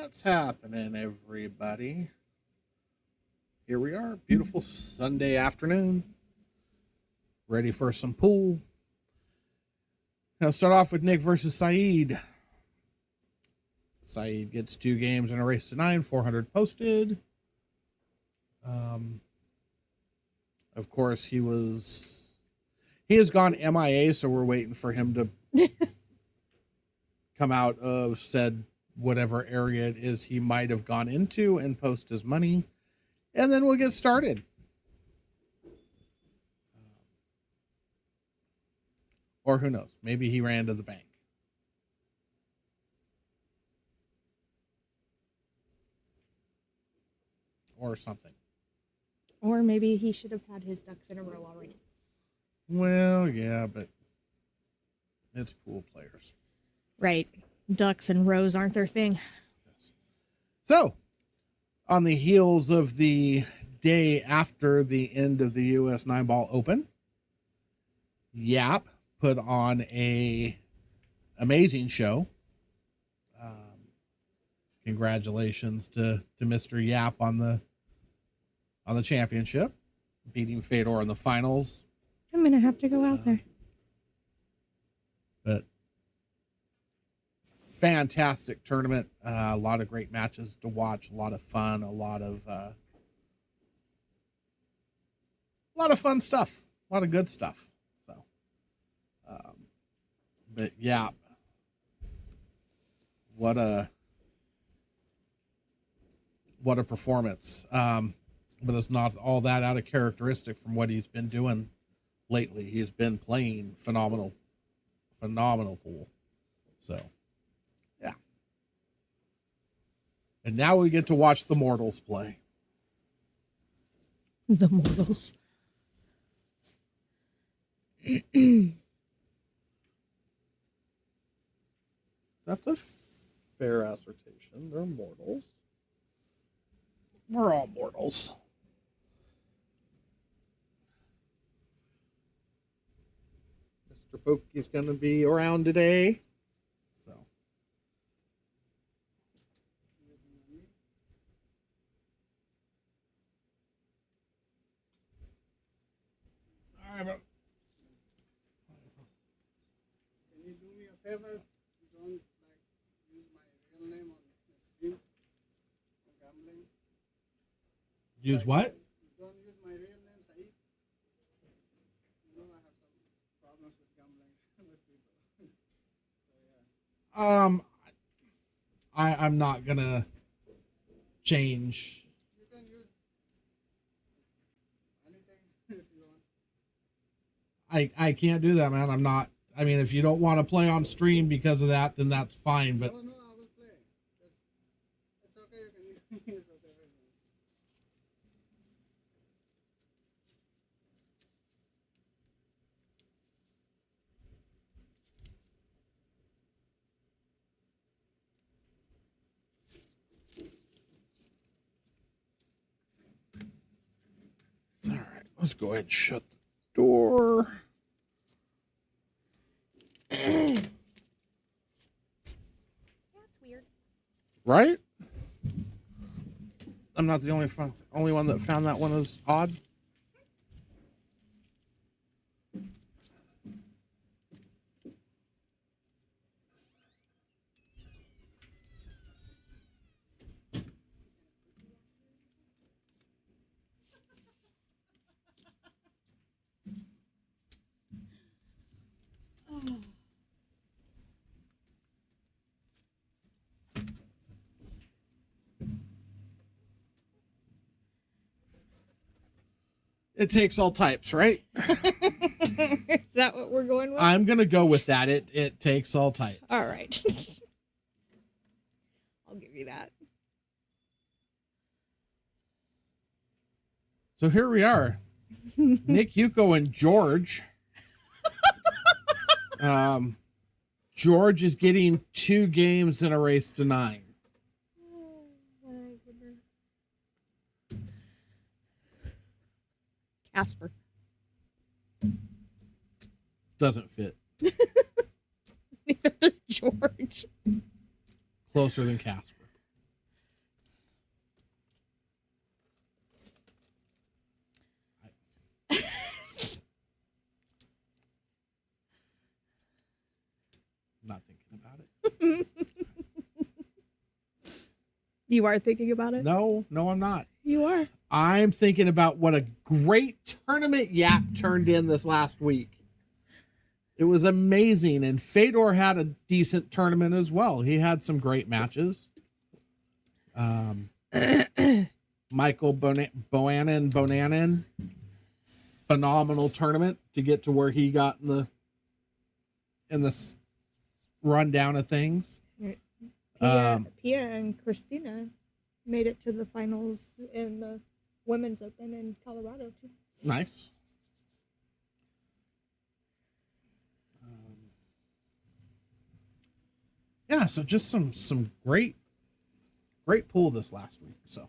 What's happening, everybody? Here we are, beautiful Sunday afternoon, ready for some pool. I'll start off with Nick versus Sayeed. Sayeed gets 2 games in a race to 9, 400 posted. Of course, he has gone MIA, so we're waiting for him to come out of said whatever area it is he might have gone into and post his money, and then we'll get started. Or who knows, maybe he ran to the bank. Or something. Or maybe he should have had his ducks in a row already. Well, yeah, but it's pool players. Right. Ducks and rows aren't their thing. So, on the heels of the day after the end of the U.S. 9-Ball Open, Yap put on a amazing show. Congratulations to Mr. Yap on the championship, beating Fedor in the finals. I'm going to have to go out there. But fantastic tournament. A lot of great matches to watch. A lot of fun. A lot of fun stuff. A lot of good stuff. So, but yeah, what a performance. But it's not all that out of characteristic from what he's been doing lately. He's been playing phenomenal pool. So, yeah. And now we get to watch the mortals play. The mortals. That's a fair assertion. They're mortals. We're all mortals. Mr. Pokey's going to be around today. So. All right, but Can you do me a favor? Don't use my real name on the stream on gambling. use what? Don't use my real name, Saeed. You know I have some problems with gambling with people. So yeah. I'm not gonna change. You can use anything if you want. I can't do that, man. I'm not. I mean, if you don't want to play on stream because of that, then that's fine. But No, I will play. It's okay. You can use whatever you want. all right, let's go ahead and shut the door. That's weird. Right? I'm not the only one that found that one as odd. It takes all types, right? Is that what we're going with? I'm gonna go with that. It takes all types. All right. I'll give you that. So here we are, Nick, Yuko, and George. George is getting 2 games in a race to 9. Oh, my goodness. Casper. Doesn't fit. Neither does George. Closer than Casper. I'm not thinking about it. You are thinking about it? No, I'm not. You are. I'm thinking about what a great tournament Yap turned in this last week. It was amazing, and Fedor had a decent tournament as well. He had some great matches. Michael Bonanen, phenomenal tournament to get to where he got in the rundown of things. Pia and Christina made it to the finals in the Women's Open in Colorado too. Nice. Yeah, so just some great pool this last week. So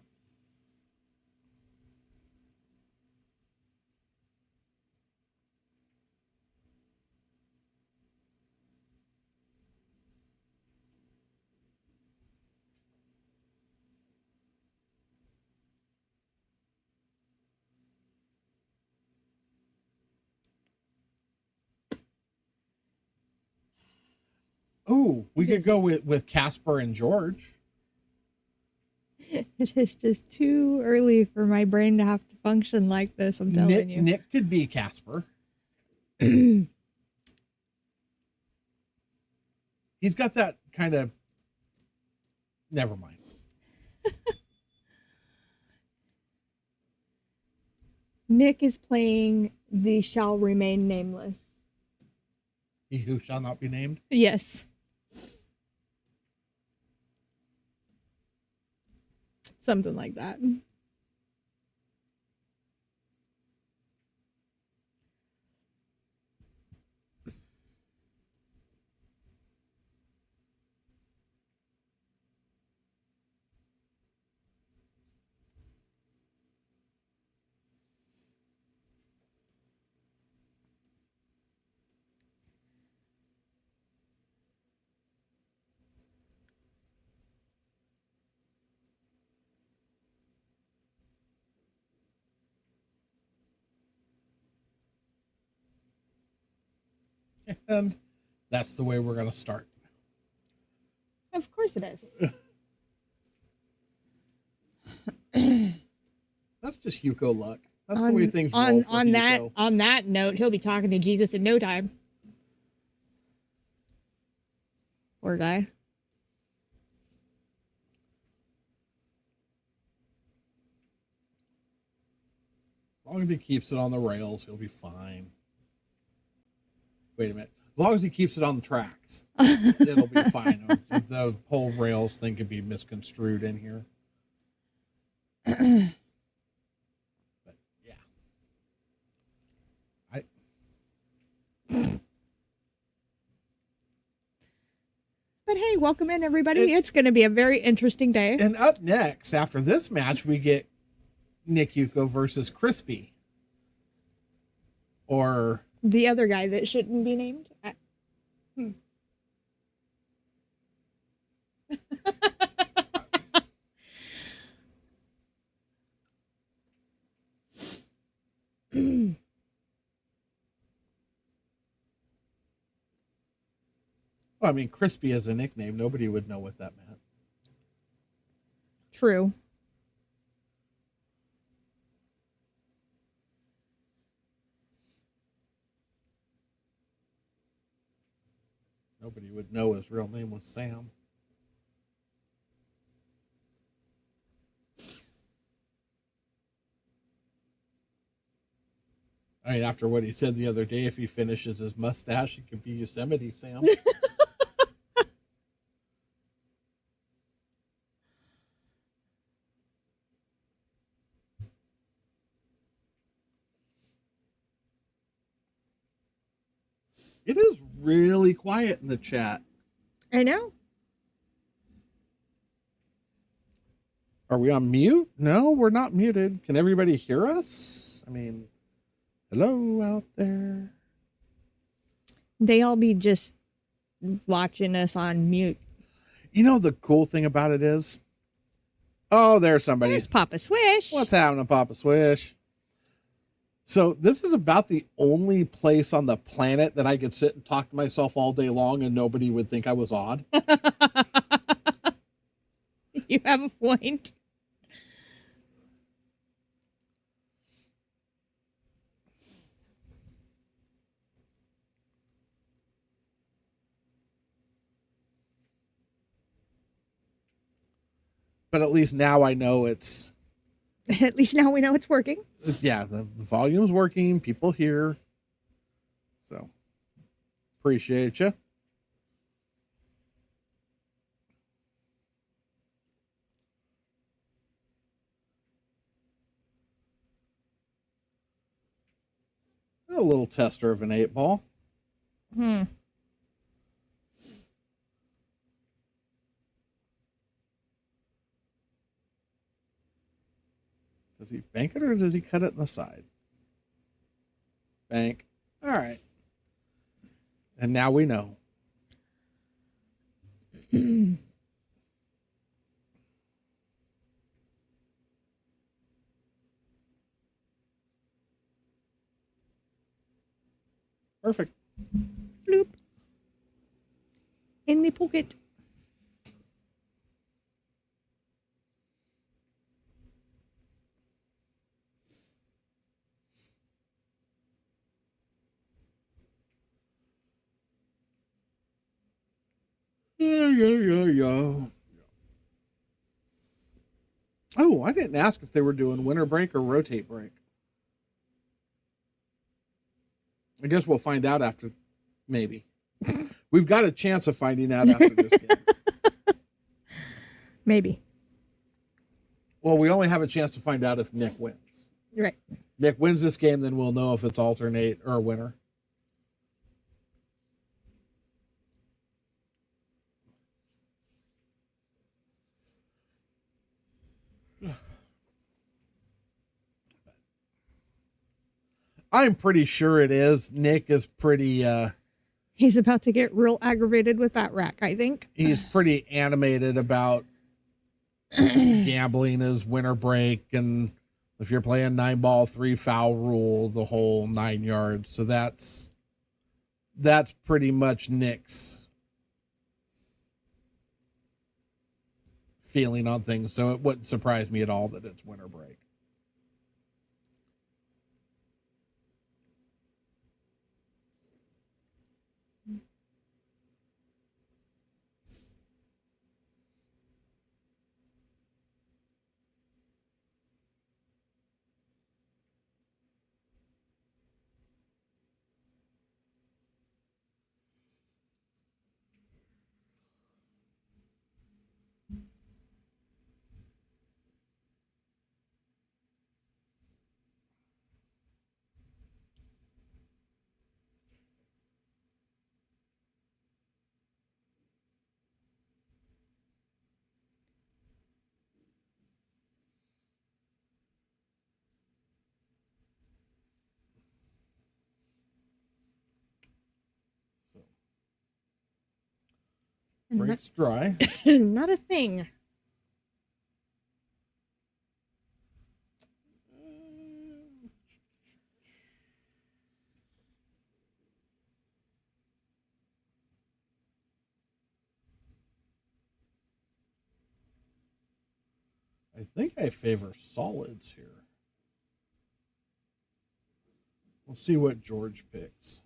we could go with Casper and George. It is just too early for my brain to have to function like this, I'm telling you. Nick could be Casper. He's got that kind of... Never mind. Nick is playing the Shall Remain Nameless. He who shall not be named. Yes. Something like that. And that's the way we're going to start. Of course it is. That's just Yuko luck. That's the way things roll for Yuko. On that note, he'll be talking to Jesus in no time. Poor guy. As long as he keeps it on the rails, he'll be fine. Wait a minute. As long as he keeps it on the tracks, it'll be fine. The whole rails thing could be misconstrued in here. But yeah. But hey, welcome in everybody. It's going to be a very interesting day. And up next, after this match, we get Nick Yuko versus Crispy. Or the other guy that shouldn't be named. Well, I mean, Crispy as a nickname, nobody would know what that meant. True. Nobody would know his real name was Sam. I mean, after what he said the other day, if he finishes his mustache, it could be Yosemite Sam. It is really quiet in the chat. I know. Are we on mute? No, we're not muted. Can everybody hear us? I mean, hello out there. They all be just watching us on mute. You know the cool thing about it is? Oh, there's somebody. There's Papa Swish. What's happening, Papa Swish? So this is about the only place on the planet that I could sit and talk to myself all day long and nobody would think I was odd. You have a point. But at least now I know it's, At least now we know it's working. yeah, the volume's working, people hear. So appreciate you. A little tester of an 8-ball. Hmm. Does he bank it or does he cut it in the side? Bank. All right. And now we know. Perfect. Bloop. In the pocket. Yeah. Oh, I didn't ask if they were doing winter break or rotate break. I guess we'll find out after, maybe. We've got a chance of finding out after this game. Maybe. Well, we only have a chance to find out if Nick wins. Right. Nick wins this game, then we'll know if it's alternate or winner. I'm pretty sure it is. Nick is pretty He's about to get real aggravated with that rack, I think. he's pretty animated about gambling his winter break, and if you're playing 9-ball 3 foul rule, the whole 9 yards. So that's pretty much Nick's feeling on things. So it wouldn't surprise me at all that it's winter break. So break's dry. Not a thing. I think I favor solids here. We'll see what George picks.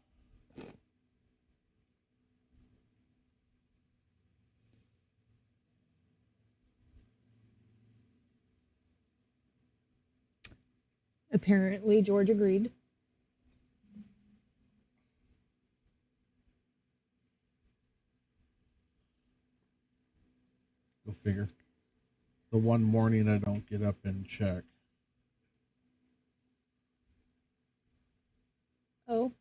Apparently, George agreed. Go figure. The one morning I don't get up and check. Oh.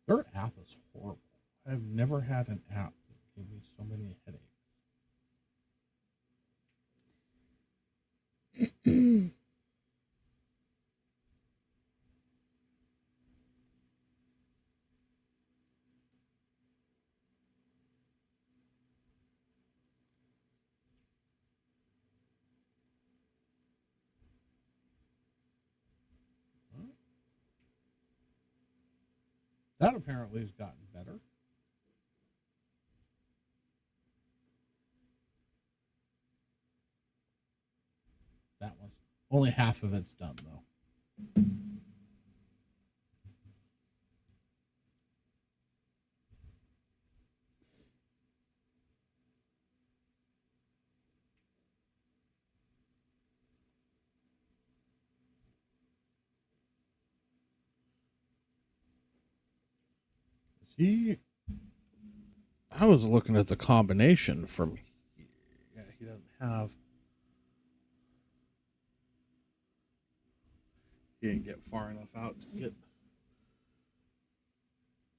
Their app is horrible. I've never had an app that gave me so many headaches. That apparently has gotten better. That one's only half of it's done, though. I was looking at the combination from here. Yeah, he doesn't have. He didn't get far enough out to get.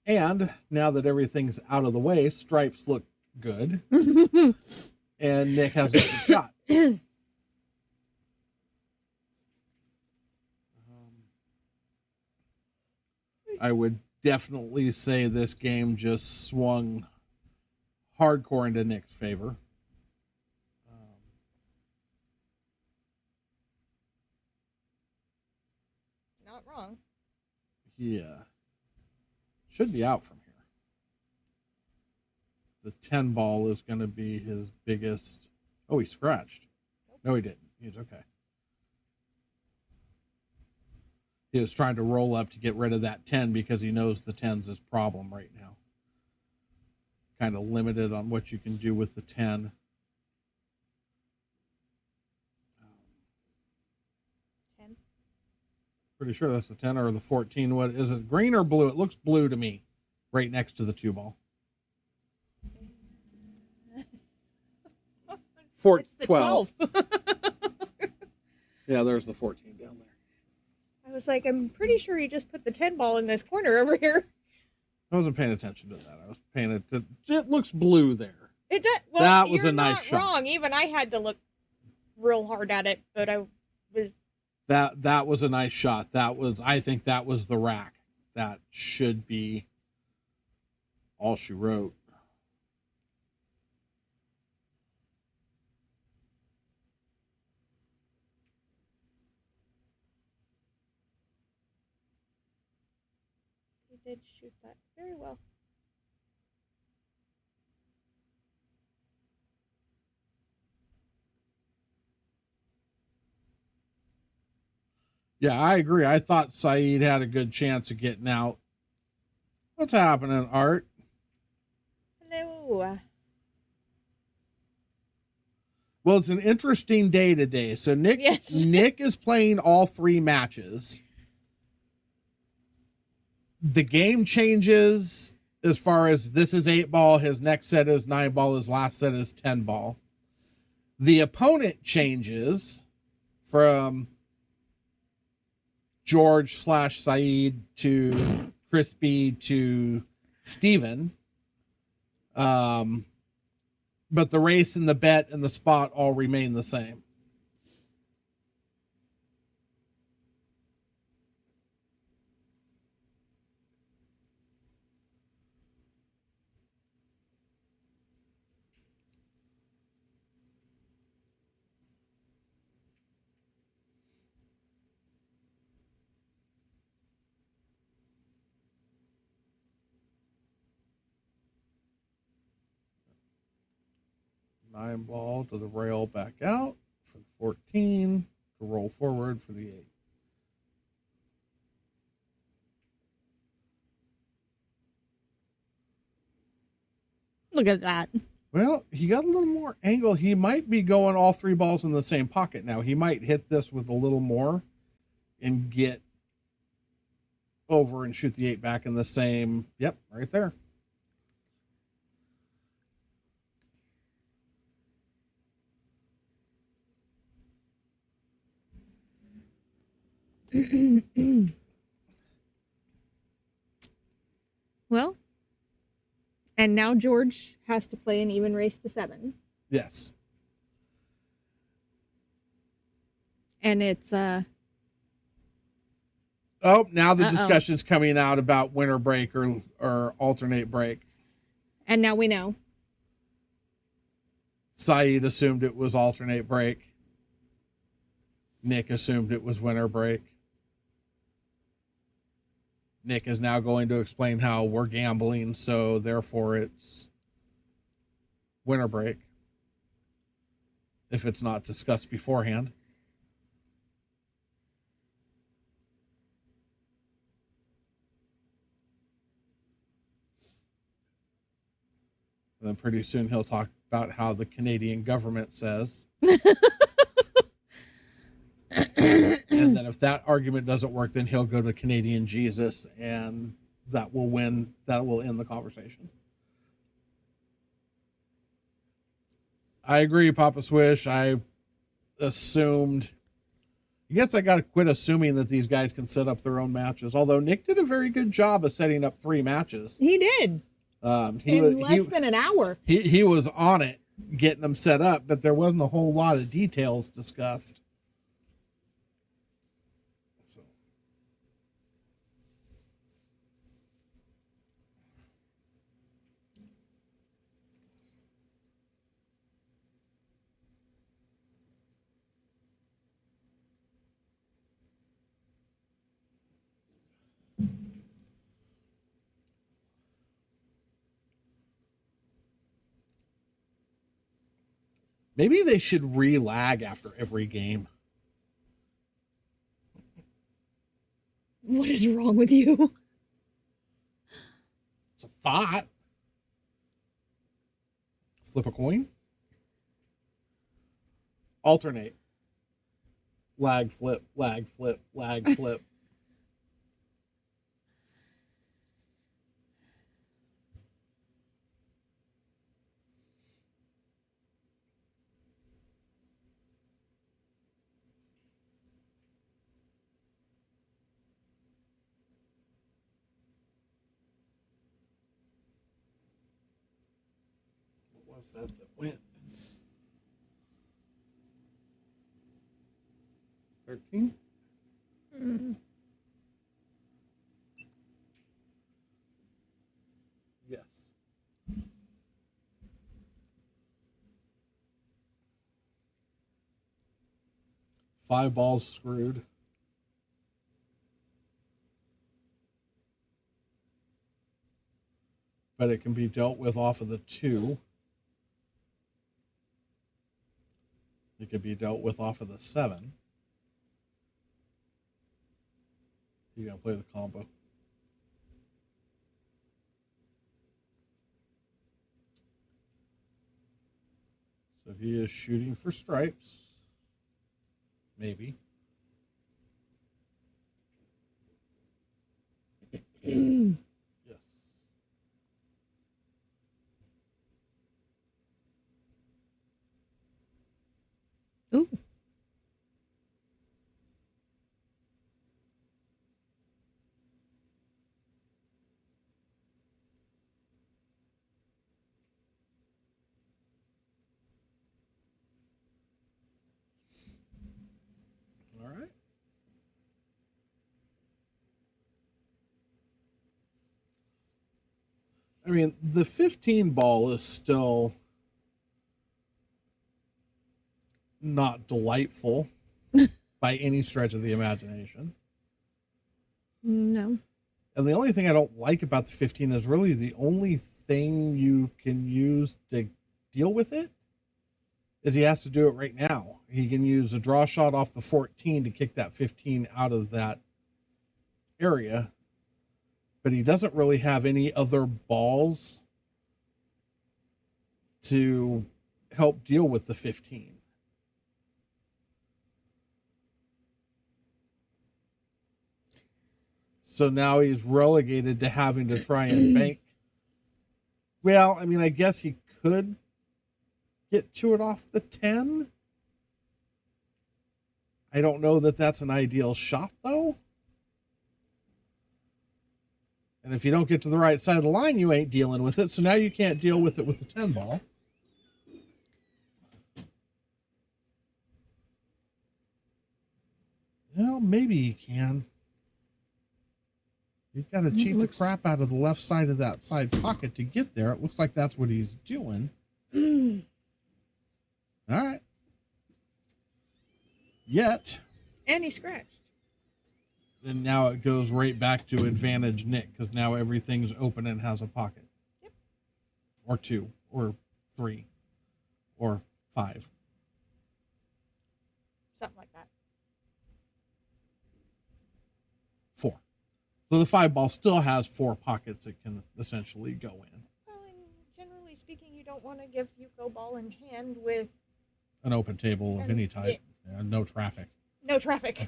And now that everything's out of the way, stripes look good. And Nick has a good shot. I would definitely say this game just swung hardcore into Nick's favor. Not wrong. Yeah. Should be out from here. The 10 ball is going to be his biggest. Oh, he scratched. No, he didn't. He's okay. He was trying to roll up to get rid of that 10 because he knows the 10's his problem right now. Kind of limited on what you can do with the 10. 10. Pretty sure that's the 10 or the 14. What is it? Green or blue? It looks blue to me. Right next to the 2 ball. It's the 12. Yeah, there's the 14 down there. I was like, I'm pretty sure you just put the 10 ball in this corner over here. I wasn't paying attention to that. I was paying it to. It looks blue there. It does. Well, That was you're a nice not shot. wrong. Even I had to look real hard at it, but I was. That was a nice shot. I think that was the rack. That should be all she wrote. He did shoot that very well. Yeah, I agree. I thought Sayeed had a good chance of getting out. What's happening, Art? Hello. Well, it's an interesting day today. So Nick is playing all 3 matches. The game changes as far as this is 8 ball, his next set is 9 ball, his last set is 10 ball. The opponent changes from George / Sayeed to Crispy to Steven. But the race and the bet and the spot all remain the same. Nine ball to the rail back out for the 14 to roll forward for the 8. Look at that. Well, he got a little more angle. He might be going all 3 balls in the same pocket now. He might hit this with a little more and get over and shoot the 8 back in the same. Yep, right there. Well, and now George has to play an even race to 7. Yes. And it's Oh, now the discussion's coming out about winter break or alternate break. And now we know. Sayeed assumed it was alternate break. Nick assumed it was winter break. Nick is now going to explain how we're gambling, so therefore it's winter break if it's not discussed beforehand. And then pretty soon he'll talk about how the Canadian government says. And then if that argument doesn't work, then he'll go to Canadian Jesus, and that will win. That will end the conversation. I agree, Papa Swish. I assumed. I guess I got to quit assuming that these guys can set up their own matches. Although Nick did a very good job of setting up 3 matches. He did. In less than an hour. He was on it, getting them set up, but there wasn't a whole lot of details discussed. So. Maybe they should re-lag after every game. What is wrong with you? It's a thought. Flip a coin. Alternate. Lag, flip, lag, flip, lag, flip. What was that went? 13? Yes. Five balls screwed. But it can be dealt with off of the 2. It could be dealt with off of the 7. You're going to play the combo. So he is shooting for stripes. Maybe. Yes. Ooh. All right. I mean, the 15 ball is still not delightful by any stretch of the imagination. No. And the only thing I don't like about the 15 is really the only thing you can use to deal with it is he has to do it right now. He can use a draw shot off the 14 to kick that 15 out of that area, but he doesn't really have any other balls to help deal with the 15. So now he's relegated to having to try and bank. Well, I mean, I guess he could get to it off the 10. I don't know that that's an ideal shot, though. And if you don't get to the right side of the line, you ain't dealing with it. So now you can't deal with it with the 10 ball. Well, maybe he can. He's got to cheat the crap out of the left side of that side pocket to get there. It looks like that's what he's doing. All right. Yet. And he scratched. And now it goes right back to advantage Nick because now everything's open and has a pocket. Yep. Or 2, or 3, or 5. Something like that. 4. So the 5 ball still has 4 pockets it can essentially go in. Well, and generally speaking, you don't want to give Yuko ball in hand with An open table of any type. Yeah, no traffic. no traffic.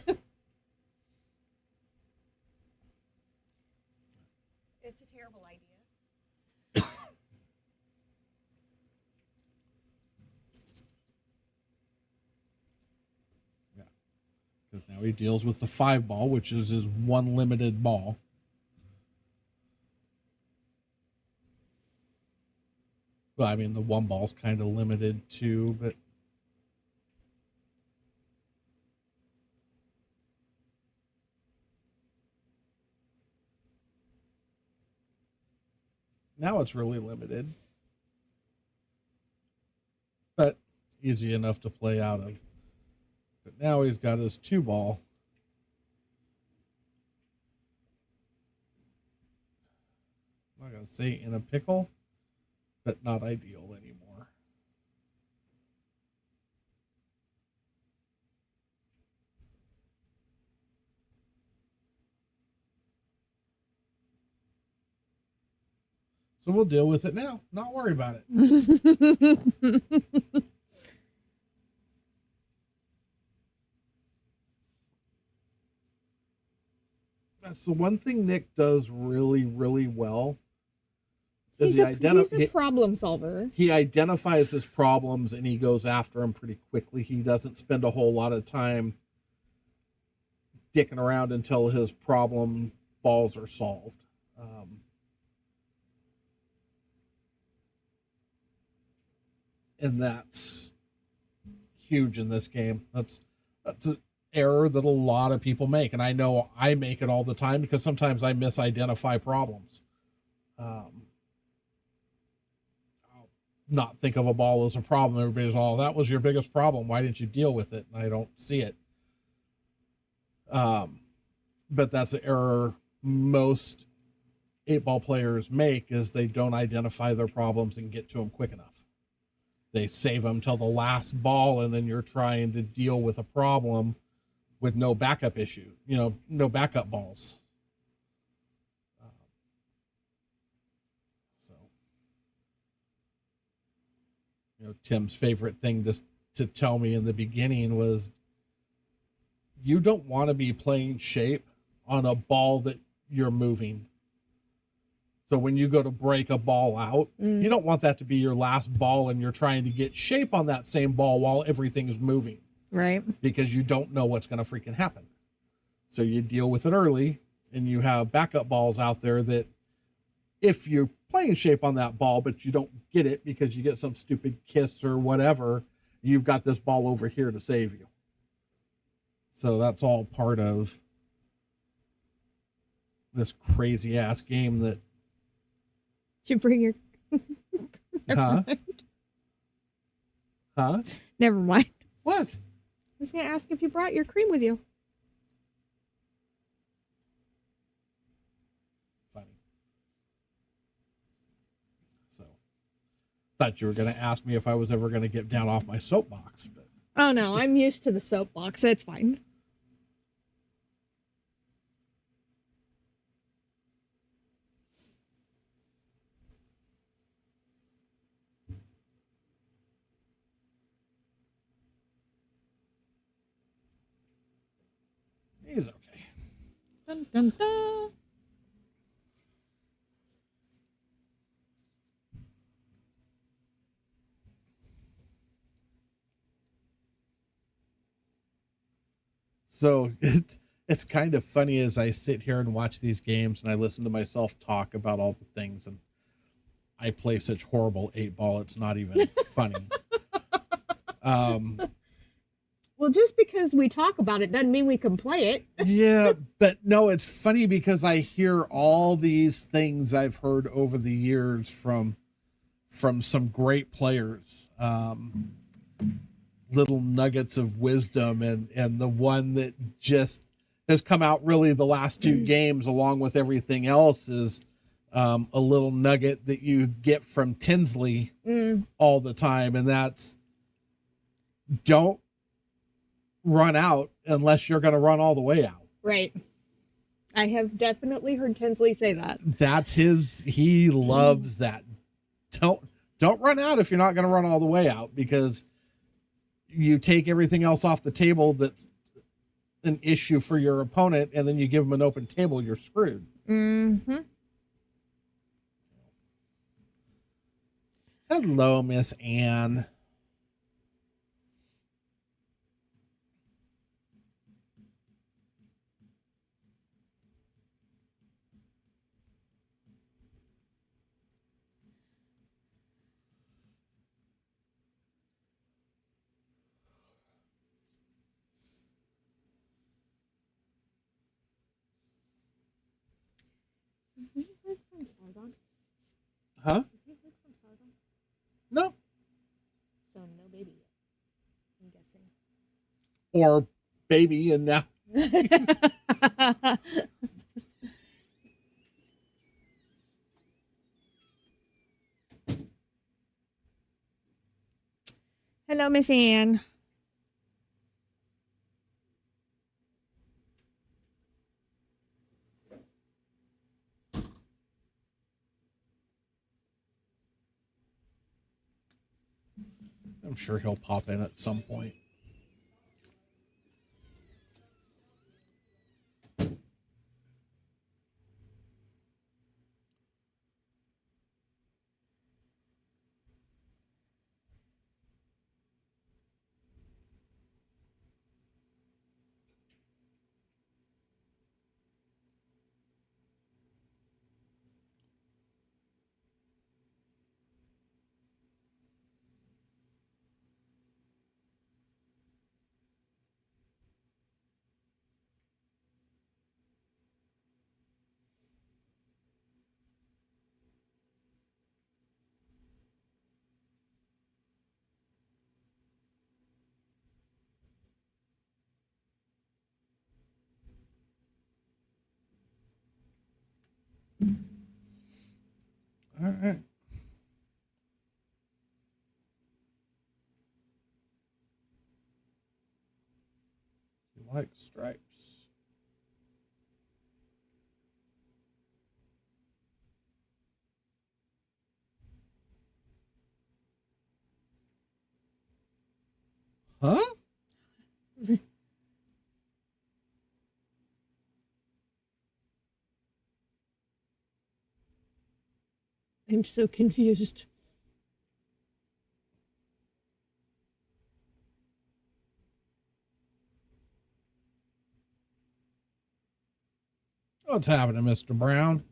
It's a terrible idea. Yeah. Because now he deals with the 5 ball, which is his one limited ball. Well, I mean, the 1 ball's kind of limited too, but now it's really limited. But easy enough to play out of. But now he's got his 2 ball. I'm not going to say in a pickle, but not ideal anymore. So we'll deal with it now. Not worry about it. That's the one thing Nick does really, really well. He's a problem solver. He identifies his problems and he goes after them pretty quickly. He doesn't spend a whole lot of time dicking around until his problem balls are solved. And that's huge in this game. That's an error that a lot of people make. And I know I make it all the time because sometimes I misidentify problems. I'll not think of a ball as a problem. Everybody's all, that was your biggest problem. Why didn't you deal with it? And I don't see it. But that's an error most 8-ball players make is they don't identify their problems and get to them quick enough. They save them till the last ball, and then you're trying to deal with a problem with no backup issue, no backup balls. Tim's favorite thing to tell me in the beginning was, you don't want to be playing shape on a ball that you're moving. So when you go to break a ball out, you don't want that to be your last ball and you're trying to get shape on that same ball while everything's moving. Right. Because you don't know what's going to freaking happen. So you deal with it early and you have backup balls out there that if you're playing shape on that ball, but you don't get it because you get some stupid kiss or whatever, you've got this ball over here to save you. So that's all part of this crazy ass game that. You bring your. Huh? Never mind. What? I was going to ask if you brought your cream with you. Funny. So, thought you were going to ask me if I was ever going to get down off my soapbox, but. Oh no, I'm used to the soapbox. It's fine. He's okay. Dun, dun, dun. So it's kind of funny as I sit here and watch these games and I listen to myself talk about all the things, and I play such horrible 8-ball. It's not even funny. Well, just because we talk about it doesn't mean we can play it. Yeah, but no, it's funny because I hear all these things I've heard over the years from some great players, little nuggets of wisdom, and the one that just has come out really the last two games, along with everything else, is a little nugget that you get from Tinsley all the time, and that's don't run out unless you're going to run all the way out. Right. I have definitely heard Tinsley say that. That's he loves that. Don't run out if you're not going to run all the way out, because you take everything else off the table that's an issue for your opponent, and then you give them an open table, you're screwed. Mm-hmm. Hello, Miss Anne. Huh? No. So no baby yet, I'm guessing. Or baby, and now. Hello, Miss Anne. I'm sure he'll pop in at some point. All right. You like stripes? Huh? I'm so confused. What's happening, Mr. Brown?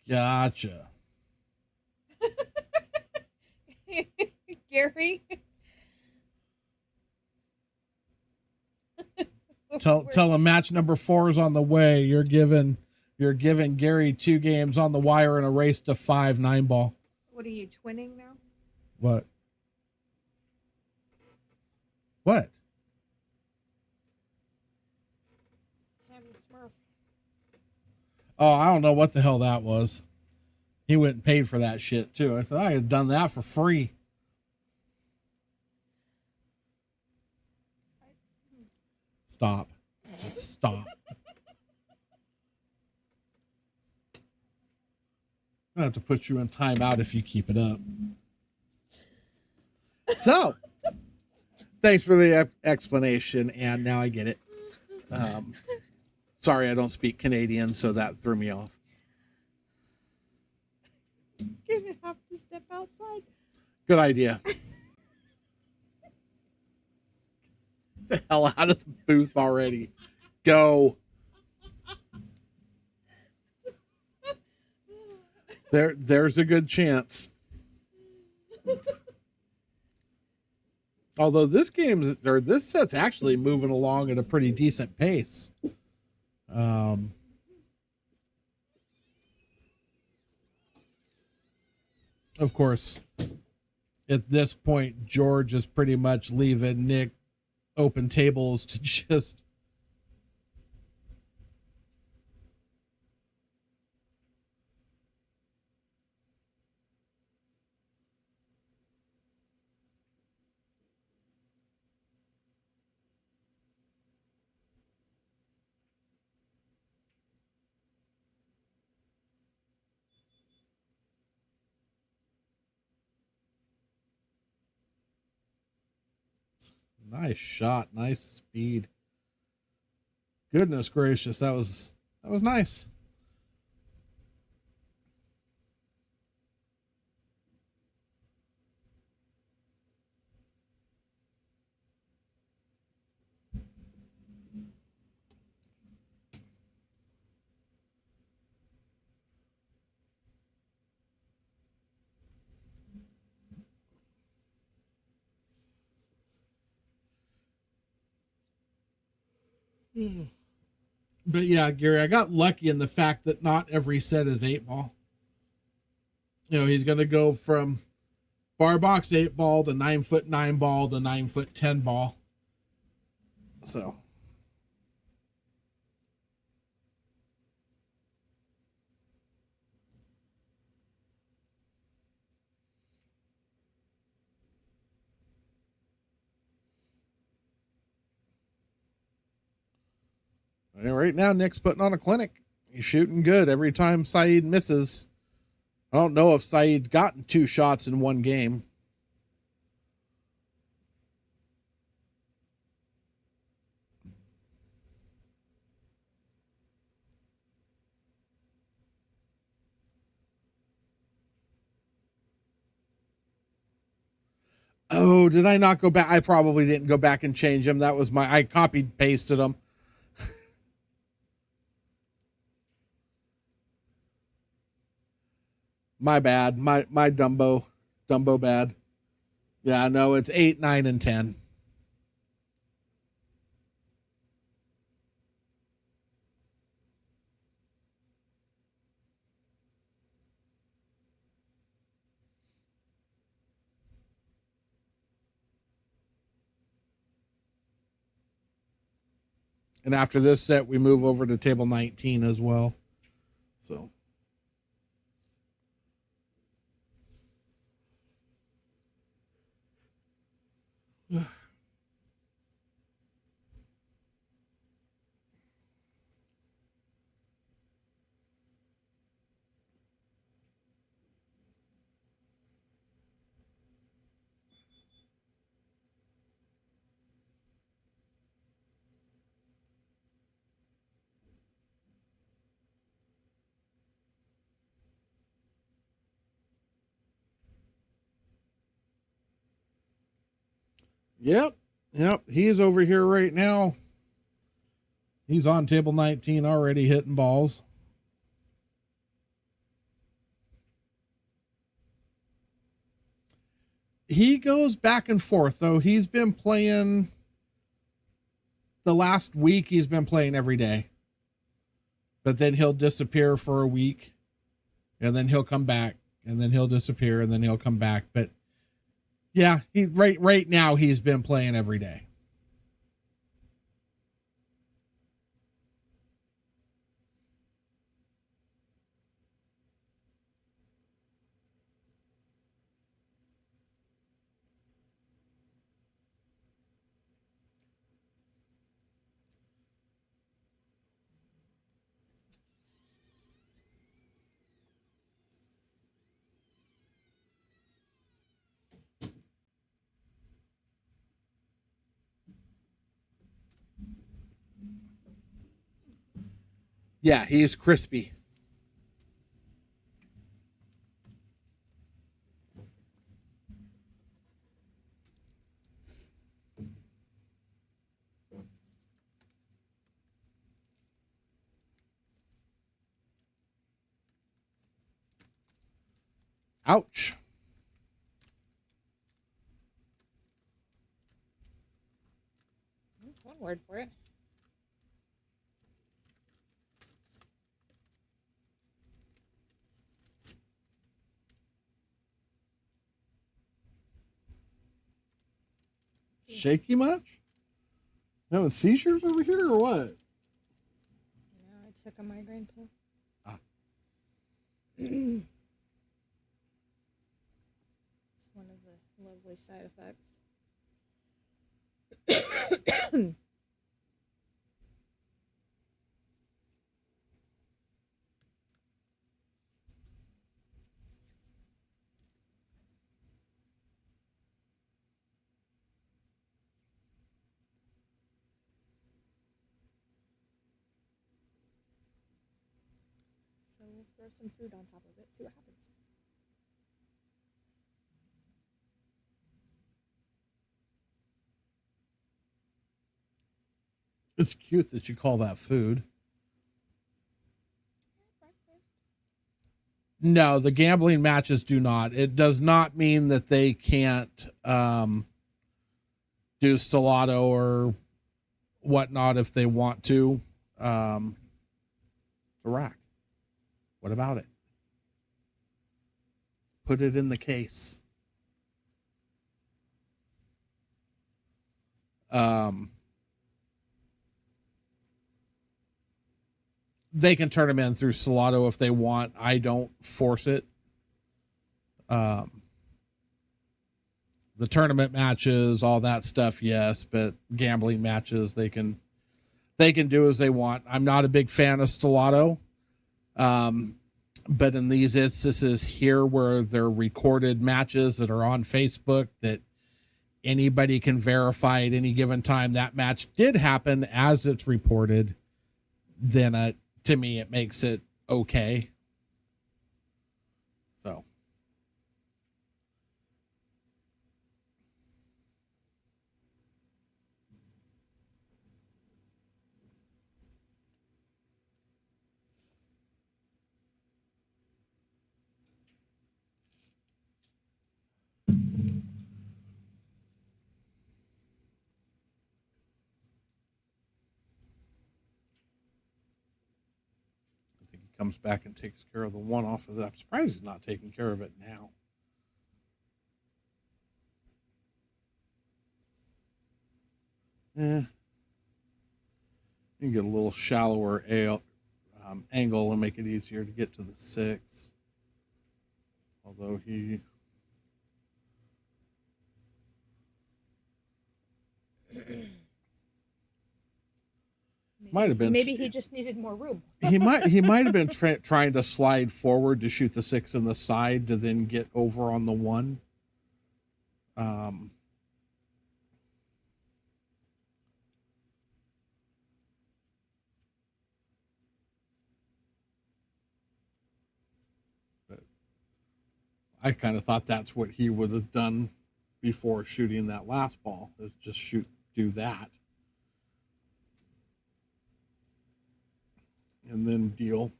Gotcha. Gary? Tell him match number 4 is on the way. You're giving Gary 2 games on the wire in a race to 5 9-ball. What are you, twinning now? What? What? Hammy Smurf. Oh, I don't know what the hell that was. He went and paid for that shit too. I said I had done that for free. Stop. Just stop. I have to put you in timeout if you keep it up. So, thanks for the explanation, and now I get it. Sorry, I don't speak Canadian, so that threw me off. Gonna have to step outside. Good idea. Get the hell out of the booth already. Go. There's a good chance. Although this set's actually moving along at a pretty decent pace. Of course, at this point, George is pretty much leaving Nick open tables to just nice shot, nice speed. Goodness gracious, that was nice. But yeah, Gary, I got lucky in the fact that not every set is 8-ball. You know, he's going to go from bar box 8-ball to 9-foot 9-ball to 9-foot 10-ball. So. And right now, Nick's putting on a clinic. He's shooting good every time Sayeed misses. I don't know if Saeed's gotten 2 shots in one game. Oh, did I not go back? I probably didn't go back and change them. That was I copied pasted them. My bad. My Dumbo bad. Yeah, no, it's 8, 9, and 10. And after this set, we move over to table 19 as well. So. Yep. He's over here right now. He's on table 19 already hitting balls. He goes back and forth, though. He's been playing the last week. He's been playing every day, but then he'll disappear for a week and then he'll come back and then he'll disappear and then he'll come back. But yeah, right now he's been playing every day. Yeah, he's crispy. Ouch. That's one word for it. Shaky much? Having seizures over here or what? No, I took a migraine pill. Ah. It's one of the lovely side effects. So we'll throw some food on top of it, see what happens. It's cute that you call that food. No, the gambling matches do not. It does not mean that they can't do Stellato or whatnot if they want to. Iraq. What about it? Put it in the case. They can turn them in through Stellato if they want. I don't force it. The tournament matches, all that stuff, yes, but gambling matches they can do as they want. I'm not a big fan of Stellato. But in these instances here where they're recorded matches that are on Facebook that anybody can verify at any given time that match did happen as it's reported, then to me it makes it okay. So comes back and takes care of the one off of that. I'm surprised he's not taking care of it now. You can get a little shallower angle and make it easier to get to the 6. Although he might have been. Maybe he just needed more room. he might have been trying to slide forward to shoot the 6 in the side to then get over on the 1. But I kind of thought that's what he would have done before shooting that last ball, is just do that. And then deal.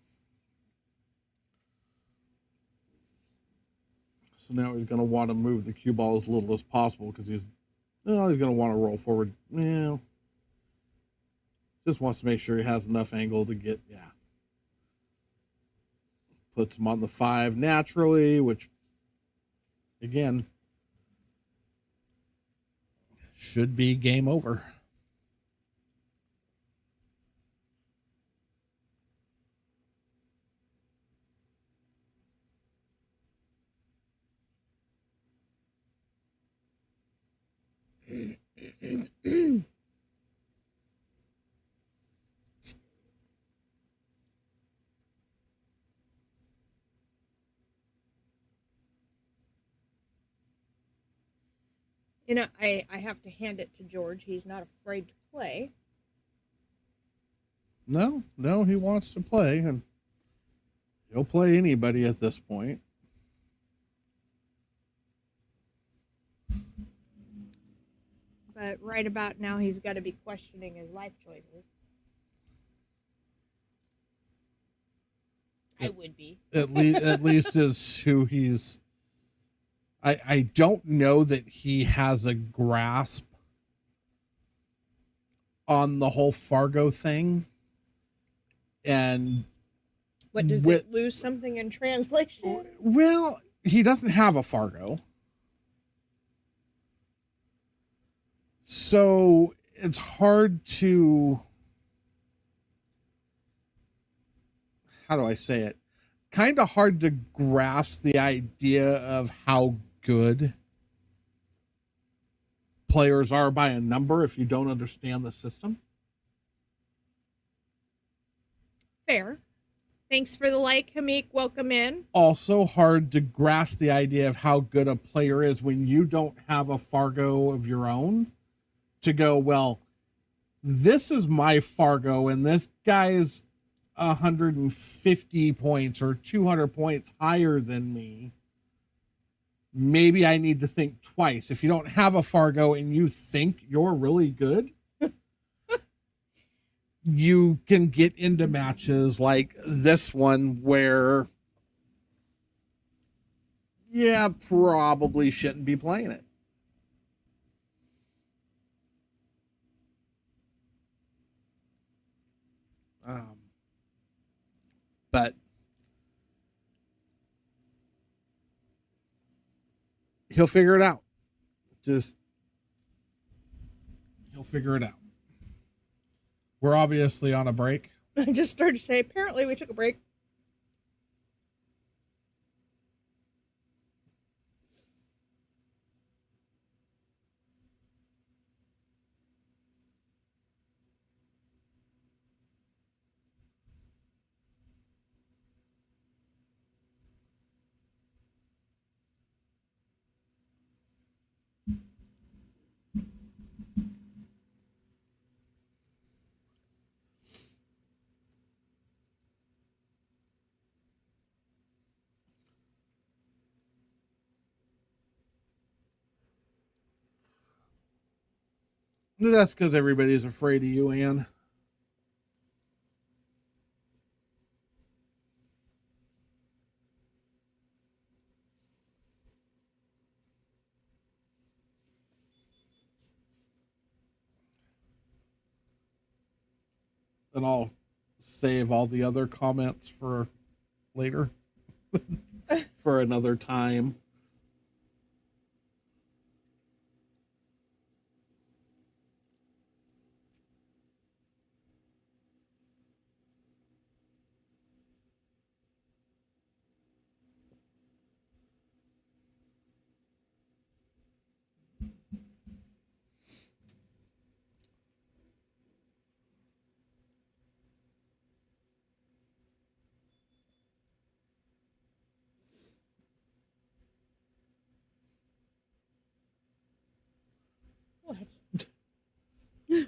So now he's going to want to move the cue ball as little as possible because he's going to want to roll forward. Yeah. Just wants to make sure he has enough angle to get, Puts him on the 5 naturally, which, again, should be game over. You know, I have to hand it to George. He's not afraid to play. No, he wants to play, and he'll play anybody at this point. But right about now, he's got to be questioning his life choices. I would be. At least is who he's I don't know that he has a grasp on the whole Fargo thing. And What does it lose something in translation? Well, he doesn't have a Fargo. So it's hard to, how do I say it? Kind of hard to grasp the idea of how good players are by a number if you don't understand the system. Fair. Thanks for the like, Hamik. Welcome in. Also hard to grasp the idea of how good a player is when you don't have a Fargo of your own to go, well, this is my Fargo and this guy's 150 points or 200 points higher than me. Maybe I need to think twice. If you don't have a Fargo and you think you're really good, you can get into matches like this one where, yeah, probably shouldn't be playing it. But he'll figure it out. He'll figure it out. We're obviously on a break. I just started to say, apparently we took a break. That's because everybody's afraid of you, Ann. And I'll save all the other comments for later, for another time. What? Give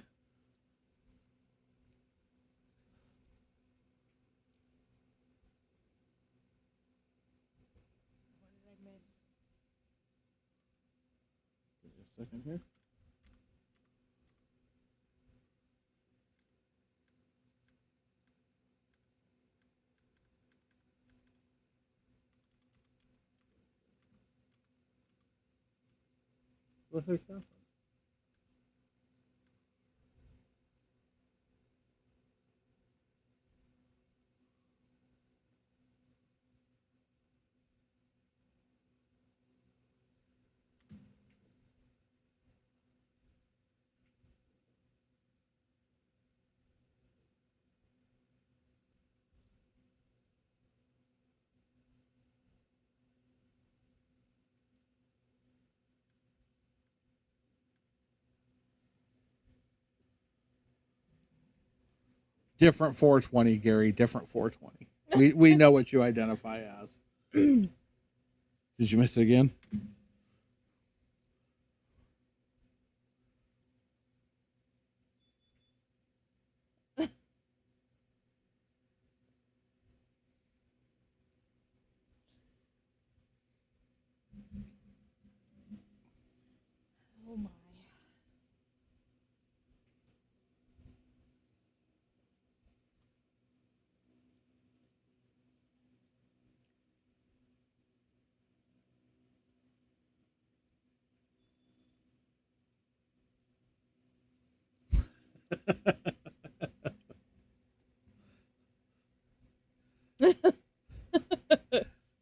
me a second here. What the heck happened? Different 420, Gary. Different 420. We know what you identify as. Did you miss it again? Oh my.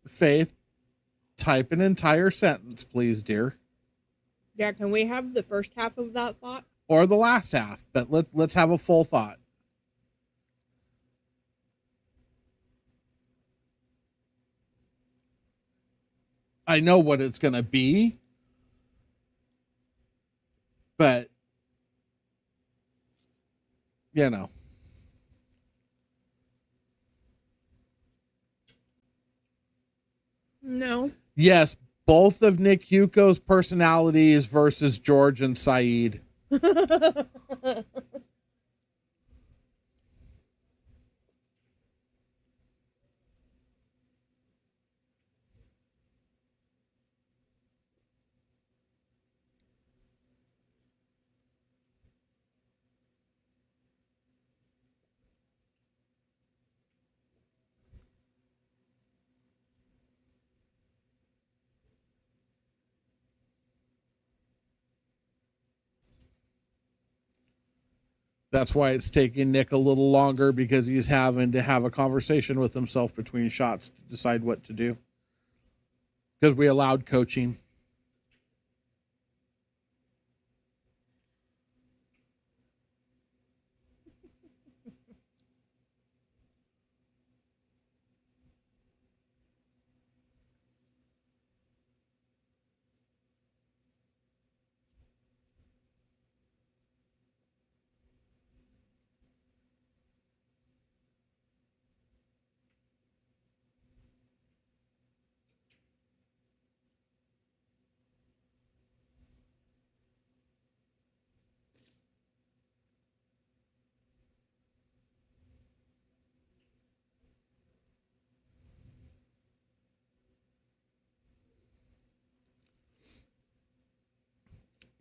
Faith, type an entire sentence, please, dear. Yeah, can we have the first half of that thought? Or the last half, but let's have a full thought. I know what it's going to be, but you know. No. Yes, both of Nick Yuko's personalities versus George and Sayeed. That's why it's taking Nick a little longer, because he's having to have a conversation with himself between shots to decide what to do. Because we allowed coaching.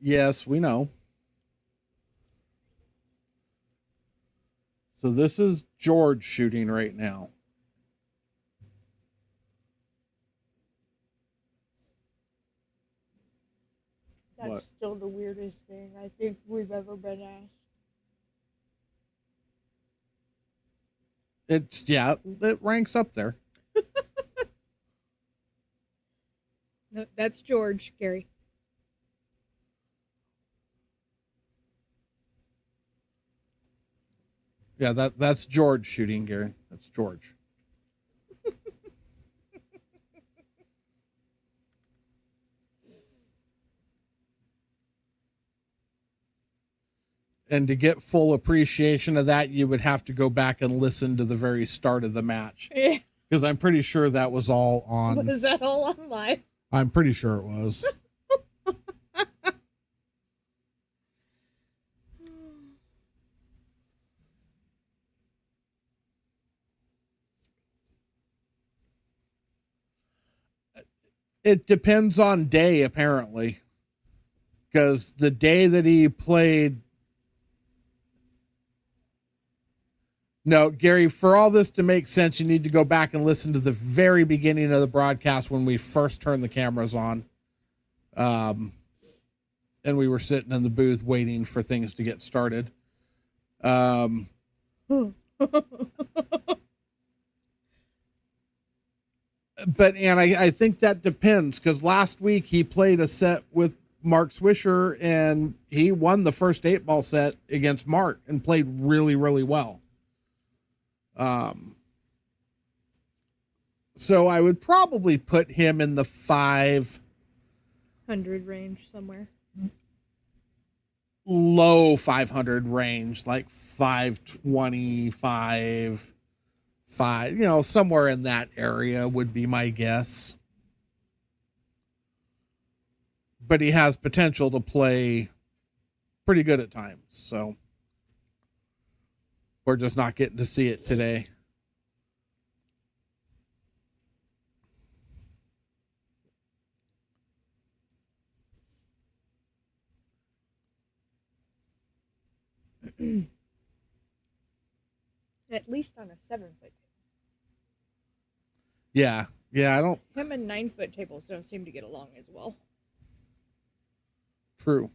Yes, we know. So this is George shooting right now. That's What? still the weirdest thing I think we've ever been asked. It ranks up there. No, that's George, Gary. Yeah, that's George shooting, Gary. That's George. And to get full appreciation of that, you would have to go back and listen to the very start of the match. Because I'm pretty sure that was all on. Was that all on live? I'm pretty sure it was. It depends on day, apparently. Because the day that he played. No, Gary, for all this to make sense, you need to go back and listen to the very beginning of the broadcast when we first turned the cameras on. And we were sitting in the booth waiting for things to get started. But, and I think that depends, because last week he played a set with Mark Swisher and he won the first 8-ball set against Mark and played really, really well. So I would probably put him in the 500 range somewhere. Low 500 range, like 525, somewhere in that area would be my guess. But he has potential to play pretty good at times, so we're just not getting to see it today. At least on a 7-foot table. Yeah, I don't. Him and 9-foot tables don't seem to get along as well. True.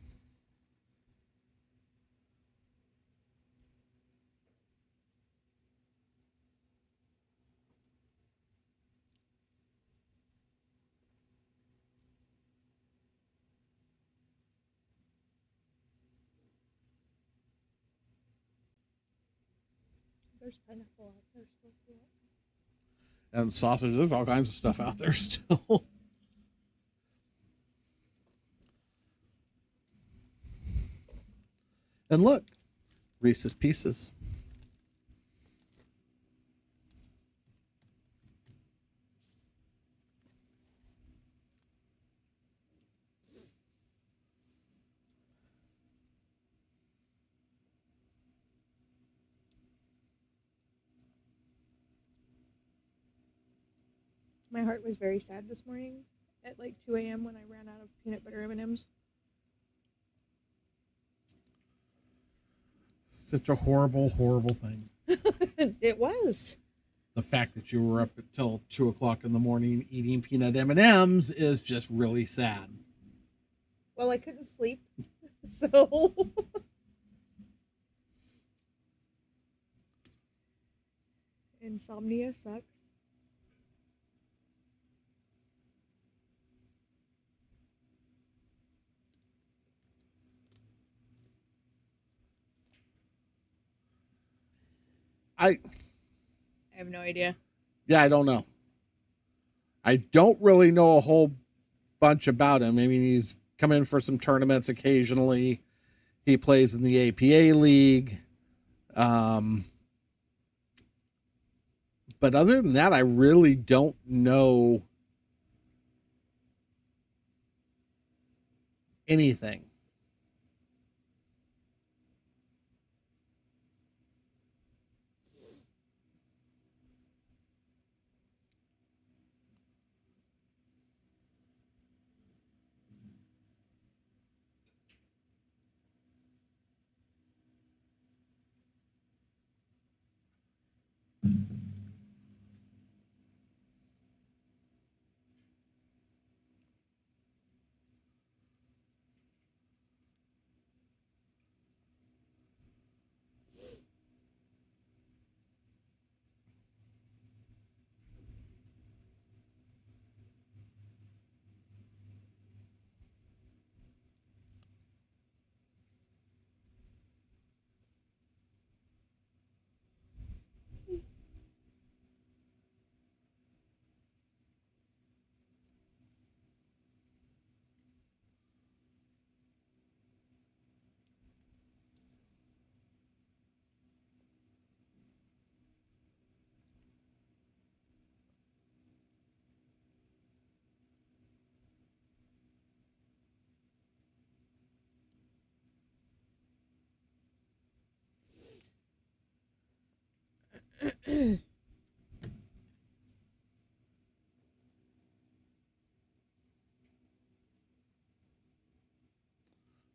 There's pineapple out there still. For that. And sausage. There's all kinds of stuff out there still. And look, Reese's Pieces. My heart was very sad this morning at like 2 a.m. when I ran out of peanut butter M&Ms. Such a horrible, horrible thing. It was. The fact that you were up until 2 o'clock in the morning eating peanut M&Ms is just really sad. Well, I couldn't sleep, so insomnia sucks. I have no idea. Yeah, I don't know. I don't really know a whole bunch about him. I mean, he's come in for some tournaments occasionally. He plays in the APA league. But other than that, I really don't know anything.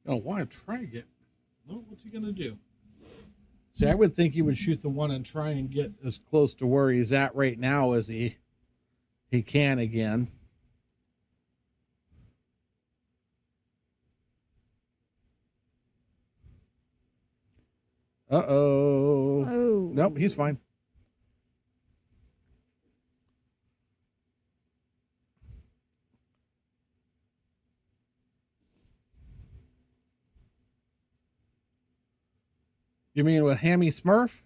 Oh, why try and get? Well, what's he gonna do? See, I would think he would shoot the one and try and get as close to where he's at right now as he can again. Uh-oh. Oh. Nope, he's fine. You mean with Hammy Smurf?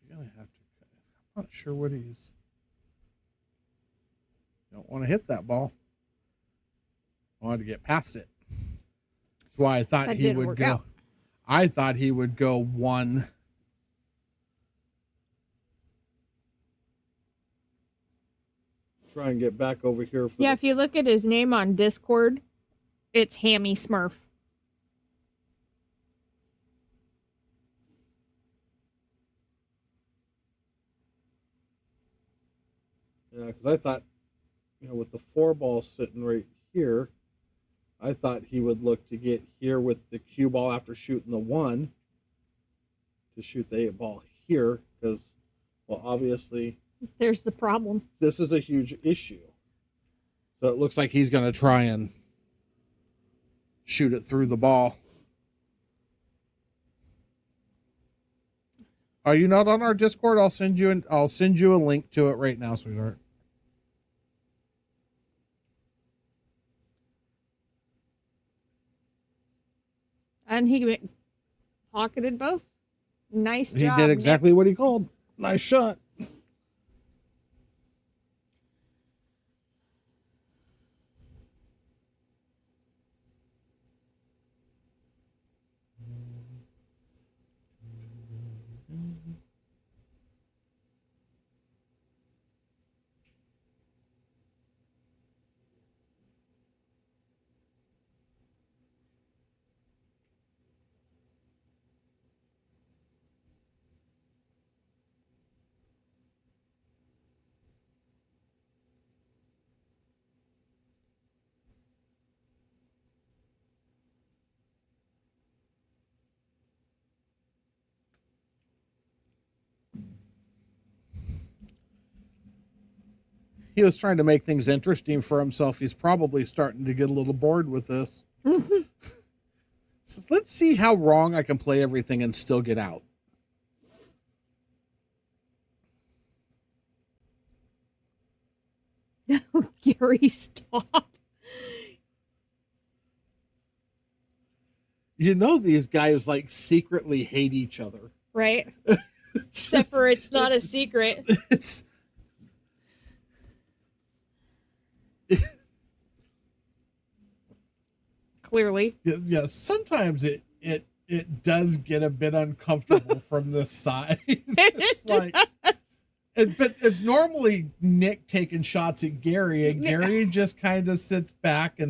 You're gonna have to. I'm not sure what he's. Don't want to hit that ball. I wanted to get past it. That's why I thought That he didn't would work go. out. I thought he would go one. Try and get back over here for Yeah, if you look at his name on Discord, it's Hammy Smurf. Yeah, because I thought, with the 4 ball sitting right here, I thought he would look to get here with the cue ball after shooting the 1 to shoot the 8 ball here because, well, obviously There's the problem. this is a huge issue. So it looks like he's going to try and shoot it through the ball. Are you not on our Discord? I'll send you a link to it right now, sweetheart. And he pocketed both. Nice job. He did exactly what he called. Nice shot. He was trying to make things interesting for himself. He's probably starting to get a little bored with this. So let's see how wrong I can play everything and still get out. Gary, stop. These guys like secretly hate each other. Right? Except for it's not a secret. It's Clearly. yeah, sometimes it does get a bit uncomfortable from this side. It's like but it's normally Nick taking shots at Gary, and Gary just kind of sits back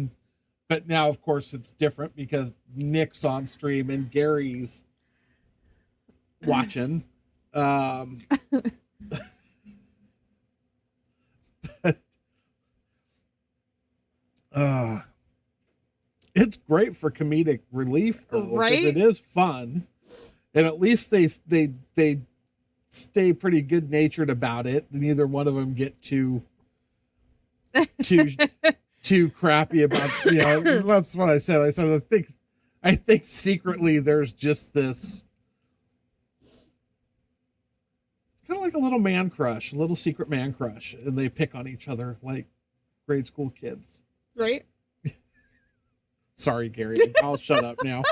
but now of course it's different because Nick's on stream and Gary's watching. It's great for comedic relief, though, right? Because it is fun, and at least they stay pretty good natured about it. Neither one of them get too crappy about. That's what I said. I think secretly there's just this kind of like a little man crush, a little secret man crush, and they pick on each other like grade school kids. Right? Sorry, Gary. I'll shut up now.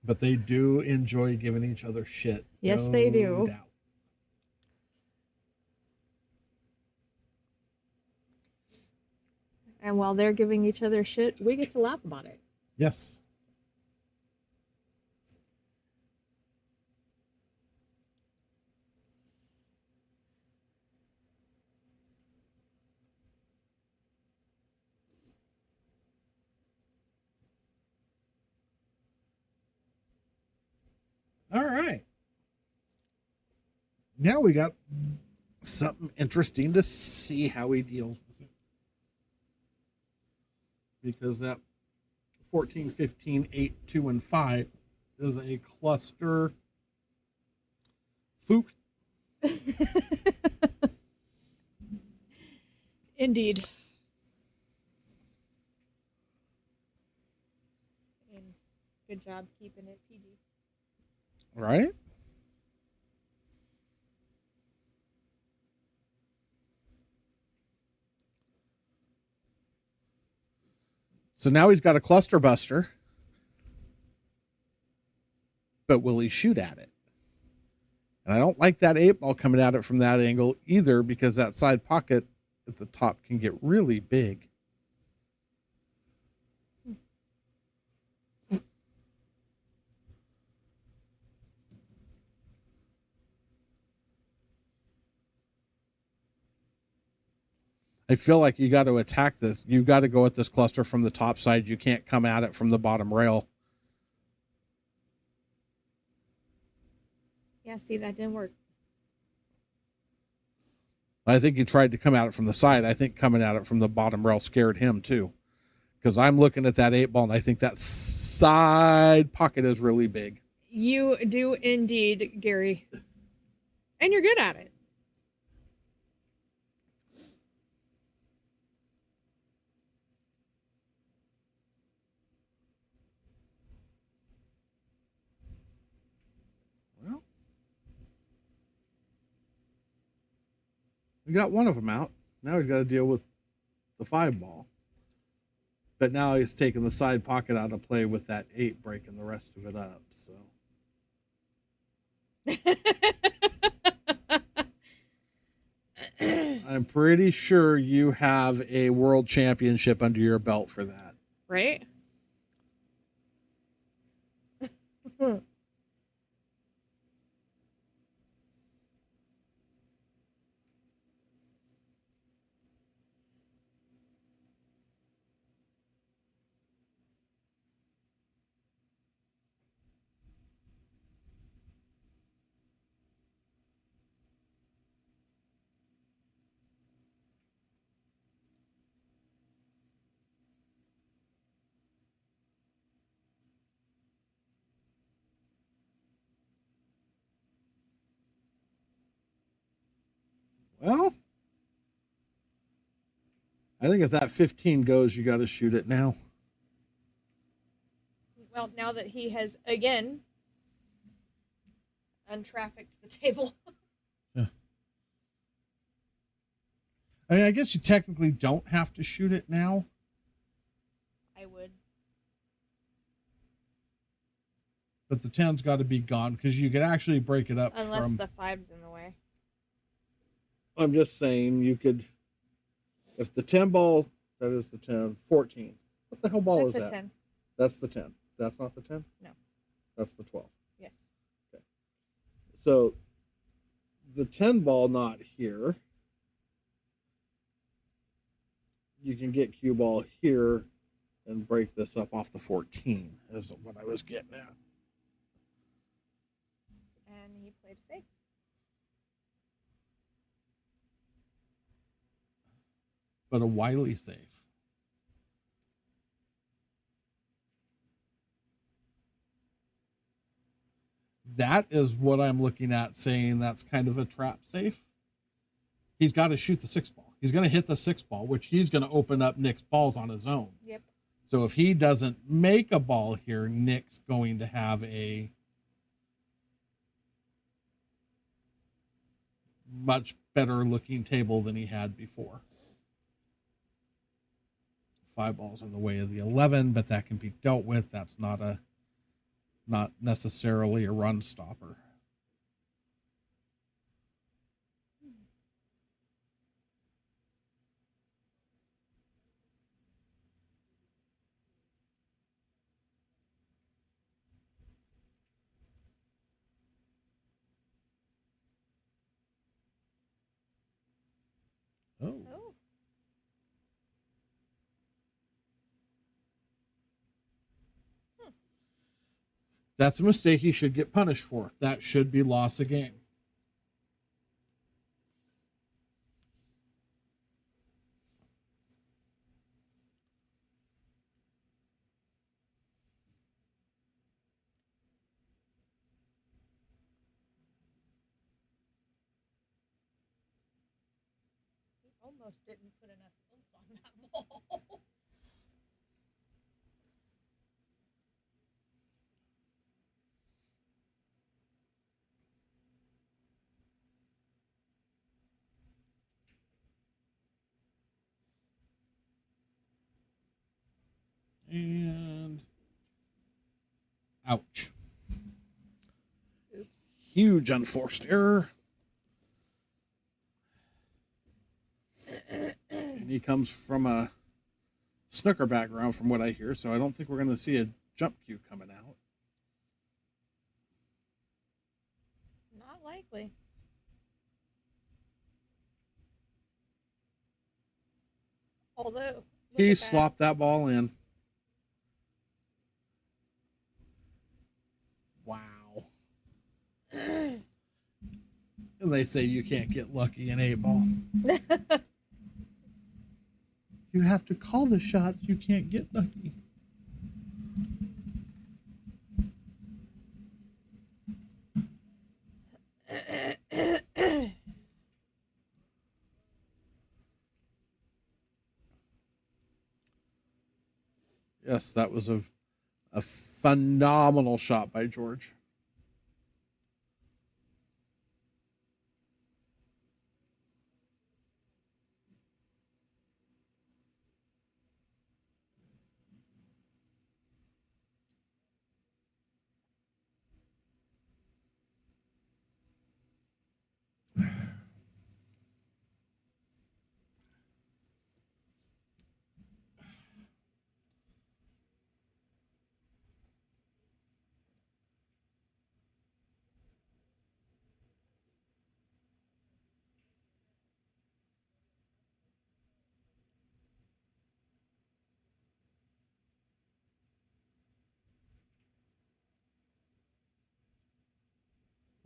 But they do enjoy giving each other shit. Yes, they do. No doubt. And while they're giving each other shit, we get to laugh about it. Yes. All right. Now we got something interesting to see how he deals with it. Because that 14, 15, 8, 2, and 5 is a cluster fook. Indeed. And good job keeping it PG. Right? So now he's got a cluster buster. But will he shoot at it? And I don't like that 8-ball coming at it from that angle either, because that side pocket at the top can get really big. I feel like you got to attack this. You got to go at this cluster from the top side. You can't come at it from the bottom rail. Yeah, see, that didn't work. I think he tried to come at it from the side. I think coming at it from the bottom rail scared him too. Because I'm looking at that 8 ball and I think that side pocket is really big. You do indeed, Gary. And you're good at it. Well, we got one of them out. Now we've got to deal with the 5 ball. But now he's taking the side pocket out of play with that 8, breaking the rest of it up. So I'm pretty sure you have a world championship under your belt for that. Right? Well, I think if that 15 goes, you got to shoot it now. Well, now that he has, again, untrafficked the table. Yeah. I mean, I guess you technically don't have to shoot it now. I would. But the 10's got to be gone because you could actually break it up Unless from... the 5's in the way. I'm just saying you could... If the 10 ball, that is the 10, 14. What the hell ball That's is a that? 10. That's the 10. That's not the 10? No. That's the 12. Yes. Okay. So the 10 ball not here. You can get cue ball here and break this up off the 14 is what I was getting at. And he played safe. But a wily safe. That is what I'm looking at, saying that's kind of a trap safe. He's got to shoot the 6 ball. He's going to hit the 6 ball, which he's going to open up Nick's balls on his own. Yep. So if he doesn't make a ball here, Nick's going to have a much better looking table than he had before. 5 balls in the way of the 11, but that can be dealt with. That's not necessarily a run stopper. Oh. Oh. That's a mistake he should get punished for. That should be loss of game. He almost didn't put enough oomph on that ball. And ouch. Oops. Huge unforced error. And he comes from a snooker background from what I hear, so I don't think we're going to see a jump cue coming out. Not likely. Although He slopped that ball in. Wow. And they say you can't get lucky in 8-ball. You have to call the shots. You can't get lucky. Yes, that was a phenomenal shot by George.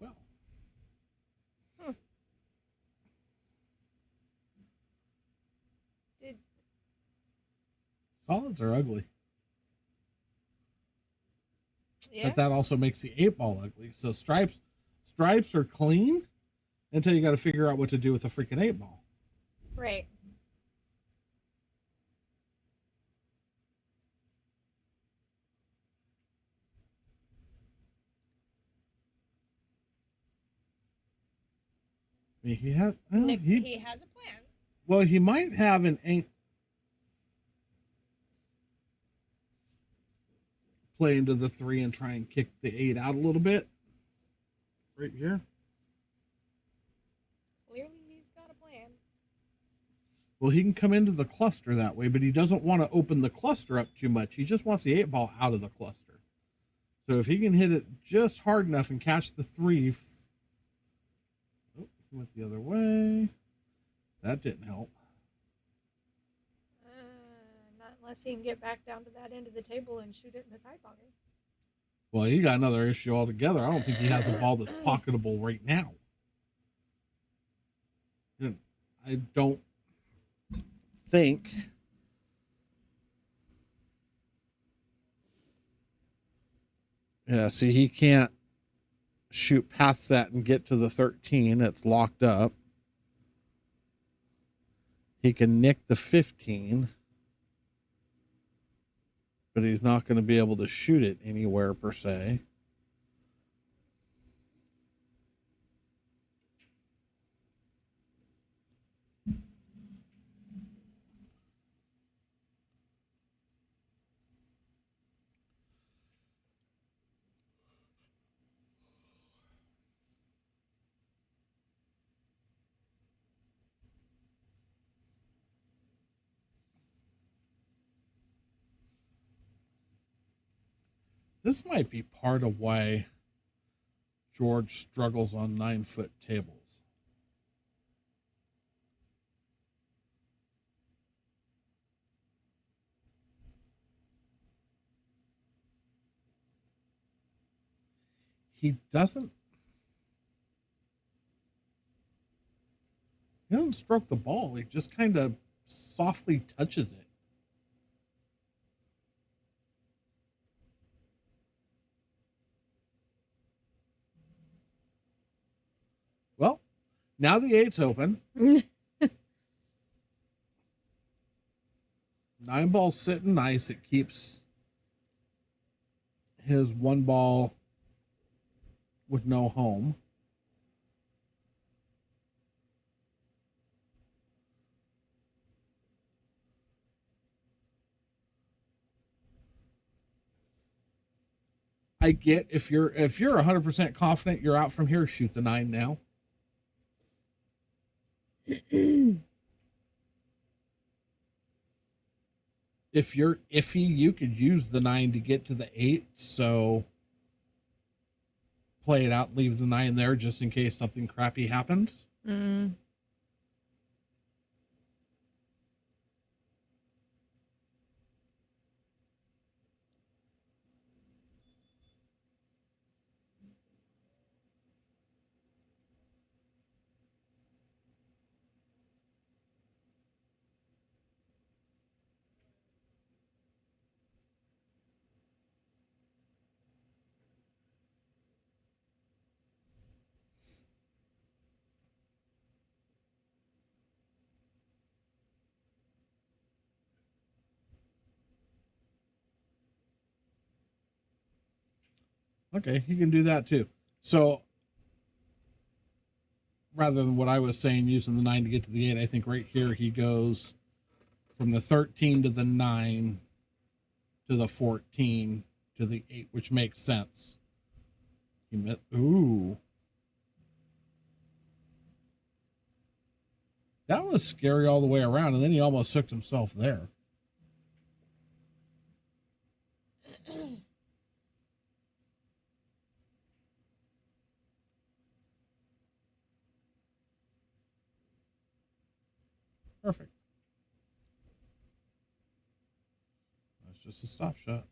Well, Did solids are ugly. yeah? But that also makes the 8-ball ugly. So stripes are clean until you got to figure out what to do with the freaking 8-ball. Right. I mean, he has a plan. well, he might have an 8 play into the 3 and try and kick the 8 out a little bit. Right here. Clearly, he's got a plan. Well, he can come into the cluster that way, but he doesn't want to open the cluster up too much. He just wants the 8-ball out of the cluster. So if he can hit it just hard enough and catch the 3. Oh, he went the other way. That didn't help. Not unless he can get back down to that end of the table and shoot it in the side pocket. Well, he got another issue altogether. I don't think he has a ball that's pocketable right now. And I don't think see, he can't shoot past that and get to the 13. It's locked up. He can nick the 15, but he's not going to be able to shoot it anywhere per se. This might be part of why George struggles on 9-foot tables. He doesn't stroke the ball. He just kind of softly touches it. Well, now the 8's open. 9-ball's sitting nice. It keeps his 1 ball with no home. I get if you're 100% confident you're out from here, shoot the 9 now. If you're iffy, you could use the 9 to get to the 8. So play it out, leave the 9 there just in case something crappy happens. Mm. Okay, he can do that too. So rather than what I was saying, using the 9 to get to the 8, I think right here he goes from the 13 to the 9 to the 14 to the 8, which makes sense. Ooh. That was scary all the way around, and then he almost hooked himself there. Perfect. That's just a stop shot.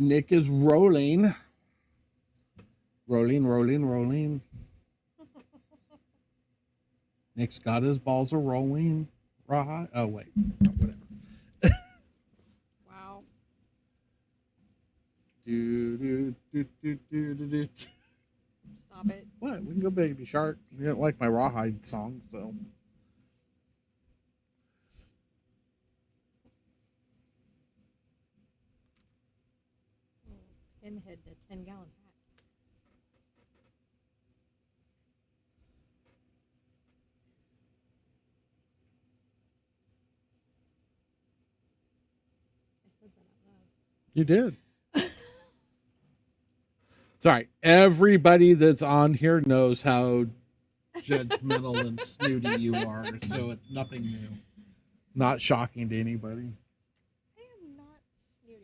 Nick is rolling. Rolling. Nick's got his balls a rolling. Rawhide. Oh, wait. Whatever. Wow. Do. Stop it. What? We can go Baby Shark. You didn't like my Rawhide song, so. Pinhead in a 10-gallon hat. I said that out loud. You did. Sorry. Everybody that's on here knows how judgmental and snooty you are, so it's nothing new. Not shocking to anybody. I am not snooty.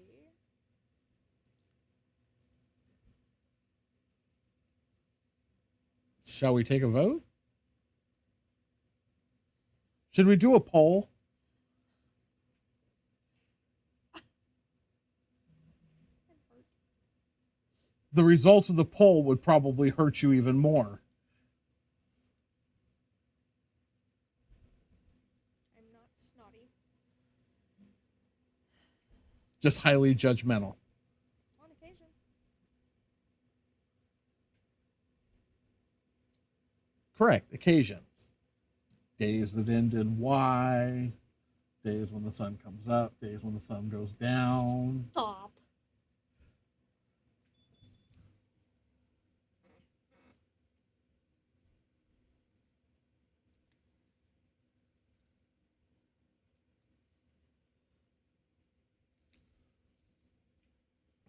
Shall we take a vote? Should we do a poll? The results of the poll would probably hurt you even more. I'm not snotty. Just highly judgmental. On occasion. Correct. Occasions. Days that end in Y. Days when the sun comes up. Days when the sun goes down. Stop.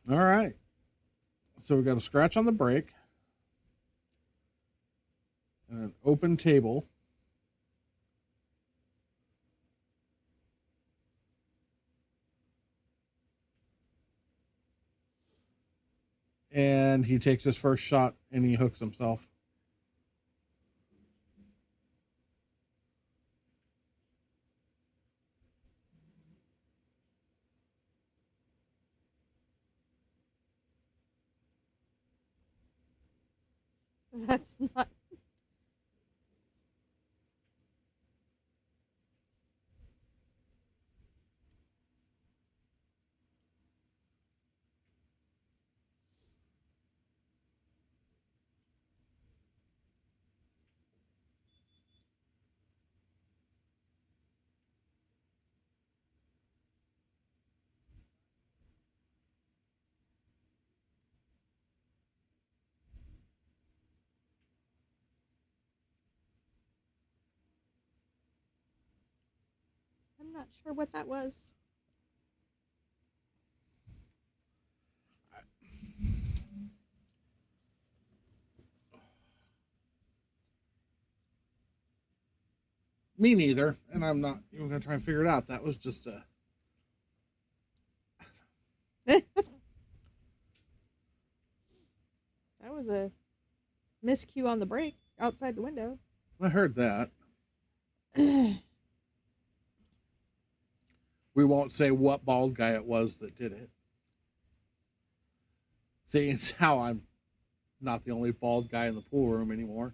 All right. So we got a scratch on the brake. And an open table. And he takes his first shot and he hooks himself. That's not. I'm not sure what that was. Me neither. And I'm not even going to try and figure it out. That was just a. That was a miscue on the brake. outside the window. I heard that. We won't say what bald guy it was that did it. Seeing as how I'm not the only bald guy in the pool room anymore.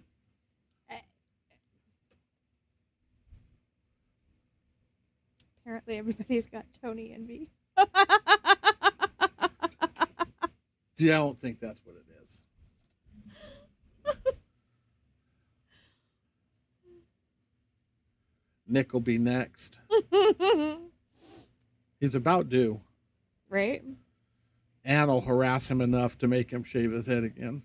Apparently, everybody's got Tony envy. Don't think that's what it is. Nick will be next. He's about due. Right? Anne will harass him enough to make him shave his head again.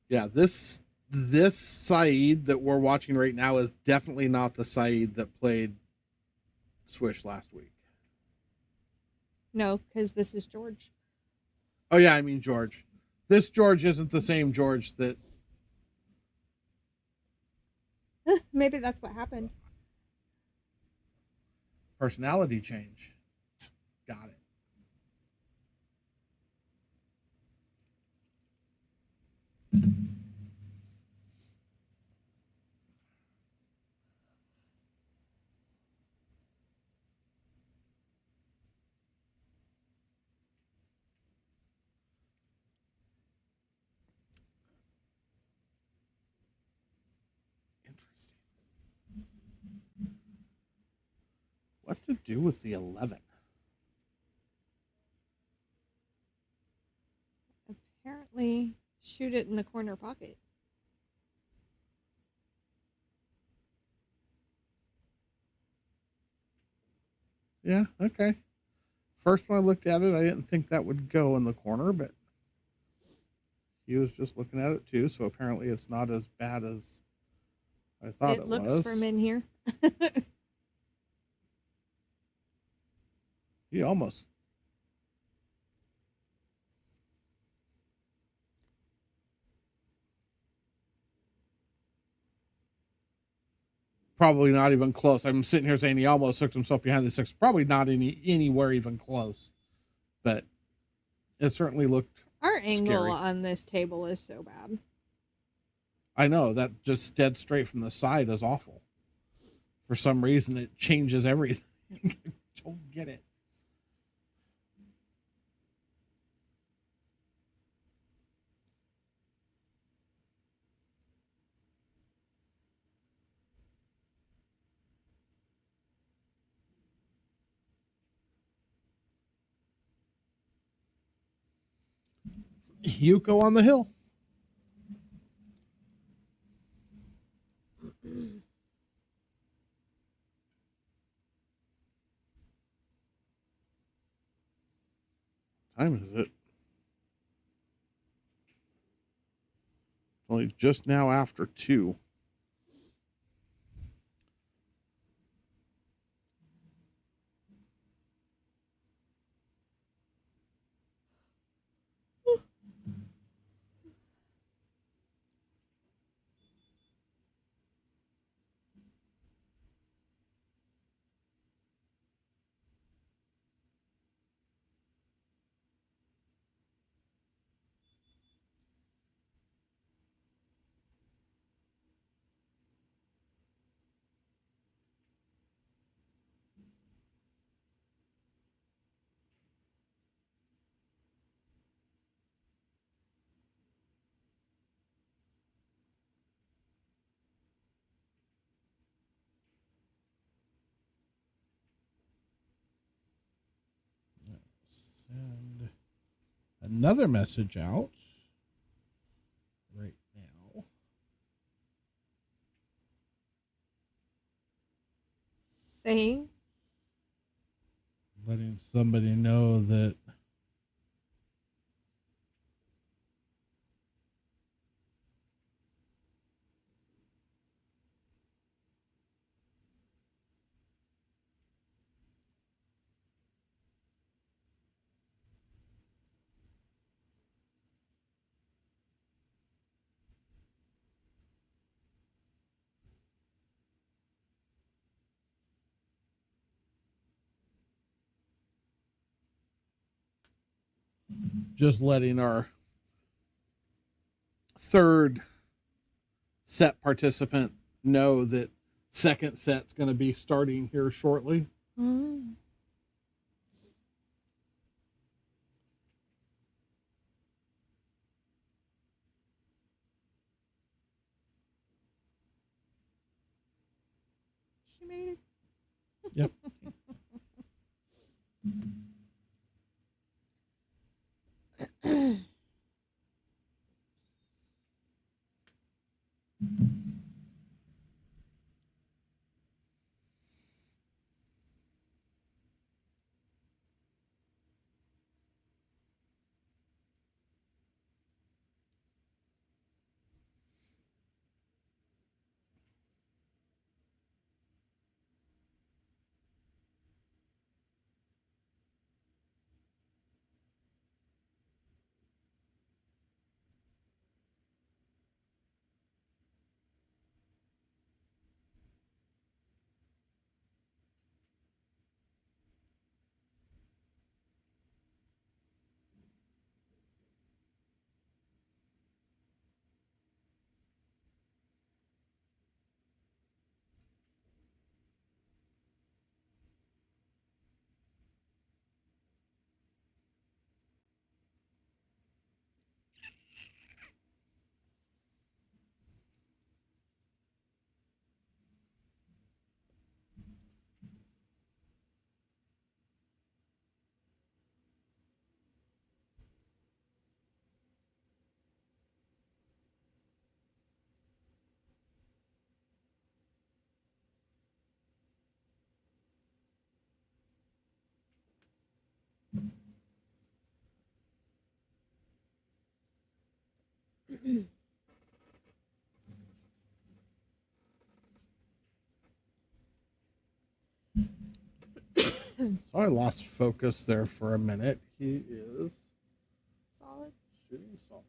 Yeah, this Saeed that we're watching right now is definitely not the Saeed that played Swish last week. No, because this is George. Oh yeah, I mean George. This George isn't the same George that. Maybe that's what happened. Personality change. Got it. Interesting. What to do with the 11? Apparently, shoot it in the corner pocket. Yeah, okay. First when I looked at it, I didn't think that would go in the corner, but he was just looking at it too, so apparently it's not as bad as I thought it looks was. from in here. He almost. Probably not even close. I'm sitting here saying he almost hooked himself behind the six. Probably not anywhere even close. But it certainly looked Our angle scary. on this table is so bad. I know, that just dead straight from the side is awful. For some reason, it changes everything. I don't get it. Yuko on the hill. Time is it? Only just now after 2. Send another message out right now. Saying? Letting somebody know that just letting our third set participant know that second set's going to be starting here shortly. Mm. She made it. Yep. So I lost focus there for a minute. He is Solid. shooting solids.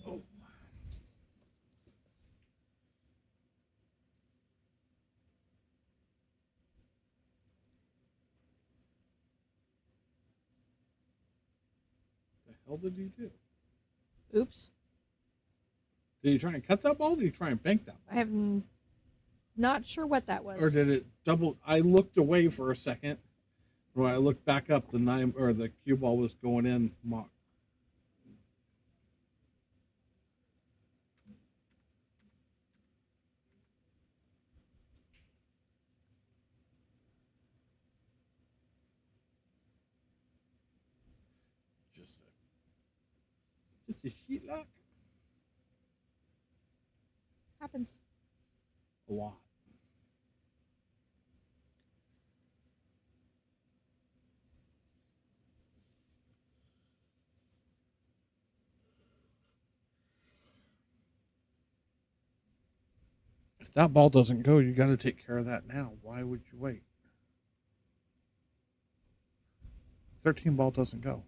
Oh. The hell did you do? Oops. Did you try and cut that ball? Or did you try and bank that ball? I am not sure what that was. Or did it double? I looked away for a second. When I looked back up, the nine or the cue ball was going in. Mock. Just a sheet lock. Happens. A lot. If that ball doesn't go, you got to take care of that now. Why would you wait? 13 ball doesn't go.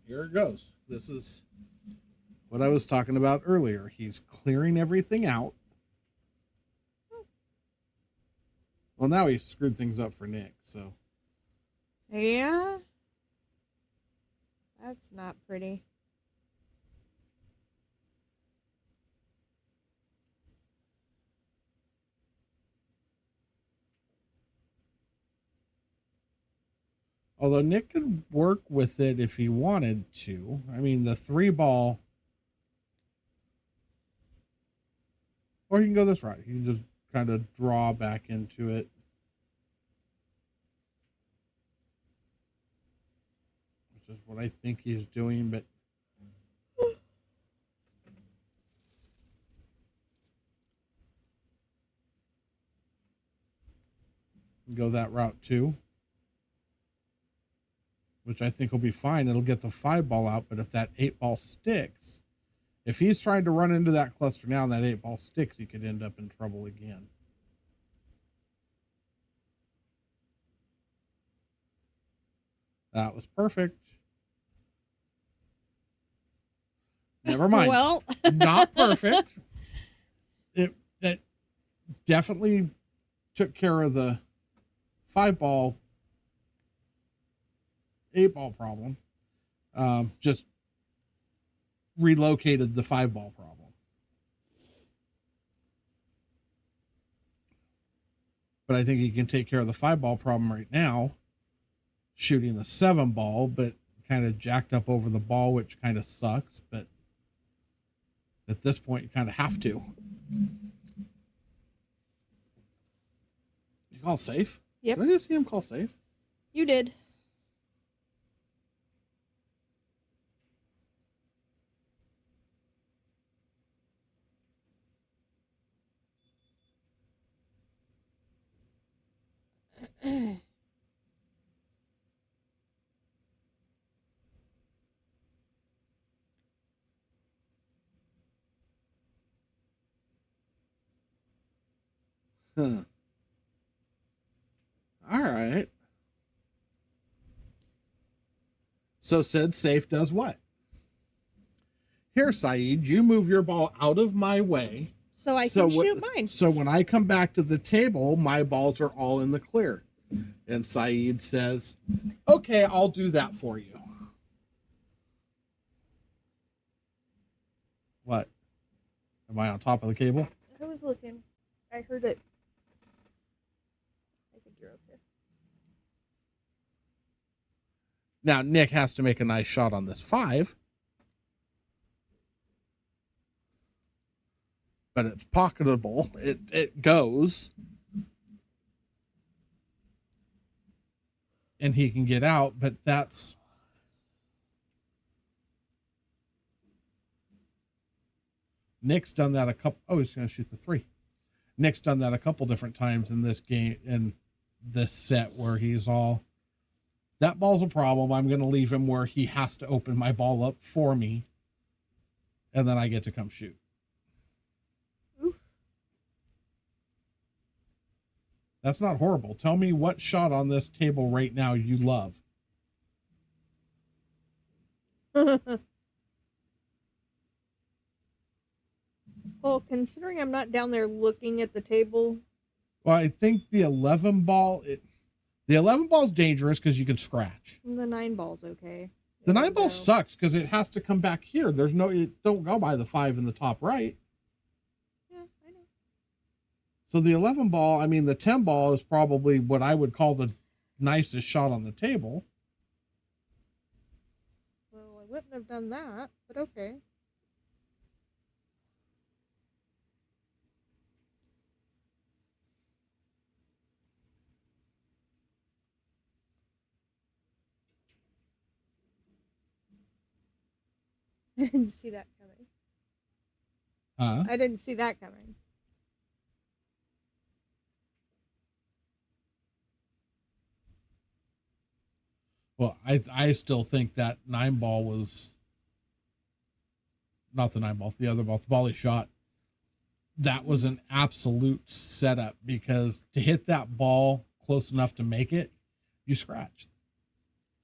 Here it goes. This is what I was talking about earlier. He's clearing everything out. Well, now he screwed things up for Nick, so. Yeah. That's not pretty. Although Nick could work with it if he wanted to. I mean, the 3-ball, or you can go this route. You can just kind of draw back into it. Which is what I think he's doing, but go that route too. Which I think will be fine. It'll get the 5-ball out, but if that 8-ball sticks, if he's trying to run into that cluster now and that 8-ball sticks, he could end up in trouble again. That was perfect. Never mind. Well, Not perfect. That definitely took care of the 5-ball, 8-ball problem. Just relocated the 5-ball problem. But I think he can take care of the 5-ball problem right now, shooting the 7-ball, but kind of jacked up over the ball, which kind of sucks. But at this point, you kind of have to. You call safe? Yep. Did I just see him call safe? You did. Huh. All right. So said safe does what? Here, Saeed, you move your ball out of my way. So I can shoot mine. So when I come back to the table, my balls are all in the clear. And Saeed says, okay, I'll do that for you. What? Am I on top of the cable? I was looking. I heard it. I think you're okay. Now, Nick has to make a nice shot on this 5. But it's pocketable. It goes. And he can get out, but that's... Nick's done that a couple... Oh, he's going to shoot the 3. Nick's done that a couple different times in this game, in this set, where he's all... That ball's a problem. I'm going to leave him where he has to open my ball up for me. And then I get to come shoot. Oof. That's not horrible. Tell me what shot on this table right now you love. Well, considering I'm not down there looking at the table. Well, I think the 11 ball... The 11 ball is dangerous because you can scratch. The 9 ball's okay. The There 9 we ball go. sucks because it has to come back here. There's no... It don't go by the 5 in the top right. Yeah, I know. So the 11 ball, I mean, the 10 ball is probably what I would call the nicest shot on the table. Well, I wouldn't have done that, but okay. I didn't see that coming. Huh? I didn't see that coming. Well, I still think that 9 ball was... Not the 9 ball, the other ball, the ball he shot. That was an absolute setup because to hit that ball close enough to make it, you scratched.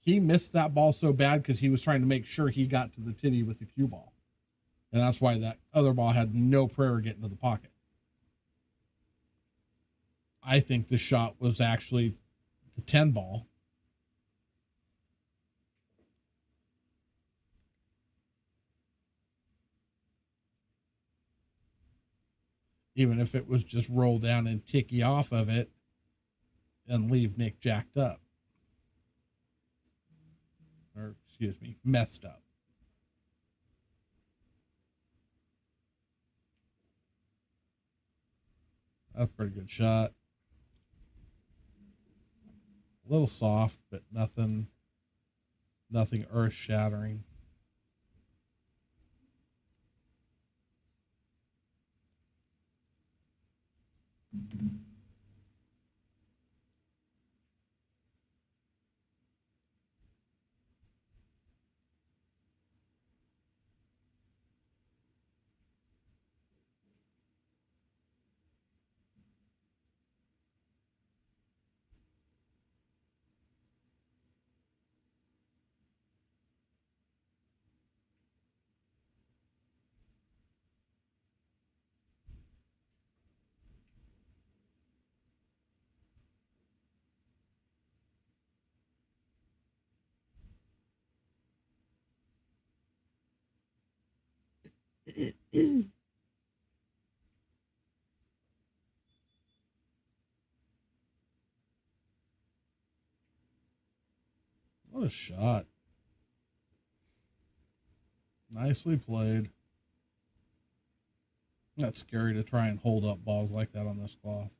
He missed that ball so bad because he was trying to make sure he got to the titty with the cue ball. And that's why that other ball had no prayer getting to the pocket. I think the shot was actually the 10 ball. Even if it was just roll down and ticky off of it and leave Nick jacked up. excuse me, messed up. That's a pretty good shot. A little soft, but nothing earth shattering. What a shot. Nicely played. That's scary to try and hold up balls like that on this cloth.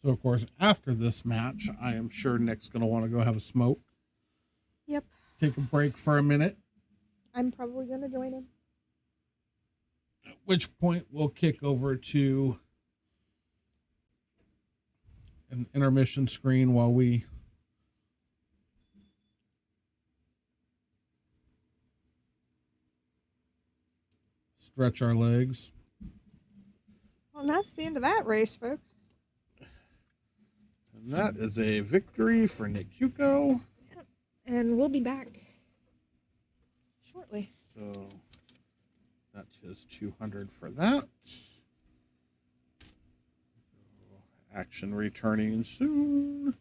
So, of course, after this match, I am sure Nick's going to want to go have a smoke. Yep. Take a break for a minute. I'm probably going to join him. At which point we'll kick over to an intermission screen while we stretch our legs. Well, and that's the end of that race, folks. And that is a victory for Nick Hugo. Yep. And we'll be back shortly. So that's his 200 for that. Action returning soon.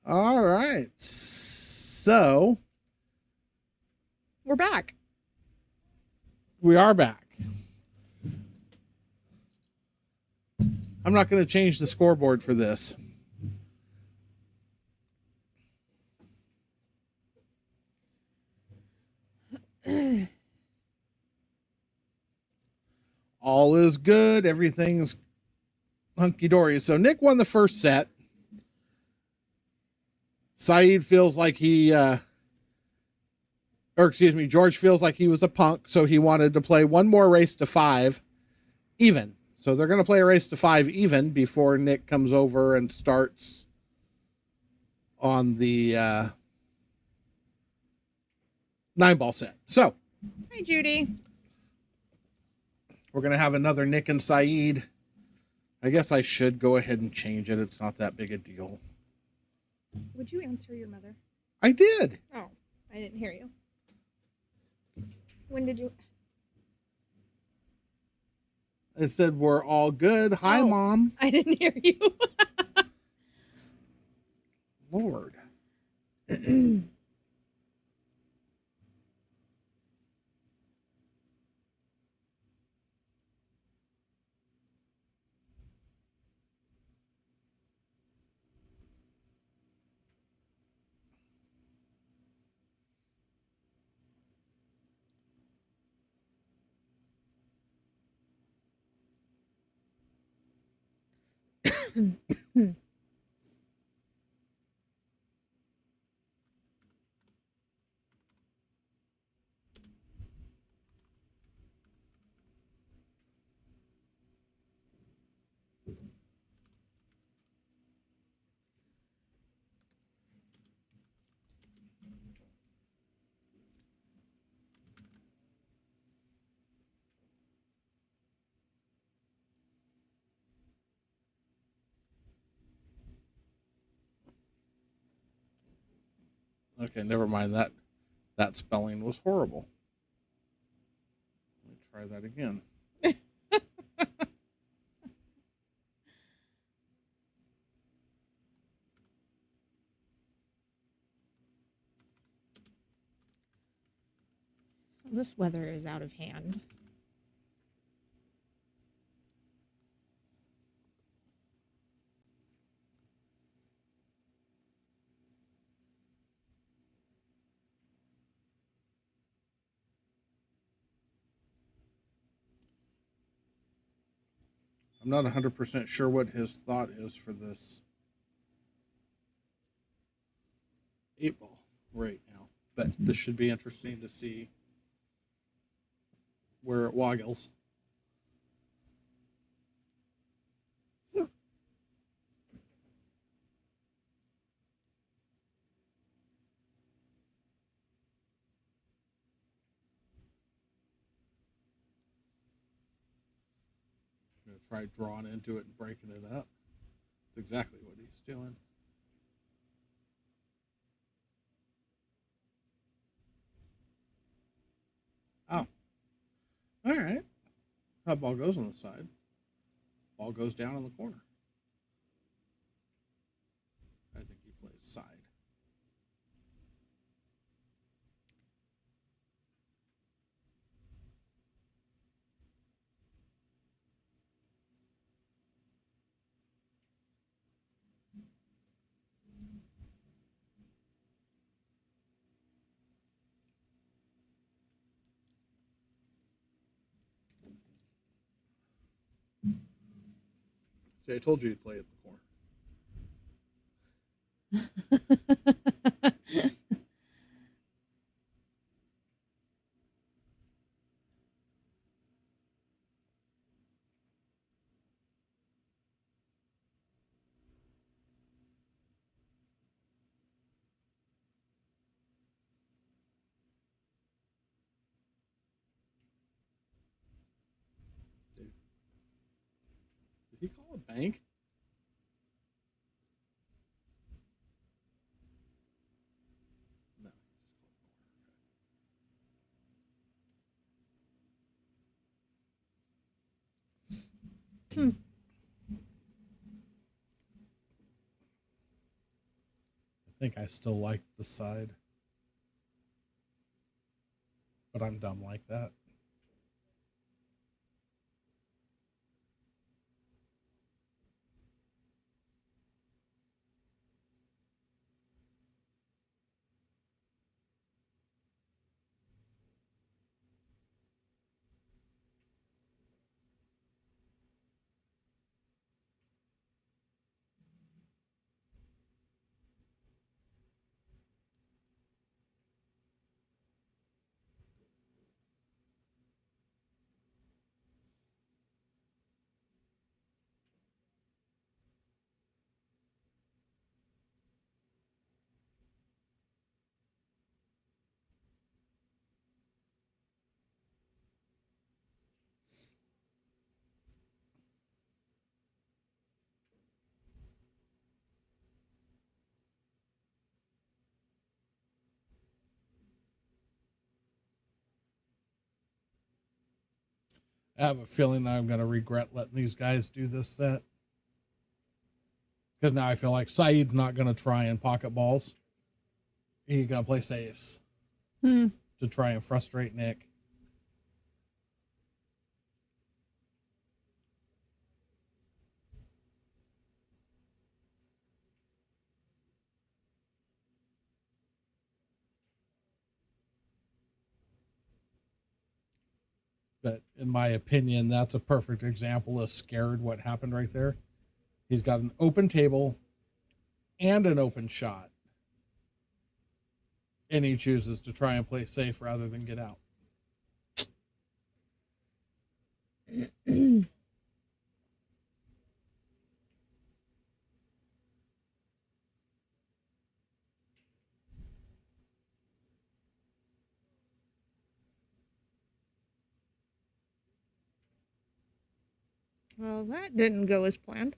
All right. So We're back. we are back. I'm not going to change the scoreboard for this. All is good. Everything's hunky dory. So Nick won the first set. Saeed feels like George feels like he was a punk, so he wanted to play one more race to 5 even. So they're going to play a race to 5 even before Nick comes over and starts on the 9-ball set. So, Hi, Judy. we're going to have another Nick and Saeed. I guess I should go ahead and change it. It's not that big a deal. Would you answer your mother? I did. Oh, I didn't hear you. When did you? I said, we're all good. Hi, Oh. Mom. I didn't hear you. Lord. Okay, never mind. That spelling was horrible. Let me try that again. This weather is out of hand. I'm not 100% sure what his thought is for this 8-ball right now, but this should be interesting to see where it woggles. I'm going to try drawing into it and breaking it up. That's exactly what he's doing. Oh. All right. That ball goes on the side. Ball goes down in the corner. I think he plays side. See, I told you he'd play at the corner. Did he call a bank? No. think I still like the side, but I'm dumb like that. I have a feeling I'm going to regret letting these guys do this set. Because now I feel like Saeed's not going to try and pocket balls. He's going to play safes to try and frustrate Nick. But in my opinion, that's a perfect example of scared what happened right there. He's got an open table and an open shot. And he chooses to try and play safe rather than get out. Well, that didn't go as planned.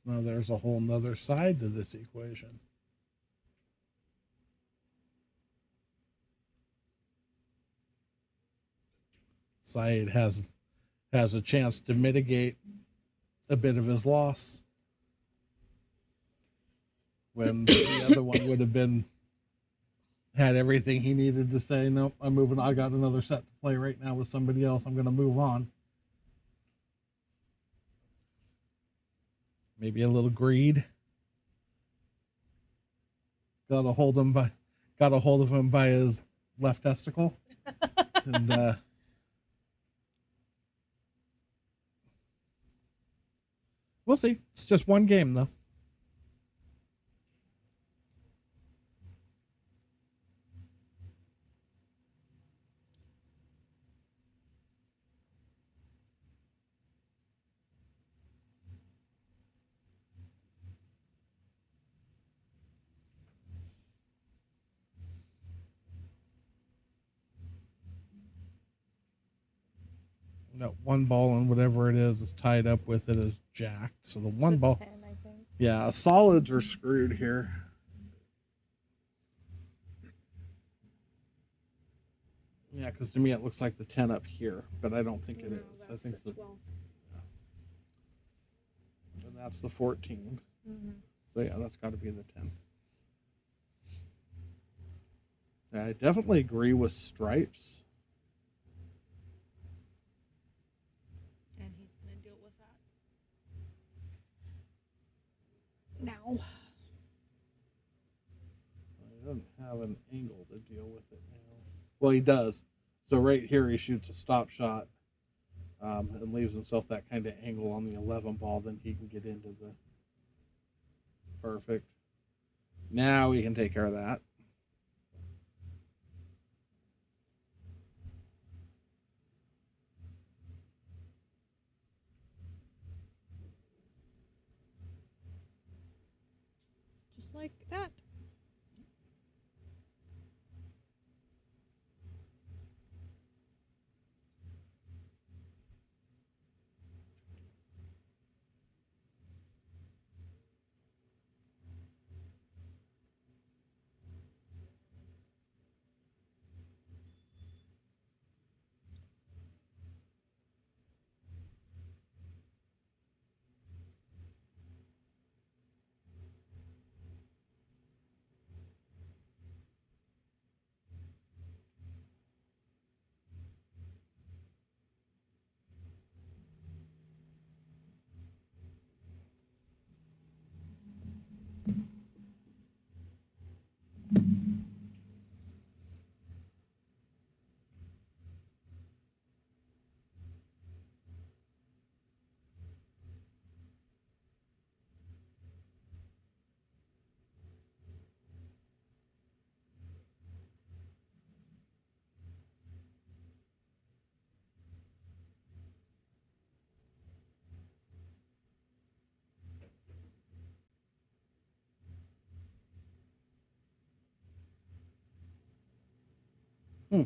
Now there's a whole nother side to this equation. Saeed has a chance to mitigate a bit of his loss when the other one would have been had everything he needed to say, nope, I'm moving. I got another set to play right now with somebody else. I'm going to move on. Maybe a little greed. Got a hold of him by his left testicle. And we'll see. It's just one game though. that one ball and whatever it is tied up with it is jacked. So the one It's a ball, 10, I think. yeah, solids are screwed here. Yeah, because to me it looks like the 10 up here, but I don't think it No, is. I that's think the the 12. and that's the 14. Mm-hmm. So yeah, that's got to be the 10. Yeah, I definitely agree with stripes. And he's going to deal with that. Now. He doesn't have an angle to deal with it now. Well, he does. So right here, he shoots a stop shot and leaves himself that kind of angle on the 11 ball. Then he can get into the perfect. Now we can take care of that. Just like that. Hmm.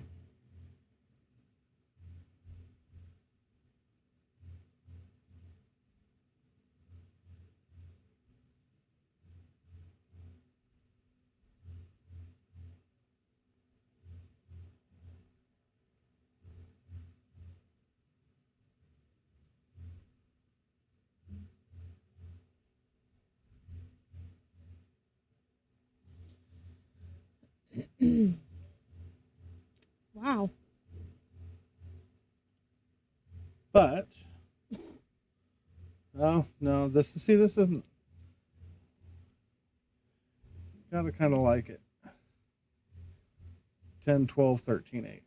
Wow. But no, this isn't. Gotta kind of like it. 10, 12, 13, 8.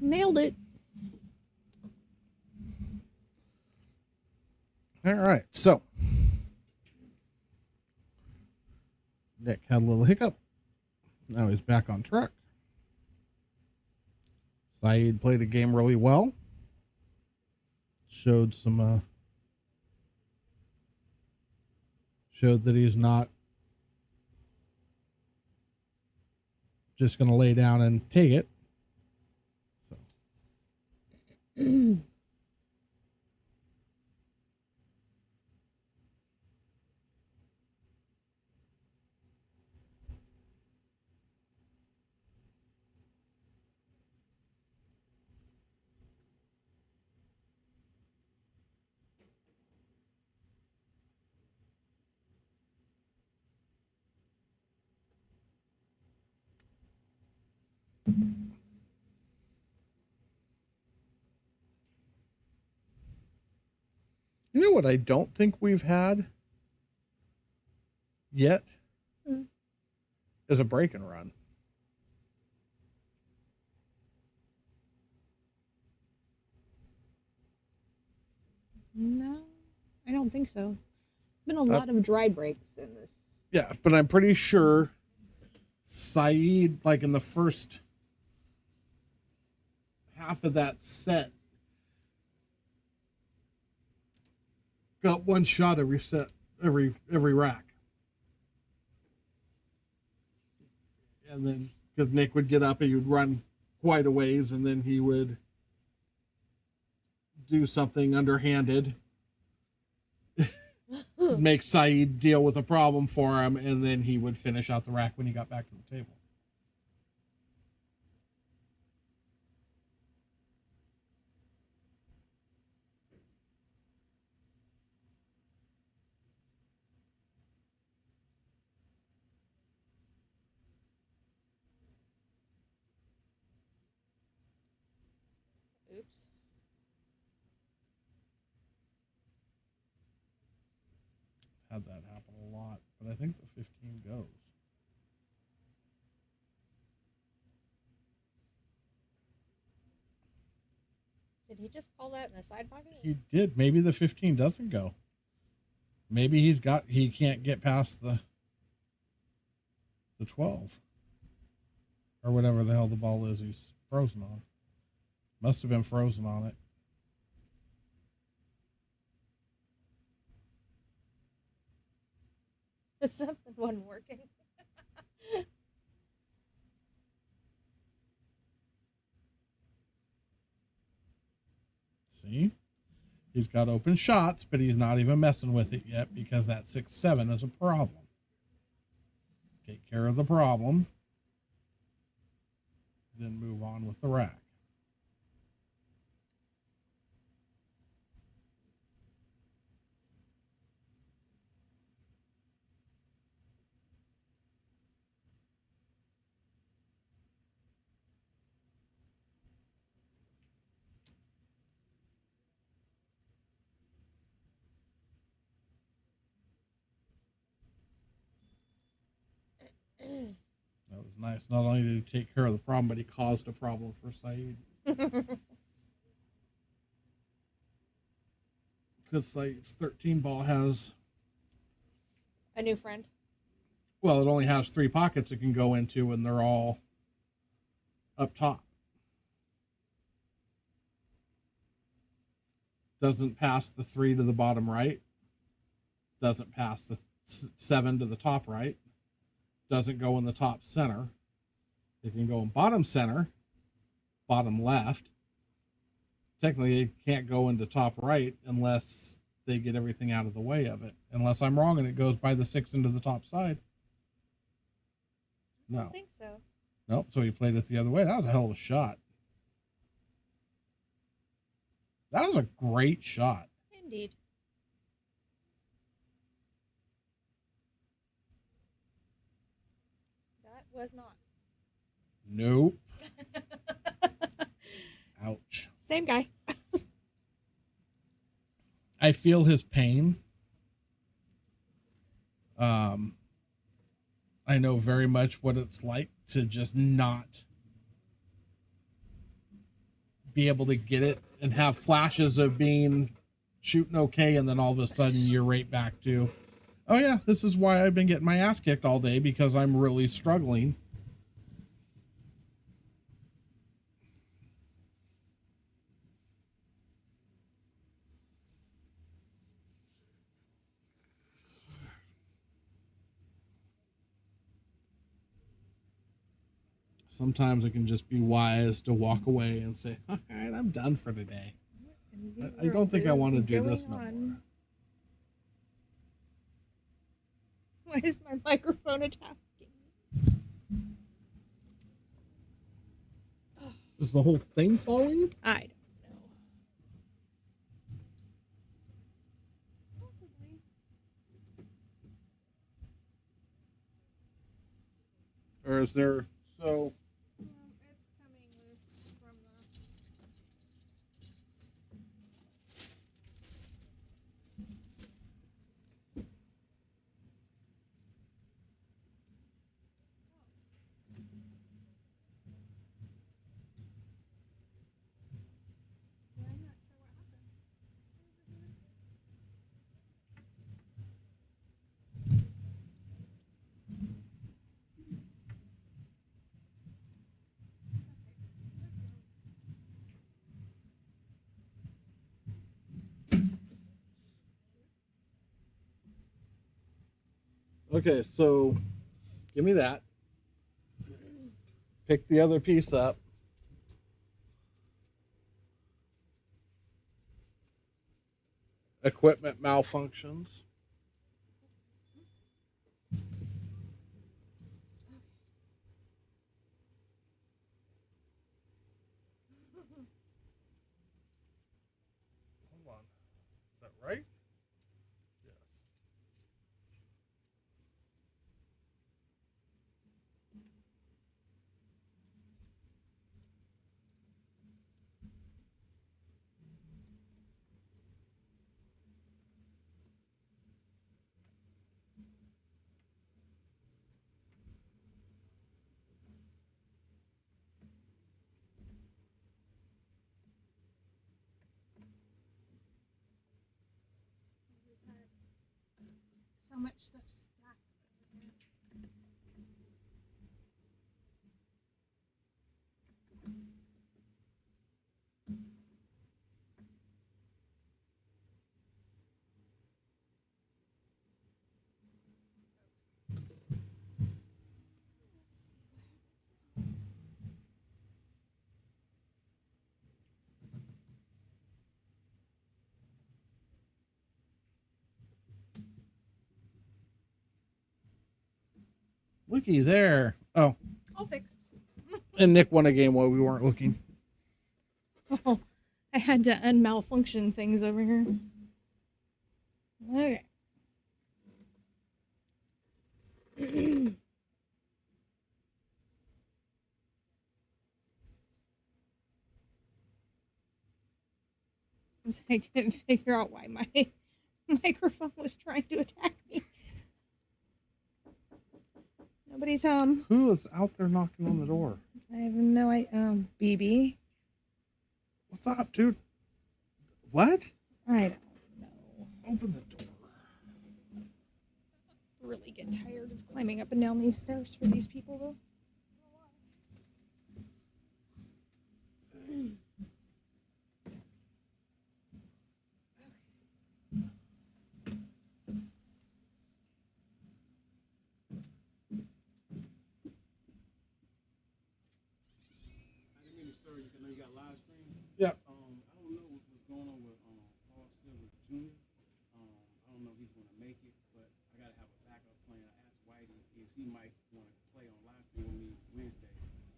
Nailed it. All right, so Nick had a little hiccup. Now he's back on track. Saeed played a game really well. Showed showed that he's not just going to lay down and take it. So You know what I don't think we've had yet Hmm. is a break and run. No, I don't think so. Been a lot of dry breaks in this. Yeah, but I'm pretty sure Saeed, like in the first half of that set, got one shot every set, every rack. And then, because Nick would get up and he would run quite a ways, and then he would do something underhanded, make Saeed deal with a problem for him, and then he would finish out the rack when he got back to the table. Oops. Had that happen a lot, but I think the 15 goes. Did he just call that in the side pocket? He did. Maybe the 15 doesn't go. Maybe he can't get past the 12 or whatever the hell the ball is he's frozen on. Must have been frozen on it. Something wasn't working. See? He's got open shots, but he's not even messing with it yet because that 6-7 is a problem. Take care of the problem, then move on with the rack. That was nice. Not only did he take care of the problem, but he caused a problem for Saeed. Because Saeed's 13 ball has, A new friend. well, it only has 3 pockets it can go into, and they're all up top. Doesn't pass the 3 to the bottom right. Doesn't pass the 7 to the top right. Doesn't go in the top center. It can go in bottom center, bottom left. Technically, it can't go into top right unless they get everything out of the way of it. Unless I'm wrong and it goes by the 6 into the top side. I No. don't think so. Nope. So he played it the other way. That was a hell of a shot. That was a great shot. Indeed. That was not. Nope. Ouch. Same guy. I feel his pain. I know very much what it's like to just not be able to get it and have flashes of being shooting okay, and then all of a sudden you're right back to, oh yeah, this is why I've been getting my ass kicked all day, because I'm really struggling. Sometimes it can just be wise to walk away and say, all right, I'm done for today. I don't think I want to do this no more. Why is my microphone attacking? Is the whole thing falling? I don't know. Possibly. Or is there, so Okay, so give me that. Pick the other piece up. Equipment malfunctions. Hold on. Is that right? Yes. So much stuff stacked. Looky there. Oh, All fixed. and Nick won a game while we weren't looking. Oh, I had to unmalfunction things over here. Okay. I couldn't figure out why my microphone was trying to attack me. Nobody's home. Who is out there knocking on the door? I have no idea. BB. What's up, dude? What? I don't know. Open the door. Really get tired of climbing up and down these stairs for these people, though. I didn't mean to stir you because I know you got live stream. Yeah. I don't know what's going on with Paul Silver Jr. I don't know if he's going to make it, but I got to have a backup plan. I asked Whitey if he might want to play on live stream with me Wednesday.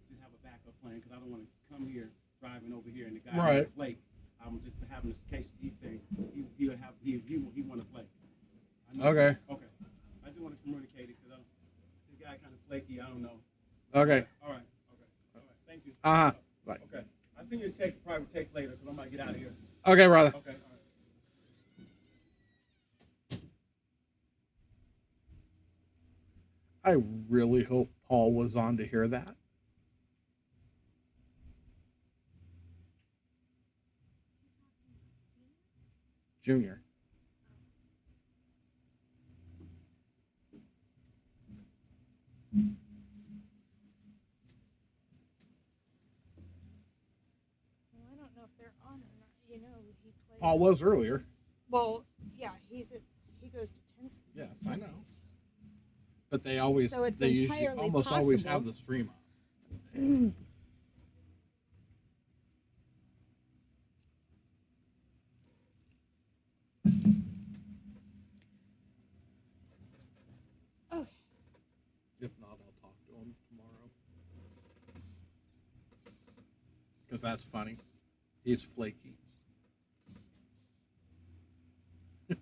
Just have a backup plan because I don't want to come here driving over here and the guy Right. flake. I'm just having this case. He's saying he want to play. Okay. Okay. I just want to communicate it because the guy kind of flaky. I don't know. Okay. All right. Okay. All right. Thank you. Uh huh. Bye. Okay. I'll send you a text, private text later because I might get out of here. Okay, brother. Okay. All right. I really hope Paul was on to hear that. Junior. Well, I don't know if they're on or not. You know, he plays. Paul was earlier. Well, yeah, he goes to 10 Yes, Sundays. I know. But they always, So it's they usually entirely almost always possible. have the stream on. Okay. If not, I'll talk to him tomorrow. Because that's funny. He's flaky. You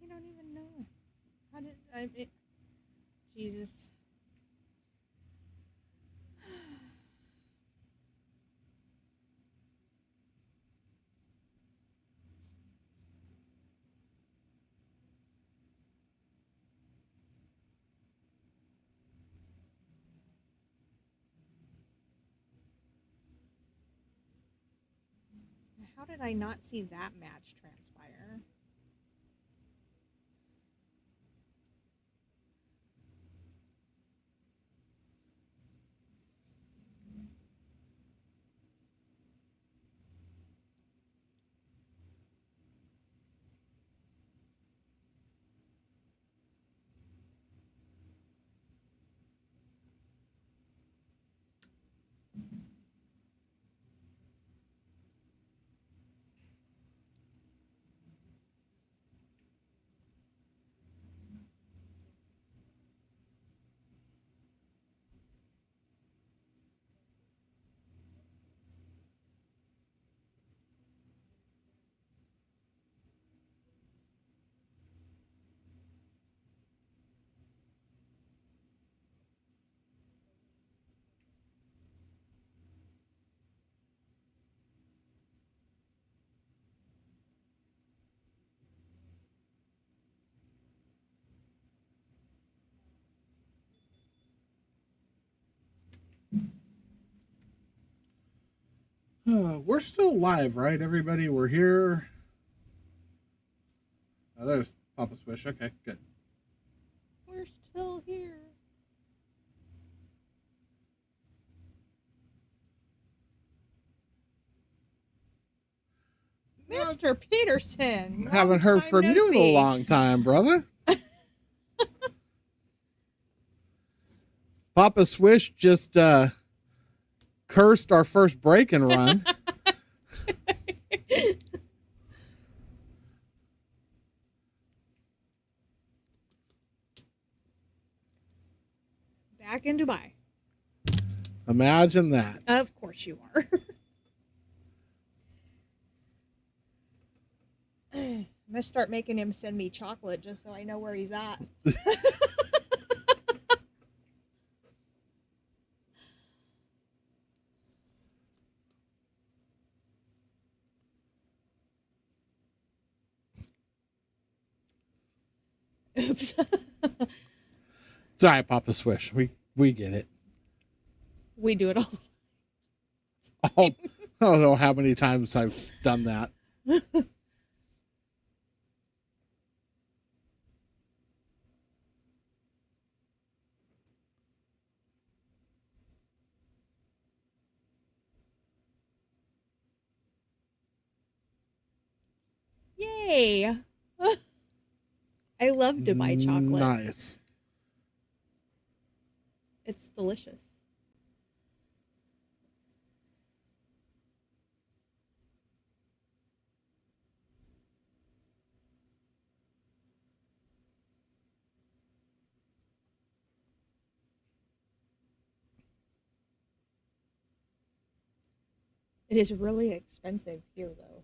don't even know. How did I? Jesus. How did I not see that match transpire? We're still live, right, everybody? We're here. Oh, there's Papa Swish. Okay, good. We're still here. Mr. Peterson. Haven't heard long time from no you in a see. long time, brother. Papa Swish just cursed our first break and run. Back in Dubai. Imagine that. Of course you are. I'm gonna start making him send me chocolate just so I know where he's at. Oops. It's all right, Papa Swish. We get it. We do it all. I don't know how many times I've done that. Yay. I love Dubai chocolate. Nice. It's delicious. It is really expensive here, though.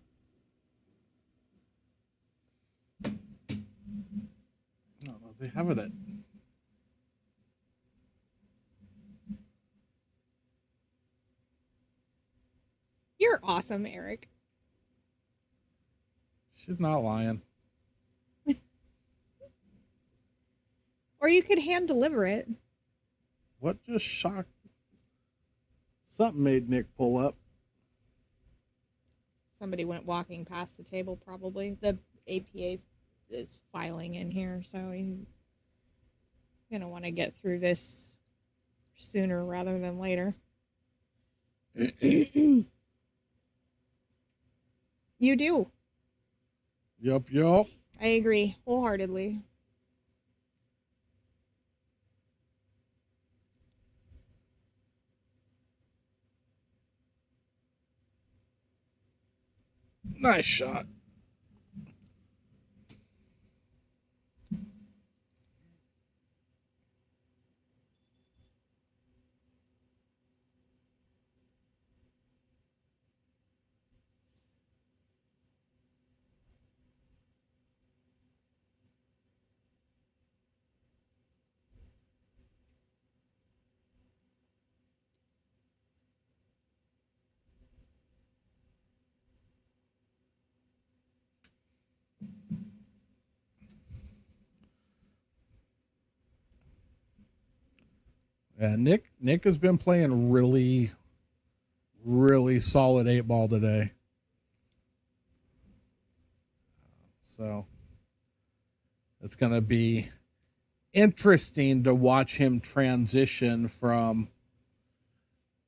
No, they have it. You're awesome, Eric. She's not lying. Or you could hand deliver it. What just shocked? Something made Nick pull up. Somebody went walking past the table, probably. The APA is filing in here, so he's going to want to get through this sooner rather than later. You do. Yup. I agree wholeheartedly. Nice shot. Yeah, Nick has been playing really, really solid 8-ball today. So it's going to be interesting to watch him transition from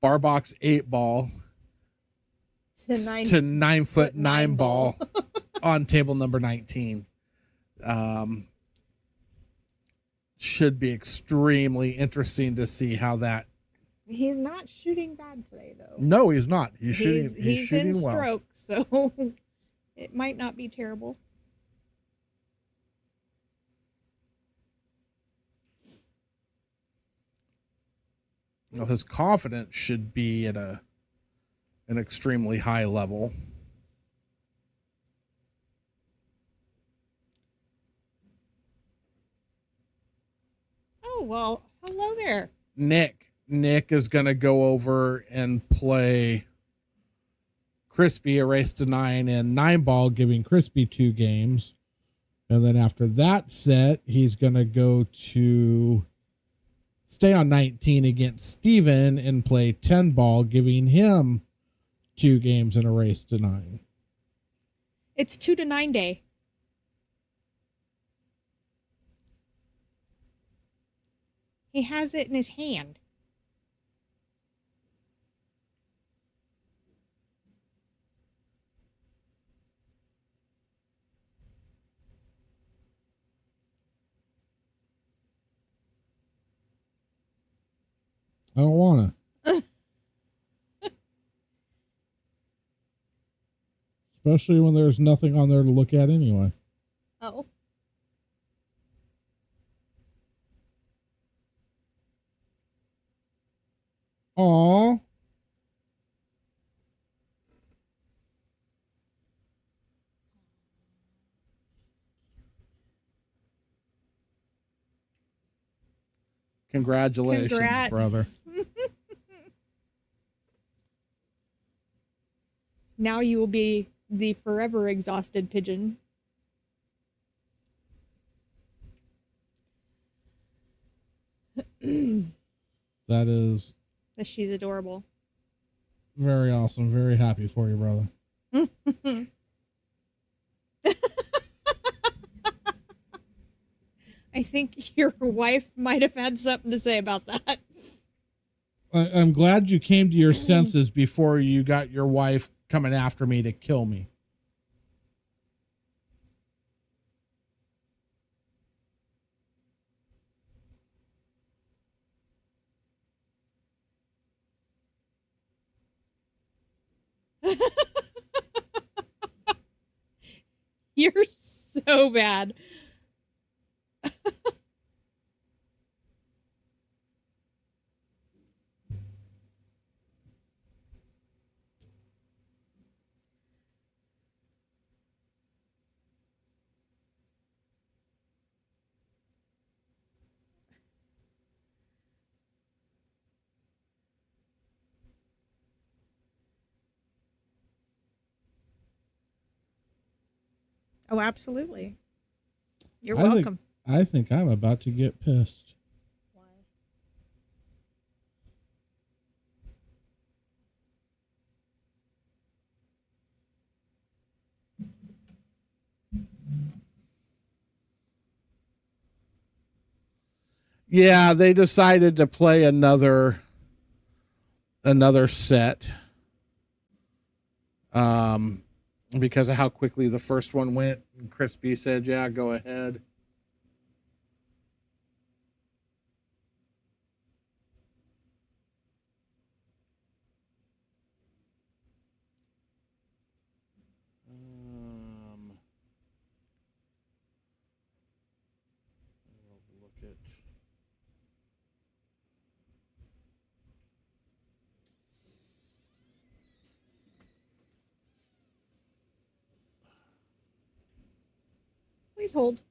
bar box 8-ball To to 9-foot 9-ball on table number 19. Should be extremely interesting to see how that. He's not shooting bad today, though. No, he's not. He's shooting. He's shooting in well. stroke, so it might not be terrible. Well, his confidence should be at an extremely high level. Oh, well, hello there. Nick is going to go over and play Crispy a race to 9 and 9-ball, giving Crispy 2 games. And then after that set, he's going to go to stay on 19 against Steven and play 10-ball, giving him 2 games in a race to 9. It's 2 to 9 day. He has it in his hand. I don't want to. Especially when there's nothing on there to look at anyway. Oh. Aw. Congratulations, Congrats. brother. Now you will be the forever exhausted pigeon. That is That she's adorable. very awesome. Very happy for you, brother. I think your wife might have had something to say about that. I'm glad you came to your senses before you got your wife coming after me to kill me. You're so bad. Oh, absolutely. You're welcome. I think I'm about to get pissed. Why? Yeah, they decided to play another set. Because of how quickly the first one went. And Crispy said, yeah, go ahead. Look at. Please hold.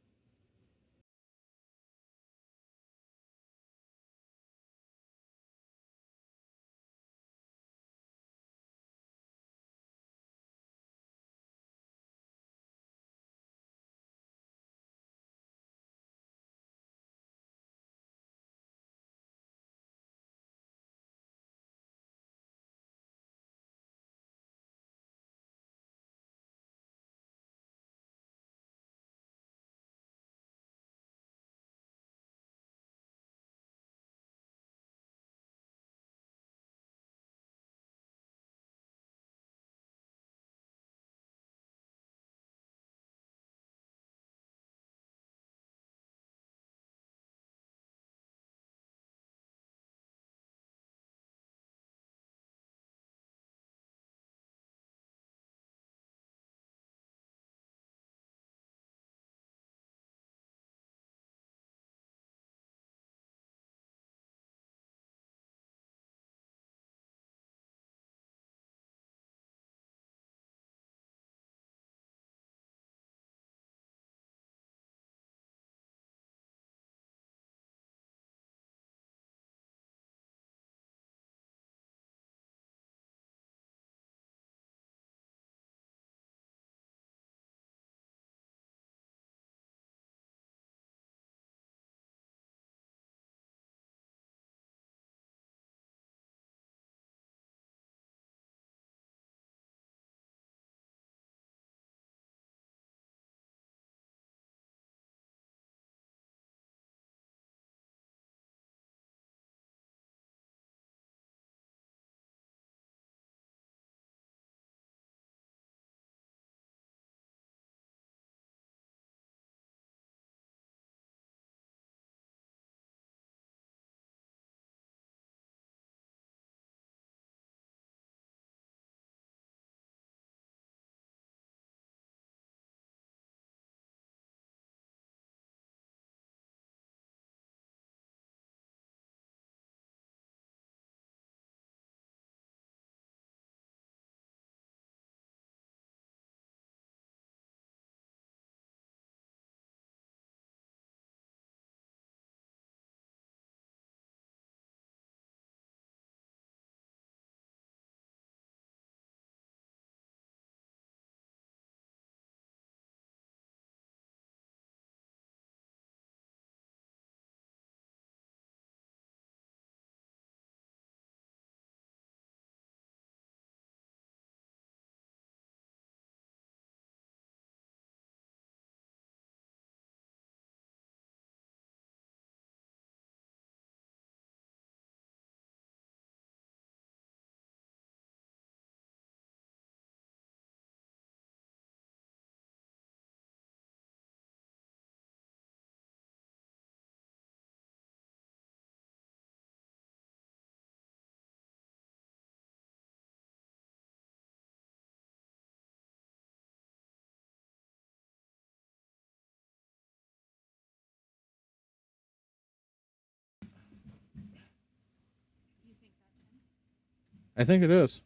I think it is.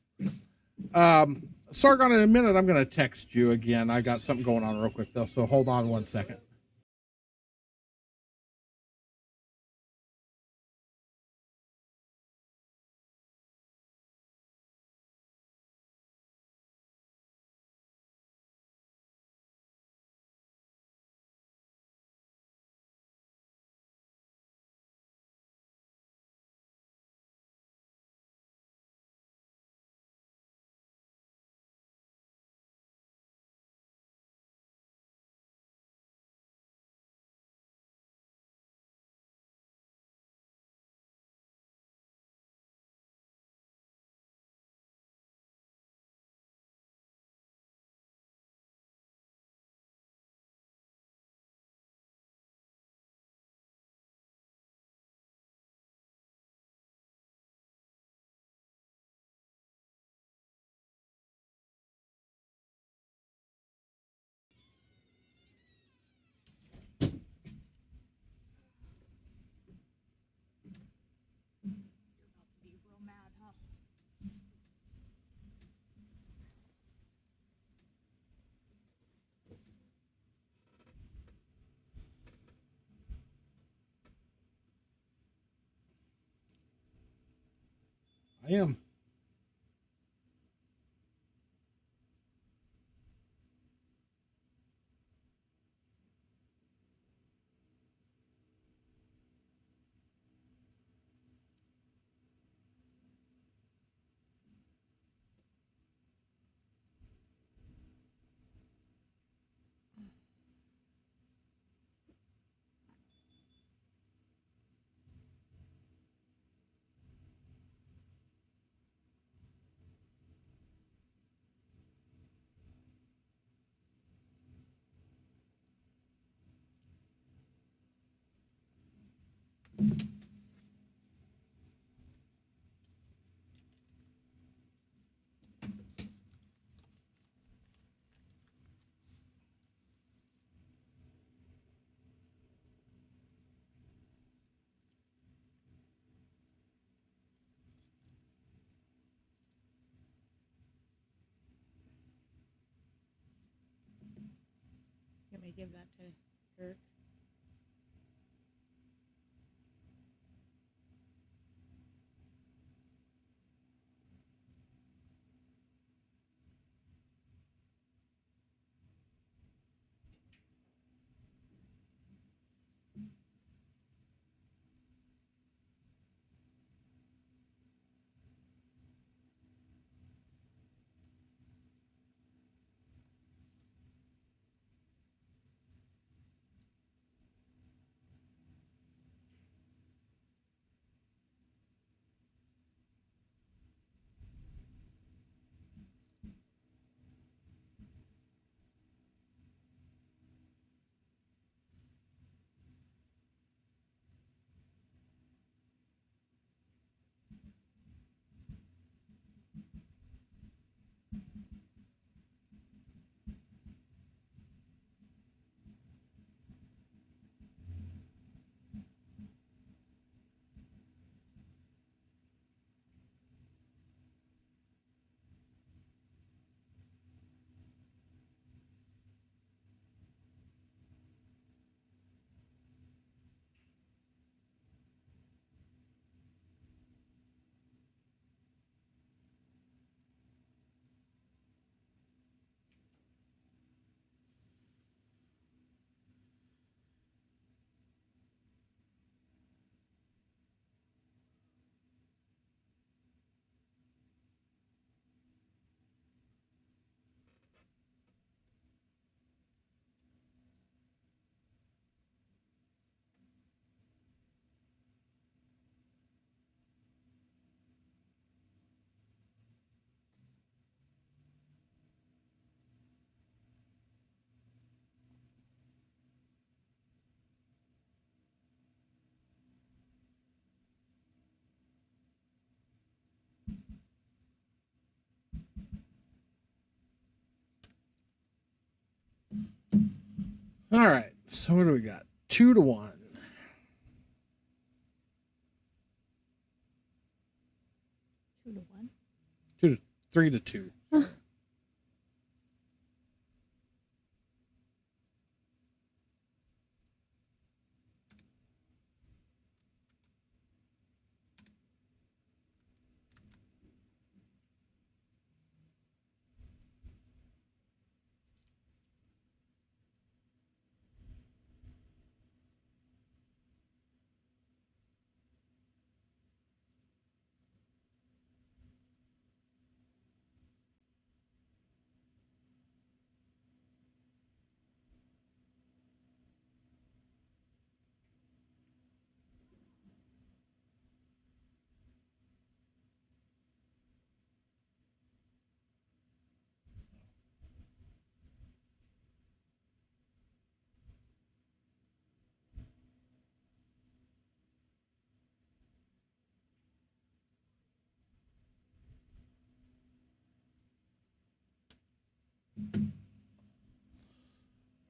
Sargon, in a minute, I'm going to text you again. I got something going on real quick, though, so hold on 1 second. You're about to be real mad, huh? I am. You want me to give that to Kirk? All right. So what do we got? 2-1. 2 to 1. 3-2.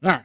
All right.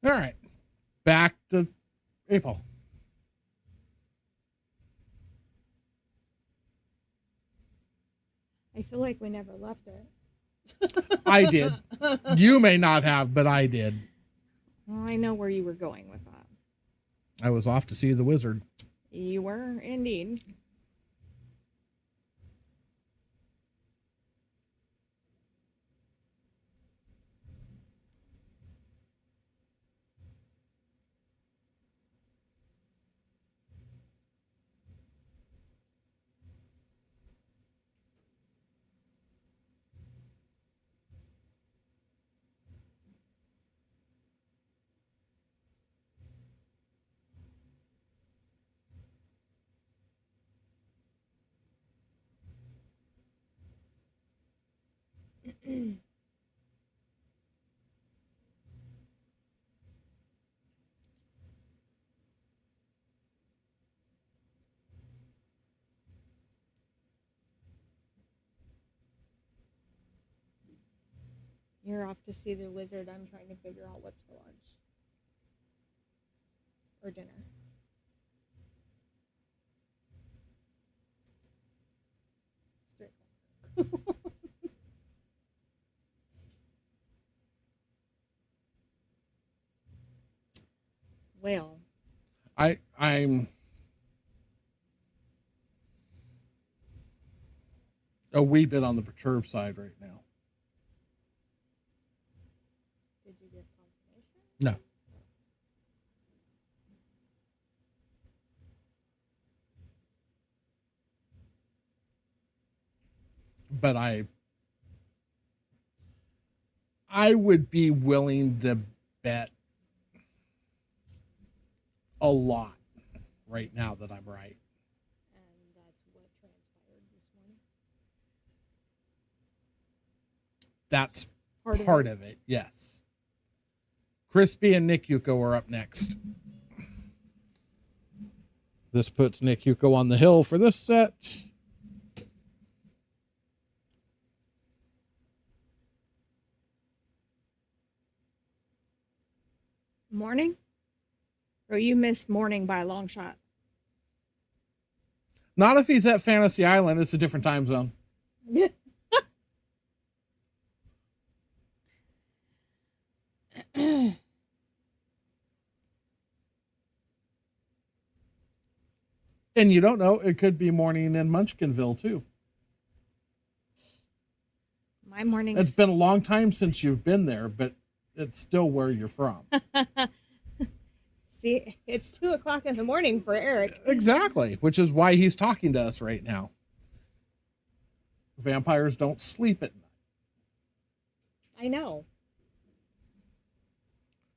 All right. Back to April. I feel like we never left it. I did. You may not have, but I did. Well, I know where you were going with that. I was off to see the wizard. You were indeed. You're off to see the wizard. I'm trying to figure out what's for lunch or dinner. It's 3 o'clock. Well, I'm a wee bit on the perturbed side right now. did you get confirmation? No. But I would be willing to bet a lot right now that I'm right. And that's what transpired this morning. That's Part part of of it, yes. Crispy and Nick Yuko are up next. This puts Nick Yuko on the hill for this set. Morning? Or you missed morning by a long shot. Not if he's at Fantasy Island. It's a different time zone. And you don't know, it could be morning in Munchkinville too. My morning. It's been a long time since you've been there, but it's still where you're from. See, it's 2:00 in the morning for Eric. Exactly, which is why he's talking to us right now. Vampires don't sleep at night. I know.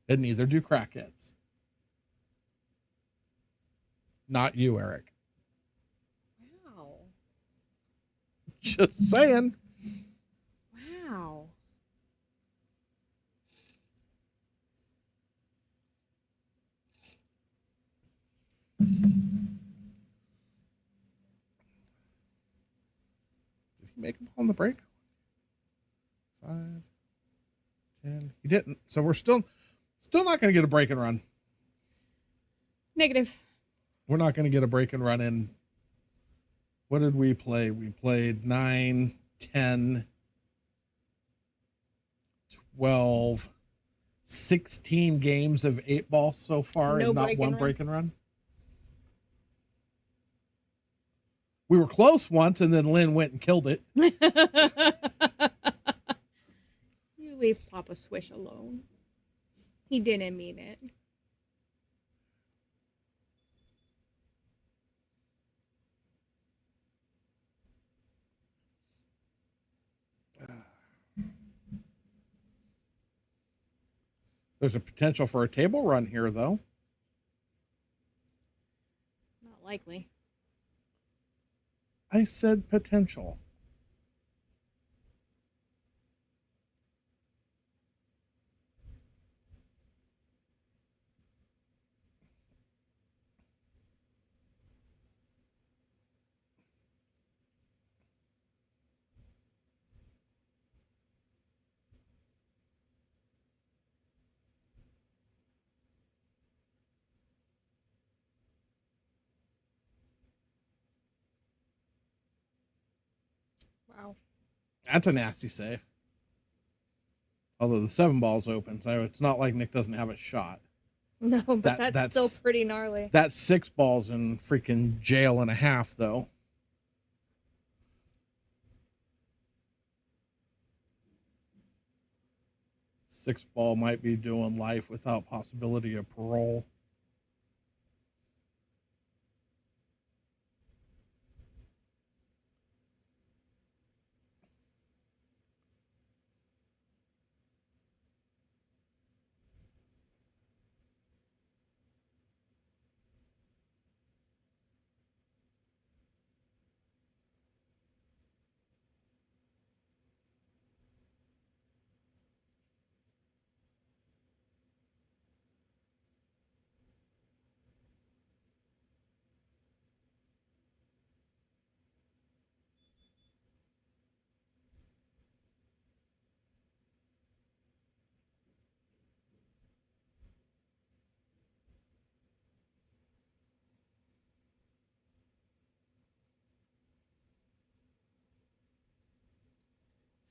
And neither do crackheads. Not you, Eric. Wow. Just saying. Wow. Did he make a ball on the break? 5, 10. He didn't. So we're still not going to get a break and run. Negative. We're not going to get a break and run in. What did we play? We played 9, 10, 12, 16 games of 8-ball so far, No and not break one and run? break and run. We were close once, and then Lynn went and killed it. You leave Papa Swish alone. He didn't mean it. There's a potential for a table run here, though. Not likely. I said potential. Wow. That's a nasty save. Although the 7 ball's open, so it's not like Nick doesn't have a shot. No, but That's- that's still pretty gnarly. That 6 ball's in freaking jail and a half, though. Six ball might be doing life without possibility of parole.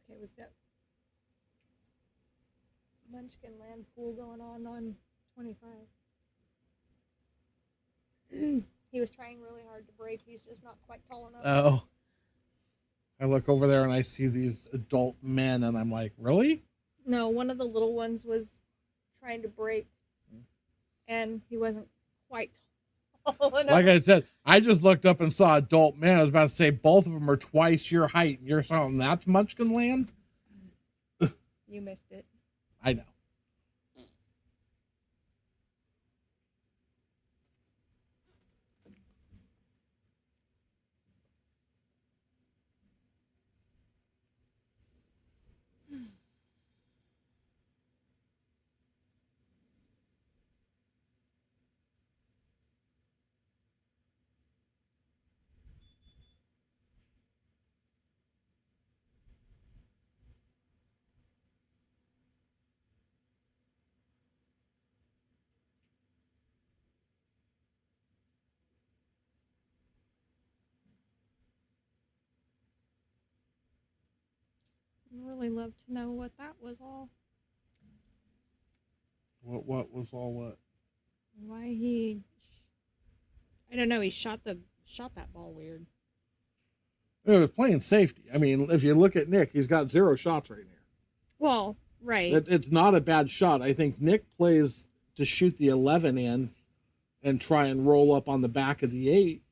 Okay, we've got Munchkin Land Pool going on 25. He was trying really hard to break. He's just not quite tall enough. Oh. I look over there and I see these adult men, and I'm like, really? No, one of the little ones was trying to break, and he wasn't quite tall enough. Like I said, I just looked up and saw adult men. I was about to say both of them are twice your height, and you're saying that's Munchkin Land? You missed it. I know. certainly love to know what that was all. What was all what? Why he? I don't know. He shot that ball weird. It was playing safety. I mean, if you look at Nick, he's got 0 shots right now. Well, right. It's not a bad shot. I think Nick plays to shoot the 11 in and try and roll up on the back of the 8.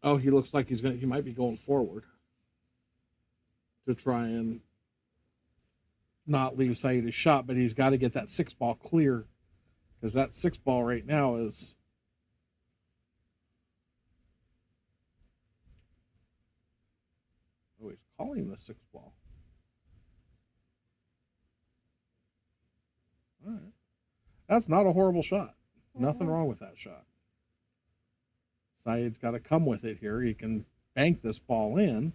Oh, he looks like he might be going forward to try and not leave Sayeed a shot, but he's got to get that 6 ball clear, because that 6 ball right now is. Oh, he's calling the 6 ball. All right. That's not a horrible shot. Nothing wrong with that shot. Sayeed's got to come with it here. He can bank this ball in.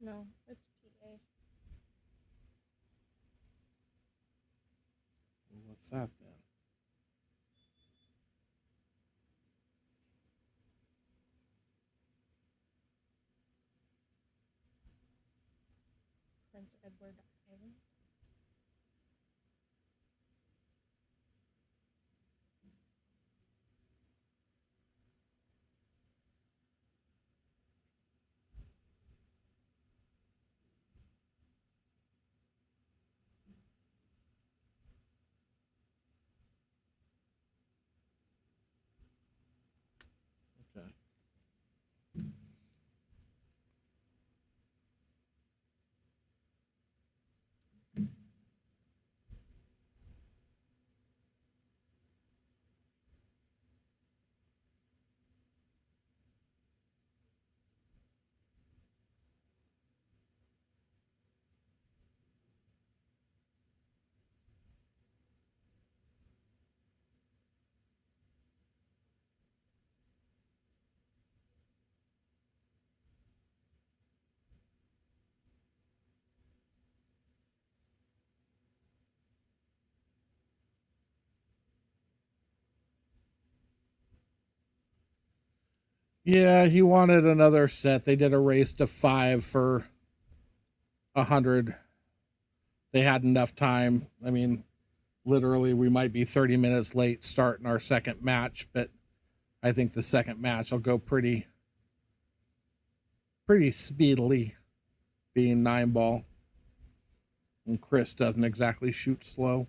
No, it's PA. What's that then? Prince Edward Island. Okay. Yeah, he wanted another set. They did a race to 5 for 100. They had enough time. I mean, literally, we might be 30 minutes late starting our second match, but I think the second match will go pretty speedily, being 9 ball. And Chris doesn't exactly shoot slow.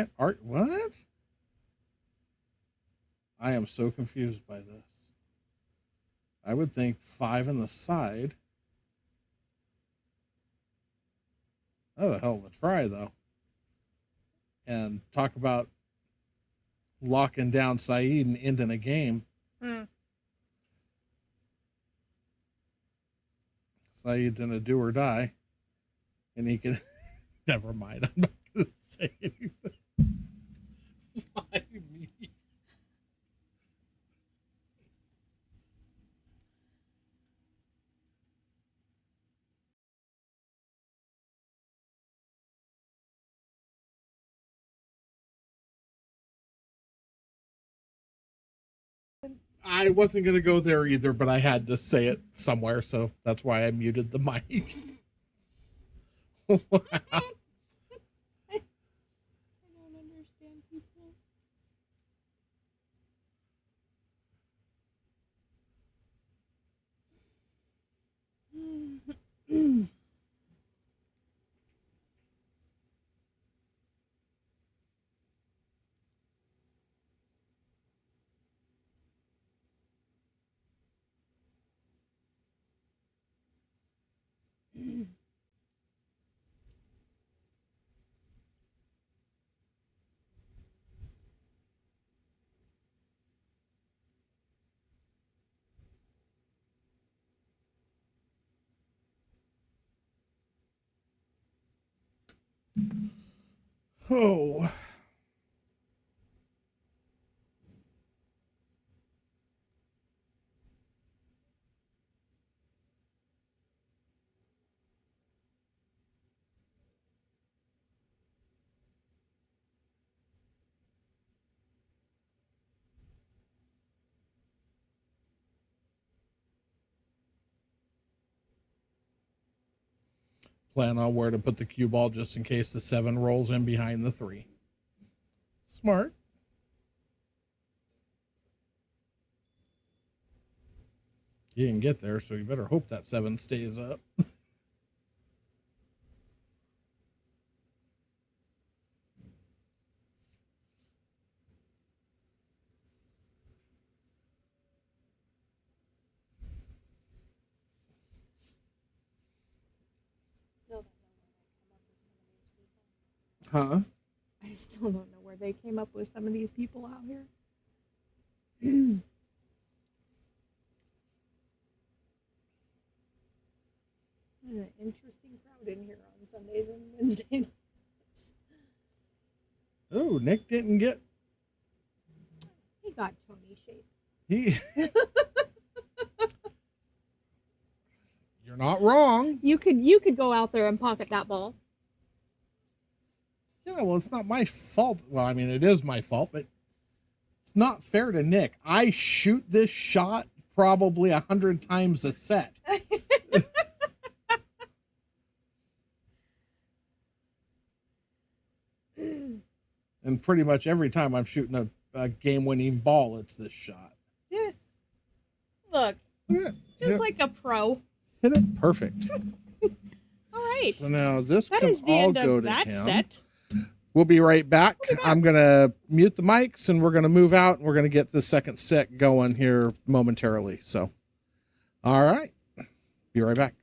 Can't art what? I am so confused by this. I would think 5 on the side. Oh, a hell of a try, though. And talk about locking down Saeed and ending a game. Saeed's in a do or die. And he can. Never mind. I'm not going to say anything. Why me? I wasn't going to go there either, but I had to say it somewhere, so that's why I muted the mic. Wow. I don't understand people. Oh. Plan on where to put the cue ball just in case the 7 rolls in behind the 3. Smart. You didn't get there, so you better hope that 7 stays up. Huh? I still don't know where they came up with some of these people out here. There's an interesting crowd in here on Sundays and Wednesday nights. Oh, Nick didn't get. He got Tony shape. He. You're not wrong. You could go out there and pocket that ball. Yeah, well, it's not my fault. Well, I mean, it is my fault, but it's not fair to Nick. I shoot this shot probably 100 times a set. And pretty much every time I'm shooting a game-winning ball, it's this shot. Yes. Look, Yeah, just like a pro. hit it perfect. All right. So now this That can is the all end go of to that him. set. We'll be right back. I'm going to mute the mics and we're going to move out and we're going to get the second set going here momentarily. So, all right. Be right back.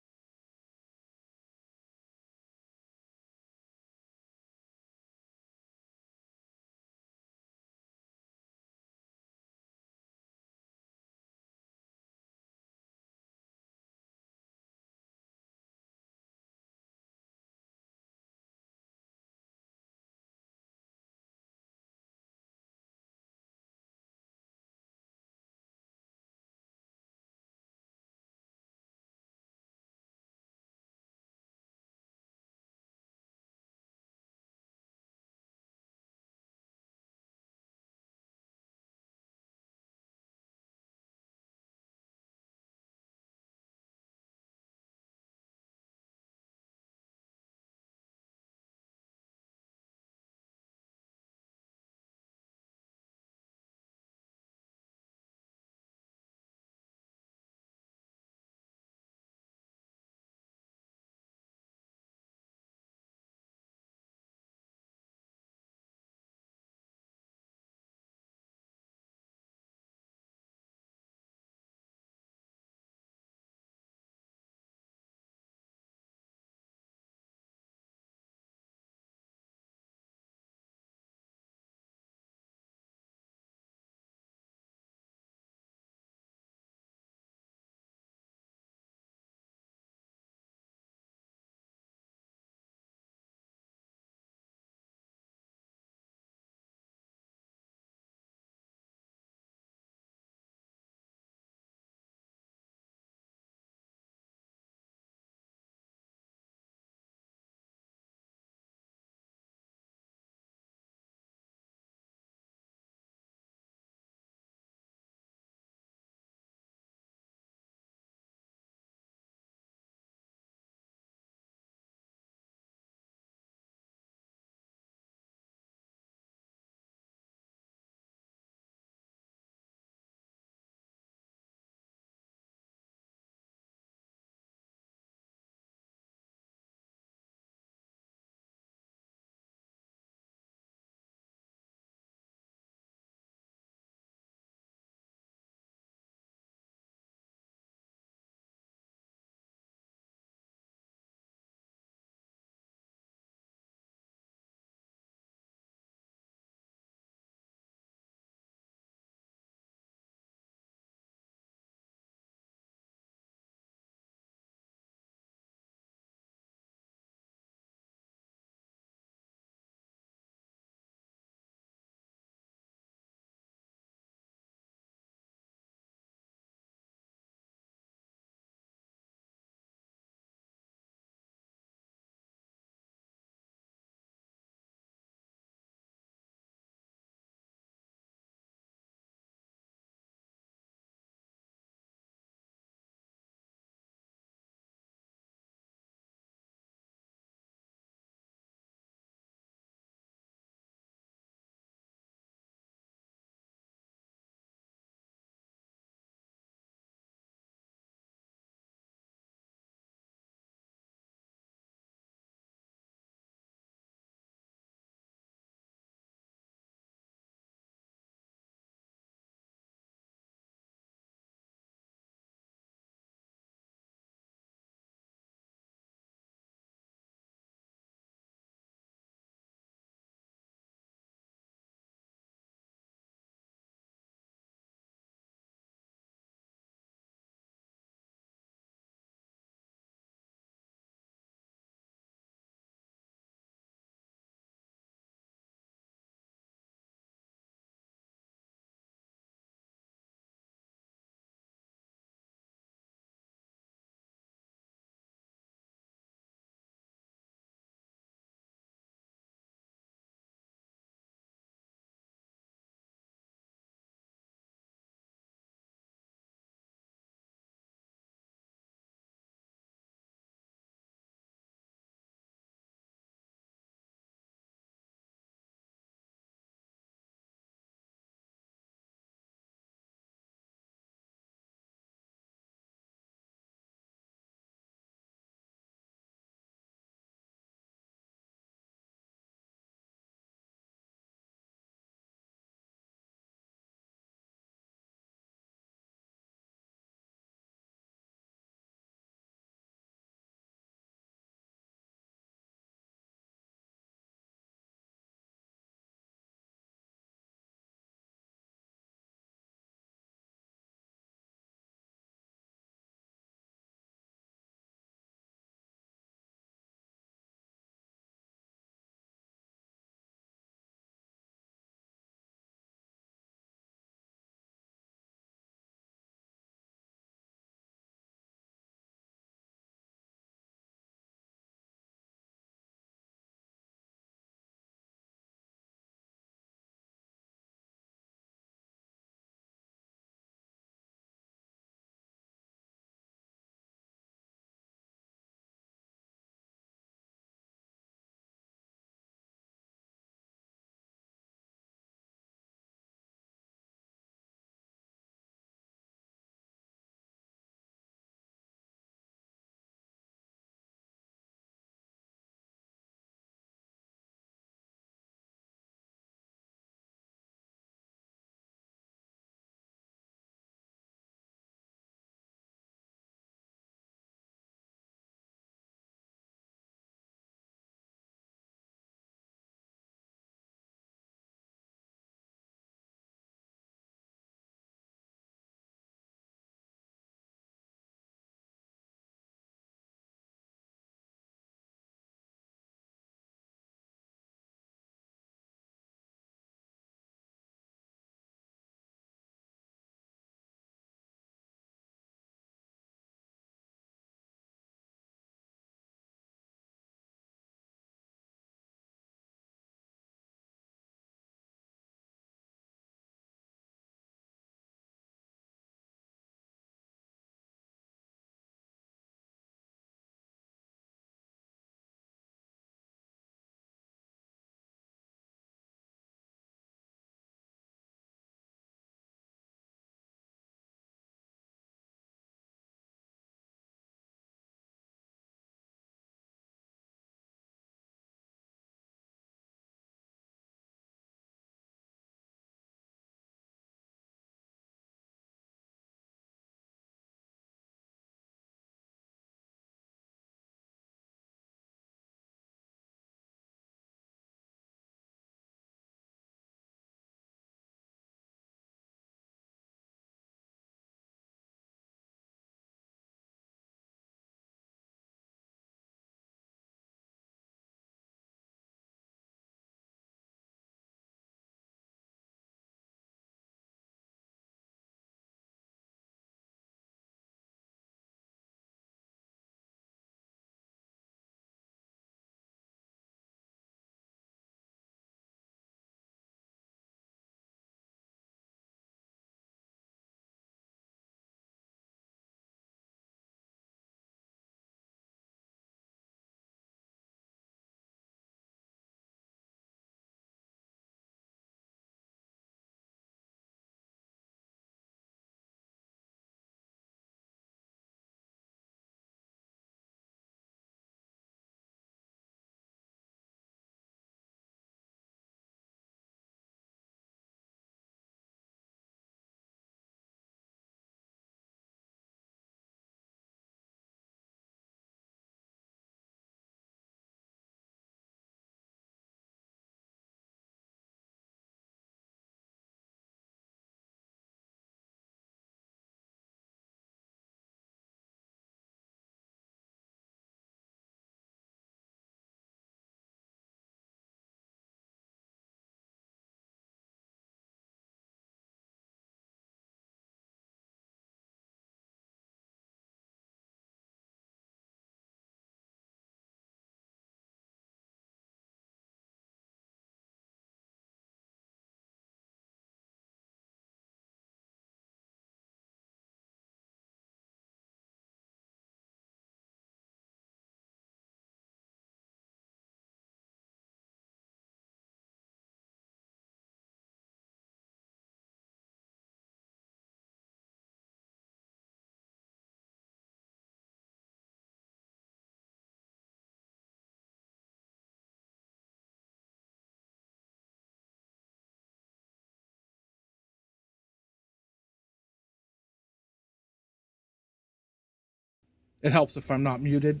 It helps if I'm not muted.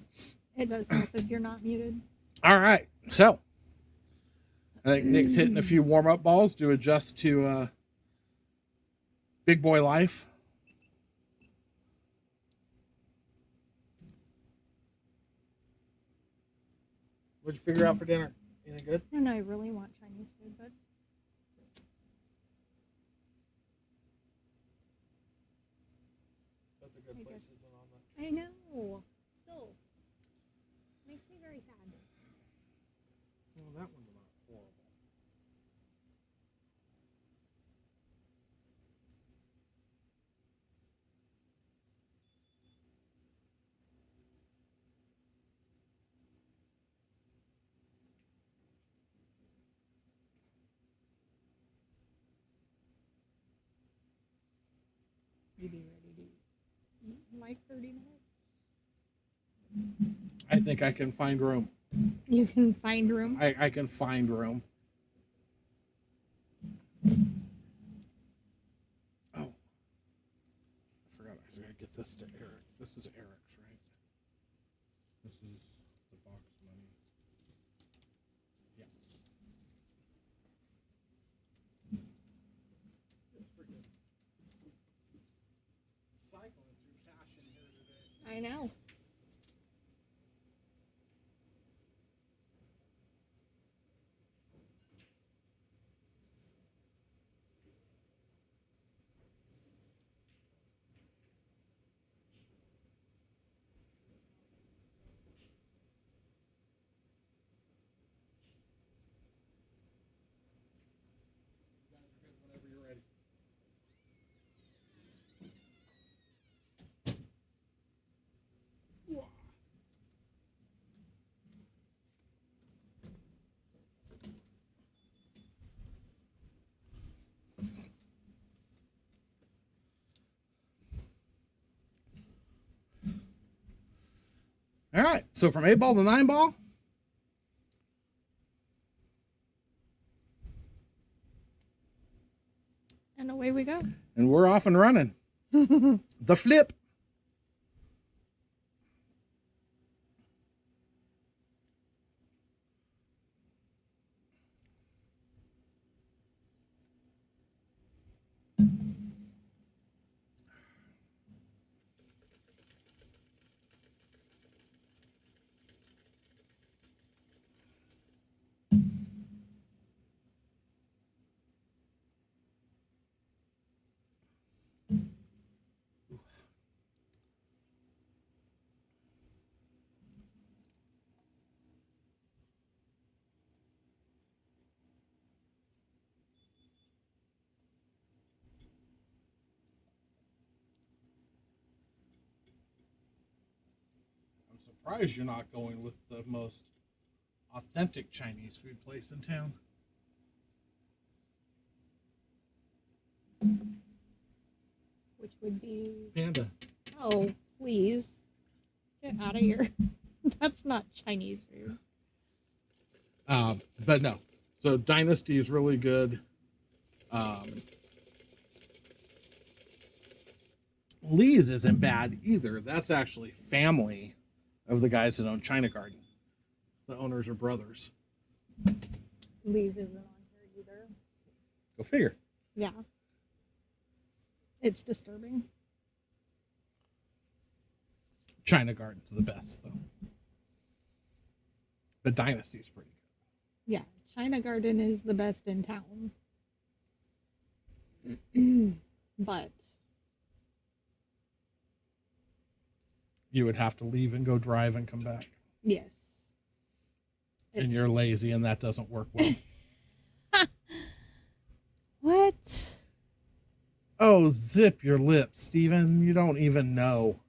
It does help if you're not muted. All right. So I think Nick's hitting a few warm-up balls to adjust to big boy life. What'd you figure out for dinner? Anything good? I don't know. I really want Chinese food, but That's a good I place, guess. isn't on that. I know. Still makes me very sad. Well, that one's not horrible. You be ready to eat in like 30 minutes? I think I can find room. You can find room. I can find room. Oh. I forgot I gotta get this to Eric. This is Eric's, right? This is the box money. Yeah. It's freaking cycling through cash in here today. I know. You guys are good whenever you're ready. All right, so from 8 ball to 9 ball. And away we go. And we're off and running. The flip. I'm surprised you're not going with the most authentic Chinese food place in town. Which would be. Panda. Oh, please. Get out of here. That's not Chinese food. But no. So Dynasty is really good. Lee's isn't bad either. That's actually family of the guys that own China Garden. The owners are brothers. Lee's isn't on here either. Go figure. Yeah. It's disturbing. China Garden's the best, though. But Dynasty's pretty good. Yeah. China Garden is the best in town. But You would have to leave and go drive and come back. yes. And you're lazy, and that doesn't work well. What? Oh, zip your lips, Steven. You don't even know.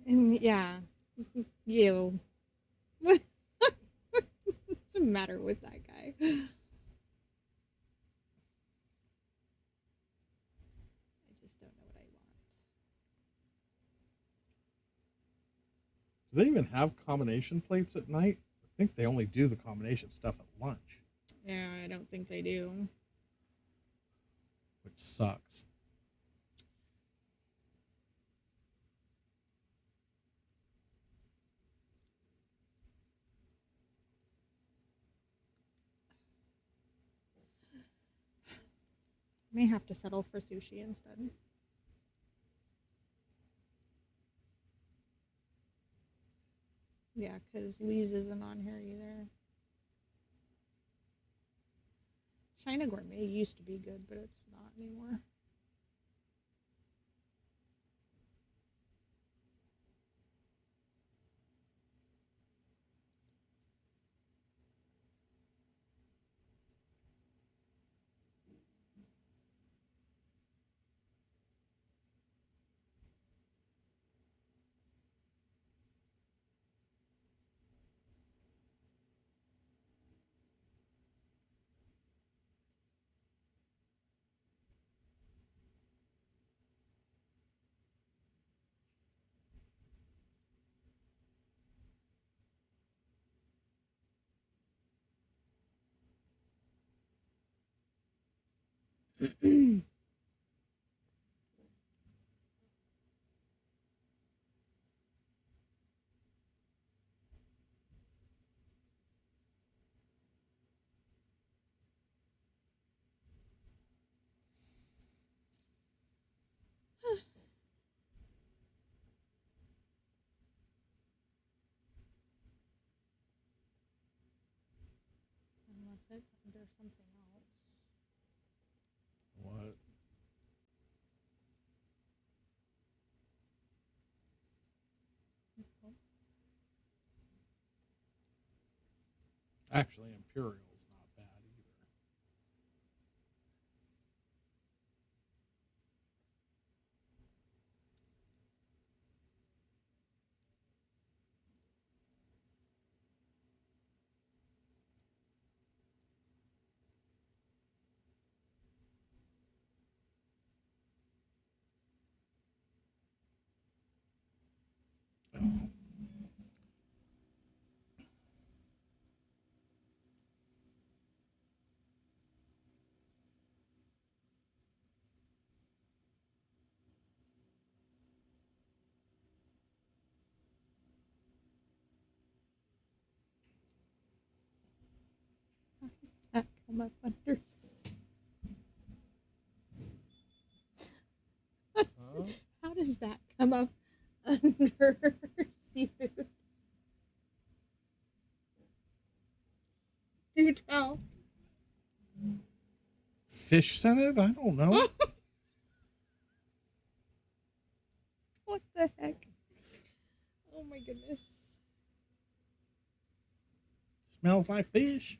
Yeah. You. What's the matter with that guy? I just don't know what I want. Do they even have combination plates at night? I think they only do the combination stuff at lunch, Yeah, I don't think they do. which sucks. May have to settle for sushi instead. Yeah, because Lee's isn't on here either. China Gourmet used to be good, but it's not anymore. Unless it's under something else. What? Actually, Imperial's not bad either. How does that come up under? Huh? How does that come up under seafood? Do tell. Fish scented? I don't know. What the heck? Oh my goodness. Smells like fish.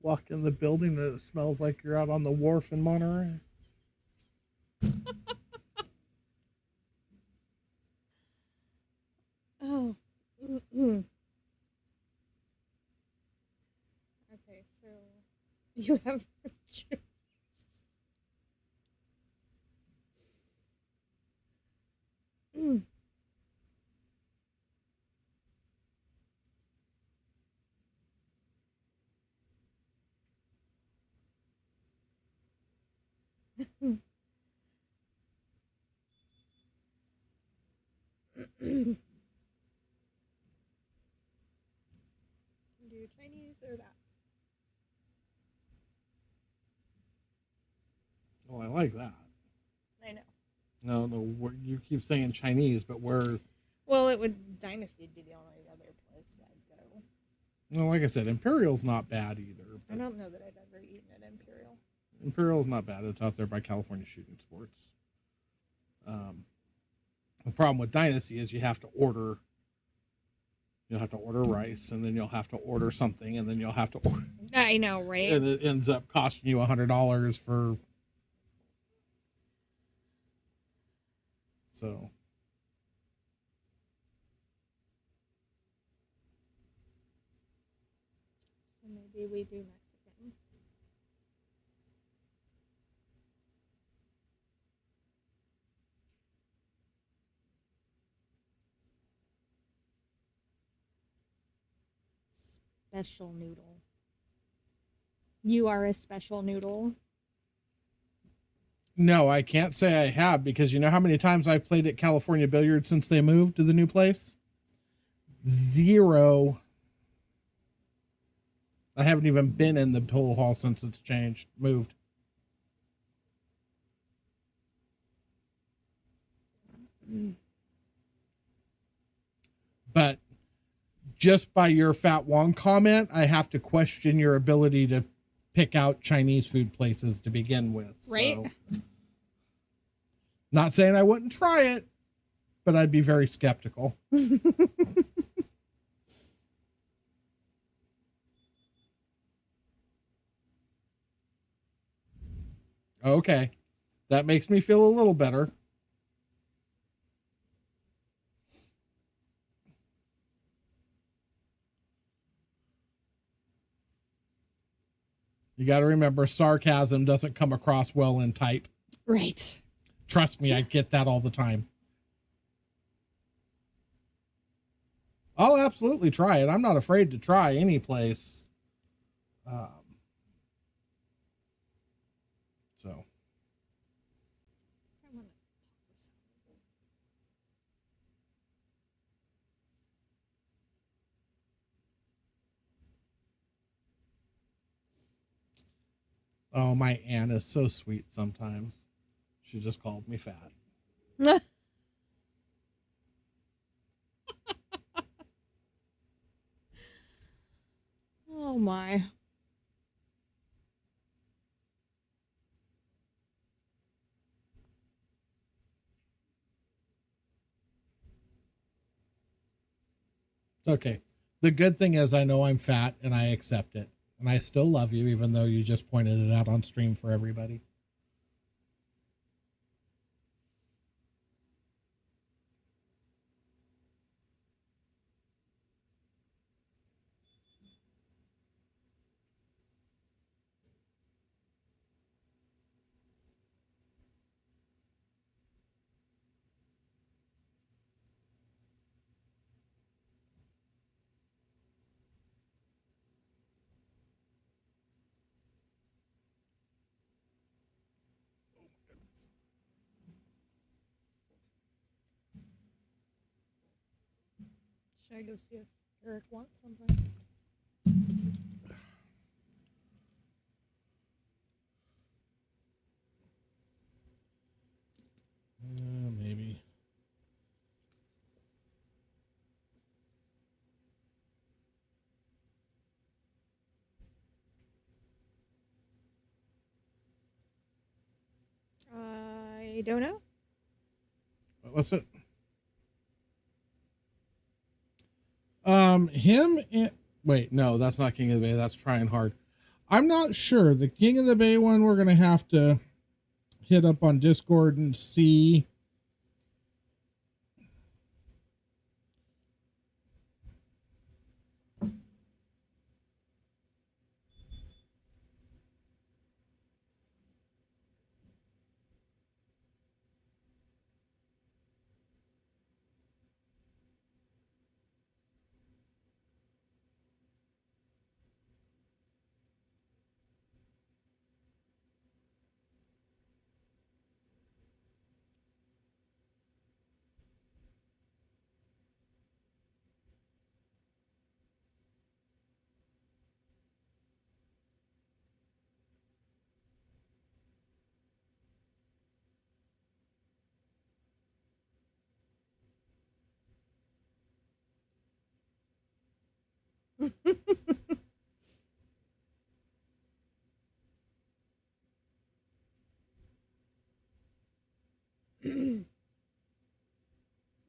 Walk in the building and it smells like you're out on the wharf in Monterey. Oh. Okay, so you have do Chinese or that? Oh, I like that. I know. No, you keep saying Chinese, but where? Well, it would Dynasty be the only other place I'd go. No, like I said, Imperial's not bad either. I don't know that I've ever eaten at Imperial. Imperial's not bad. It's out there by California Shooting Sports. The problem with Dynasty is you have to order. You'll have to order rice, and then you'll have to order something, and then you'll have to order, I know, right? and it ends up costing you $100 for. So. So maybe we do Mexican. Special noodle. You are a special noodle. No, I can't say I have, because you know how many times I've played at California Billiards since they moved to the new place? 0. I haven't even been in the pool hall since it's moved. But just by your Fat Wong comment, I have to question your ability to pick out Chinese food places to begin with. Right. So, not saying I wouldn't try it, but I'd be very skeptical. Okay. That makes me feel a little better. You got to remember, sarcasm doesn't come across well in type. Right. Trust me, I get that all the time. I'll absolutely try it. I'm not afraid to try any place. So. Oh, my aunt is so sweet sometimes. She just called me fat. Oh my. It's okay. The good thing is I know I'm fat and I accept it. And I still love you, even though you just pointed it out on stream for everybody. Should I go see if Eric wants something? Maybe. I don't know. What's it? Him and wait, no, that's not King of the Bay. That's Trying Hard. I'm not sure. The King of the Bay one, we're gonna have to hit up on Discord and see.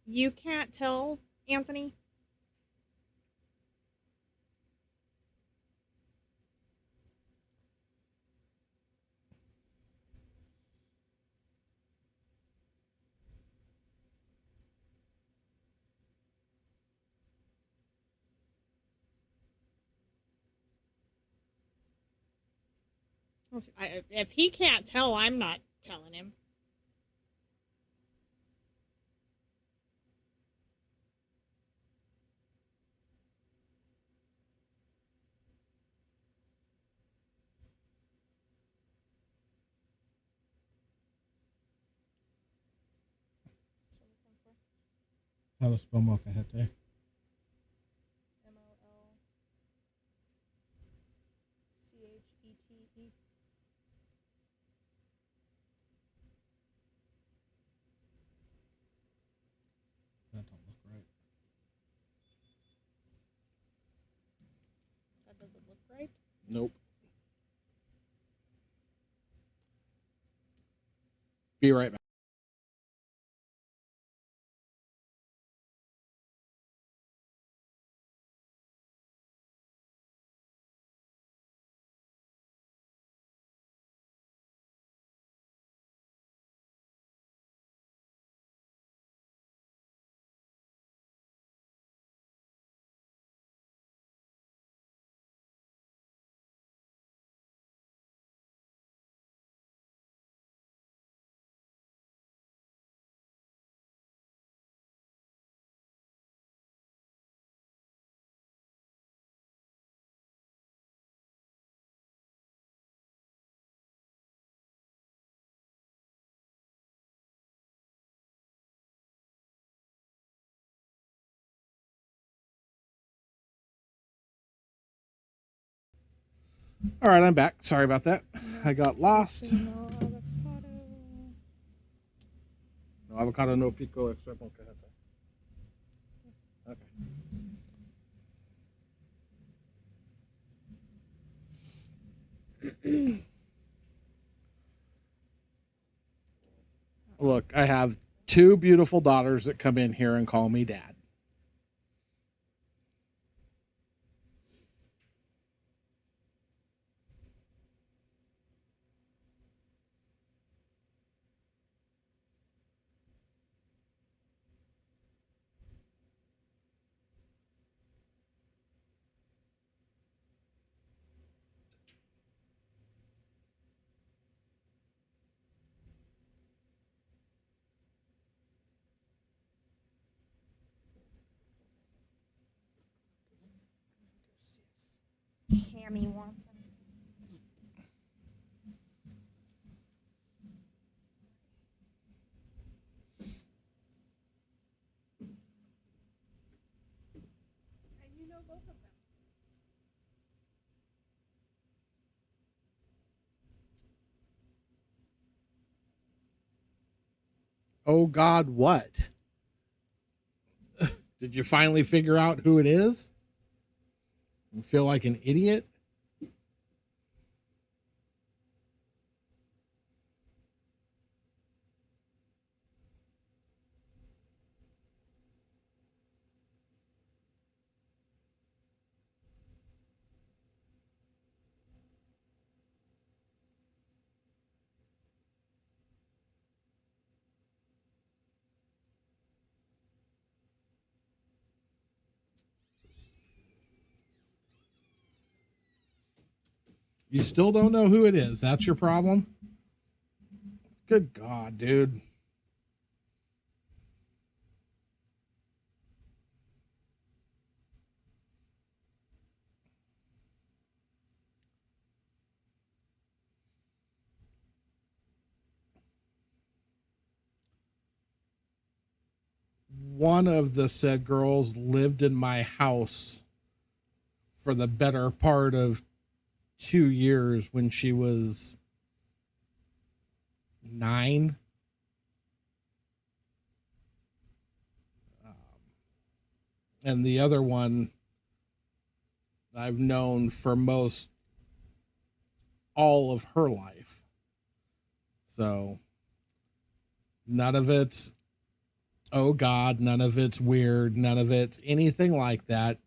You can't tell, Anthony? If he can't tell, I'm not telling him. How to spell molcajete? Molchete. That don't look right. That doesn't look right. Nope. Be right back. All right, I'm back. Sorry about that. I got lost. No avocado. No avocado, no pico, except molcajete. Okay. Look, I have two beautiful daughters that come in here and call me dad. Hammy wants them. And you know both of them. Oh God, what? Did you finally figure out who it is? You feel like an idiot? You still don't know who it is. That's your problem? Good God, dude. One of the said girls lived in my house for the better part of 2 years when she was 9. And the other one I've known for most all of her life. So none of it's, oh God, none of it's weird, none of it's anything like that.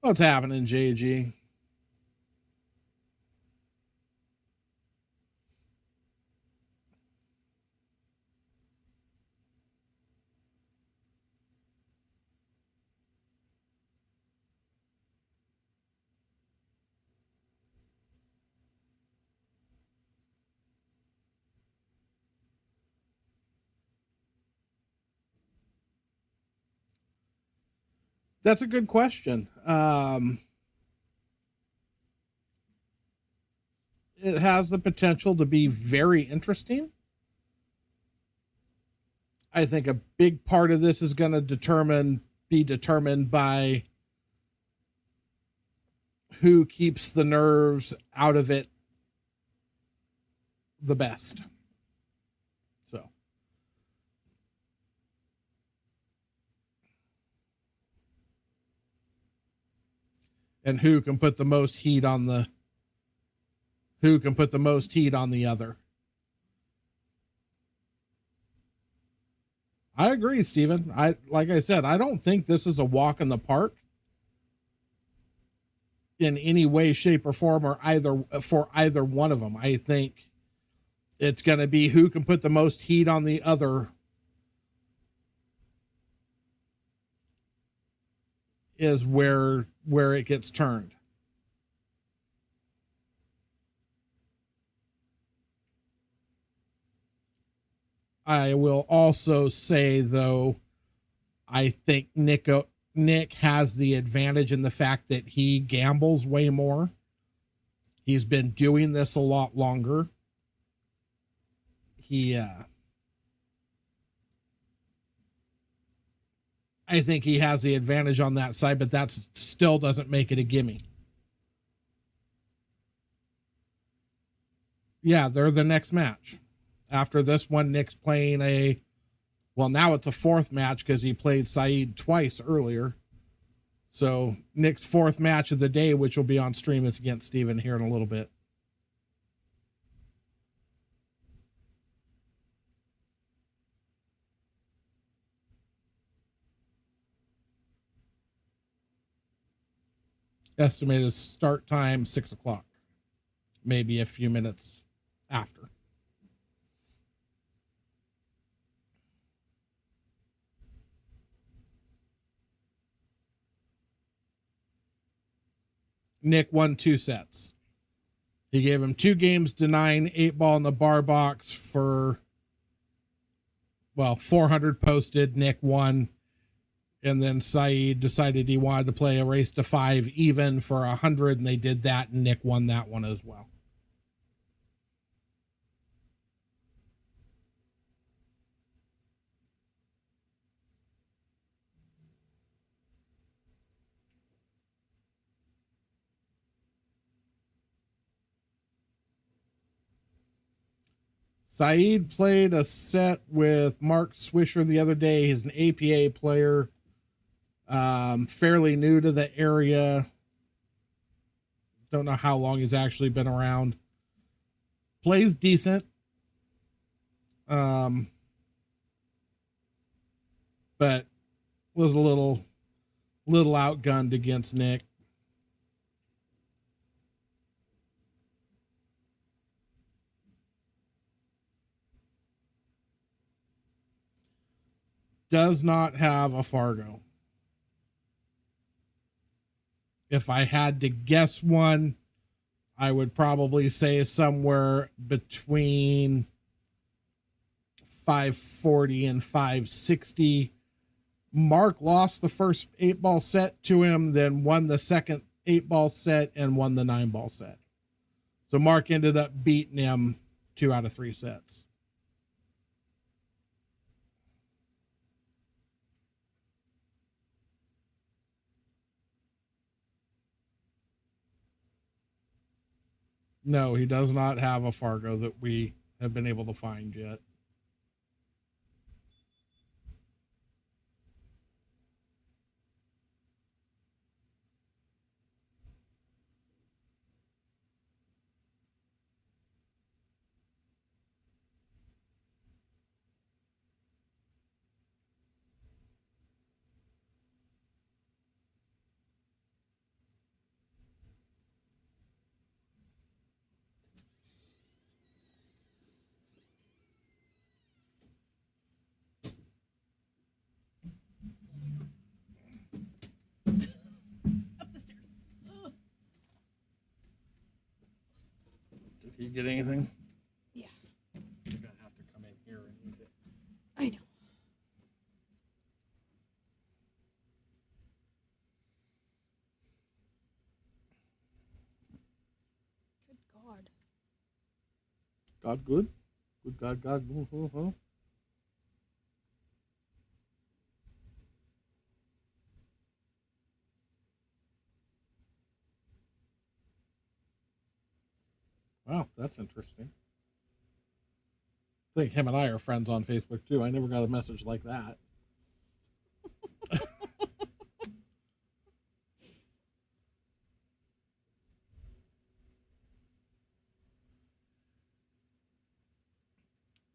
What's happening, JG? That's a good question. It has the potential to be very interesting. I think a big part of this is going to be determined by who keeps the nerves out of it the best. So, and who can put the most heat on the other. I agree, Stephen. Like I said, I don't think this is a walk in the park in any way, shape, or form, or for either one of them. I think it's going to be who can put the most heat on the other is where it gets turned. I will also say, though, I think Nick has the advantage in the fact that he gambles way more. He's been doing this a lot longer. I think he has the advantage on that side, but that still doesn't make it a gimme. Yeah, they're the next match. After this one, Nick's playing now it's a fourth match because he played Sayeed twice earlier. So Nick's fourth match of the day, which will be on stream, is against Steven here in a little bit. Estimated start time 6 o'clock, maybe a few minutes after. Nick won 2 sets. He gave him 2 games to 9, 8 ball in the bar box for 400 posted. Nick won. And then Sayeed decided he wanted to play a race to 5 even for 100, and they did that, and Nick won that one as well. Sayeed played a set with Mark Swisher the other day. He's an APA player, fairly new to the area. Don't know how long he's actually been around. Plays decent. But was a little outgunned against Nick. Does not have a Fargo. If I had to guess one, I would probably say somewhere between 540 and 560. Mark lost the first 8-ball set to him, then won the second 8-ball set and won the 9-ball set. So Mark ended up beating him 2 out of 3 sets. No, he does not have a Fargo that we have been able to find yet. Up the stairs. Ugh. Did he get anything? Yeah, You're going to have to come in here and eat it. I know. Good God. God good? Good God, God. Wow, that's interesting. I think him and I are friends on Facebook too. I never got a message like that.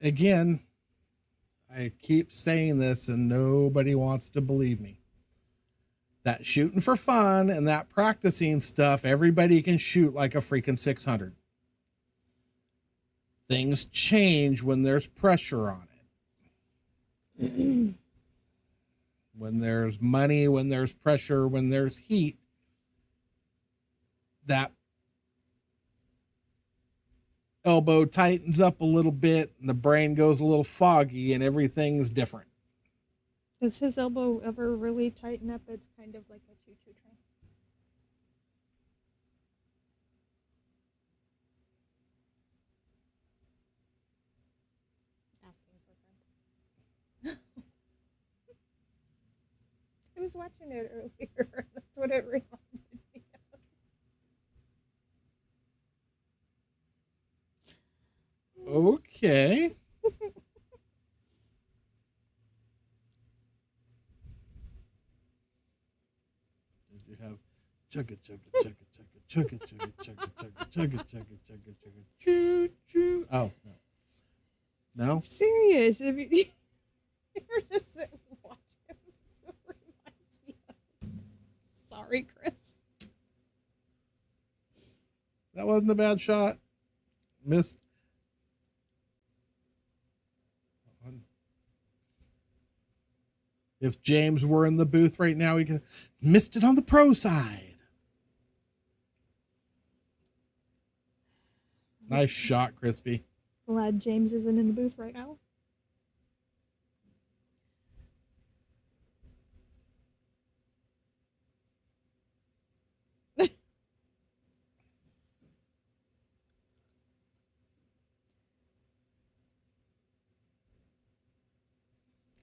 Again, I keep saying this and nobody wants to believe me. That shooting for fun and that practicing stuff, everybody can shoot like a freaking 600. Things change when there's pressure on it. When there's money, when there's pressure, when there's heat, that elbow tightens up a little bit and the brain goes a little foggy and everything's different. Does his elbow ever really tighten up? It's kind of like a choo-choo train. Asking for a friend. I was watching it earlier. That's what it reminded me of. Okay. Did you have chugga chugga chugga chugga chugga chugga chugga chugga chugga chugga chugga chugga choo choo? Oh no. No? Serious. If you, you're just sitting watching it, it reminds me of. Sorry, Chris. That wasn't a bad shot. Missed. If James were in the booth right now, he could missed it on the pro side. Nice shot, Crispy. Glad James isn't in the booth right now.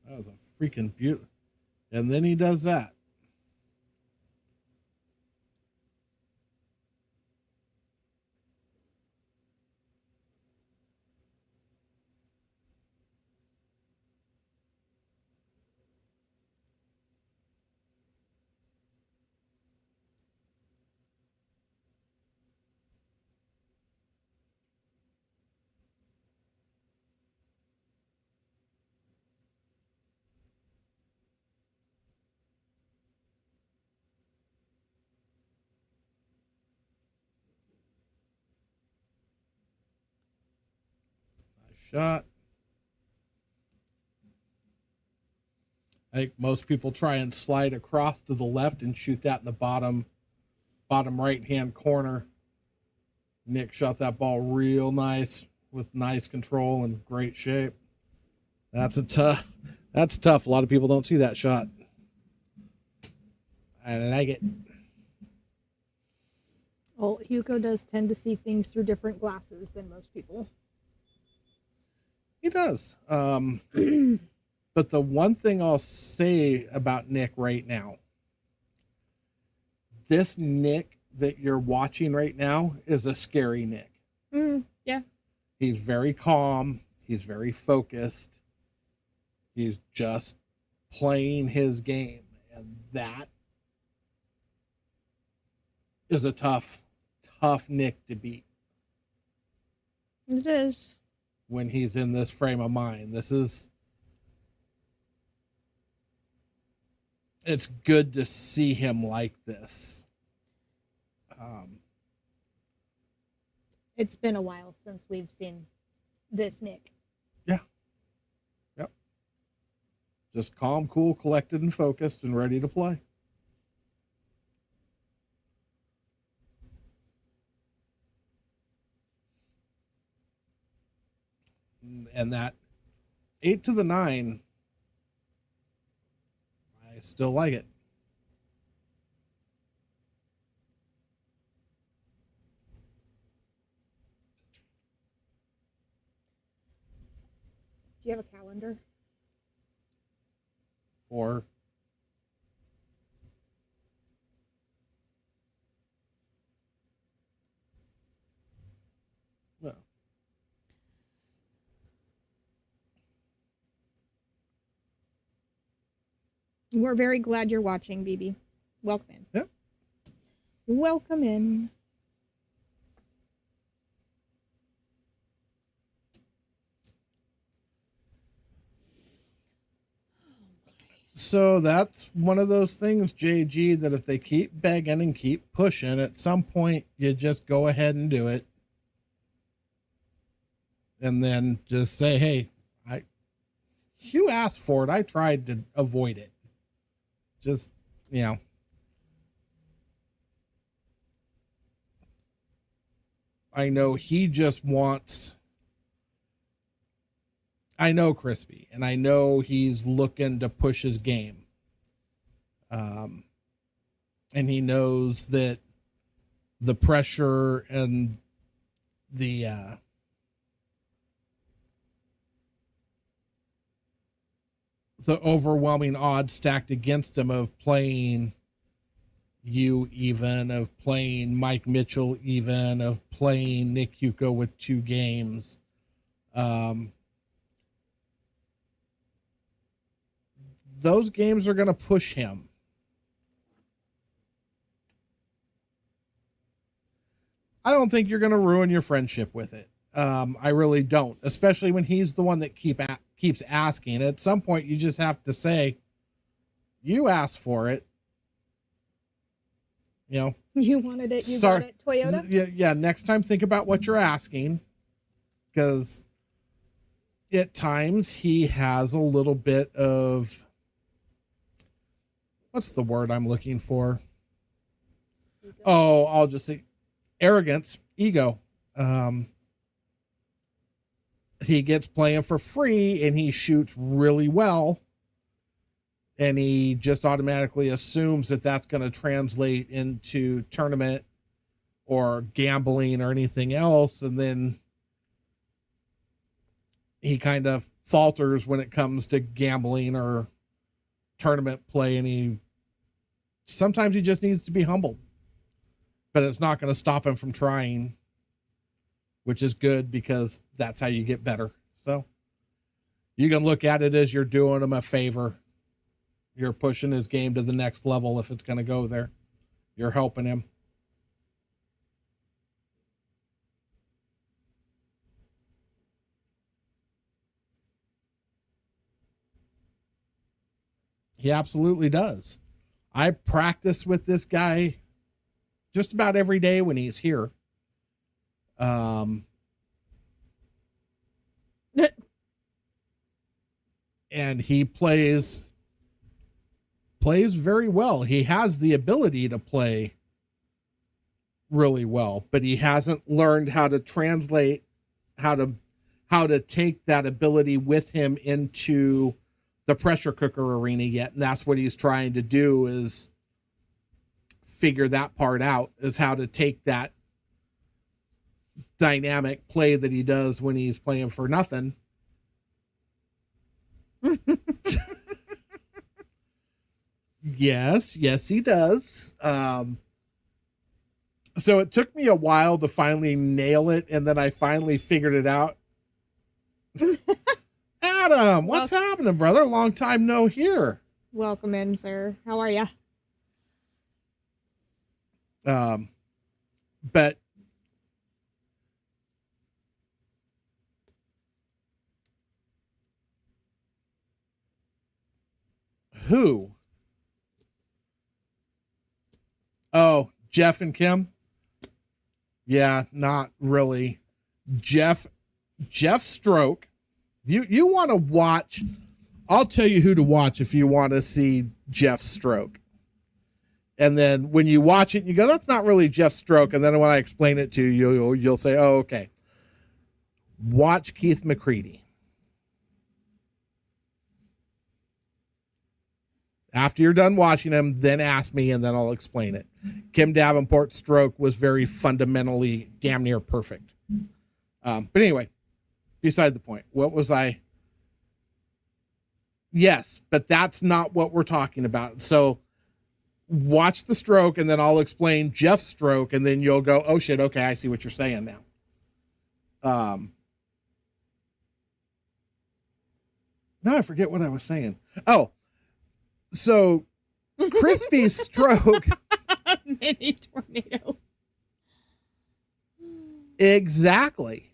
That was a freaking beauty. And then he does that. Nice shot. I think most people try and slide across to the left and shoot that in the bottom right hand corner. Nick shot that ball real nice with nice control and great shape. That's tough. A lot of people don't see that shot. I like it. Well, Hugo does tend to see things through different glasses than most people. He does. But the one thing I'll say about Nick right now, this Nick that you're watching right now is a scary Nick. Yeah. He's very calm. He's very focused. He's just playing his game. And that is a tough Nick to beat. It is. When he's in this frame of mind. It's good to see him like this. It's been a while since we've seen this Nick. Yeah. Yep. Just calm, cool, collected, and focused, and ready to play. And that 8 to the 9, I still like it. Do you have a calendar? For We're very glad you're watching, BB. Welcome in. Yep. Welcome in. So that's one of those things, JG, that if they keep begging and keep pushing, at some point you just go ahead and do it. And then just say, hey, you asked for it. I tried to avoid it. Just, you know. I know he just wants. I know Crispy, and I know he's looking to push his game. And he knows that the pressure and the overwhelming odds stacked against him of playing you even, of playing Mike Mitchell even, of playing Nick Hugo with 2 games. Those games are going to push him. I don't think you're going to ruin your friendship with it. I really don't, especially when he's the one that keeps asking. At some point, you just have to say, you asked for it. You know, You wanted it. You got it, Toyota. Yeah. Next time, think about what you're asking, because at times he has a little bit of, what's the word I'm looking for? Ego. Oh, I'll just say arrogance, ego. He gets playing for free and he shoots really well. And he just automatically assumes that that's going to translate into tournament or gambling or anything else. And then he kind of falters when it comes to gambling or tournament play. And sometimes he just needs to be humbled, but it's not going to stop him from trying, which is good because that's how you get better. So you can look at it as you're doing him a favor. You're pushing his game to the next level if it's going to go there. You're helping him. He absolutely does. I practice with this guy just about every day when he's here. And he plays very well. He has the ability to play really well, but he hasn't learned how to translate, how to take that ability with him into the pressure cooker arena yet. And that's what he's trying to do, is figure that part out, is how to take that dynamic play that he does when he's playing for nothing. Yes, he does. So it took me a while to finally nail it, and then I finally figured it out. Adam, what's happening, brother? Long time no hear. Welcome in, sir. How are ya? But who? Oh, Jeff and Kim? Yeah, not really. Jeff Stroke. You want to watch? I'll tell you who to watch if you want to see Jeff Stroke. And then when you watch it, you go, that's not really Jeff Stroke. And then when I explain it to you, you'll say, oh, okay. Watch Keith McCready. After you're done watching him, then ask me, and then I'll explain it. Kim Davenport's stroke was very fundamentally damn near perfect. But anyway, beside the point. What was I? Yes, but that's not what we're talking about. So watch the stroke, and then I'll explain Jeff's stroke, and then you'll go, oh, shit, okay, I see what you're saying now. Now I forget what I was saying. Oh, So Crispy's stroke, Mini tornado. exactly.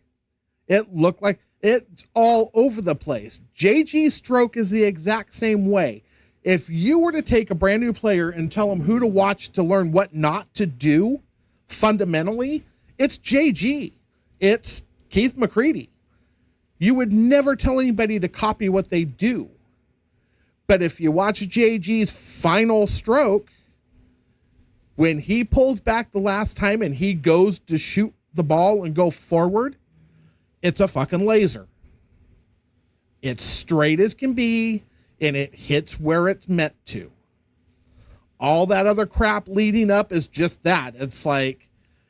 It looked like it's all over the place. JG's stroke is the exact same way. If you were to take a brand new player and tell them who to watch to learn what not to do, fundamentally, it's JG. It's Keith McCready. You would never tell anybody to copy what they do. But if you watch JG's final stroke, when he pulls back the last time and he goes to shoot the ball and go forward, it's a fucking laser. It's straight as can be, and it hits where it's meant to. All that other crap leading up is just that. It's like,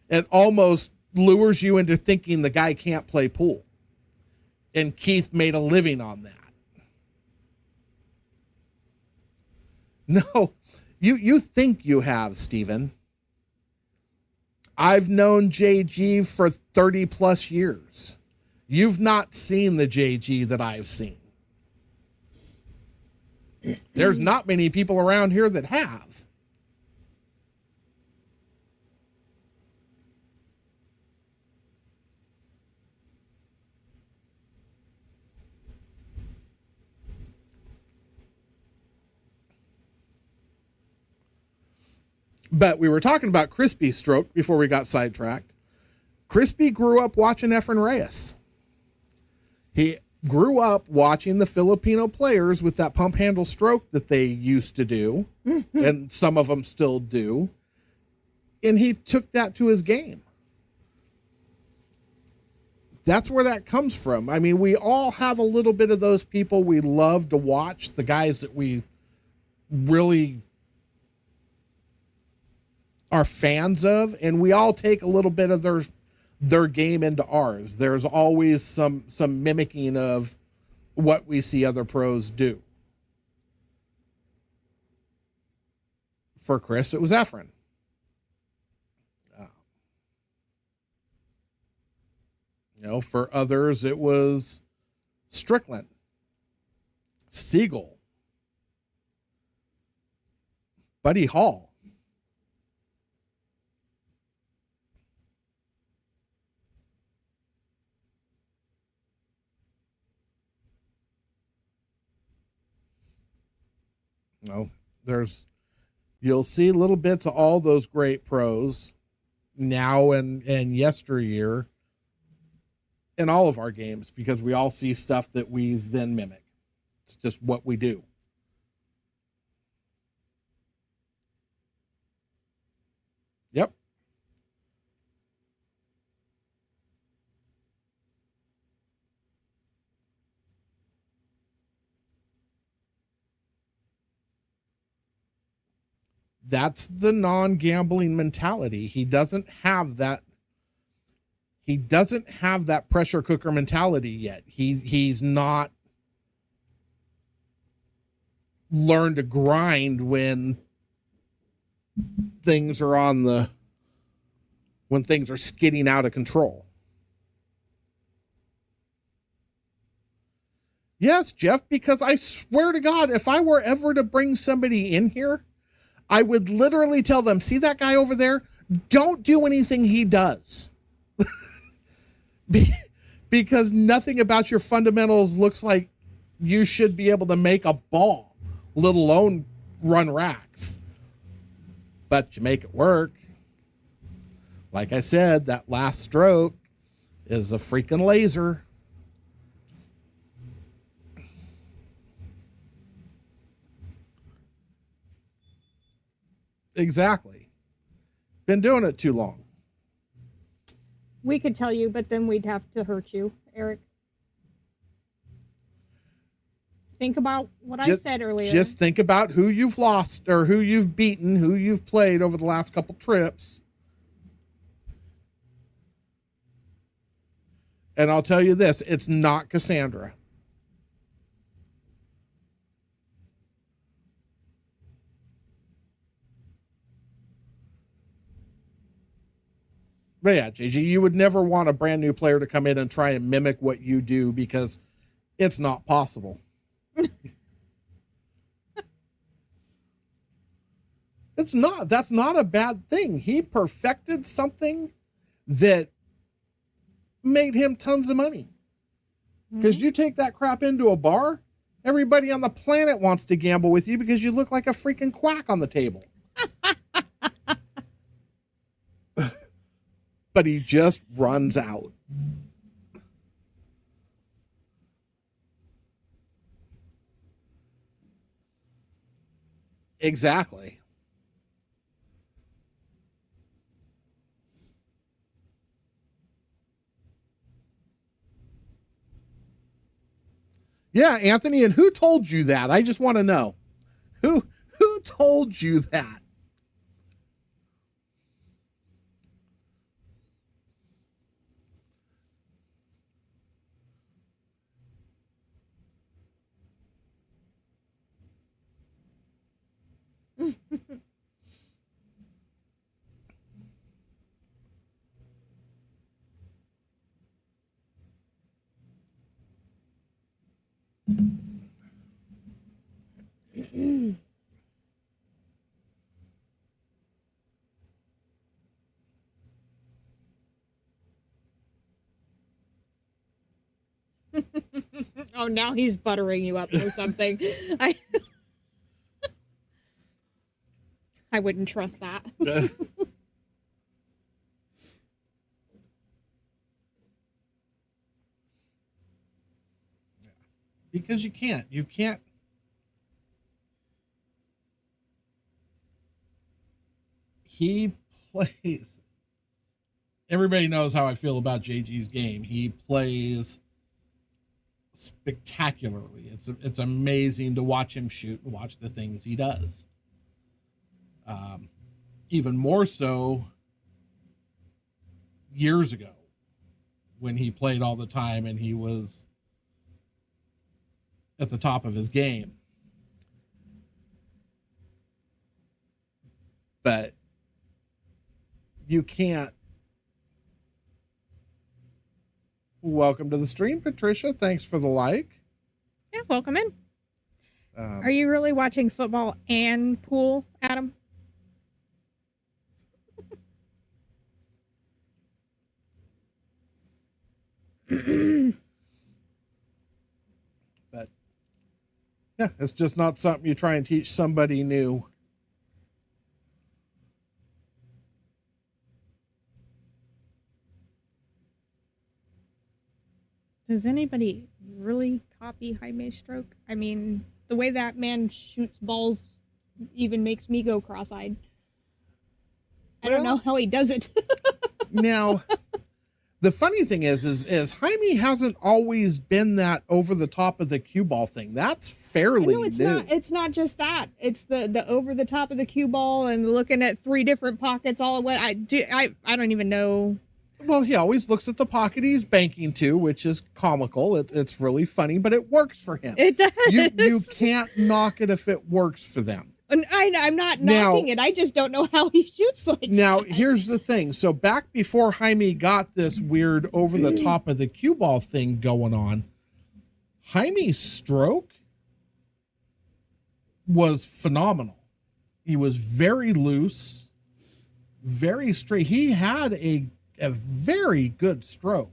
it almost lures you into thinking the guy can't play pool. And Keith made a living on that. No, you think you have, Steven. I've known JG for 30 plus years. You've not seen the JG that I've seen. There's not many people around here that have. But we were talking about Crispy's stroke before we got sidetracked. Crispy grew up watching Efren Reyes. He grew up watching the Filipino players with that pump handle stroke that they used to do, and some of them still do. And he took that to his game. That's where that comes from. I mean, we all have a little bit of those people we love to watch, the guys that we really are fans of, and we all take a little bit of their game into ours. There's always some mimicking of what we see other pros do. For Chris, it was Efren. For others, it was Strickland, Siegel, Buddy Hall. You'll see little bits of all those great pros now and yesteryear in all of our games, because we all see stuff that we then mimic. It's just what we do. Yep. That's the non-gambling mentality. He doesn't have that. He doesn't have that pressure cooker mentality yet. He's not learned to grind when things are when things are skidding out of control. Yes, Jeff, because I swear to God, if I were ever to bring somebody in here, I would literally tell them, see that guy over there? Don't do anything he does. Because nothing about your fundamentals looks like you should be able to make a ball, let alone run racks. But you make it work. Like I said, that last stroke is a freaking laser. Exactly. Been doing it too long. We could tell you, but then we'd have to hurt you, Eric. Think about what I said earlier. Just think about who you've lost or who you've beaten, who you've played over the last couple trips. And I'll tell you this, it's not Cassandra. But yeah, JG, you would never want a brand new player to come in and try and mimic what you do, because it's not possible. It's not. That's not a bad thing. He perfected something that made him tons of money. Because you take that crap into a bar, everybody on the planet wants to gamble with you because you look like a freaking quack on the table. But he just runs out. Exactly. Yeah, Anthony, and who told you that? I just want to know. Who told you that? Oh, now he's buttering you up or something. I wouldn't trust that. Because you can't. You can't. He plays. Everybody knows how I feel about JG's game. He plays spectacularly. It's amazing to watch him shoot and watch the things he does. Even more so years ago when he played all the time and he was at the top of his game. But you can't. Welcome to the stream, Patricia. Thanks for the like. Yeah, welcome in. Are you really watching football and pool, Adam? But yeah, it's just not something you try and teach somebody new. Does anybody really copy Jaime Stroke? I mean, the way that man shoots balls even makes me go cross-eyed. I don't know how he does it. Now, the funny thing is Jaime hasn't always been that over the top of the cue ball thing. That's fairly No, it's new. not. It's not just that. It's the over the top of the cue ball and looking at 3 different pockets all at once. I don't even know. Well, he always looks at the pocket he's banking to, which is comical. It's really funny, but it works for him. It does. You can't knock it if it works for them. And I'm not knocking it. I just don't know how he shoots like Now, that. here's the thing. So back before Jaime got this weird over the top of the cue ball thing going on, Jaime's stroke was phenomenal. He was very loose, very straight. He had a very good stroke.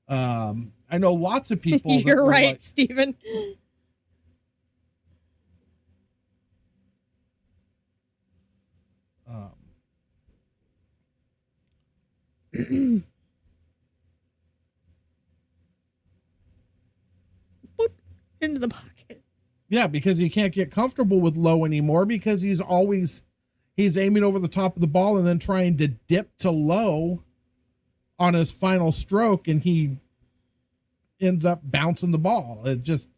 I know lots of people. You're were right, like, Stephen. Boop, into the pocket. yeah, because he can't get comfortable with low anymore because he's aiming over the top of the ball and then trying to dip to low on his final stroke, and he ends up bouncing the ball. It just,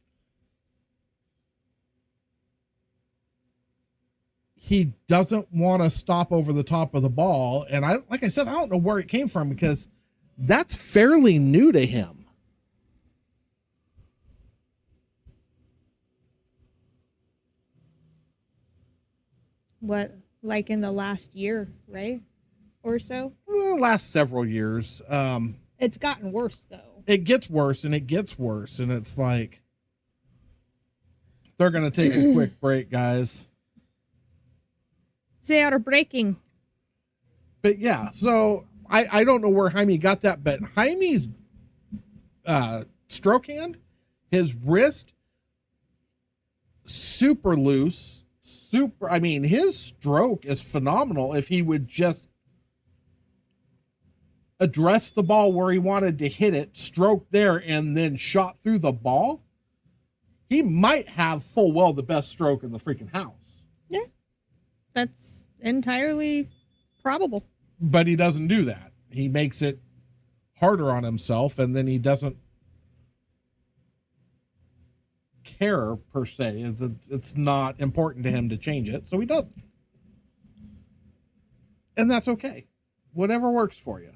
he doesn't want to stop over the top of the ball. And like I said, I don't know where it came from because that's fairly new to him. What, like in the last year, right? Or so? The last several years. It's gotten worse, though. It gets worse and it gets worse. And it's like, they're going to take a quick break, guys. They are breaking. But yeah, so I don't know where Jaime got that, but Jaime's stroke hand, his wrist, super loose, I mean, his stroke is phenomenal if he would just address the ball where he wanted to hit it, stroke there, and then shot through the ball. He might have full well the best stroke in the freaking house. Yeah. That's entirely probable. But he doesn't do that. He makes it harder on himself, and then he doesn't care per se. It's not important to him to change it, so he doesn't. And that's okay. Whatever works for you.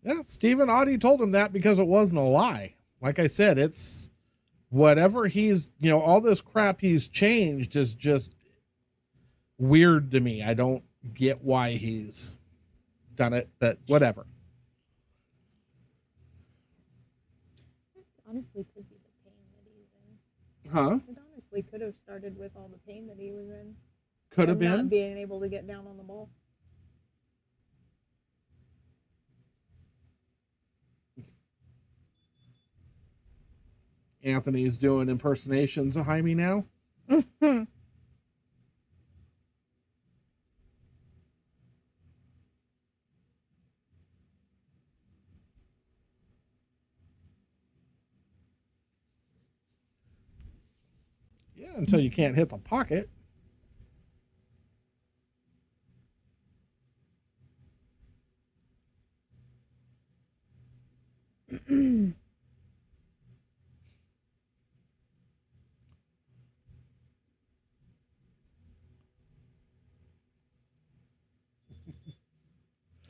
Yeah, Stephen Audie told him that because it wasn't a lie. Like I said, it's whatever he's, all this crap he's changed is just weird to me. I don't get why he's done it, but whatever. Honestly, could be the pain that he's in. Huh? It honestly could have started with all the pain that he was in. Could have Not been. being able to get down on the ball. Anthony's doing impersonations of Jaime now. Yeah, until you can't hit the pocket.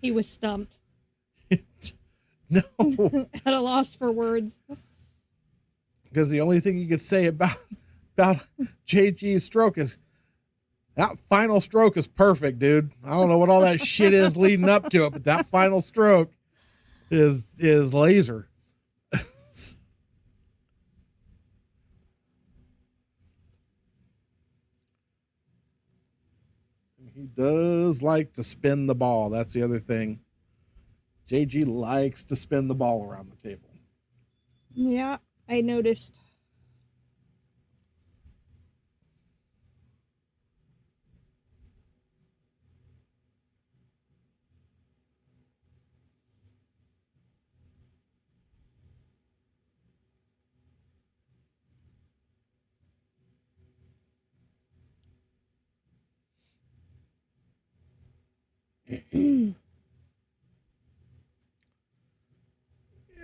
He was stumped. No. At a loss for words. Because the only thing you could say about JG's stroke is that final stroke is perfect, dude. I don't know what all that shit is leading up to it, but that final stroke is laser. He does like to spin the ball. That's the other thing. JG likes to spin the ball around the table. Yeah, I noticed.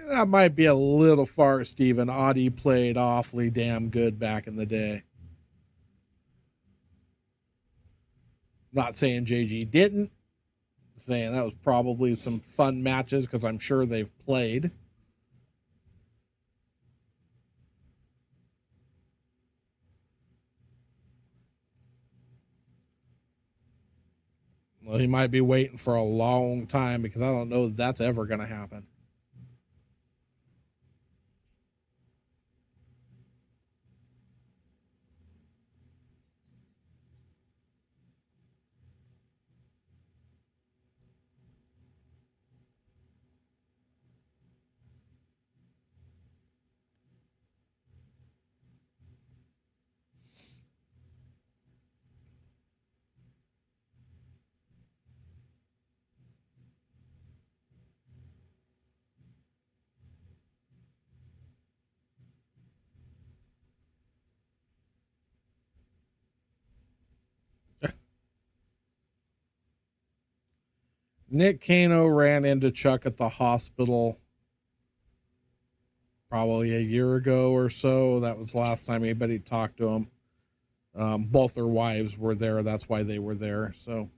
That might be a little far, Stephen. Audie played awfully damn good back in the day. Not saying JG didn't. Saying that was probably some fun matches because I'm sure they've played. Well, he might be waiting for a long time because I don't know that that's ever going to happen. Nick Cano ran into Chuck at the hospital probably a year ago or so. That was the last time anybody talked to him. Both their wives were there. That's why they were there. So.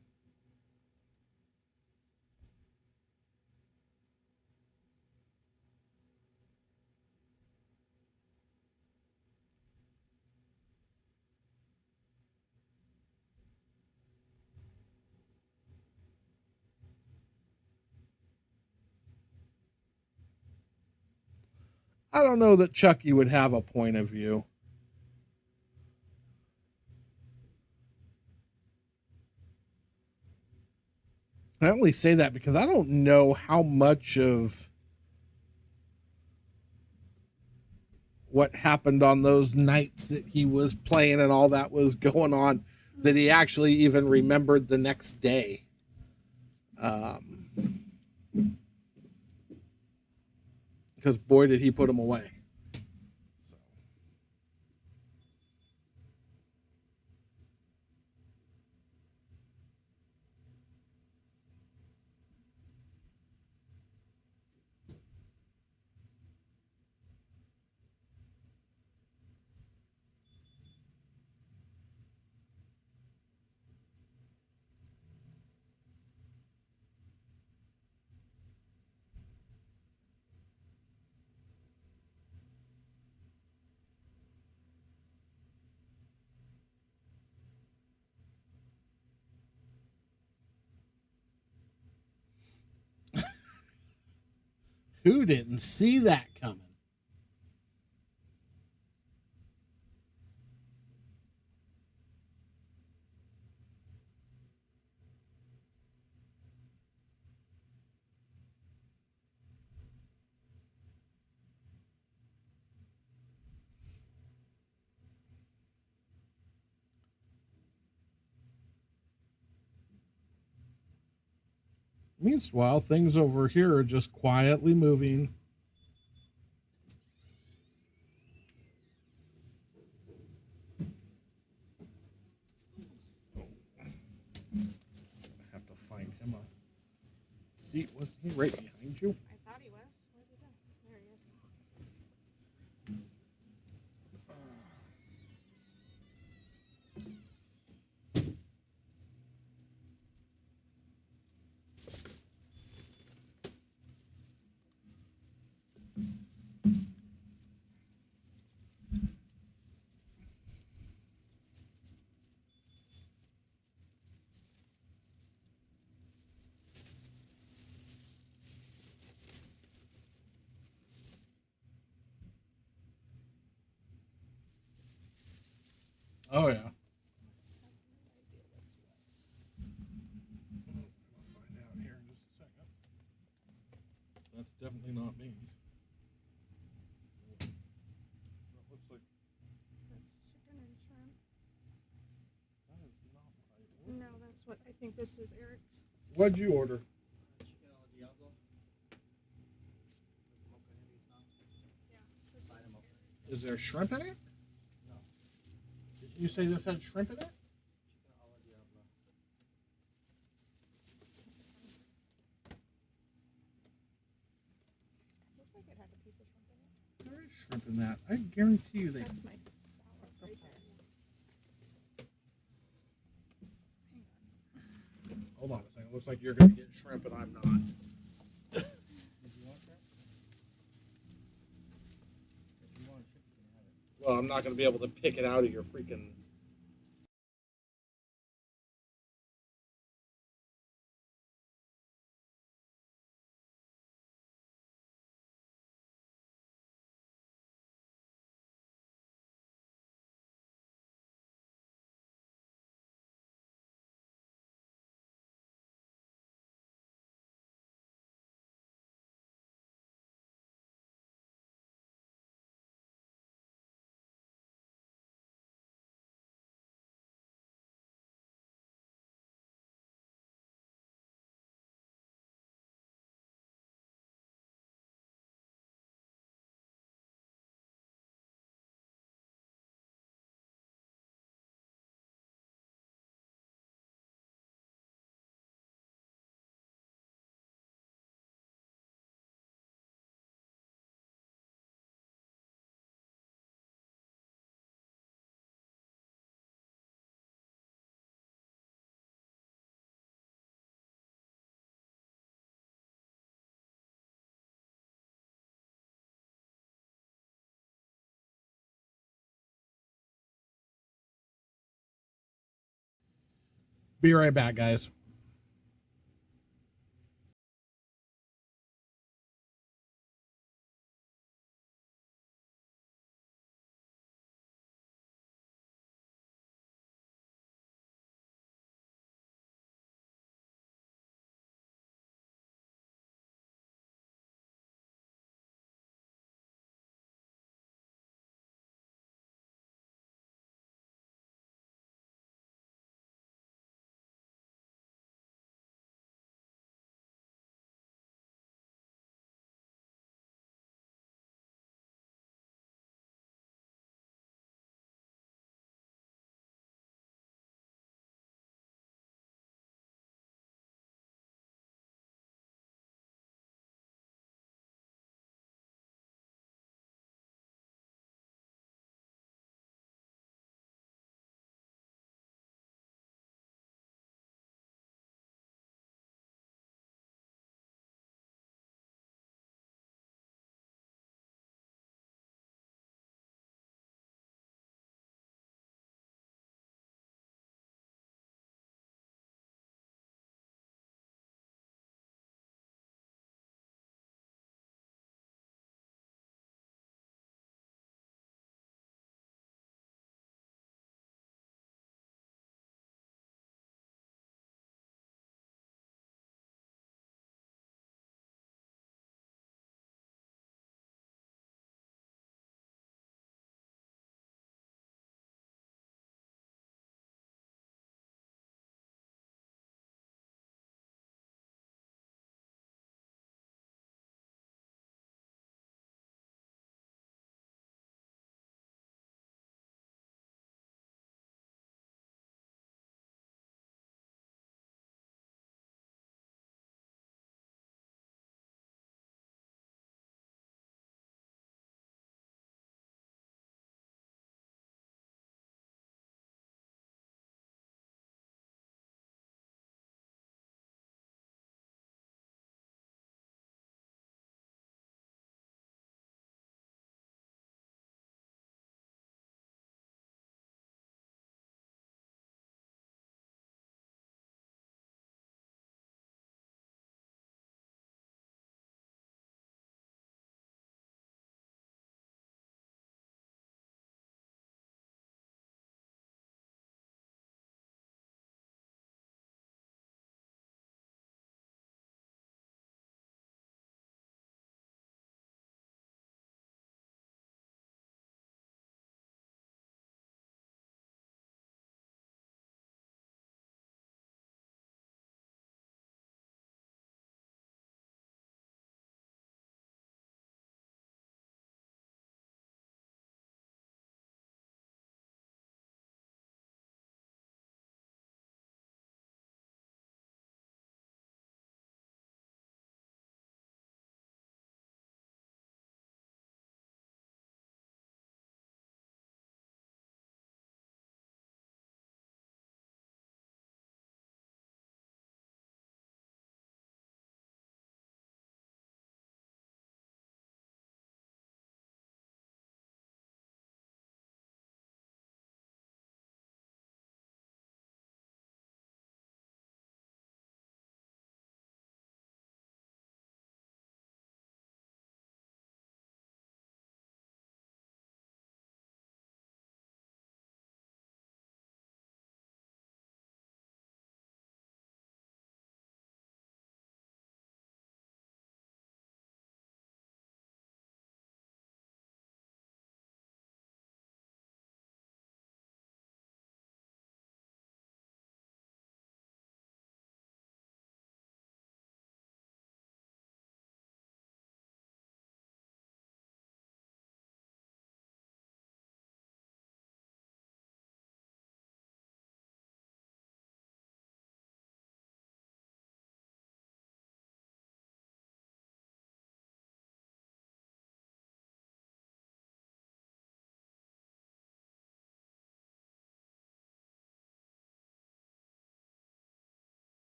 I don't know that Chucky would have a point of view. I only say that because I don't know how much of what happened on those nights that he was playing and all that was going on that he actually even remembered the next day. Because boy, did he put him away. So. Who didn't see that coming? Meanwhile, things over here are just quietly moving. I have to find him a seat. Wasn't he right behind you? I thought he was. Where'd he go? There he is. Oh, yeah. I'll find out here in just a second. That's definitely not me. That looks like That's chicken and shrimp. that is not what I ordered. No, that's what I think this is Eric's. What'd you order? Chicken al diablo. Mocha Henry sauce. Yeah. This is Eric's. Is there shrimp in it? No. Did you say this had shrimp in it? Chicken al diablo. Looked like it had a piece of shrimp in it. There is shrimp in that. I guarantee you they. That's my salad right there. Hang on. Hold on a second. Looks like you're going to get shrimp and I'm not. Did you want that? If you want chicken, you can have it. Well, I'm not going to be able to pick it out of your freaking. Be right back, guys.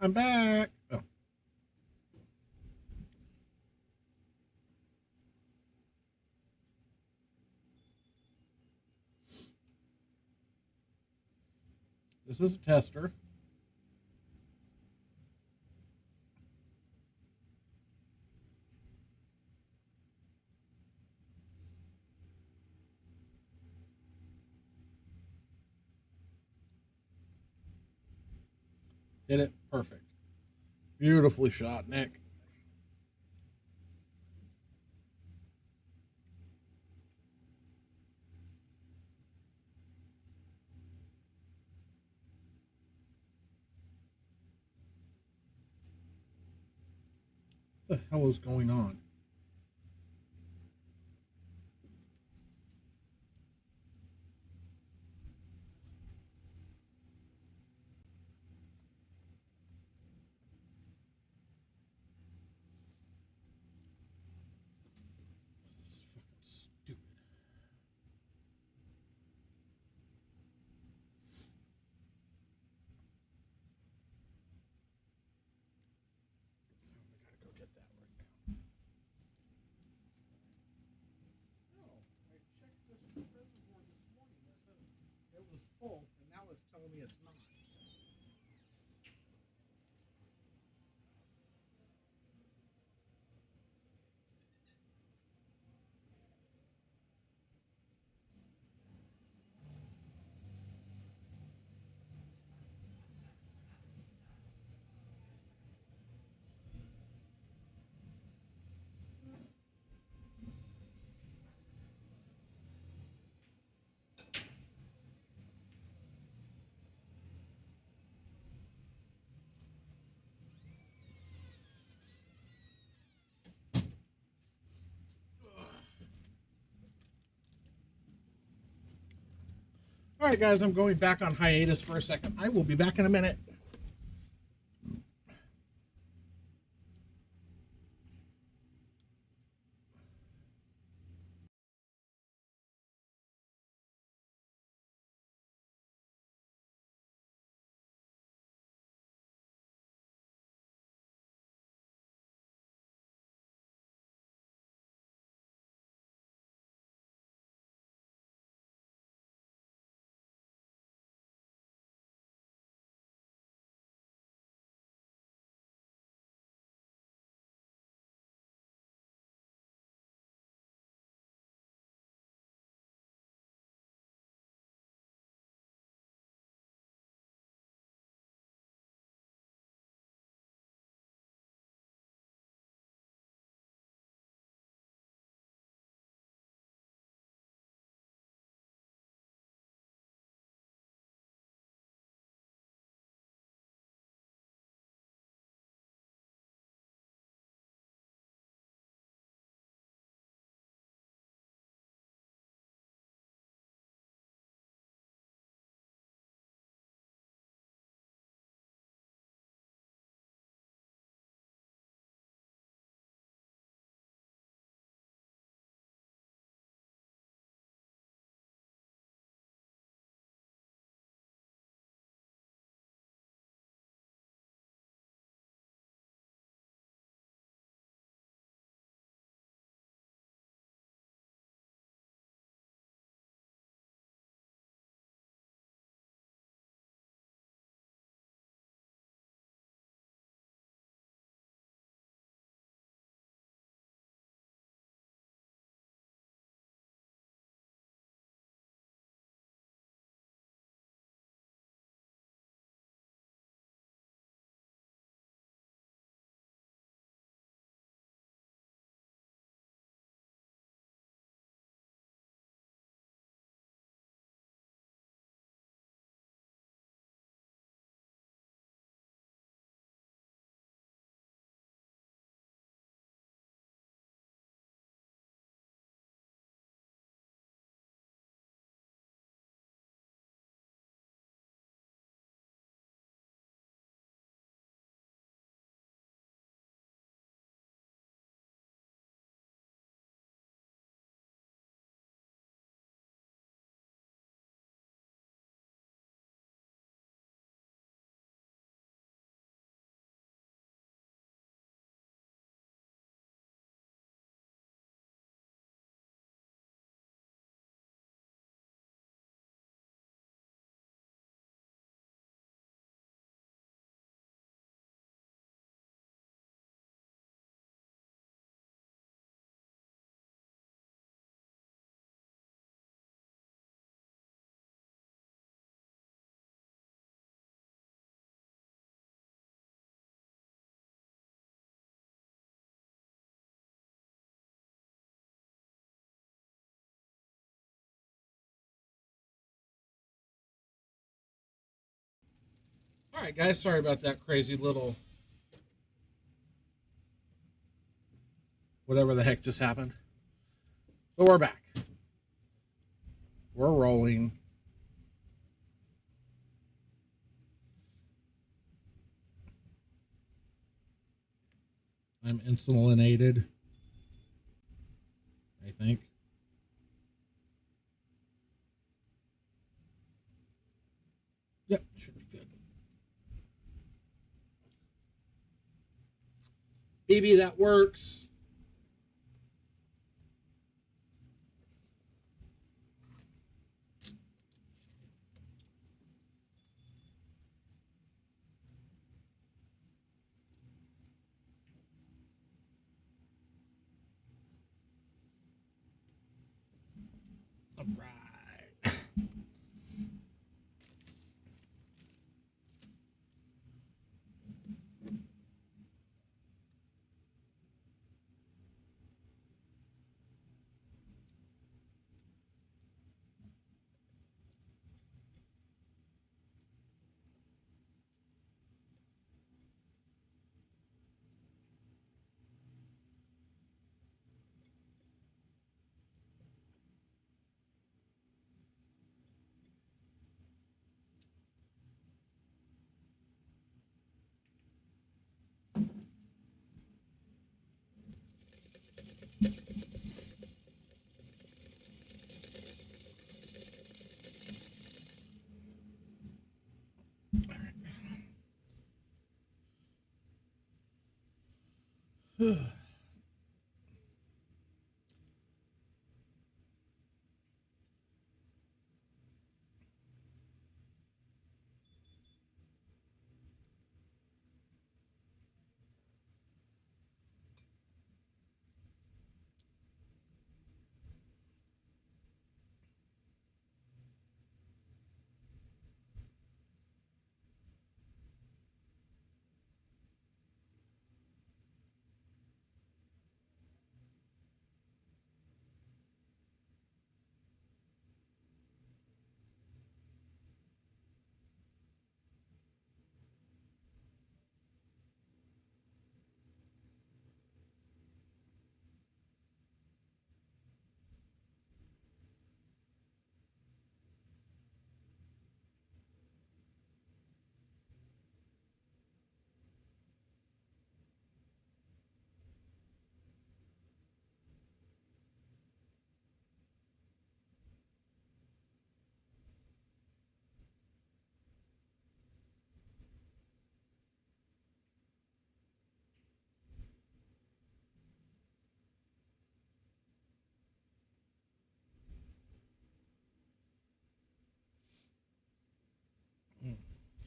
I'm back. Oh. This is a tester. Hit it. Perfect. Beautifully shot, Nick. What the hell is going on? This is fucking stupid. I gotta go get that right now. No, I checked this reservoir this morning. It said it was full, and now it's telling me it's not. All right, guys, I'm going back on hiatus for a second. I will be back in a minute. All right, guys. Sorry about that crazy little whatever the heck just happened. But we're back. We're rolling. I'm insulinated, I think. Yep, should be good. BB, that works. All right.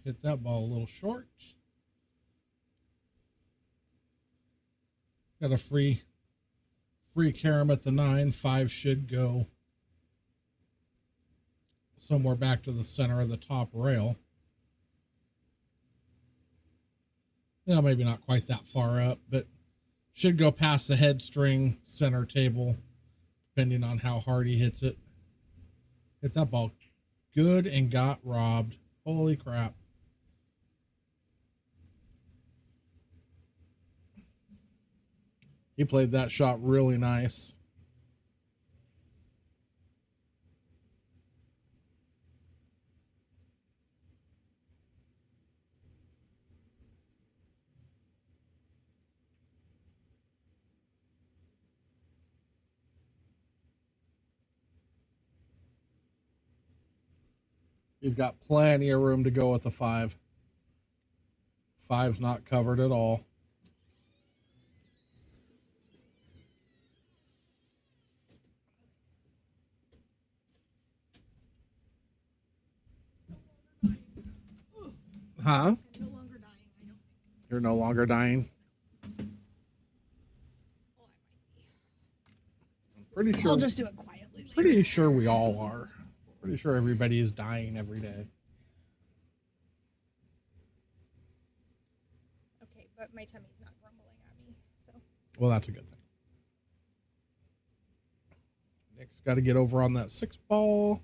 Hit that ball a little short. Got a free carom at the 9. 5 should go somewhere back to the center of the top rail. Yeah, maybe not quite that far up, but should go past the head string center table, depending on how hard he hits it. Hit that ball good and got robbed. Holy crap. He played that shot really nice. He's got plenty of room to go with the 5. 5's not covered at all. Huh? I'm no longer dying, I don't think. You're no longer dying? Oh, I might be. I'm pretty sure. I'll just do it quietly later. Pretty sure we all are. Pretty sure everybody is dying every day. Okay, but my tummy's not grumbling at me, so. Well, that's a good thing. Nick's got to get over on that 6 ball.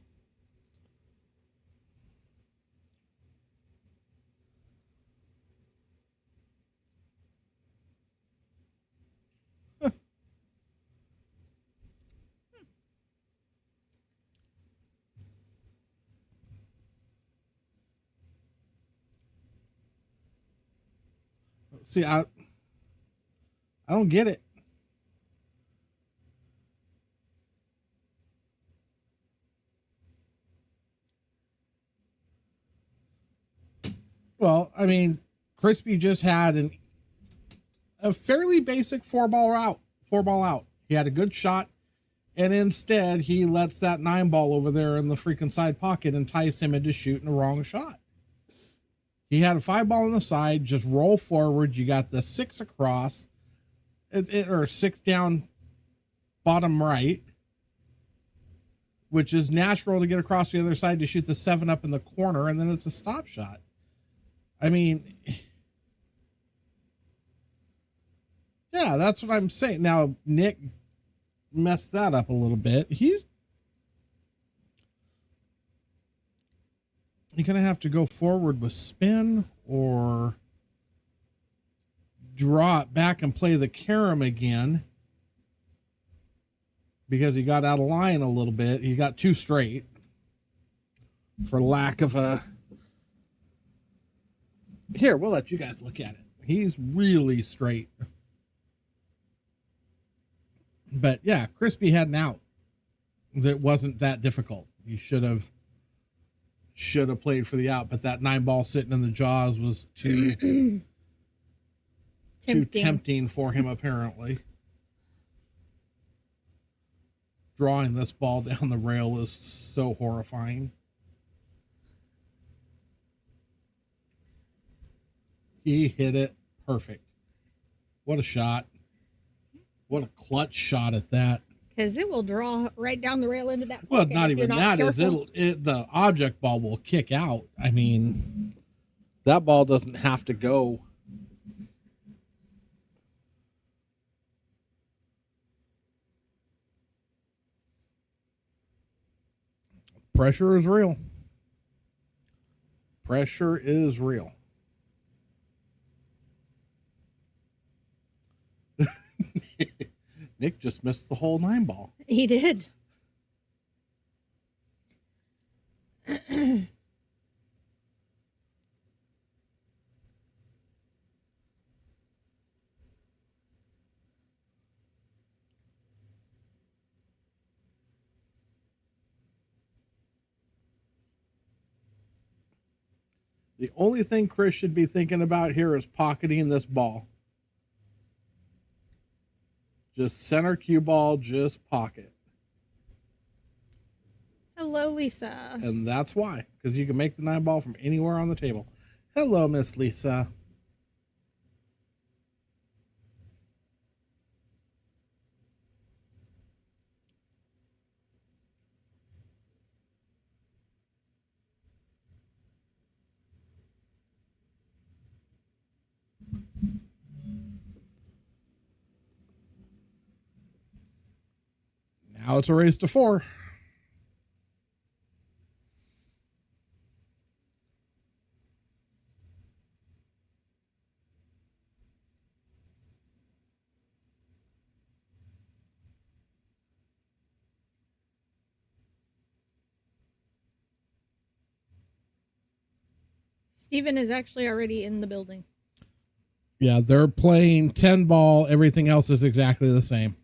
See, I don't get it. Well, I mean, Crispy just had a fairly basic four ball out. He had a good shot, and instead he lets that 9-ball over there in the freaking side pocket entice him into shooting the wrong shot. He had a 5-ball on the side, just roll forward. You got the 6 across, or 6 down bottom right, which is natural to get across the other side to shoot the 7 up in the corner, and then it's a stop shot. I mean, yeah, that's what I'm saying. Now, Nick messed that up a little bit. He's going to have to go forward with spin or draw it back and play the carom again because he got out of line a little bit. He got too straight for lack of a... Here, we'll let you guys look at it. He's really straight. But yeah, Crispy had an out that wasn't that difficult. He should have played for the out, but that 9-ball sitting in the jaws was too tempting for him, apparently. Drawing this ball down the rail is so horrifying. He hit it perfect. What a shot. What a clutch shot at that. Because it will draw right down the rail into that pocket. Well, not if even you're that. careful. The object ball will kick out. I mean, that ball doesn't have to go. Pressure is real. Pressure is real. Nick just missed the whole 9-ball. He did. The only thing Chris should be thinking about here is pocketing this ball. Just center cue ball, just pocket. Hello, Lisa. And that's why, because you can make the 9-ball from anywhere on the table. Hello, Miss Lisa. Now it's a race to 4. Steven is actually already in the building. Yeah, they're playing 10-ball. Everything else is exactly the same.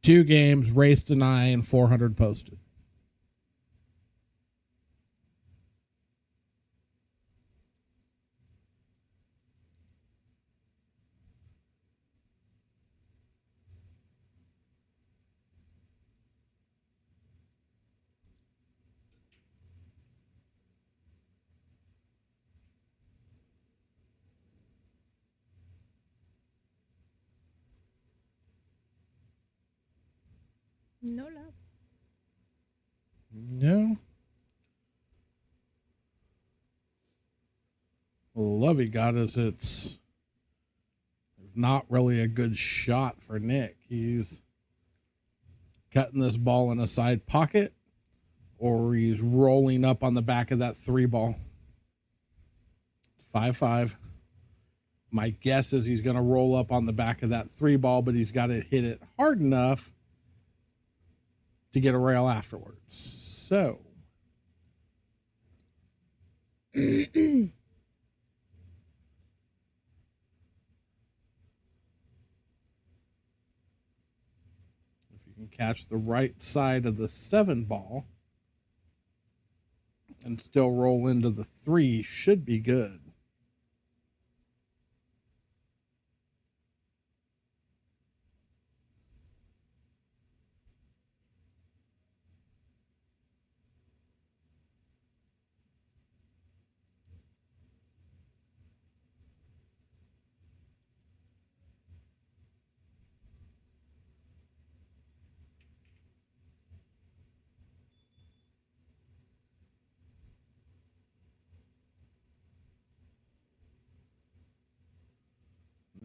2 games, race to 9, 400 posted. No love. No. Well, the love he got is it's not really a good shot for Nick. He's cutting this ball in a side pocket, or he's rolling up on the back of that 3-ball. 5-5. My guess is he's going to roll up on the back of that 3-ball, but he's got to hit it hard enough to get a rail afterwards. So If you can catch the right side of the 7 ball and still roll into the 3, should be good.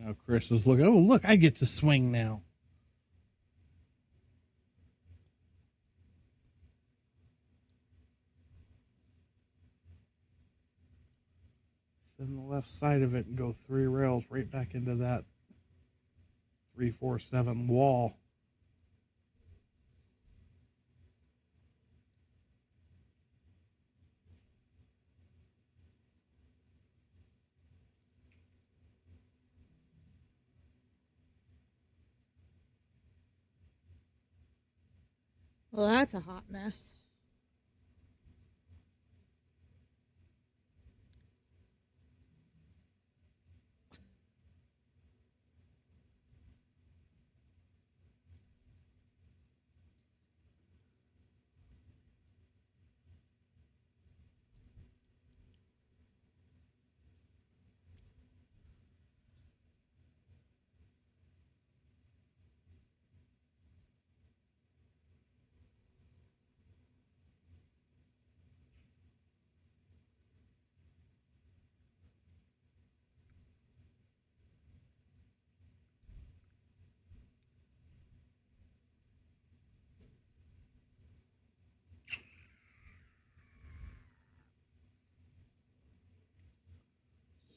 Now Chris is looking, oh, look, I get to swing now. Then the left side of it and go 3 rails right back into that 3-4-7 wall. Well, that's a hot mess.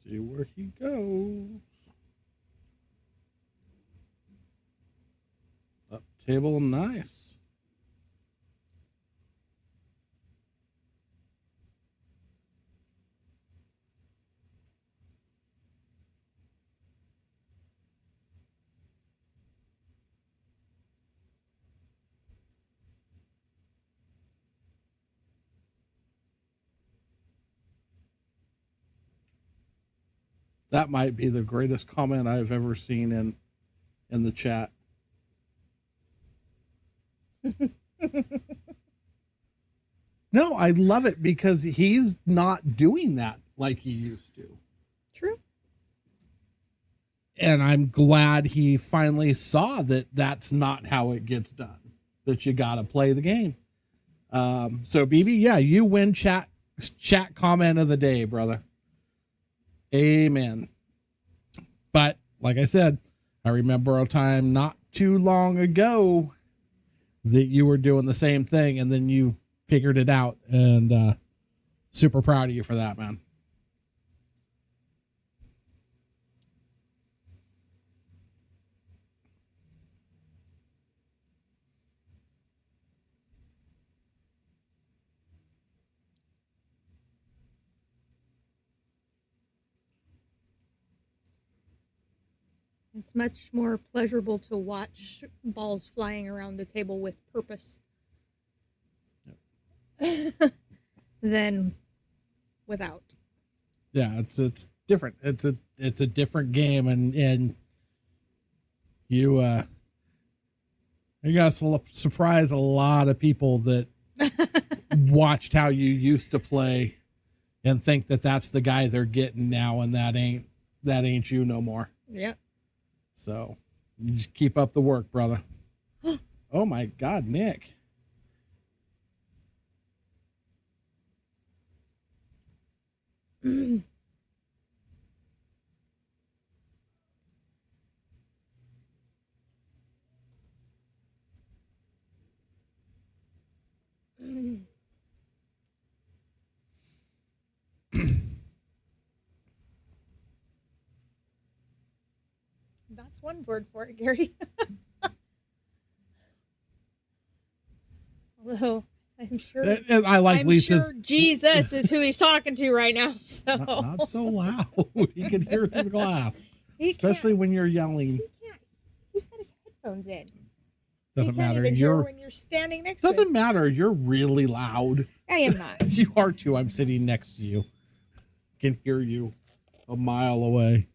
See where he goes. Up table, nice. That might be the greatest comment I've ever seen in the chat. No, I love it because he's not doing that like he used to. True. And I'm glad he finally saw that that's not how it gets done, that you got to play the game. So BB, yeah, you win chat comment of the day, brother. Amen. But like I said, I remember a time not too long ago that you were doing the same thing and then you figured it out, and super proud of you for that, man. It's much more pleasurable to watch balls flying around the table with purpose than without. Yeah, it's different. It's a different game, and you got to surprise a lot of people that watched how you used to play and think that that's the guy they're getting now, and that ain't you no more. Yep. So you just keep up the work, brother. Oh my God, Nick. That's one word for it, Gary. Although I'm sure I like I'm Lisa's. sure Jesus is who he's talking to right now. So Not so loud. You can hear it through the glass, he especially can't. when you're yelling. He can't. He's got his headphones in. Doesn't You can't matter. even hear You're when you're standing next to doesn't it. matter. You're really loud. I am not. You are too. I'm sitting next to you. Can hear you a mile away.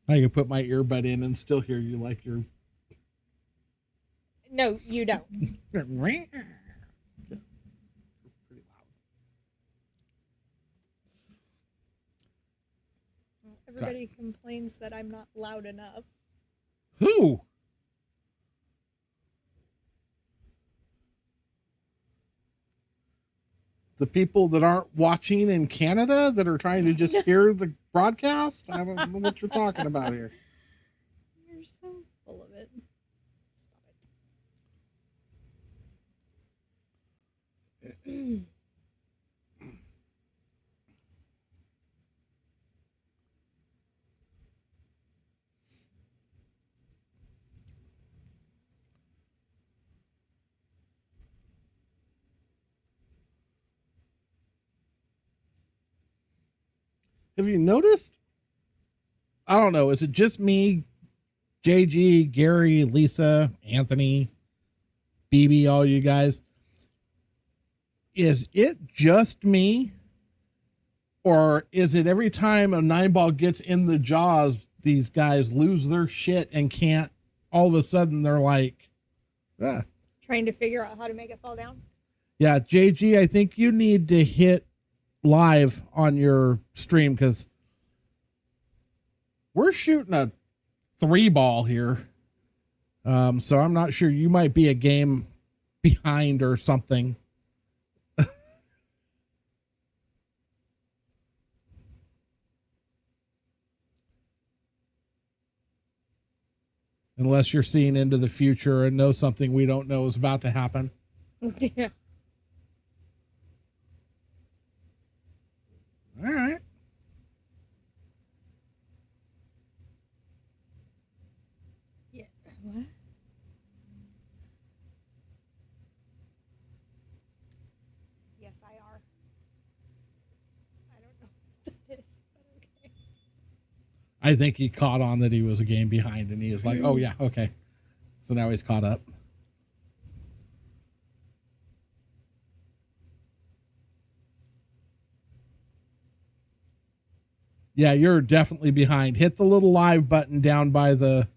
I can put my earbud in and still hear you like you're. No, you don't. Pretty Everybody complains that I'm not loud enough. Who? The people that aren't watching in Canada that are trying to just hear the broadcast? I don't know what you're talking about here. You're so full of it. Stop it. Have you noticed? I don't know. Is it just me, JG, Gary, Lisa, Anthony, BB, all you guys? Is it just me? Or is it every time a 9-ball gets in the jaws, these guys lose their shit and can't, all of a sudden they're like, ah. Trying to figure out how to make it fall down. Yeah, JG, I think you need to hit live on your stream because we're shooting a 3-ball here. So I'm not sure. You might be a game behind or something. Unless you're seeing into the future and know something we don't know is about to happen. Yeah. All right. Yeah. What? Yes, I are. I don't know what that is, but okay. I think he caught on that he was a game behind and he was like, oh, yeah, okay. So now he's caught up. Yeah, you're definitely behind. Hit the little live button down by the.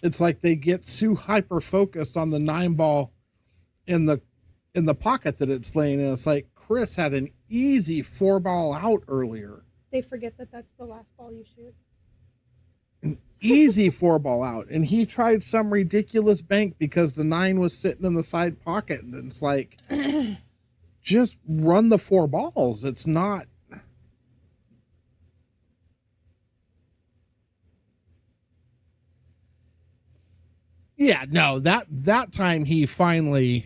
It's like they get too hyper focused on the 9-ball in the pocket that it's laying in. It's like Chris had an easy 4-ball out earlier. They forget that that's the last ball you shoot. An easy 4-ball out. And he tried some ridiculous bank because the 9 was sitting in the side pocket. And it's like, just run the 4 balls. It's not. Yeah, no, that time he finally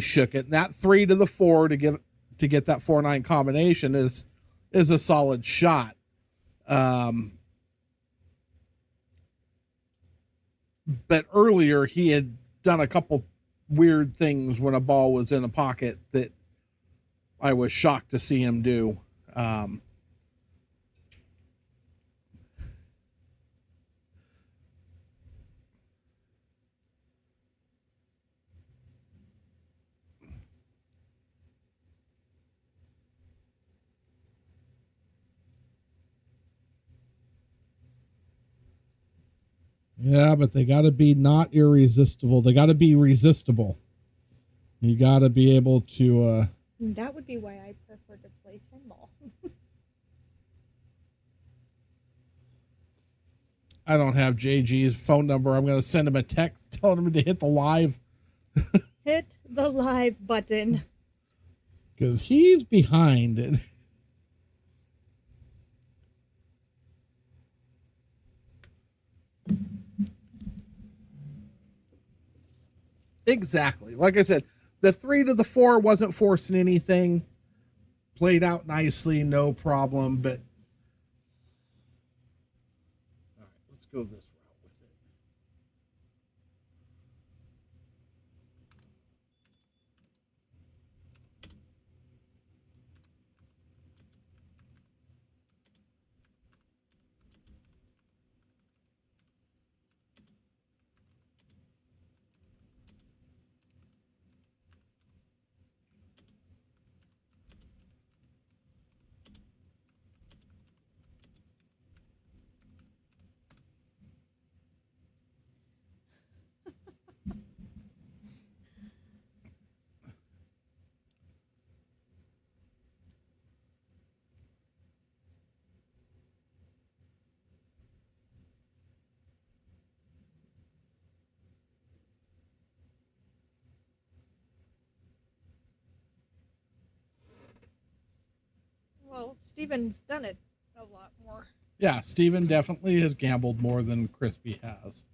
shook it. That 3 to the 4 to get that 4-9 combination is a solid shot. But earlier he had done a couple weird things when a ball was in a pocket that I was shocked to see him do. Yeah, but they got to be not irresistible. They got to be resistible. You got to be able to. That would be why I prefer to play 10-ball. I don't have JG's phone number. I'm going to send him a text telling him to hit the live. Hit the live button. Because he's behind it. Exactly. Like I said, the 3 to the 4 wasn't forcing anything. Played out nicely, no problem. But all right, let's go this route with it. Well, Steven's done it a lot more. Yeah, Steven definitely has gambled more than Crispy has.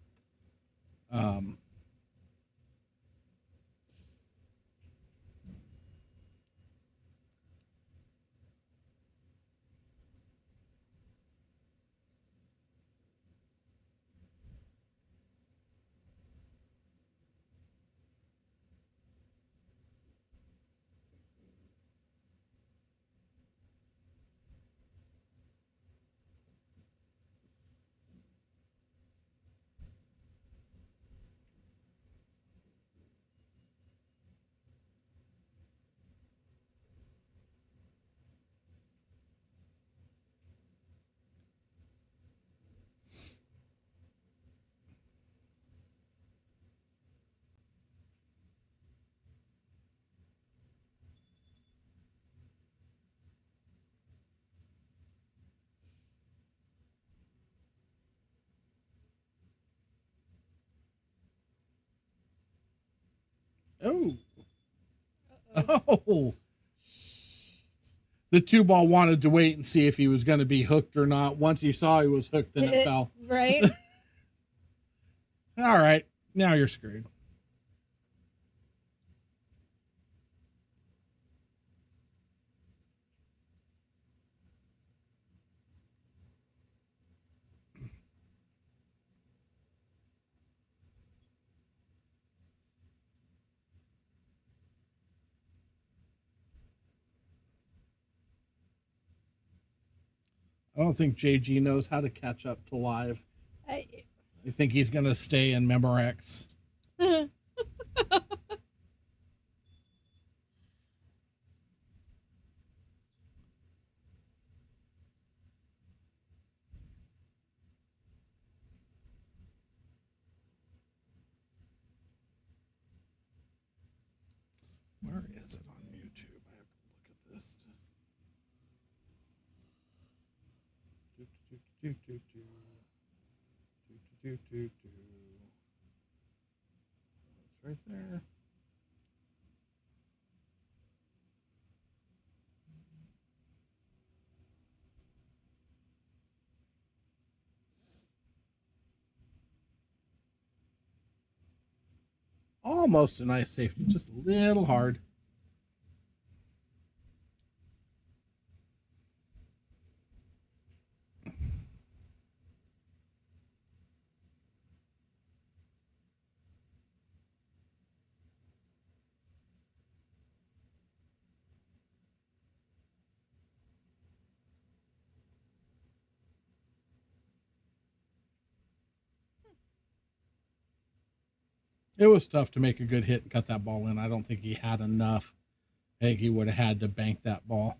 Oh. Oh. The 2 ball wanted to wait and see if he was going to be hooked or not. Once he saw he was hooked, then it fell. Right? All right. Now you're screwed. I don't think JG knows how to catch up to live. I think he's going to stay in Memorex. Where is it on YouTube? I have to look at this. It's right there. Almost a nice safety, just a little hard. It was tough to make a good hit and cut that ball in. I don't think he had enough. I think he would have had to bank that ball.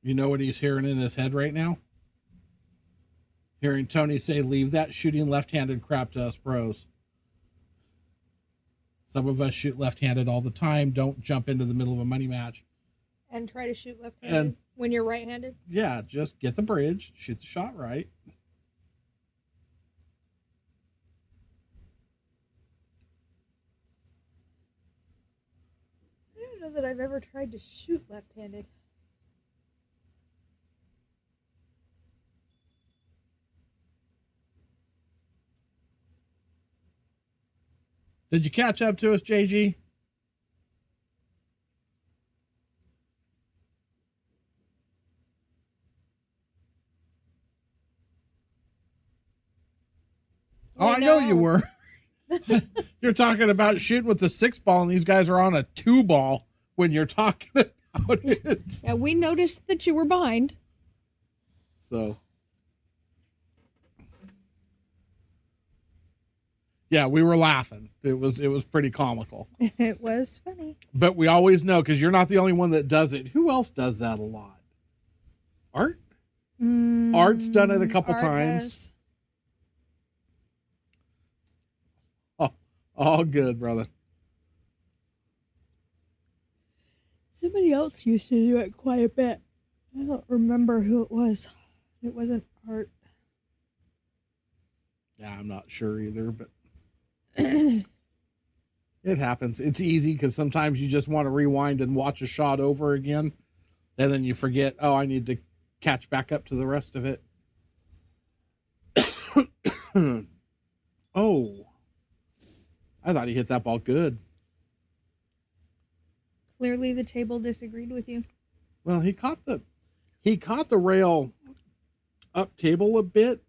You know what he's hearing in his head right now? Hearing Tony say, leave that shooting left-handed crap to us pros. Some of us shoot left-handed all the time. Don't jump into the middle of a money match. And try to shoot left-handed when you're right-handed? Yeah, just get the bridge, shoot the shot right. I don't know that I've ever tried to shoot left-handed. Did you catch up to us, JG? Oh, I know you were. You're talking about shooting with the 6-ball, and these guys are on a 2-ball when you're talking about it. Yeah, we noticed that you were behind. So, yeah, we were laughing. It was pretty comical. It was funny. But we always know, because you're not the only one that does it. Who else does that a lot? Art? Art's done it a couple Art times. has. Oh, all good, brother. Somebody else used to do it quite a bit. I don't remember who it was. It wasn't Art. Yeah, I'm not sure either, but it happens. It's easy because sometimes you just want to rewind and watch a shot over again, and then you forget, oh, I need to catch back up to the rest of it. Oh, I thought he hit that ball good. Clearly the table disagreed with you. Well, he caught the rail up table a bit,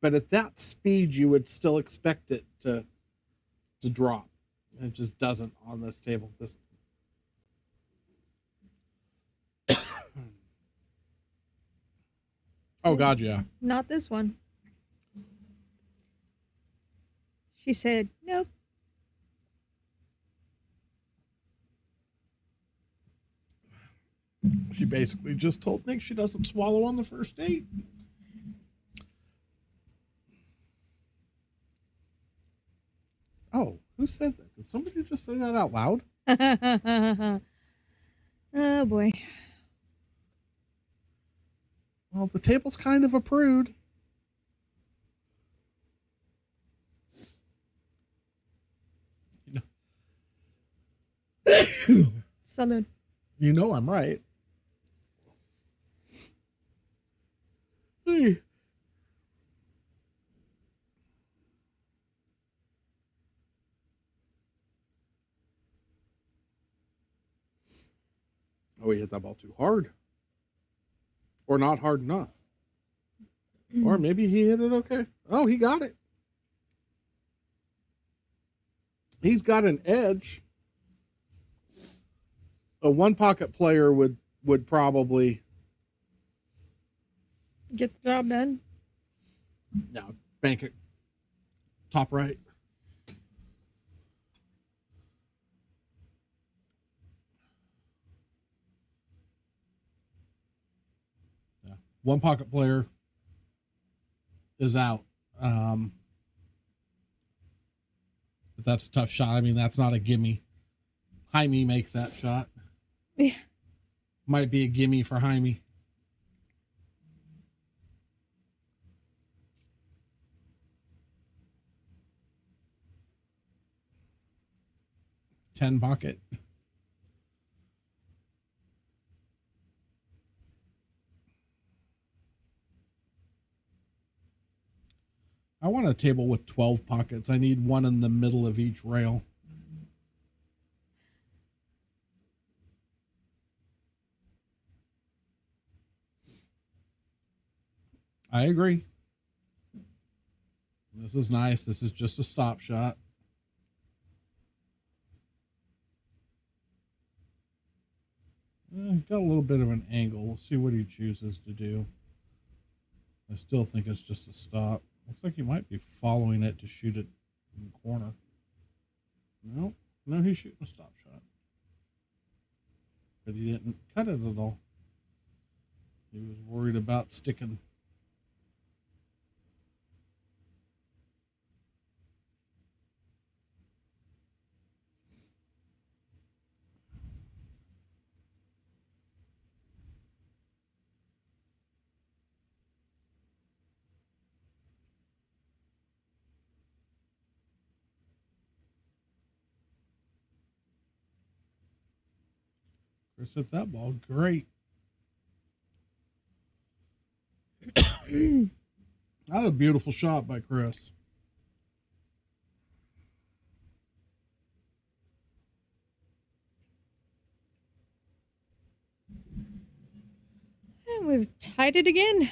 but at that speed you would still expect it to drop. It just doesn't on this table. This Oh God, yeah. Not this one. She said, nope. She basically just told Nick she doesn't swallow on the first date. Oh, who said that? Did somebody just say that out loud? Oh boy. Well, the table's kind of a prude. Salud. You know I'm right. Hey. Oh, he hit that ball too hard. Or not hard enough. Or maybe he hit it okay. Oh, he got it. He's got an edge. A one pocket player would probably Get the job done. bank it top right. Yeah. One pocket player is out. But that's a tough shot. I mean, that's not a gimme. Jaime makes that shot. Yeah. Might be a gimme for Jaime. $10 pocket. I want a table with 12 pockets. I need one in the middle of each rail. I agree. This is nice. This is just a stop shot. Got a little bit of an angle. We'll see what he chooses to do. I still think it's just a stop. Looks like he might be following it to shoot it in the corner. No, he's shooting a stop shot. But he didn't cut it at all. He was worried about sticking. Chris hit that ball great. That was a beautiful shot by Chris. And we've tied it again.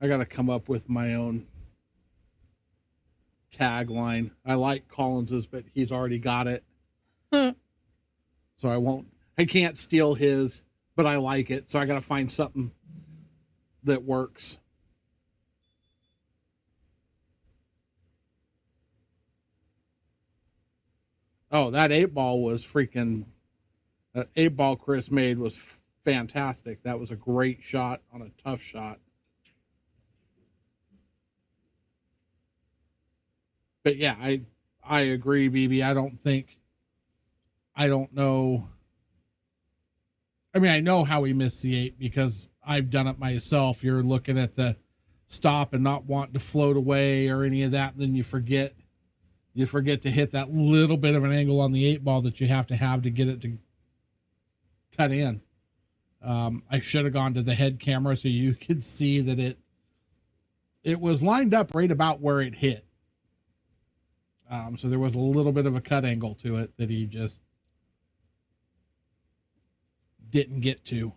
I got to come up with my own tagline. I like Collins's, but he's already got it. So I can't steal his, but I like it. So I got to find something that works. Oh, that 8-ball was freaking, that 8-ball Chris made was fantastic. That was a great shot on a tough shot. But yeah, I agree, BB. I don't know. I mean, I know how he missed the 8 because I've done it myself. You're looking at the stop and not wanting to float away or any of that, and then you forget to hit that little bit of an angle on the 8-ball that you have to get it to cut in. I should have gone to the head camera so you could see that it was lined up right about where it hit. So there was a little bit of a cut angle to it that he just didn't get to.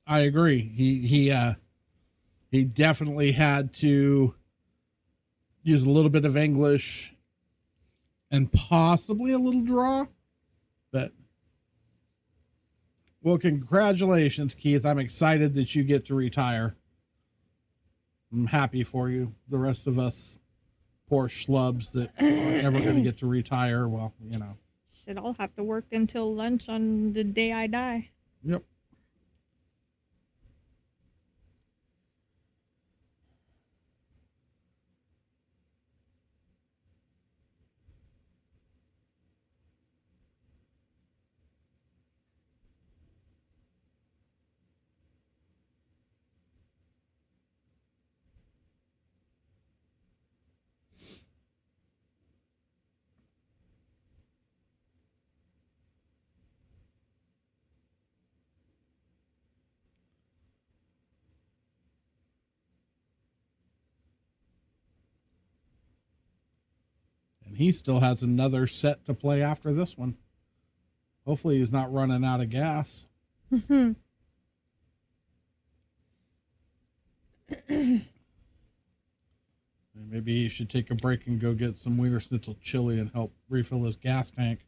I agree. He definitely had to use a little bit of English and possibly a little draw, but well, congratulations, Keith. I'm excited that you get to retire. I'm happy for you. The rest of us poor schlubs that aren't ever going to get to retire, well, you know. Should all have to work until lunch on the day I die. Yep. And he still has another set to play after this one. Hopefully he's not running out of gas. Maybe he should take a break and go get some Wiener Schnitzel chili and help refill his gas tank.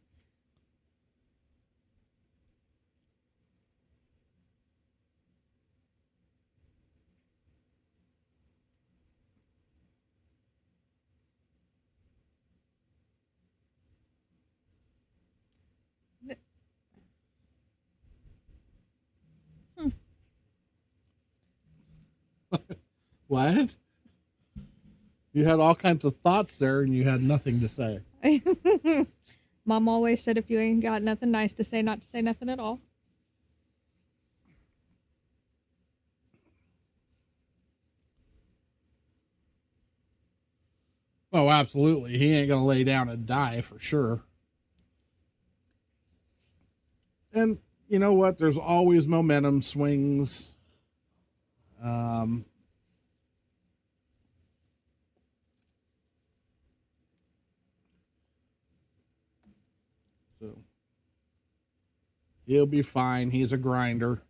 What? You had all kinds of thoughts there and you had nothing to say. Mom always said if you ain't got nothing nice to say, not to say nothing at all. Oh, absolutely. He ain't going to lay down and die for sure. And you know what? There's always momentum swings. So he'll be fine. He's a grinder.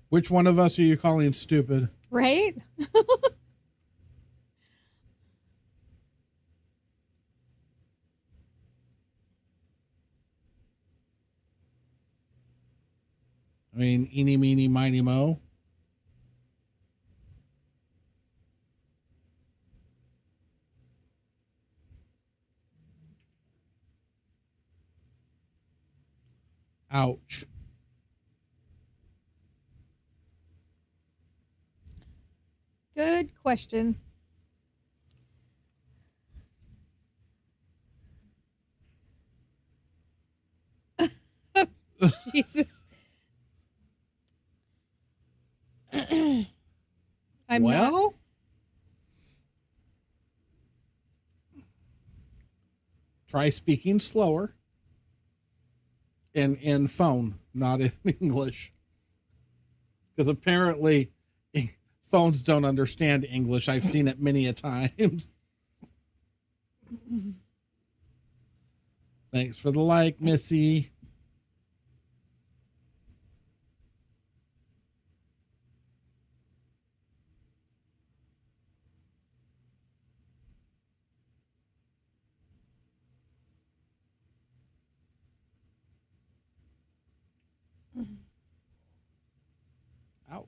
Which one of us are you calling stupid? Right? I mean, eeny, meeny, miny, mo. Ouch. Good question. Jesus. I'm not. Well, try speaking slower and in phone, not in English. Because apparently phones don't understand English. I've seen it many a times. Thanks for the like, Missy. Ouch.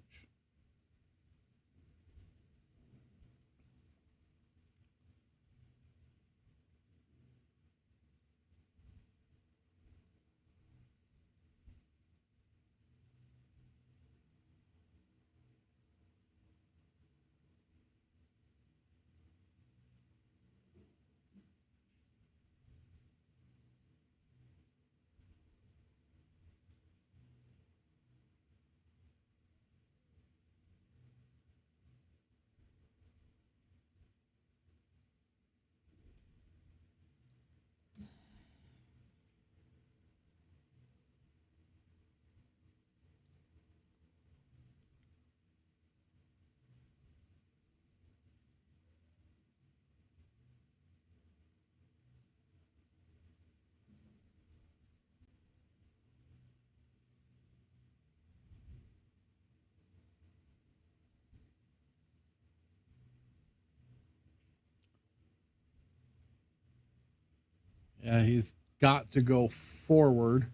Yeah, he's got to go forward.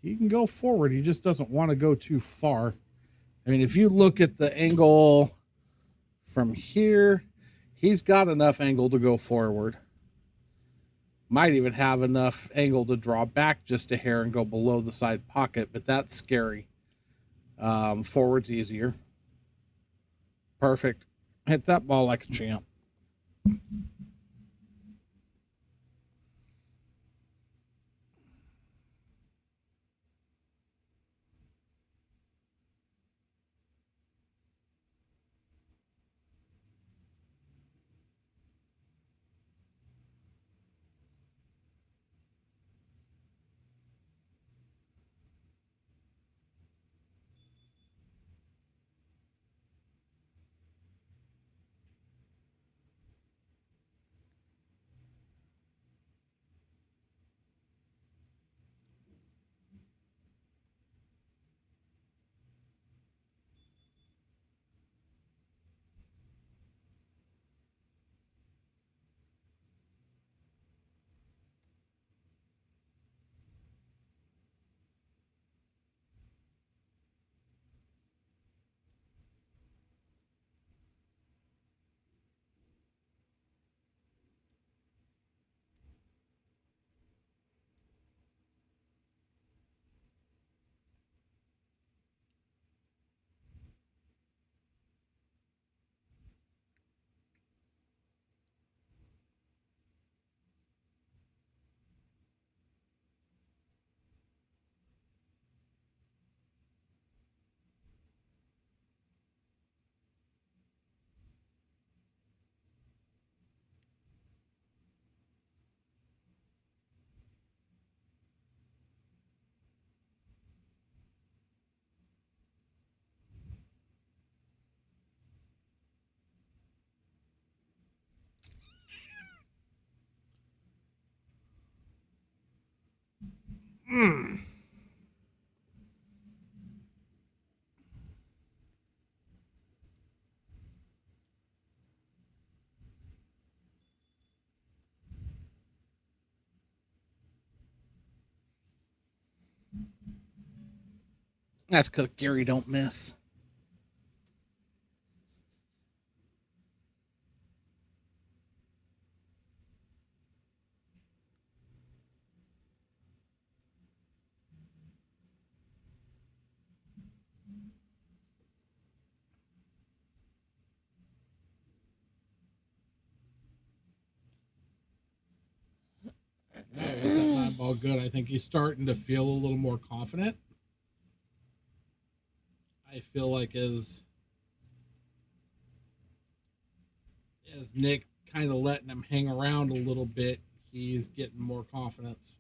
He can go forward. He just doesn't want to go too far. I mean, if you look at the angle from here, he's got enough angle to go forward. Might even have enough angle to draw back just a hair and go below the side pocket, but that's scary. Forward's easier. Perfect. Hit that ball like a champ. That's because Gary don't miss. No, with that 9 ball good, I think he's starting to feel a little more confident. I feel like as Nick kind of letting him hang around a little bit, he's getting more confidence.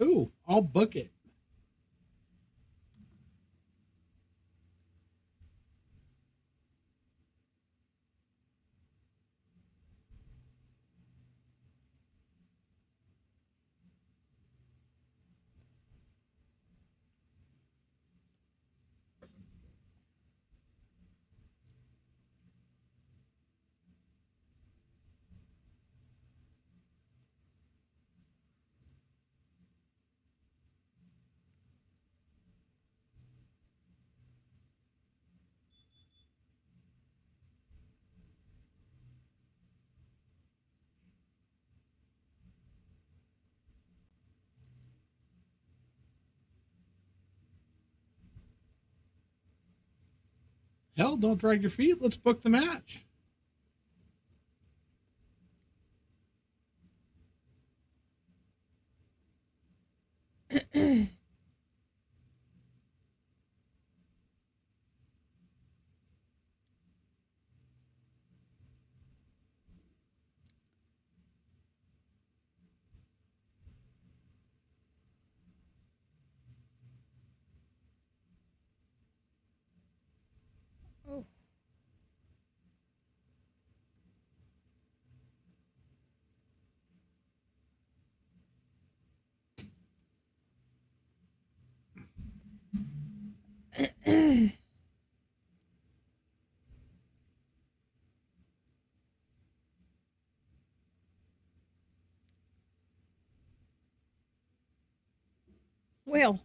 Ooh, I'll book it. Hell, don't drag your feet. Let's book the match. Oh, well,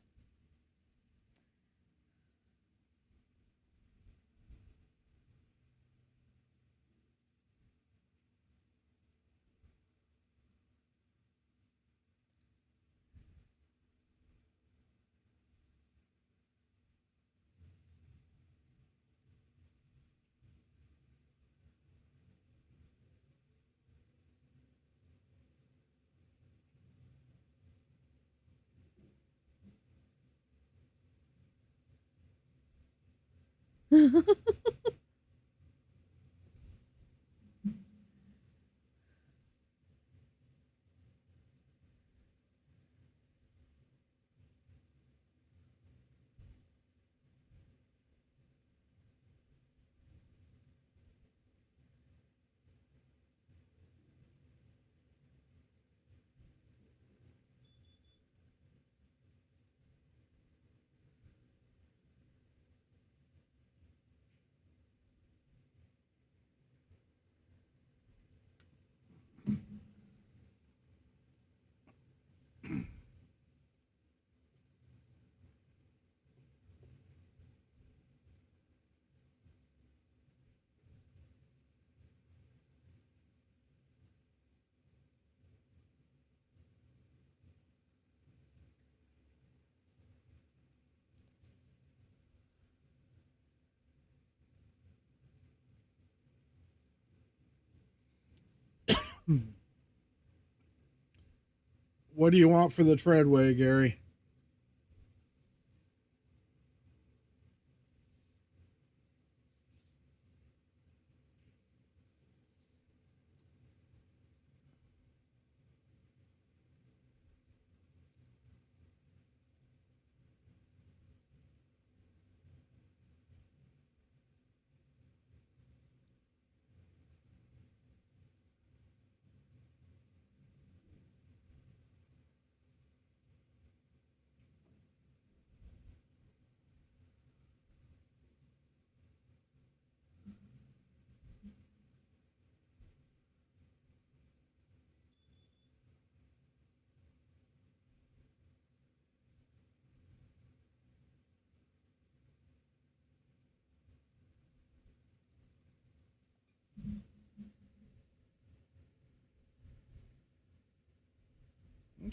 What do you want for the treadway, Gary?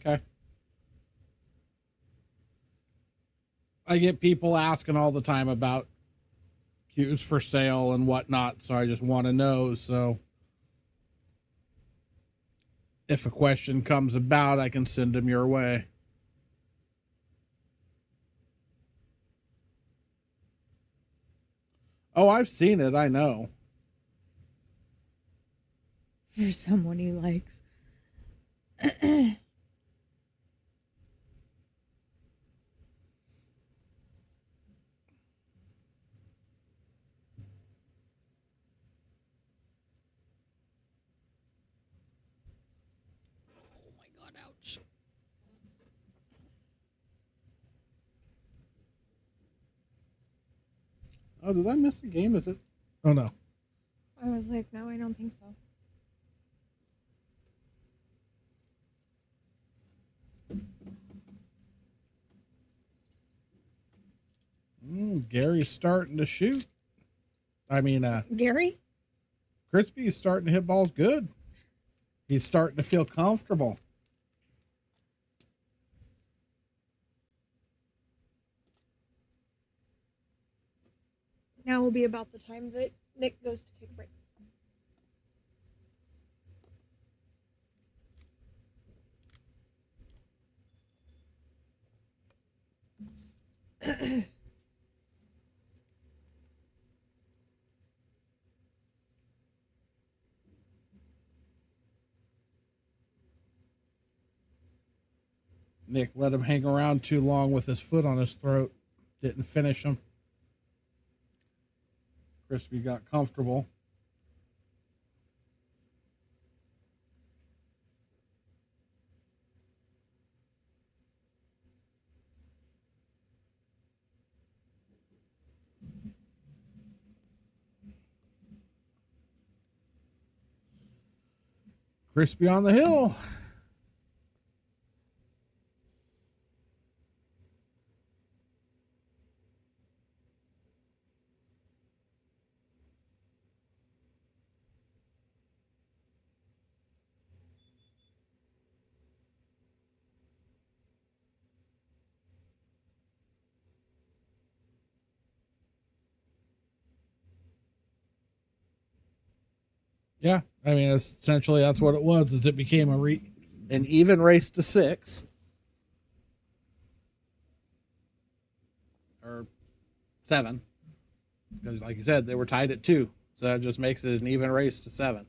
Okay. I get people asking all the time about cues for sale and whatnot, so I just want to know. So if a question comes about, I can send them your way. Oh, I've seen it. I know. For someone he likes. Oh my god, ouch. Oh, did I miss a game? Is it? Oh, no. I was like, no, I don't think so. Gary's starting to shoot. I mean, Gary? Crispy's starting to hit balls good. He's starting to feel comfortable. Now will be about the time that Nick goes to take a break. Nick let him hang around too long with his foot on his throat. Didn't finish him. Crispy got comfortable. Crispy on the hill. Yeah, I mean, essentially that's what it was. Is it became an even race to 6 or 7, because like you said, they were tied at 2, so that just makes it an even race to 7.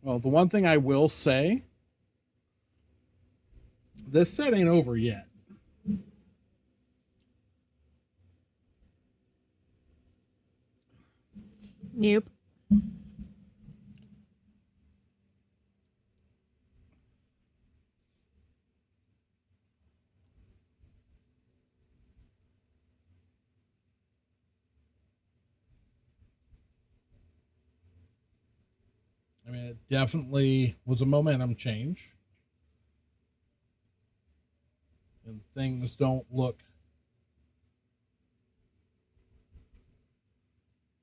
Well, the one thing I will say, this set ain't over yet. Nope. I mean, it definitely was a momentum change. And things don't look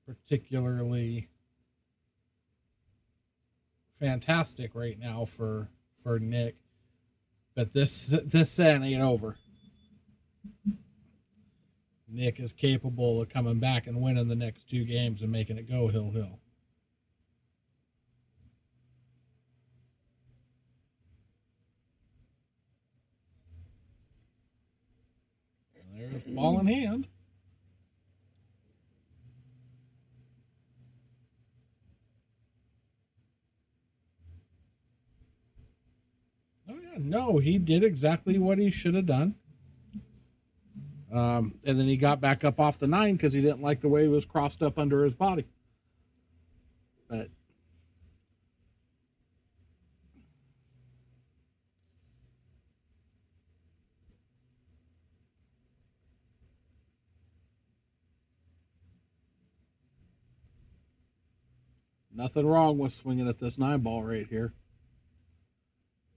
particularly fantastic right now for Nick. But this set ain't over. Nick is capable of coming back and winning the next 2 games and making it go hill. There's ball in hand. Oh yeah, no, he did exactly what he should have done. And then he got back up off the 9 because he didn't like the way it was crossed up under his body. But nothing wrong with swinging at this 9 ball right here.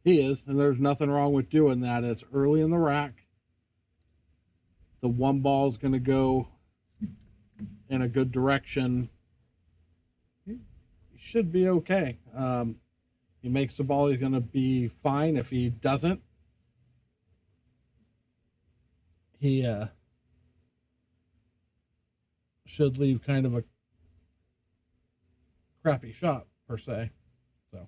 He is, and there's nothing wrong with doing that. It's early in the rack. the one ball is going to go in a good direction, he should be okay. He makes the ball, he's going to be fine. If he doesn't, he should leave kind of a crappy shot per se. So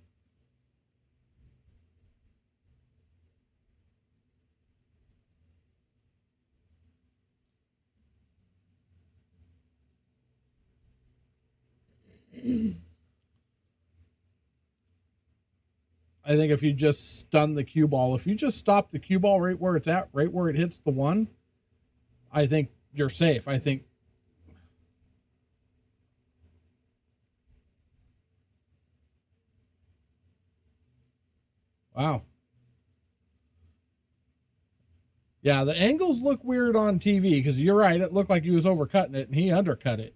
I think if you just stun the cue ball, if you just stop the cue ball right where it's at, right where it hits the one, I think you're safe. I think wow. Yeah, the angles look weird on TV because you're right. It looked like he was overcutting it and he undercut it.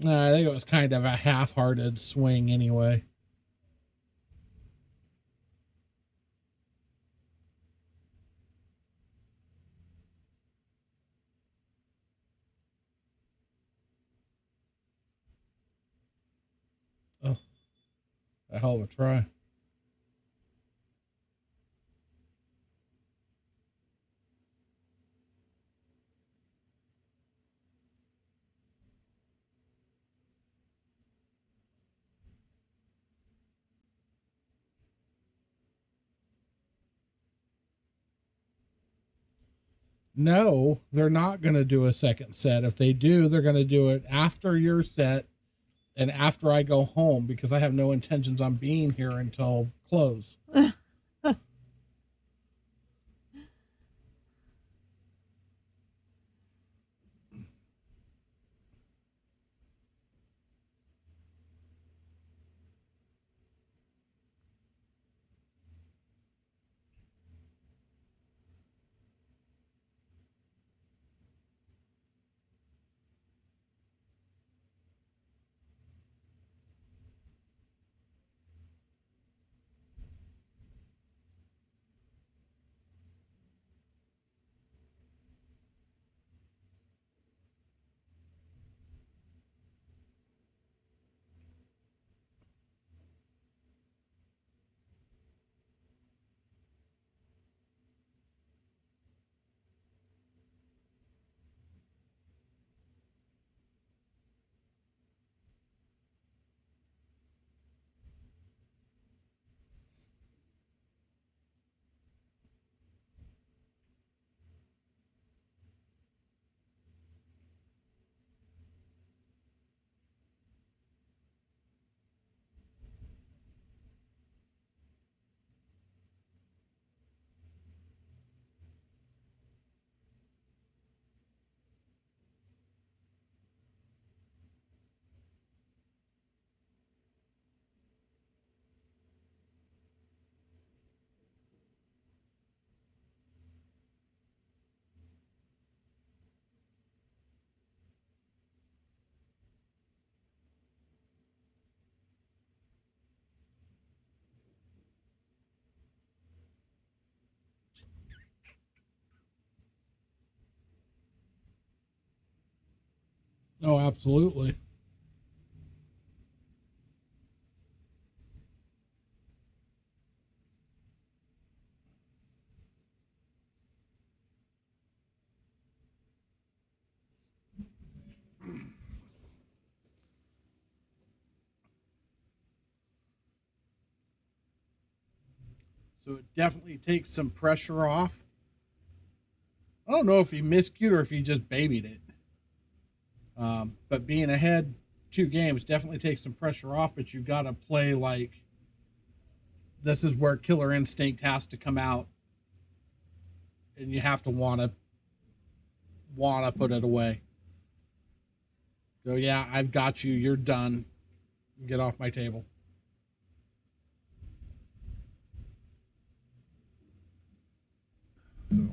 I think it was kind of a half-hearted swing anyway. Oh, a hell of a try. No, they're not going to do a second set. If they do, they're going to do it after your set and after I go home because I have no intentions on being here until close. Oh, absolutely. So it definitely takes some pressure off I don't know if he miscued or if he just babied it. But being ahead 2 games definitely takes some pressure off, but you got to play like this is where killer instinct has to come out, and you have to want to put it away. Go, yeah, I've got you. You're done. Get off my table. So.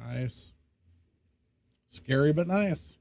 Nice. Scary but nice.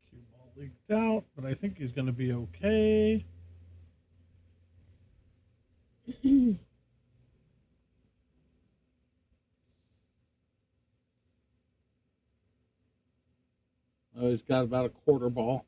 Cue ball leaked out, but I think he's going to be okay. Oh, he's got about a quarter ball.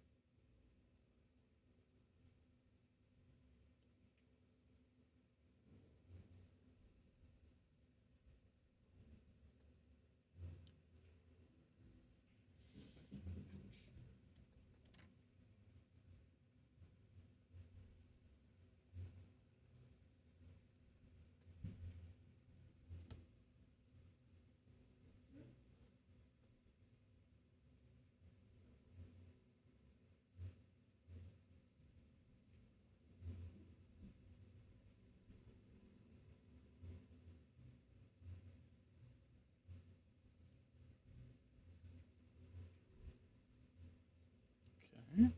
Okay.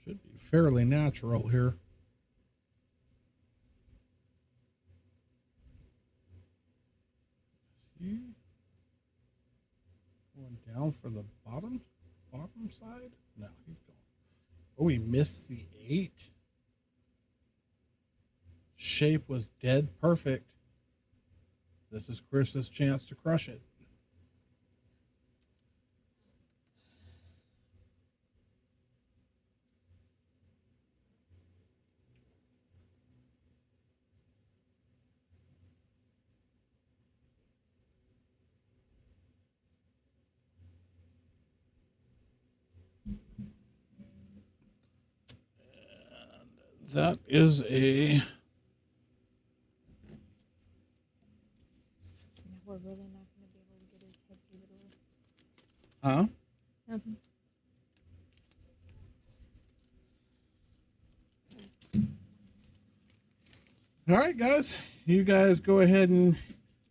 Should be fairly natural here. Going down for the bottom side? No, he's going. Oh, he missed the 8. Shape was dead perfect. This is Chris's chance to crush it. that is a No, we're really not going to be able to get his head through the door. Huh? Nothing. All right, guys. You guys go ahead and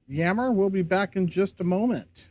yammer. We'll be back in just a moment.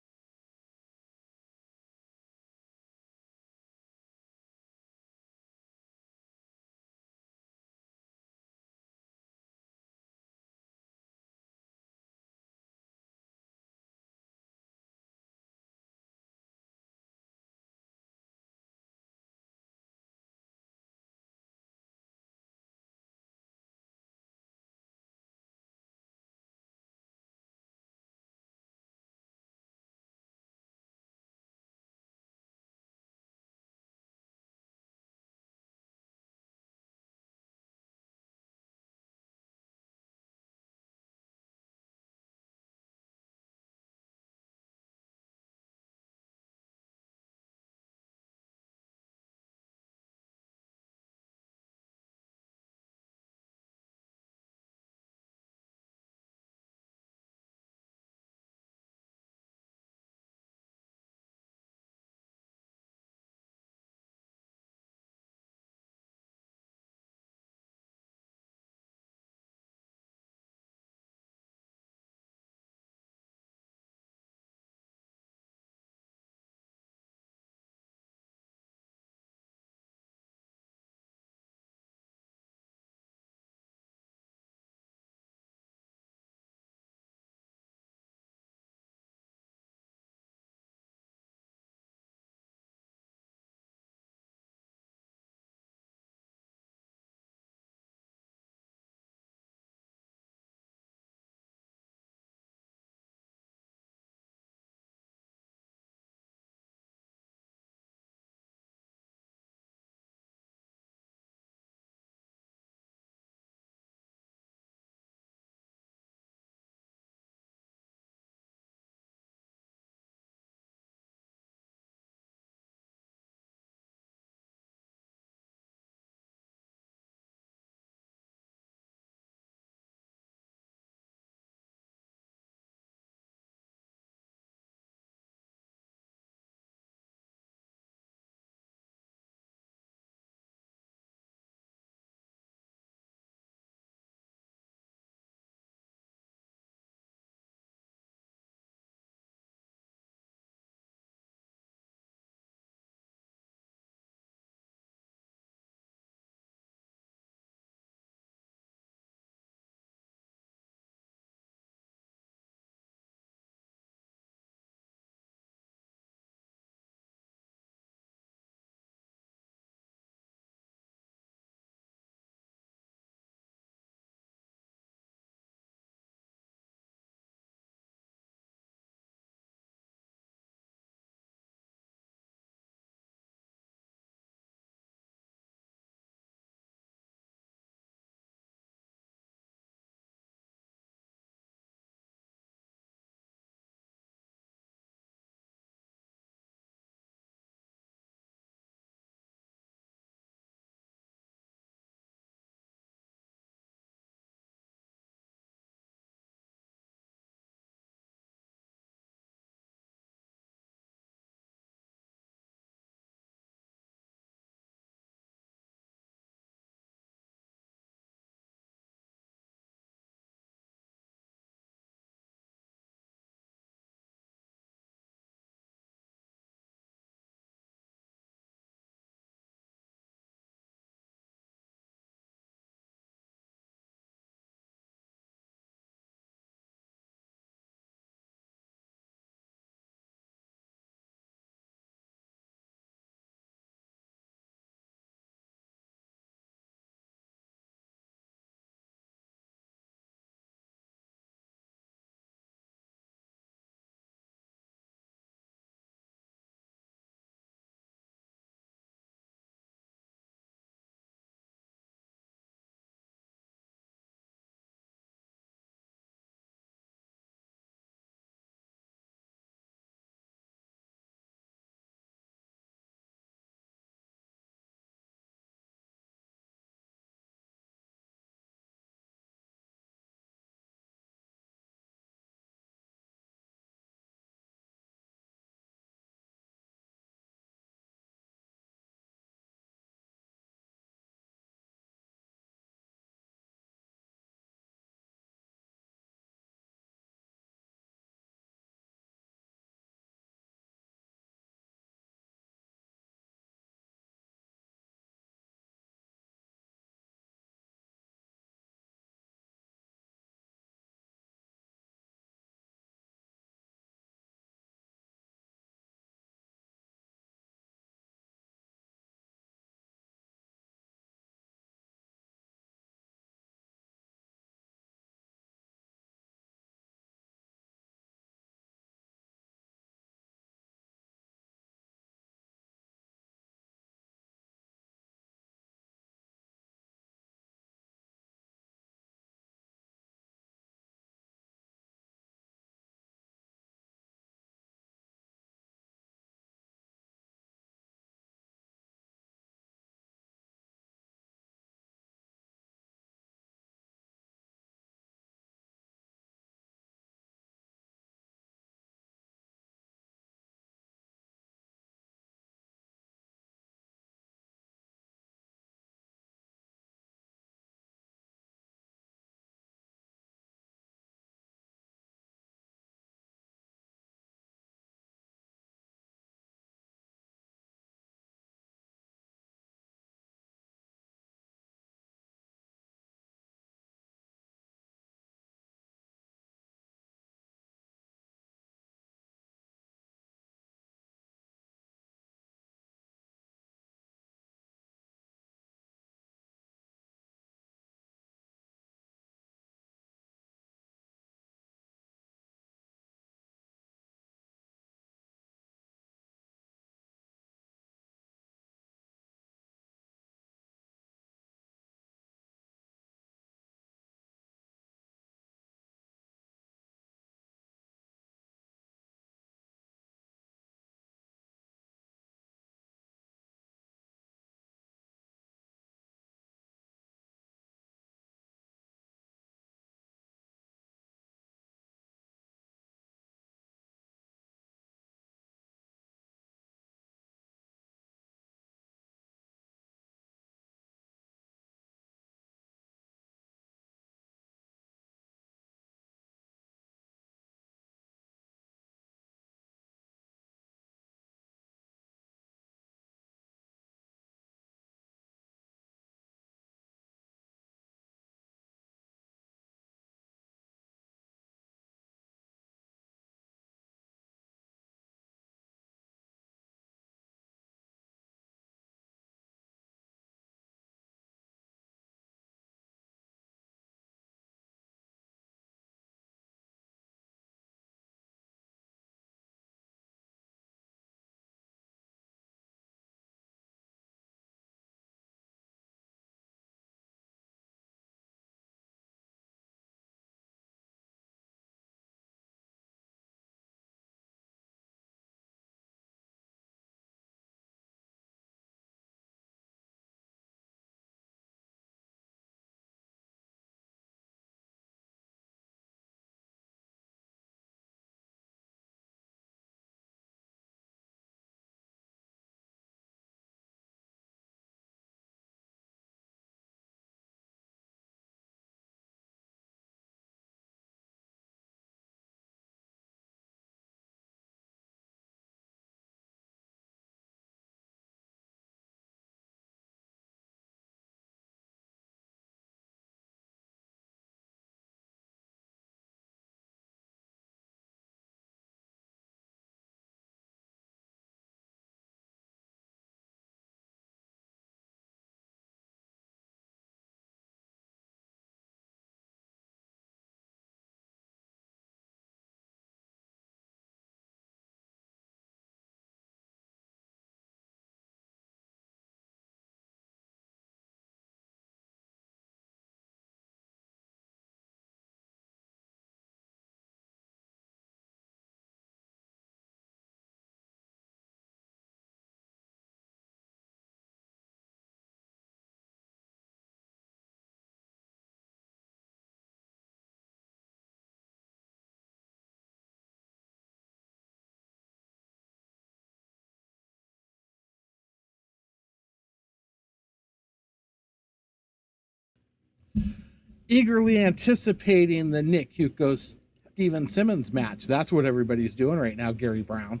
eagerly anticipating the Nick Hugo Steven Simmons match. That's what everybody's doing right now, Gary Brown.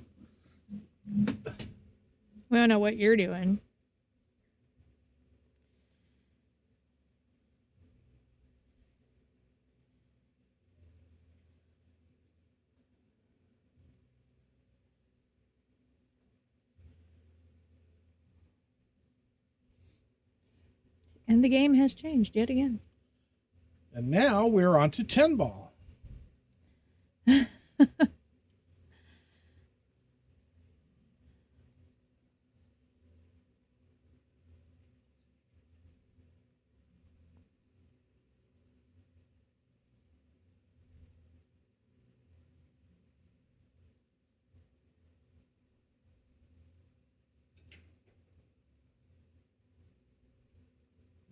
We don't know what you're doing. And the game has changed yet again. And now we're on to 10 ball.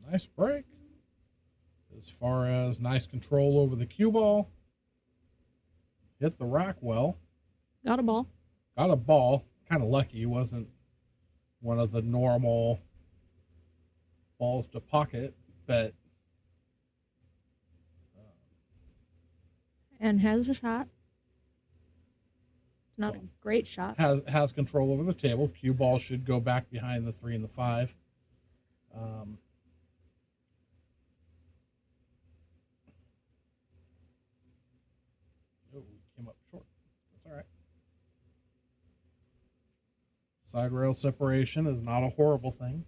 Nice break. As far as nice control over the cue ball. Hit the rack well. Got a ball. Got a ball. Kind of lucky. It wasn't one of the normal balls to pocket, but And has a shot. Not a great shot. has control over the table. Cue ball should go back behind the 3 and the 5. Came up short. That's all right. Side rail separation is not a horrible thing.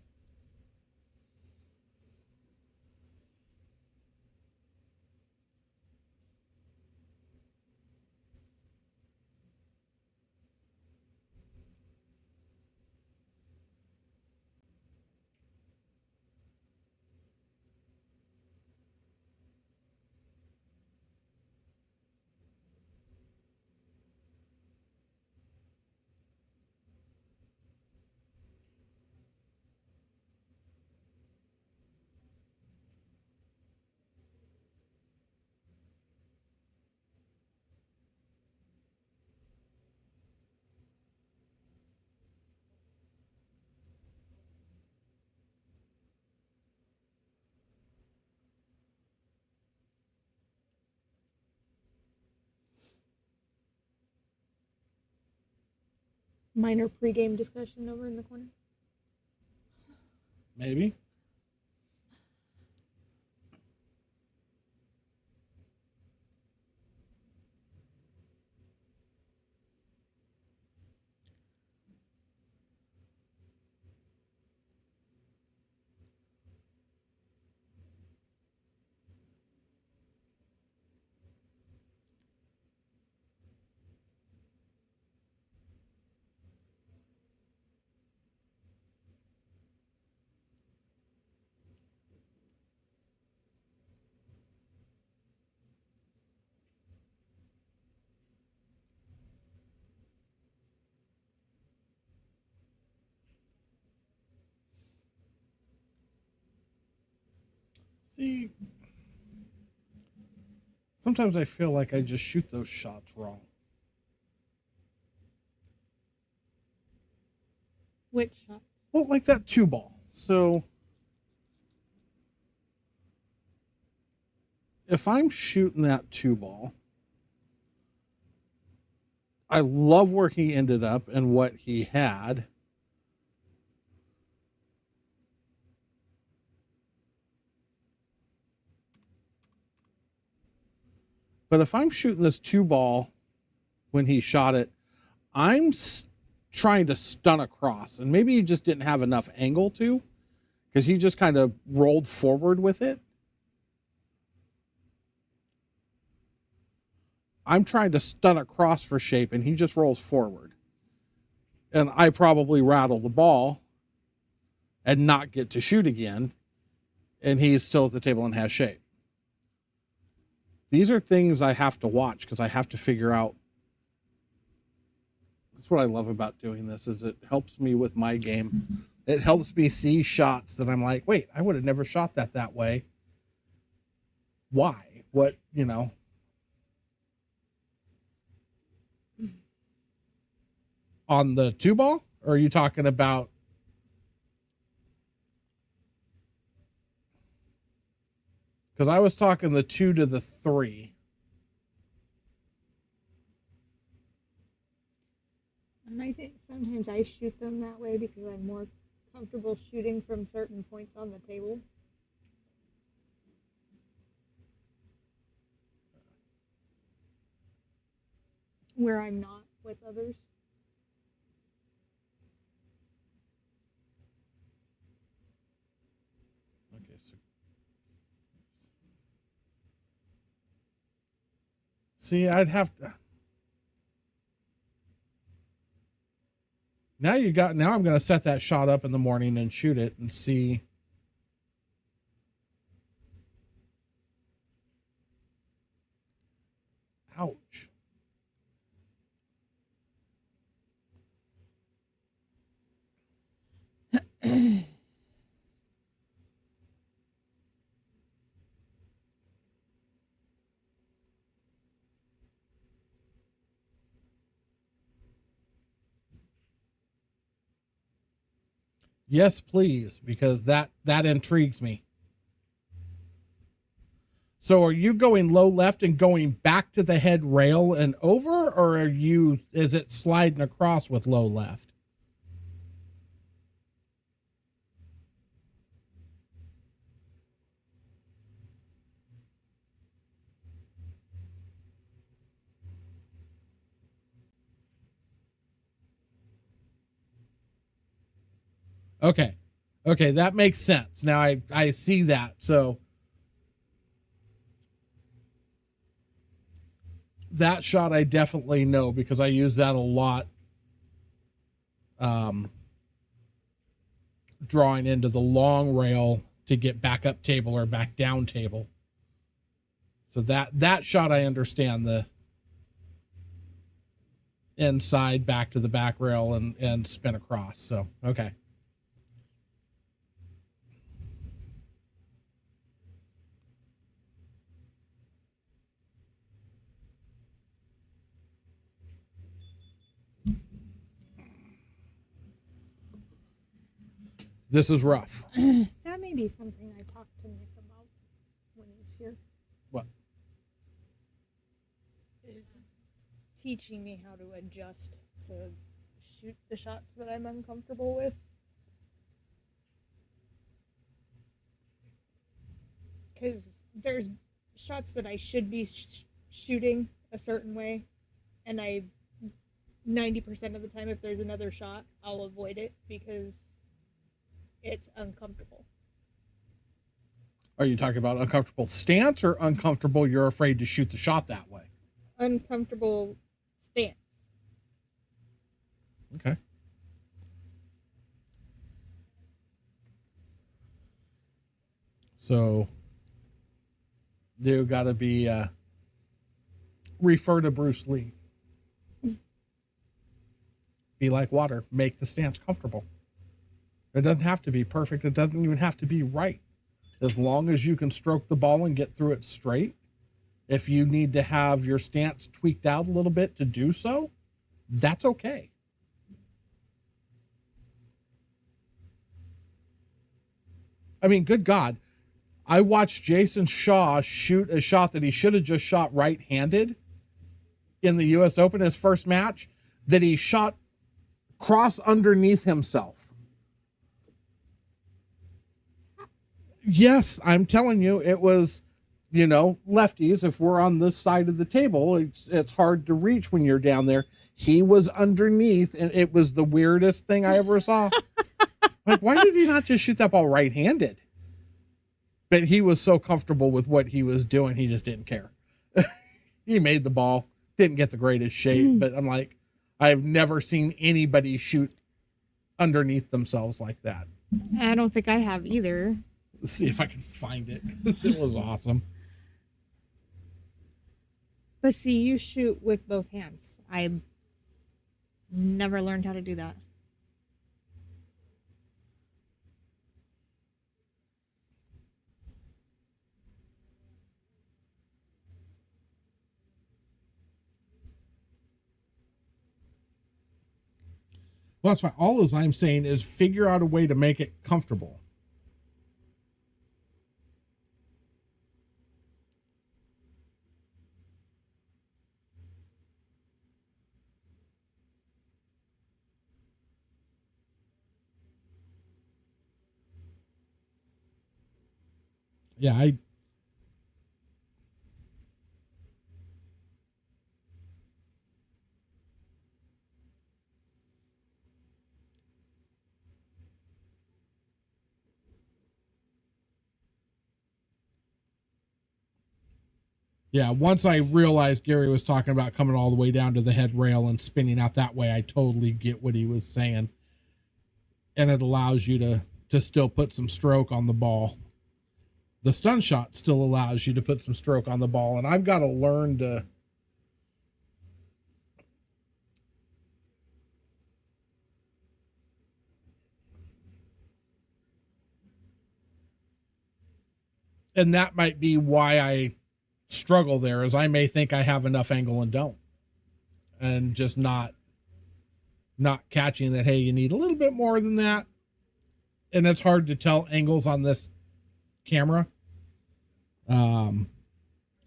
Minor pregame discussion over in the corner. Maybe. See, sometimes I feel like I just shoot those shots wrong. Which shot? Well, like that 2 ball. So if I'm shooting that 2 ball, I love where he ended up and what he had. But if I'm shooting this 2 ball when he shot it, I'm trying to stun across. And maybe he just didn't have enough angle to, because he just kind of rolled forward with it. I'm trying to stun across for shape, and he just rolls forward. And I probably rattle the ball and not get to shoot again. And he's still at the table and has shape. These are things I have to watch because I have to figure out. That's what I love about doing this, is it helps me with my game. It helps me see shots that I'm like, wait, I would have never shot that way. Why? What, you know? On the 2 ball? Or are you talking about? Because I was talking the 2 to the 3. And I think sometimes I shoot them that way because I'm more comfortable shooting from certain points on the table. Where I'm not with others. Okay, so see, I'd have to. Now I'm going to set that shot up in the morning and shoot it and see. Ouch. Yes, please, because that intrigues me. So are you going low left and going back to the head rail and over, or is it sliding across with low left? Okay. Okay, that makes sense. Now I see that. So that shot I definitely know because I use that a lot. Drawing into the long rail to get back up table or back down table. So that shot I understand, the inside back to the back rail and spin across. So okay. This is rough. That may be something I talked to Nick about when he was here. What? Is teaching me how to adjust to shoot the shots that I'm uncomfortable with. Because there's shots that I should be shooting a certain way, and 90% of the time, if there's another shot, I'll avoid it because it's uncomfortable. Are you talking about uncomfortable stance or uncomfortable you're afraid to shoot the shot that way? Uncomfortable stance. Okay. So you got to be refer to Bruce Lee. Be like water, make the stance comfortable. It doesn't have to be perfect. It doesn't even have to be right. As long as you can stroke the ball and get through it straight. If you need to have your stance tweaked out a little bit to do so, that's okay. I mean, good God. I watched Jason Shaw shoot a shot that he should have just shot right-handed in the U.S. Open, his first match, that he shot cross underneath himself. Yes, I'm telling you, it was, lefties, if we're on this side of the table, it's hard to reach when you're down there. He was underneath, and it was the weirdest thing I ever saw. Like, why did he not just shoot that ball right-handed? But he was so comfortable with what he was doing, he just didn't care. He made the ball, didn't get the greatest shape, but I'm like, I've never seen anybody shoot underneath themselves like that. I don't think I have either. Let's see if I can find it, because it was awesome. But see, you shoot with both hands. I never learned how to do that. Well, that's fine. All as I'm saying is figure out a way to make it comfortable. Yeah, I Yeah, once I realized Gary was talking about coming all the way down to the head rail and spinning out that way, I totally get what he was saying. And it allows you to still put some stroke on the ball. The stun shot still allows you to put some stroke on the ball, and I've got to learn to and that might be why I struggle there, is I may think I have enough angle and don't. And just not catching that, hey, you need a little bit more than that. And it's hard to tell angles on this camera. A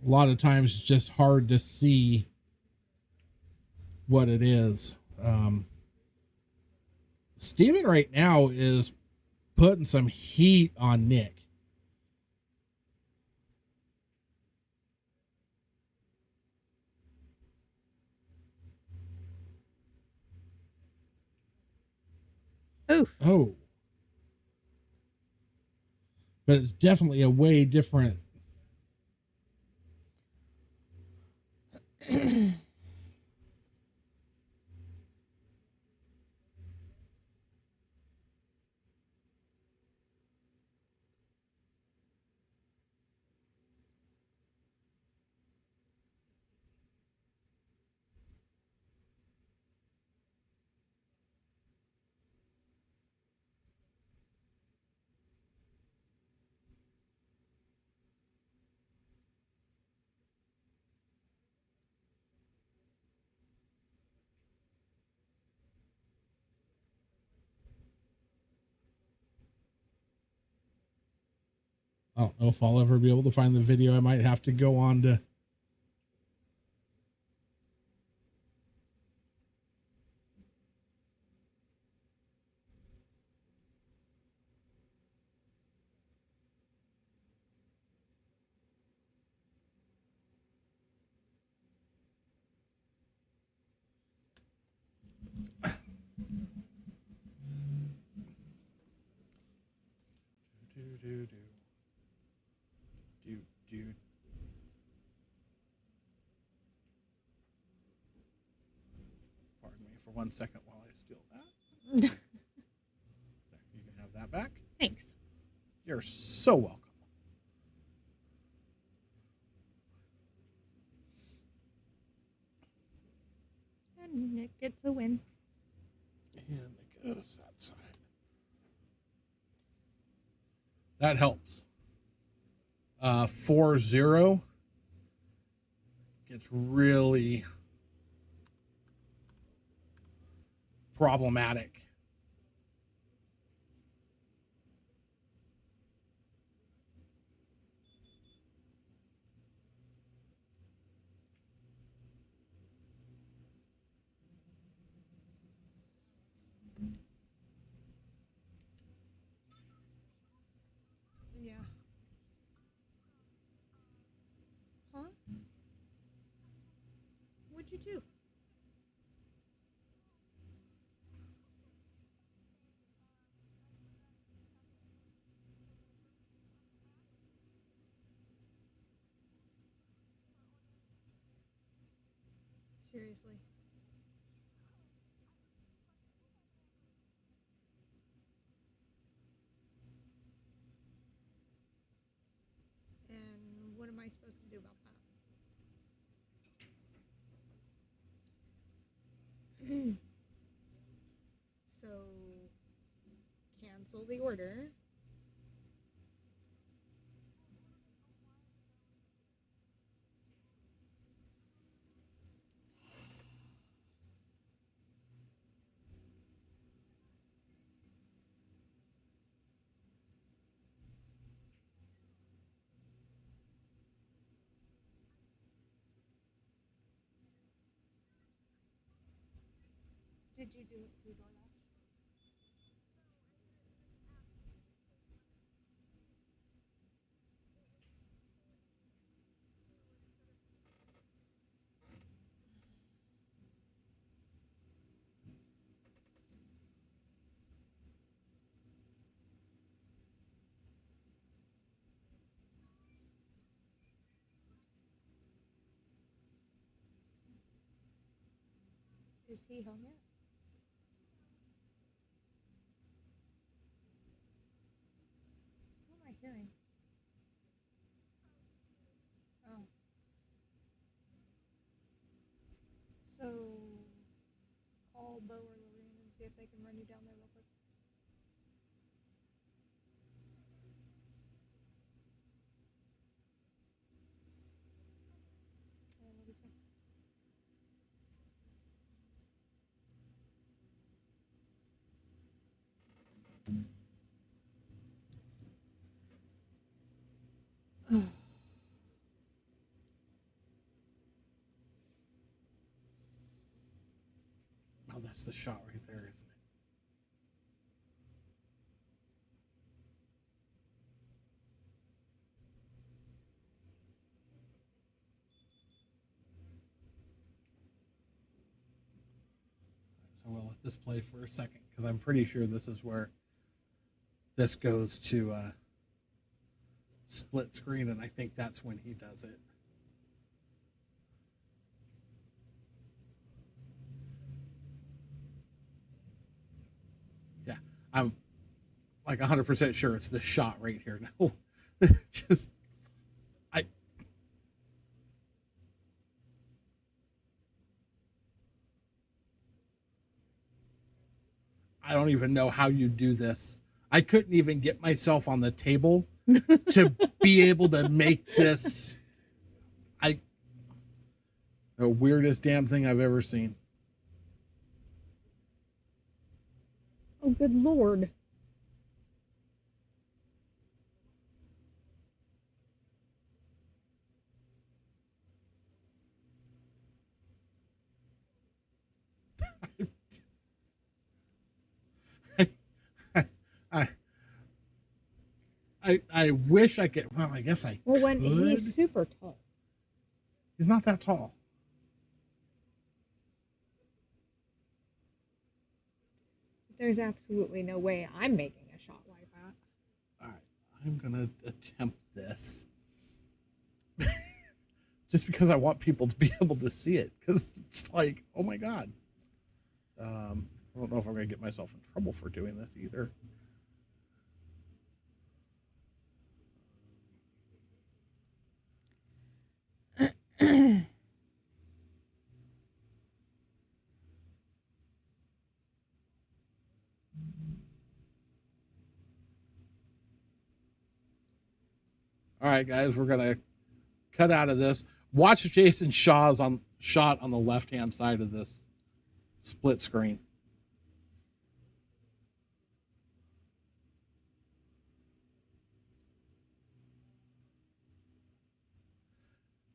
lot of times it's just hard to see what it is. Steven right now is putting some heat on Nick. Oof. Oh. But it's definitely a way different. I don't know if I'll ever be able to find the video. I might have to go on to. Pardon me for 1 second while I steal that. You can have that back. Thanks. You're so welcome. And Nick gets a win. And it goes that side. That helps. 4-0 gets really problematic. Yeah. Huh? What'd you do? Seriously. And what am I supposed to do about that? So, cancel the order. Did you do it through DoorDash? Is he home yet? What am I hearing? Oh. So, call Bo or Lorene and see if they can run you down there real quick. I love you too. Oh, that's the shot right there, isn't it? So we'll let this play for a second because I'm pretty sure this is where this goes to split screen, and I think that's when he does it. Yeah, I'm like 100% sure it's this shot right here. No, just I don't even know how you do this. I couldn't even get myself on the table to be able to make this. The weirdest damn thing I've ever seen. Oh, good lord. I wish I could. Well, I guess I Well, when could. he's super tall. He's not that tall. There's absolutely no way I'm making a shot like that. All right, I'm gonna attempt this, just because I want people to be able to see it. Because it's like, oh my god. I don't know if I'm gonna get myself in trouble for doing this either. All right, guys, we're gonna cut out of this. Watch Jason Shaw's shot on the left-hand side of this split screen.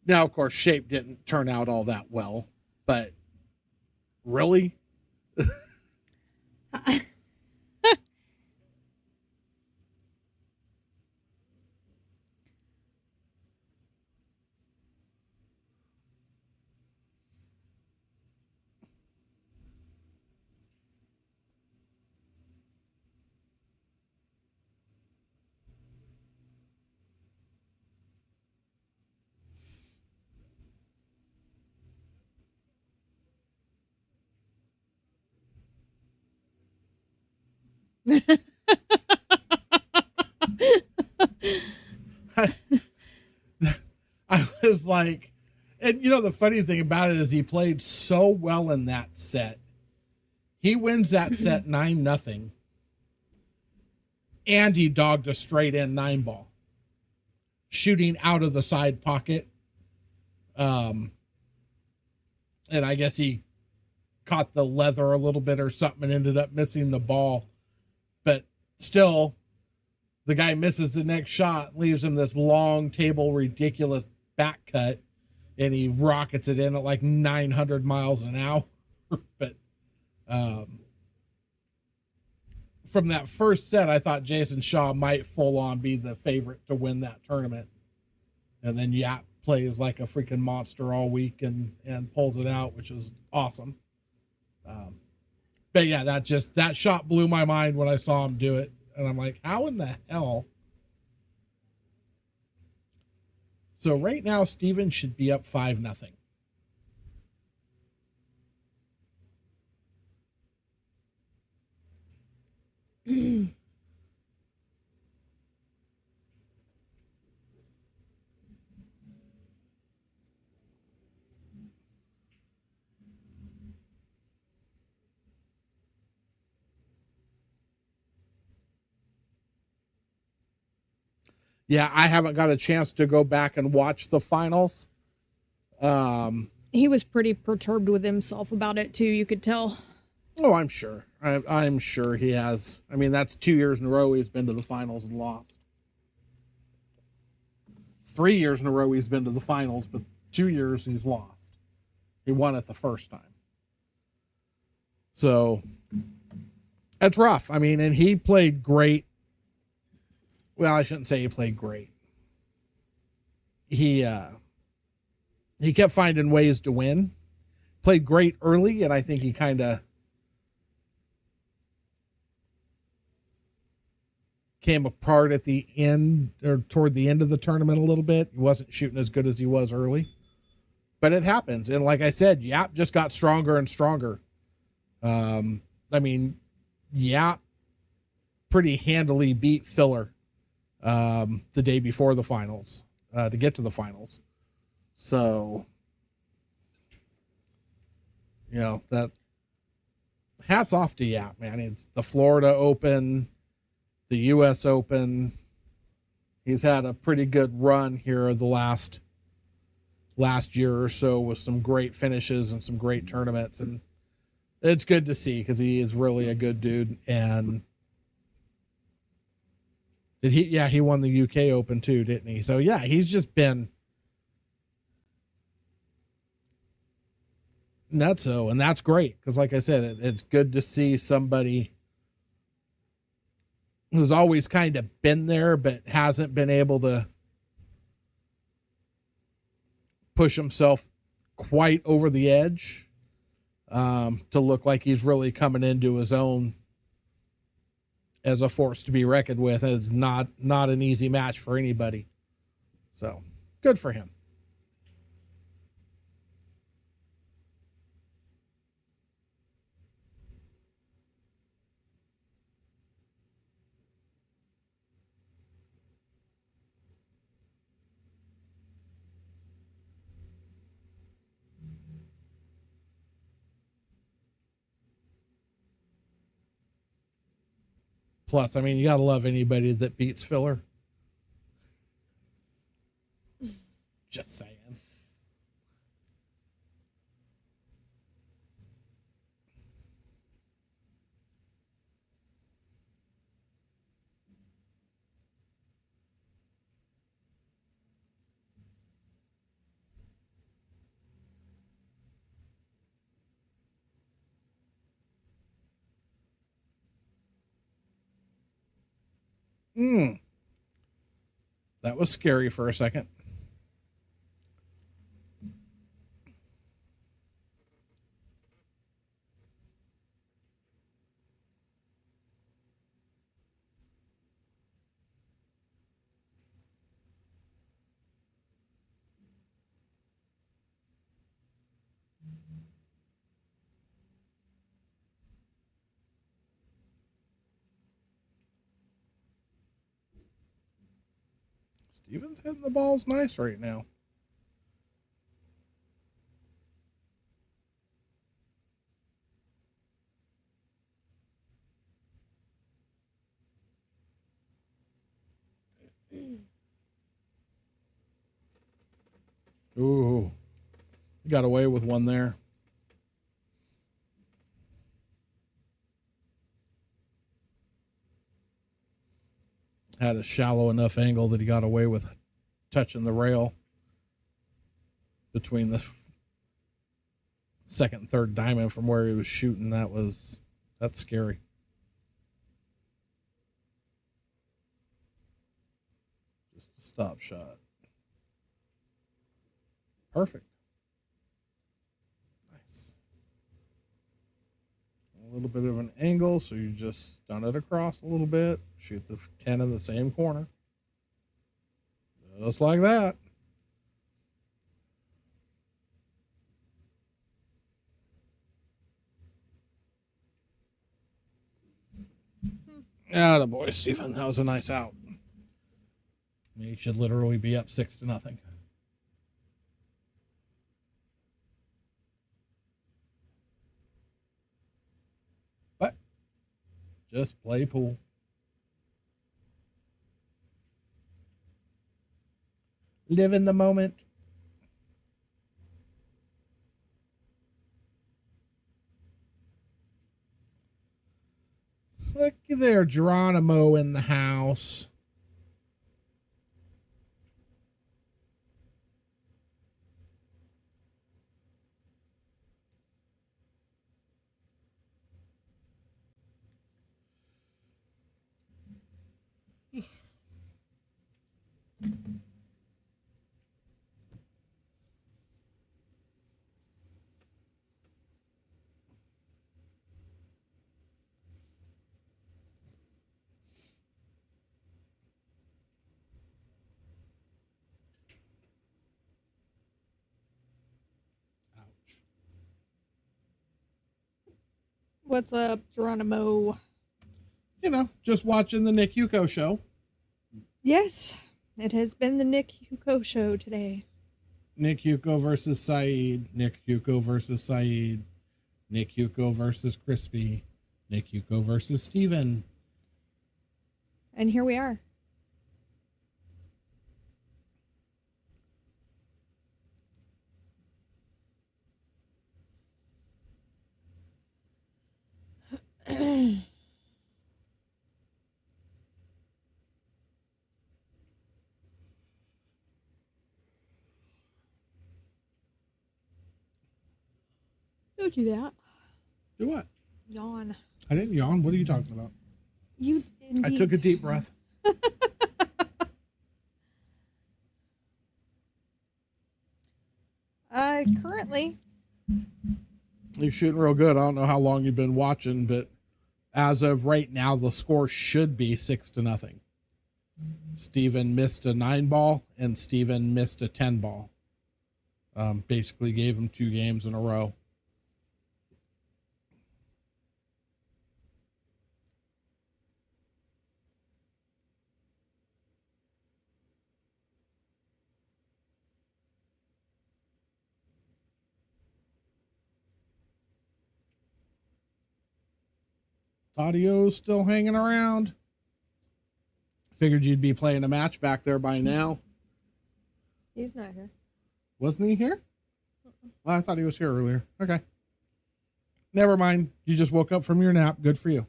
Now, of course, shape didn't turn out all that well, but really? I was like, and you know, the funny thing about it is he played so well in that set. He wins that set 9-0. And he dogged a straight in 9-ball, shooting out of the side pocket. And I guess he caught the leather a little bit or something and ended up missing the ball. But still, the guy misses the next shot, leaves him this long table, ridiculous back cut, and he rockets it in at like 900 miles an hour. But from that first set, I thought Jason Shaw might full on be the favorite to win that tournament. And then Yap plays like a freaking monster all week and pulls it out, which is awesome. But yeah, that shot blew my mind when I saw him do it. And I'm like, how in the hell? So right now, Steven should be up 5-0. Yeah, I haven't got a chance to go back and watch the finals. He was pretty perturbed with himself about it too. You could tell. Oh, I'm sure. I'm sure he has. I mean, that's 2 years in a row he's been to the finals and lost. 3 years in a row he's been to the finals, but 2 years he's lost. He won it the first time. So that's rough. I mean, and he played great. Well, I shouldn't say he played great. He kept finding ways to win. Played great early, and I think he kind of came apart at the end or toward the end of the tournament a little bit. He wasn't shooting as good as he was early, but it happens. And like I said, Yap just got stronger and stronger. I mean, Yap pretty handily beat Filler the day before the finals to get to the finals. So, you know, that hats off to Yap, man. It's the Florida Open, the U.S. Open. He's had a pretty good run here the last year or so with some great finishes and some great tournaments. And it's good to see because he is really a good dude. And he won the UK Open too, didn't he? So yeah, he's just been nutso, and that's great because like I said, it's good to see somebody who's always kind of been there but hasn't been able to push himself quite over the edge to look like he's really coming into his own as a force to be reckoned with. Is not an easy match for anybody. So good for him. Plus, I mean, you got to love anybody that beats Filler. Just saying. That was scary for a second. Steven's hitting the balls nice right now. Ooh, got away with one there. Had a shallow enough angle that he got away with touching the rail between the second and third diamond from where he was shooting. That's scary. Just a stop shot. Perfect. Nice. A little bit of an angle, so you just stun it across a little bit. Shoot the 10 in the same corner. Just like that. Attaboy, Stephen. That was a nice out. You should literally be up 6-0. But just play pool. Live in the moment. Look there, Geronimo in the house. Ouch. What's up, Geronimo? You know, just watching the Nick Yuko show. Yes, it has been the Nick Yuko show today. Nick Yuko versus Sayeed. Nick Yuko versus Sayeed. Nick Yuko versus Crispy. Nick Yuko versus Steven. And here we are. Don't do that. Do what? Yawn. I didn't yawn. What are you talking about? You indeed. I took a deep breath. Currently, You're shooting real good. I don't know how long you've been watching, but as of right now, the score should be 6-0. Steven missed a 9-ball and Steven missed a 10-ball. Basically gave him 2 games in a row. Audio's still hanging around. Figured you'd be playing a match back there by now. he's not here. Wasn't he here? Well, I thought he was here earlier. Okay. Never mind. You just woke up from your nap. Good for you.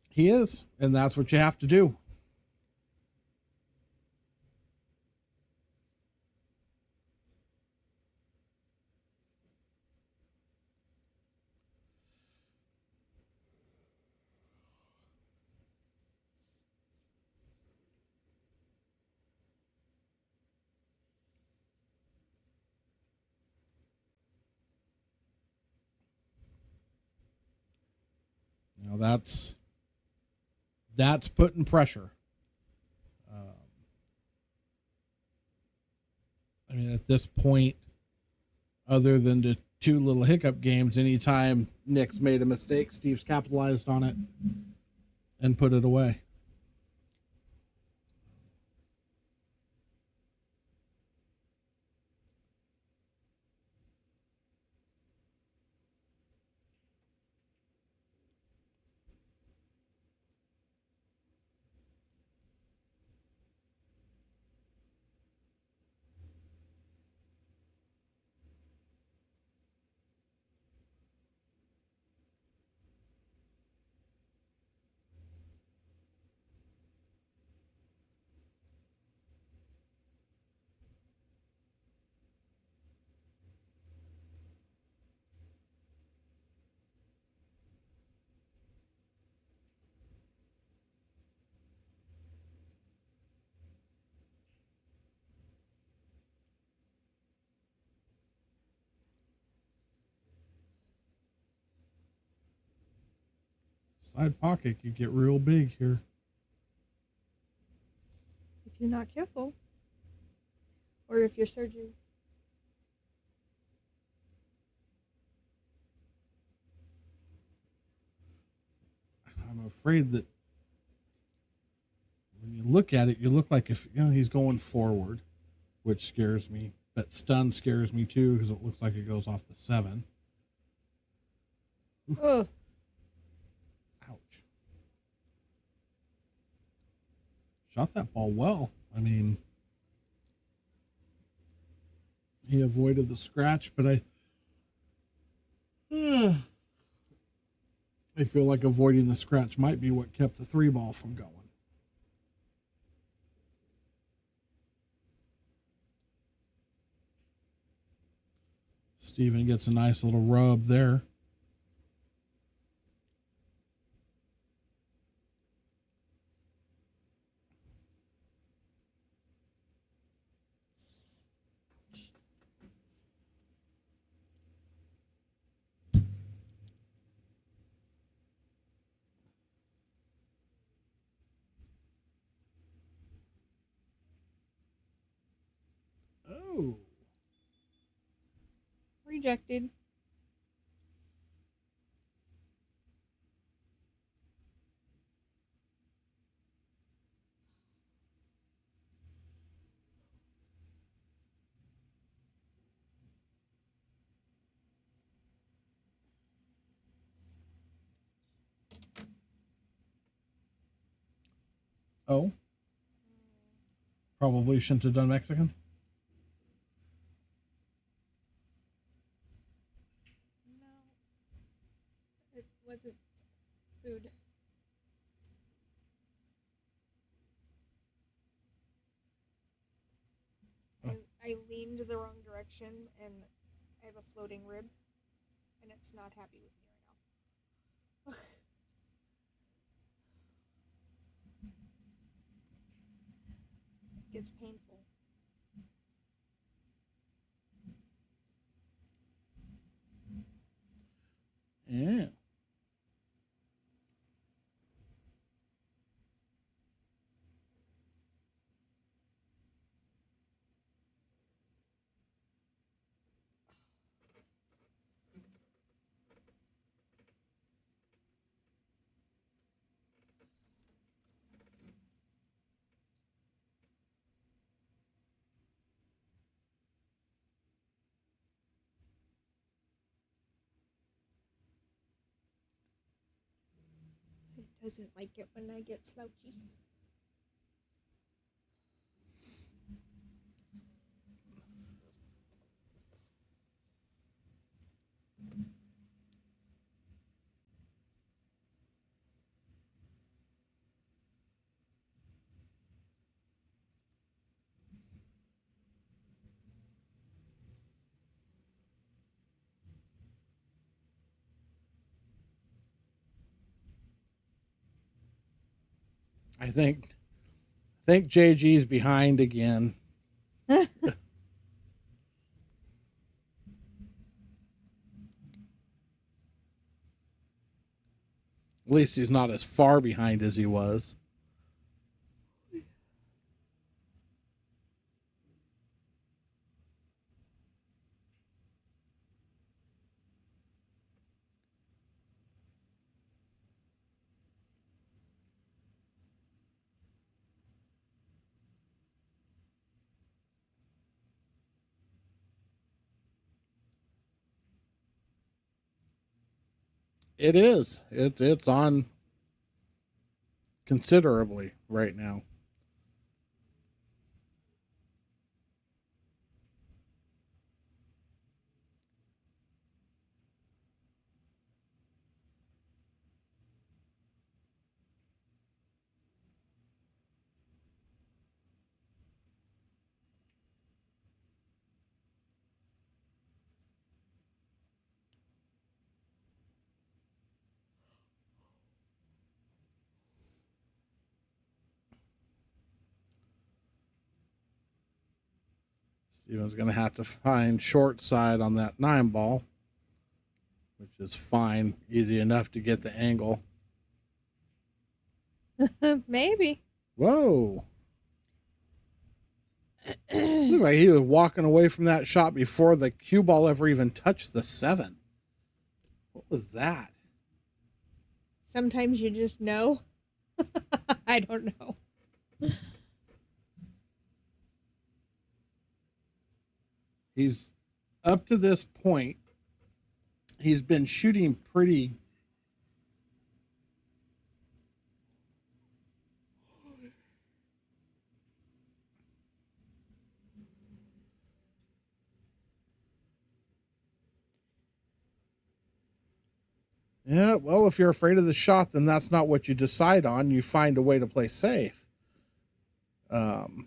He is, and that's what you have to do. Now that's putting pressure. I mean, at this point, other than the 2 little hiccup games, anytime Nick's made a mistake, Steve's capitalized on it and put it away. Side pocket could get real big here. If you're not careful, or if your surgery. I'm afraid that when you look at it, you look like if he's going forward, which scares me. But stun scares me too because it looks like it goes off the 7. Ugh. Ouch. Shot that ball well. I mean, he avoided the scratch, but I feel like avoiding the scratch might be what kept the 3 ball from going. Steven gets a nice little rub there. Oh. Rejected. Oh. Probably shouldn't have done Mexican. No, it wasn't food. Oh. I leaned the wrong direction and I have a floating rib and it's not happy with me right now. It's painful. Yeah. It doesn't like it when I get slouchy. I think JG's behind again. At least he's not as far behind as he was. It is. It's on considerably right now. Steven's going to have to find short side on that 9 ball, which is fine. Easy enough to get the angle. Maybe. Whoa. Looked like he was walking away from that shot before the cue ball ever even touched the 7. What was that? Sometimes you just know. I don't know. He's up to this point. He's been shooting pretty Yeah, well, if you're afraid of the shot, then that's not what you decide on. You find a way to play safe. And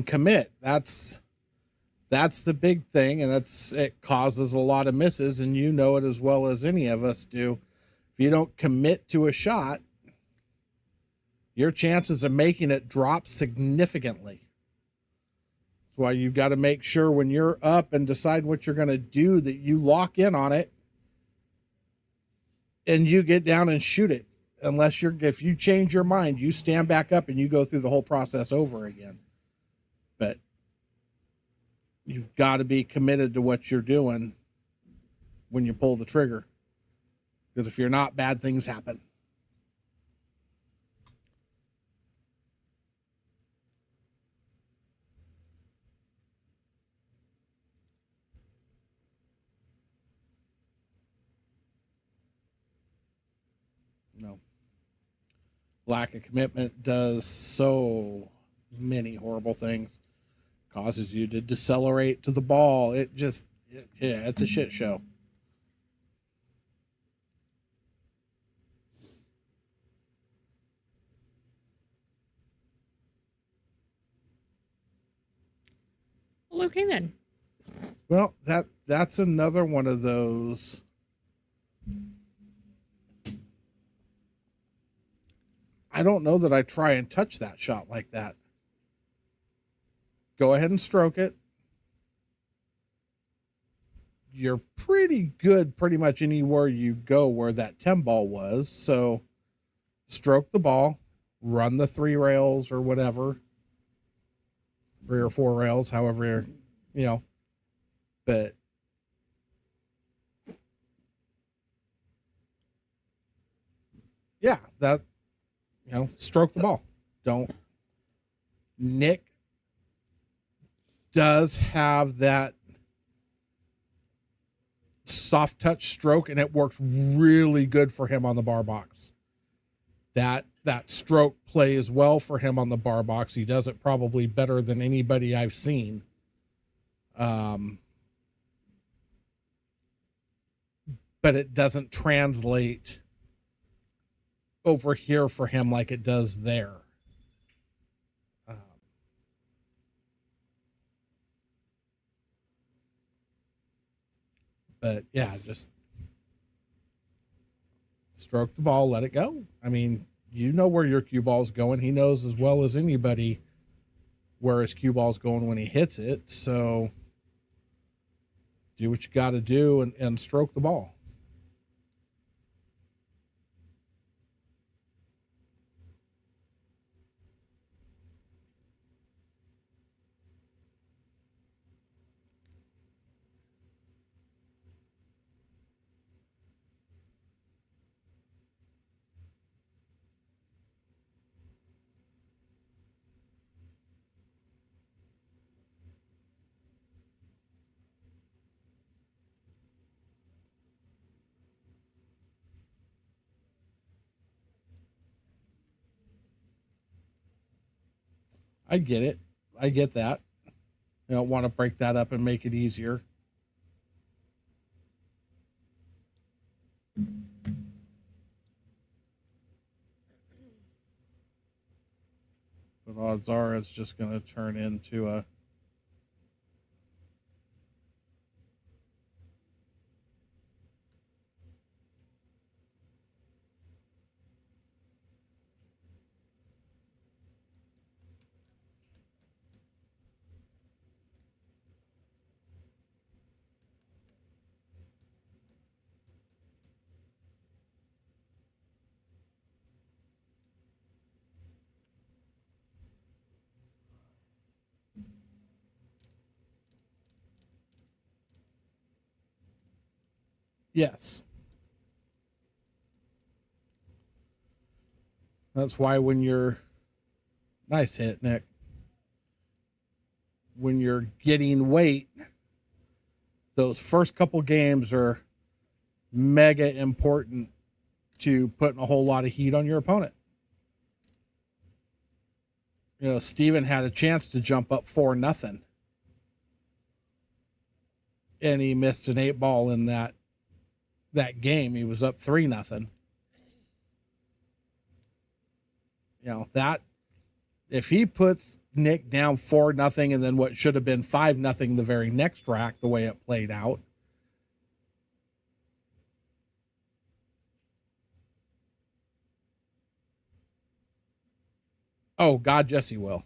commit. That's the big thing, and it causes a lot of misses, and you know it as well as any of us do. If you don't commit to a shot, your chances of making it drop significantly. That's why you've got to make sure when you're up and decide what you're going to do that you lock in on it and you get down and shoot it. If you change your mind, you stand back up and you go through the whole process over again. But you've got to be committed to what you're doing when you pull the trigger. Because if you're not, bad things happen. No. Lack of commitment does so many horrible things. Causes you to decelerate to the ball. It's a shit show. Well, okay then. Well, that's another one of those. I don't know that I try and touch that shot like that. Go ahead and stroke it. You're pretty good pretty much anywhere you go where that 10 ball was. So stroke the ball, run the 3 rails or whatever. 3 or 4 rails, however, but yeah, stroke the ball. Nick does have that soft touch stroke, and it works really good for him on the bar box. That stroke plays well for him on the bar box. He does it probably better than anybody I've seen. But it doesn't translate over here for him like it does there. But yeah, just stroke the ball, let it go. I mean, you know where your cue ball's going. He knows as well as anybody where his cue ball's going when he hits it. So do what you got to do and stroke the ball. I get it. I get that. You don't want to break that up and make it easier. But odds are it's just going to turn into a yes. That's why when you're nice hit, Nick. When you're getting weight, those first couple games are mega important to putting a whole lot of heat on your opponent. Steven had a chance to jump up 4-0. and he missed an 8-ball in that game. He was up 3-0. You know, that if he puts Nick down 4-0 and then what should have been 5-0 the very next rack, the way it played out. Oh, God, yes, he will.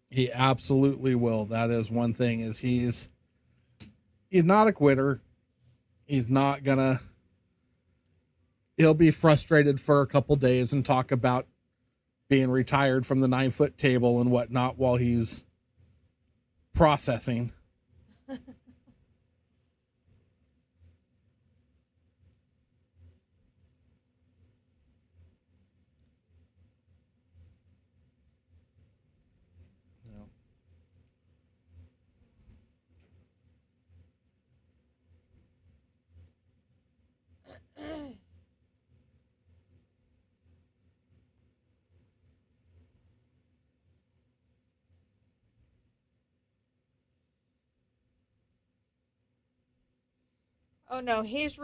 He absolutely will. That is one thing, is he's not a quitter. He's not gonna, he'll be frustrated for a couple days and talk about being retired from the 9-foot table and whatnot while he's processing. Oh no, he's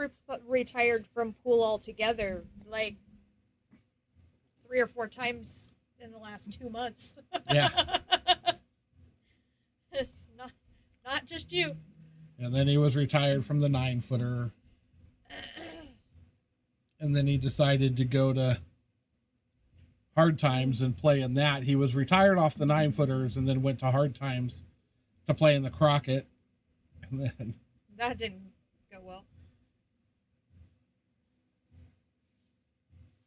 retired from pool altogether, like 3 or 4 times in the last 2 months. Yeah. It's not just you. And then he was retired from the 9-footer. And then he decided to go to Hard Times and play in that. He was retired off the 9-footers and then went to Hard Times to play in the Crockett. And then That didn't go well.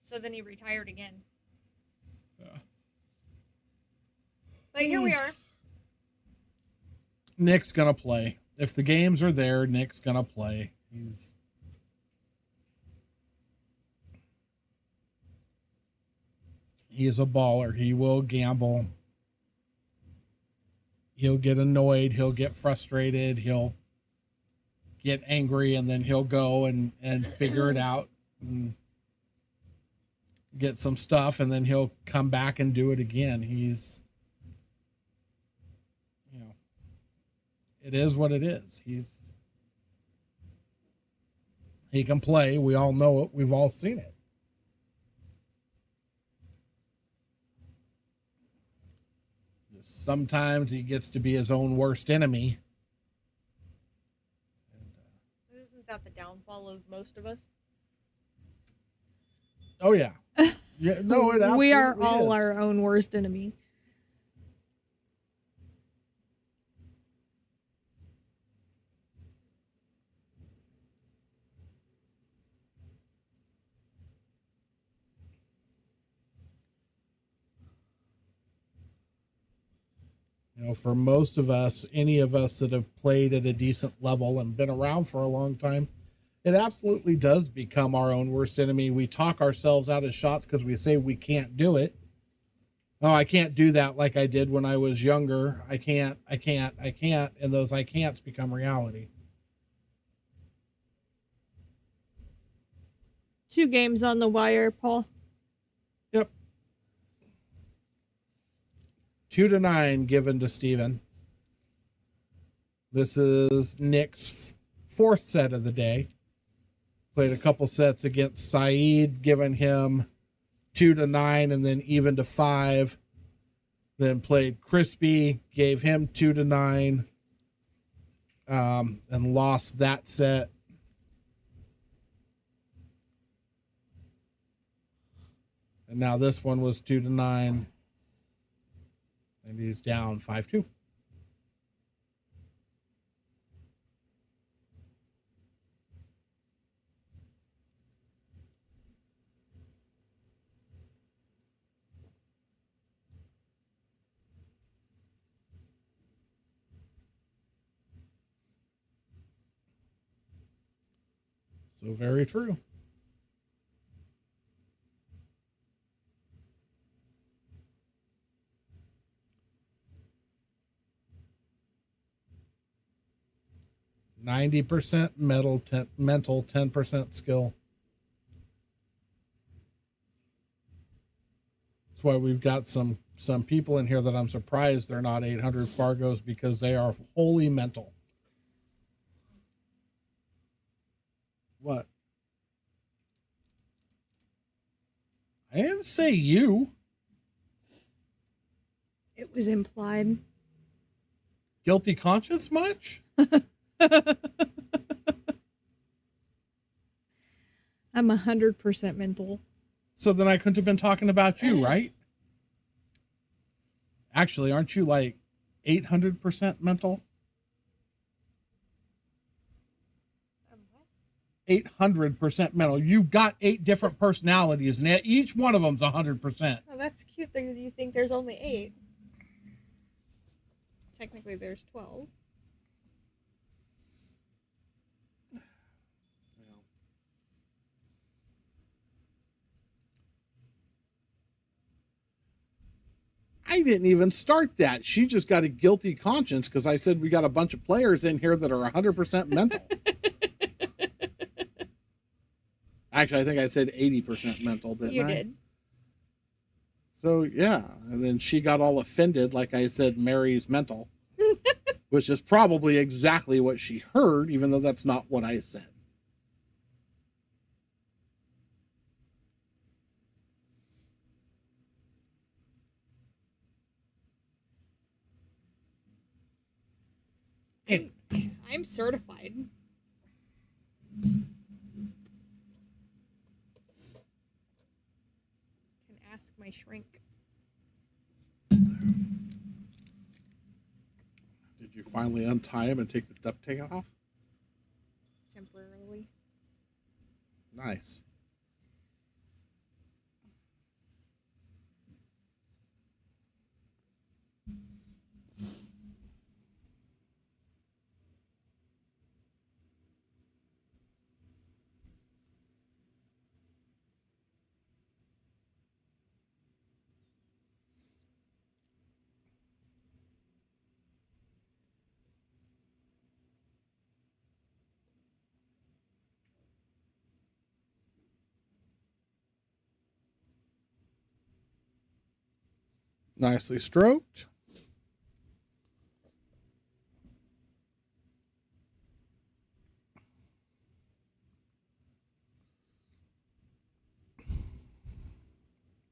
So then he retired again. But here we are. Nick's gonna play. If the games are there, Nick's gonna play. He is a baller. He will gamble. He'll get annoyed. He'll get frustrated. He'll get angry, and then he'll go and figure it out and get some stuff, and then he'll come back and do it again. He's, you know, it is what it is. He can play. We all know it. We've all seen it. Sometimes he gets to be his own worst enemy. Isn't that the downfall of most of us? Oh yeah. Yeah, no, it absolutely We are all is. our own worst enemy. You know, for most of us, any of us that have played at a decent level and been around for a long time, it absolutely does become our own worst enemy. We talk ourselves out of shots because we say we can't do it. Oh, I can't do that like I did when I was younger. I can't. And those I can'ts become reality. 2 games on the wire, Paul. Yep. 2-9 given to Steven. This is Nick's 4th set of the day. Played a couple sets against Sayeed, giving him 2-9 and then even to 5. Then played Crispy, gave him 2-9, and lost that set. And now this one was 2-9. And he's down 5-2. So very true. %, mental, 10% skill. That's why we've got some some people in here that I'm surprised they're not 800 Fargos because they are wholly mental. What? I didn't say you. It was implied. Guilty conscience much? I'm 100% mental. So then I couldn't have been talking about you, right? Actually, aren't you like 800% mental? 800% mental. You got 8 different personalities, and each one of them's 100%. Oh, that's cute that you think there's only 8. Technically, there's 12. I didn't even start that. She just got a guilty conscience because I said we got a bunch of players in here that are 100% mental. Actually, I think I said 80% mental, didn't I? You did. So, yeah. And then she got all offended, like I said, Mary's mental, which is probably exactly what she heard, even though that's not what I said. Anyway. I'm certified. Can ask my shrink. Did you finally untie him and take the duct tape off? Temporarily. Nice. Nicely stroked.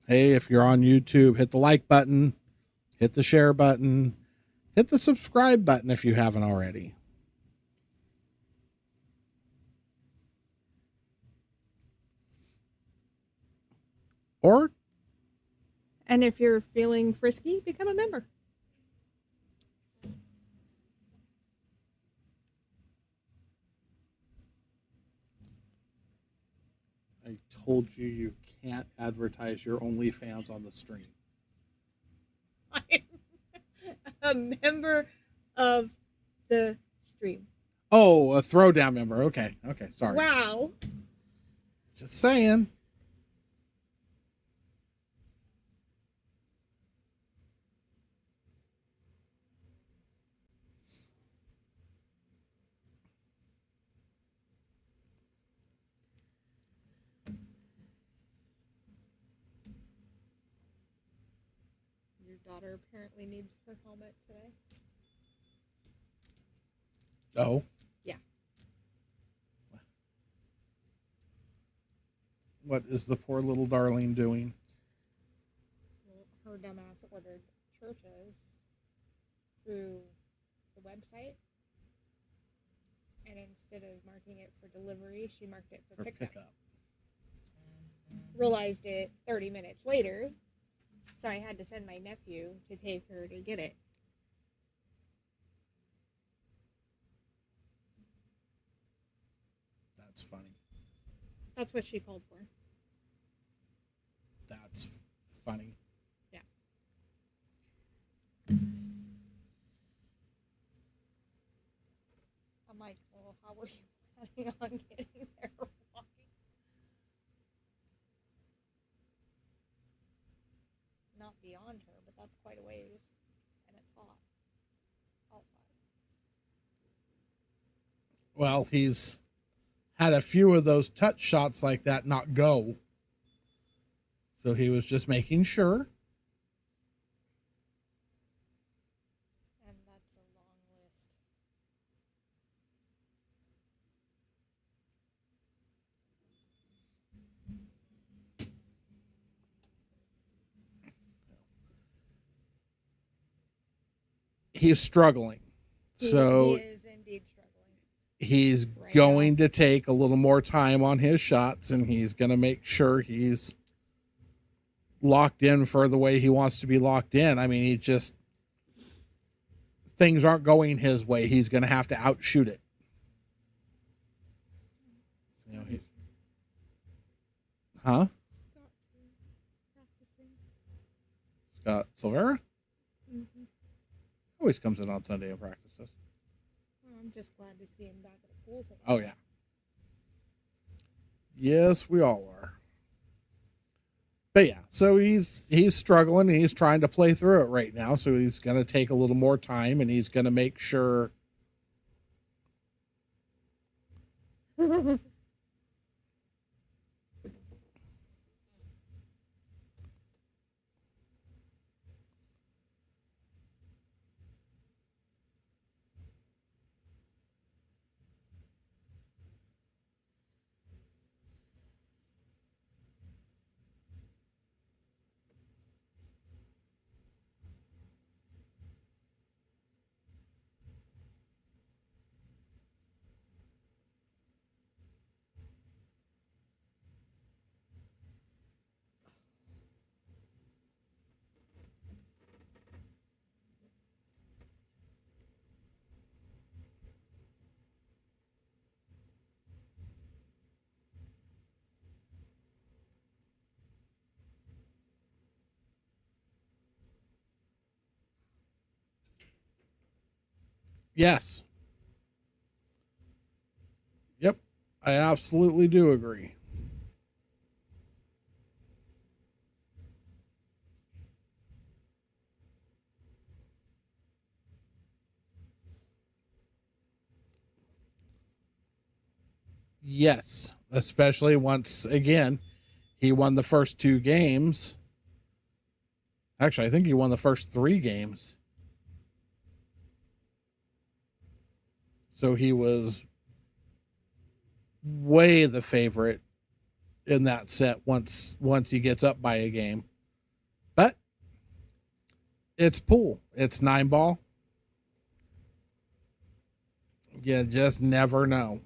Hey, if you're on YouTube, hit the like button, hit the share button, hit the subscribe button if you haven't already. Or, And if you're feeling frisky, become a member. I told you you can't advertise your OnlyFans on the stream. I'm a member of the stream. Oh, a throwdown member. Okay, sorry. Wow. Just saying. Your daughter apparently needs her helmet today. Oh. Yeah. What is the poor little darling doing? Well, her dumbass ordered churches through the website. And instead of marking it for delivery, she marked it for pickup. Realized it 30 minutes later. So I had to send my nephew to take her to get it. That's funny. That's what she called for. That's funny. Yeah. I'm like, well, how were you planning on getting there walking? Not beyond her, but that's quite a ways. And it's hot outside. Well, he's had a few of those touch shots like that not go. So he was just making sure. he's struggling. So he is indeed struggling. he's Right going to take a little more time on his shots, and he's going to make sure he's locked in for the way he wants to be locked in. I mean, he just, things aren't going his way. He's going to have to outshoot it. You know, huh? Scott Silvera Mm-hmm. always comes in on Sunday and practices. I'm just glad to see him back at a pool table. Oh yeah. Yes, we all are. But yeah, so he's struggling and he's trying to play through it right now. So he's going to take a little more time and he's going to make sure. Yes. Yep. I absolutely do agree. Yes. Especially once again, he won the first 2 games. Actually, I think he won the first 3 games. So he was way the favorite in that set once he gets up by a game. But it's pool. It's 9-ball. You just never know.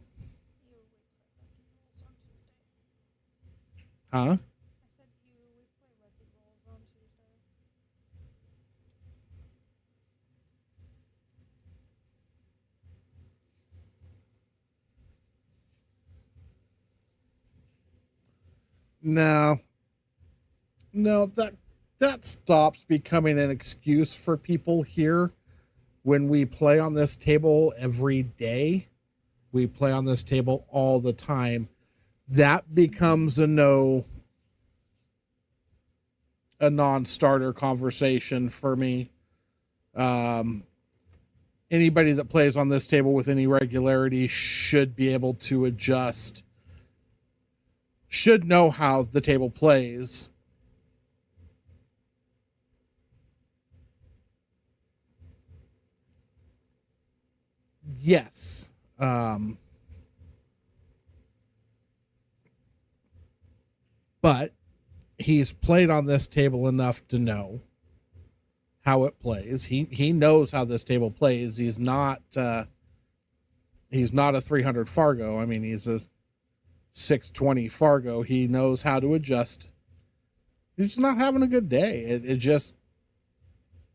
Huh? No, that stops becoming an excuse for people here. When we play on this table every day, we play on this table all the time. That becomes a non-starter conversation for me. Anybody that plays on this table with any regularity should be able to adjust, should know how the table plays. Yes. But he's played on this table enough to know how it plays. He knows how this table plays. He's not a 300 Fargo. I mean, he's a 620 Fargo. He knows how to adjust. He's just not having a good day.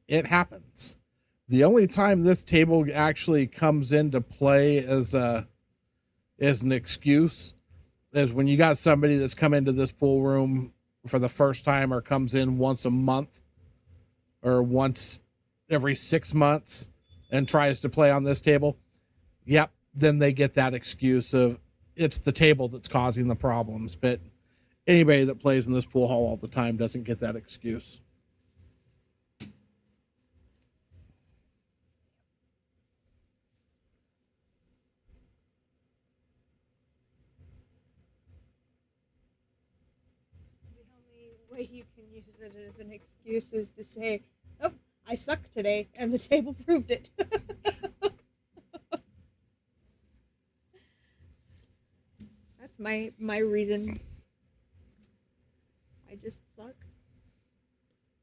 It happens. The only time this table actually comes into play as an excuse is when you got somebody that's come into this pool room for the first time or comes in once a month or once every 6 months and tries to play on this table. Yep. Then they get that excuse of it's the table that's causing the problems. But anybody that plays in this pool hall all the time doesn't get that excuse. The only way you can use it as an excuse is to say, "Oh, I suck today," and the table proved it. That's my reason. I just suck.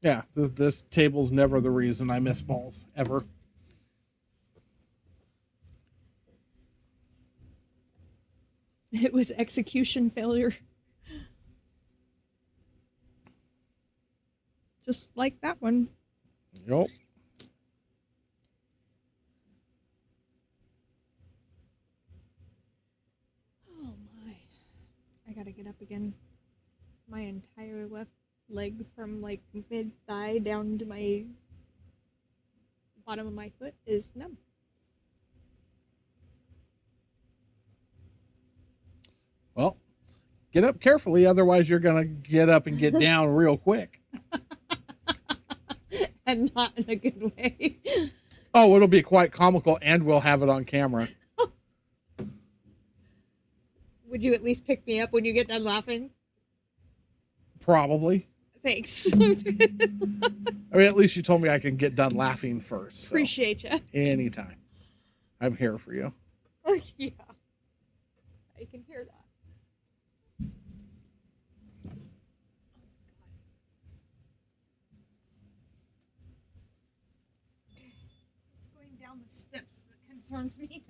Yeah, this table's never the reason I miss balls, ever. It was execution failure. Just like that one. Yep. Oh my. I gotta get up again. My entire left leg from like mid thigh down to my bottom of my foot is numb. Well, get up carefully, otherwise you're gonna get up and get down real quick. And not in a good way. Oh, it'll be quite comical, and we'll have it on camera. Would you at least pick me up when you get done laughing? Probably. Thanks. I mean, at least you told me I can get done laughing first. So. Appreciate you. Anytime. I'm here for you. Yeah. I can hear that. It's going down the steps that concerns me.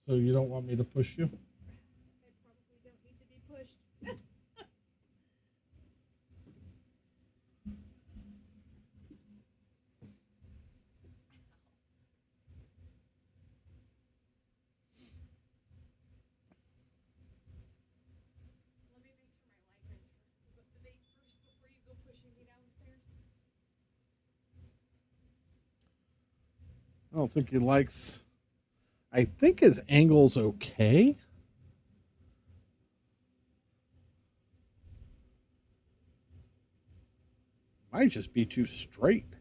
So you don't want me to push you? I probably don't need to be pushed. Let me make sure my life insurance is up to date first before you go pushing me downstairs. I don't think he likes. I think his angle's okay. Might just be too straight.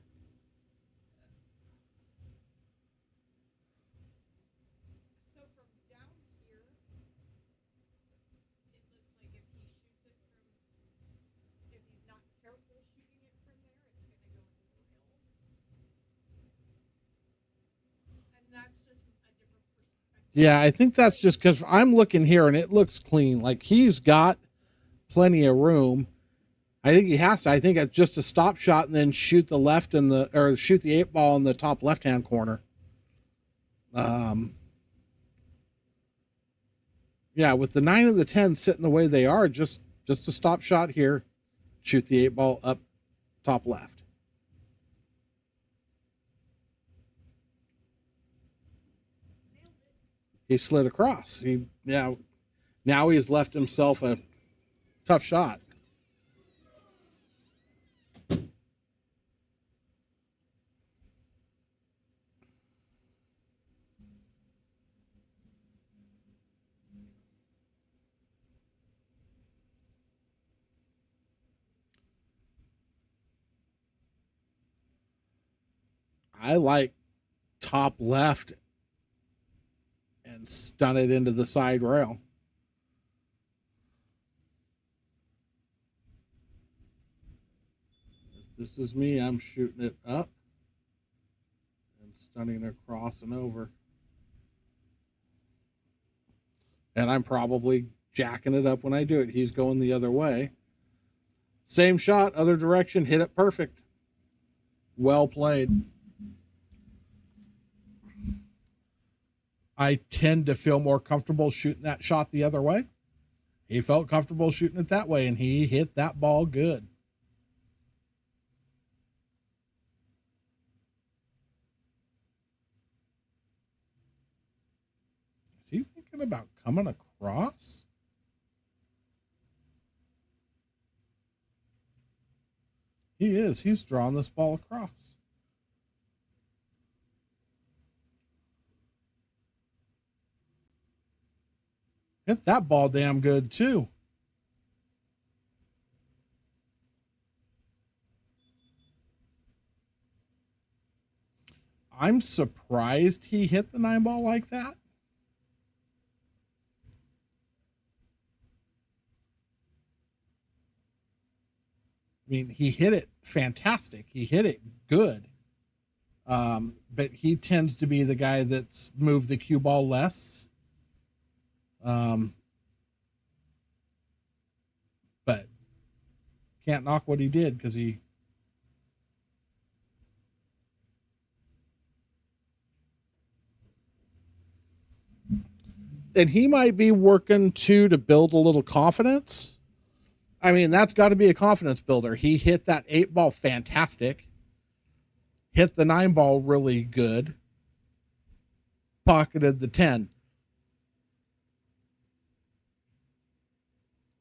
So from down here, it looks like if he shoots it from, if he's not careful shooting it from there, it's going to go into the hill. And that's just a different perspective. Yeah, I think that's just because I'm looking here and it looks clean. Like he's got plenty of room. I think he has to. I think it's just a stop shot and then shoot the left and or shoot the 8-ball in the top left-hand corner. Yeah, with the 9 and the 10 sitting the way they are, just a stop shot here, shoot the 8-ball up top left. He slid across. Now he's left himself a tough shot. I like top left and stun it into the side rail. If this is me, I'm shooting it up and stunning across and over. And I'm probably jacking it up when I do it. He's going the other way. Same shot, other direction, hit it perfect. Well played. I tend to feel more comfortable shooting that shot the other way. He felt comfortable shooting it that way, and he hit that ball good. Is he thinking about coming across? He is. He's drawing this ball across. Hit that ball damn good, too. I'm surprised he hit the 9-ball like that. I mean, he hit it fantastic. He hit it good. But he tends to be the guy that's moved the cue ball less. But can't knock what he did because he. And he might be working too to build a little confidence. I mean, that's got to be a confidence builder. He hit that 8-ball fantastic, hit the 9-ball really good, pocketed the 10.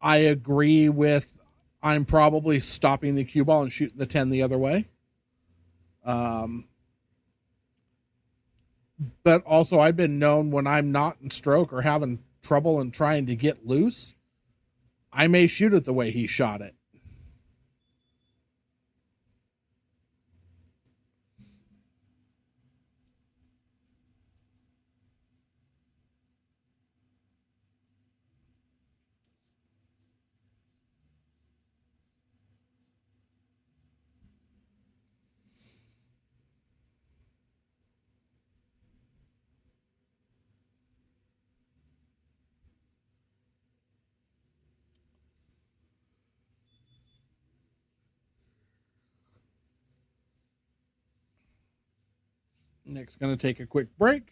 I agree with, I'm probably stopping the cue ball and shooting the 10 the other way. But also, I've been known when I'm not in stroke or having trouble and trying to get loose, I may shoot it the way he shot it. Nick's going to take a quick break.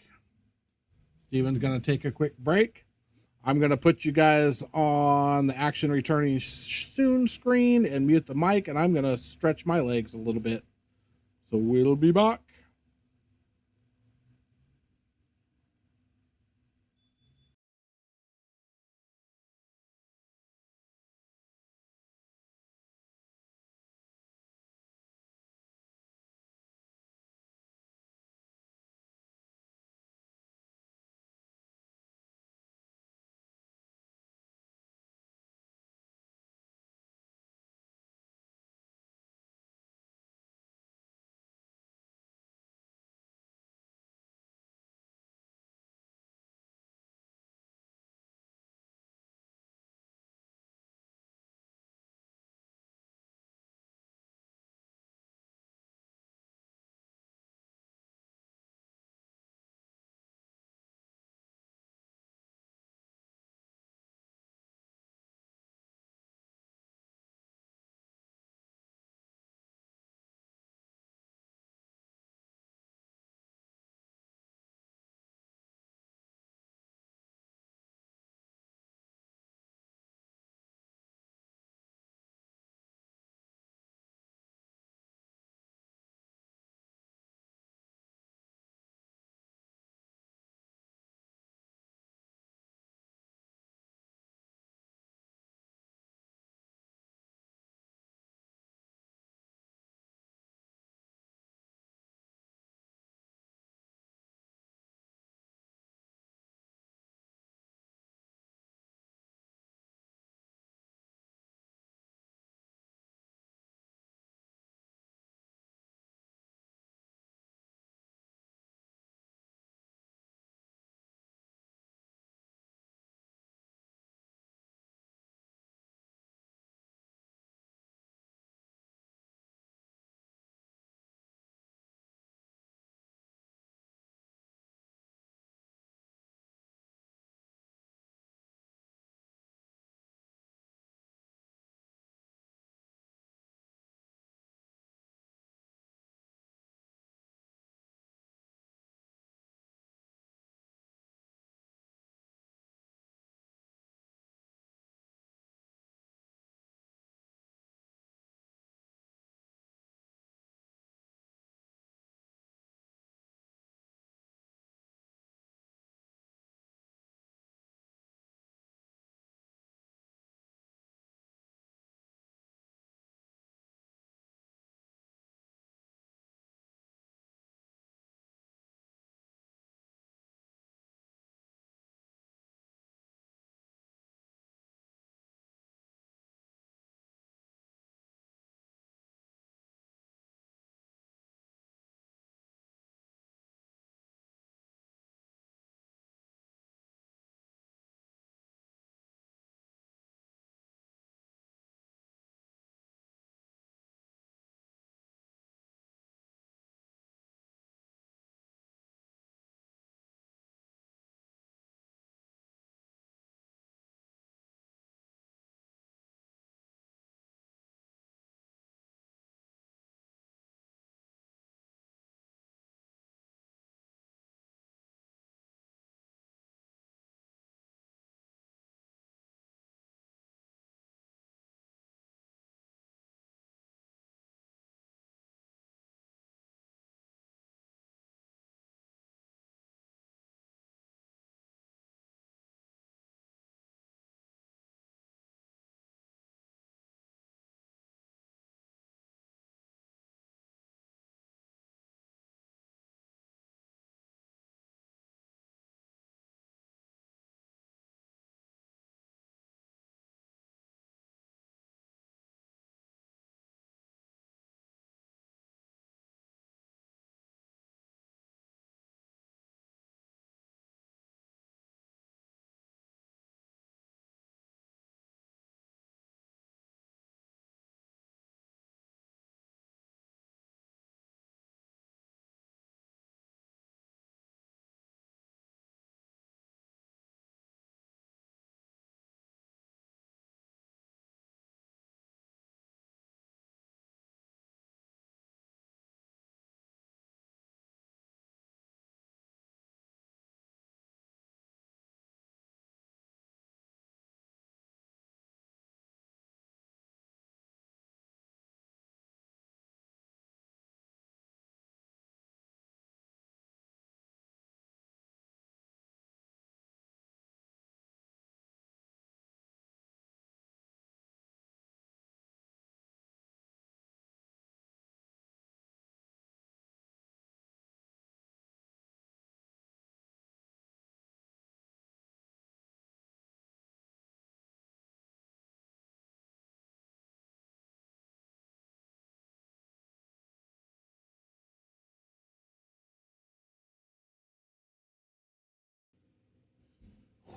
Steven's going to take a quick break. I'm going to put you guys on the action returning soon screen and mute the mic, and I'm going to stretch my legs a little bit. So we'll be back.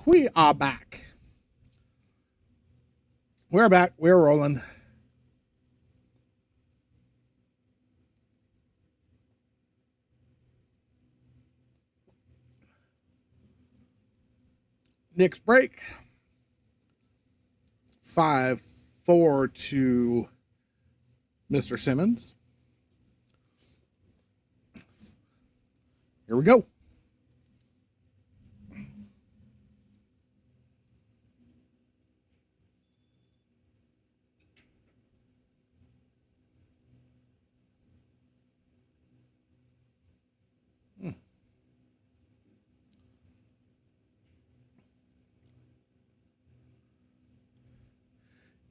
We are back. We're back. We're rolling. Nick's break. 5-4 to Mr. Simmons. Here we go.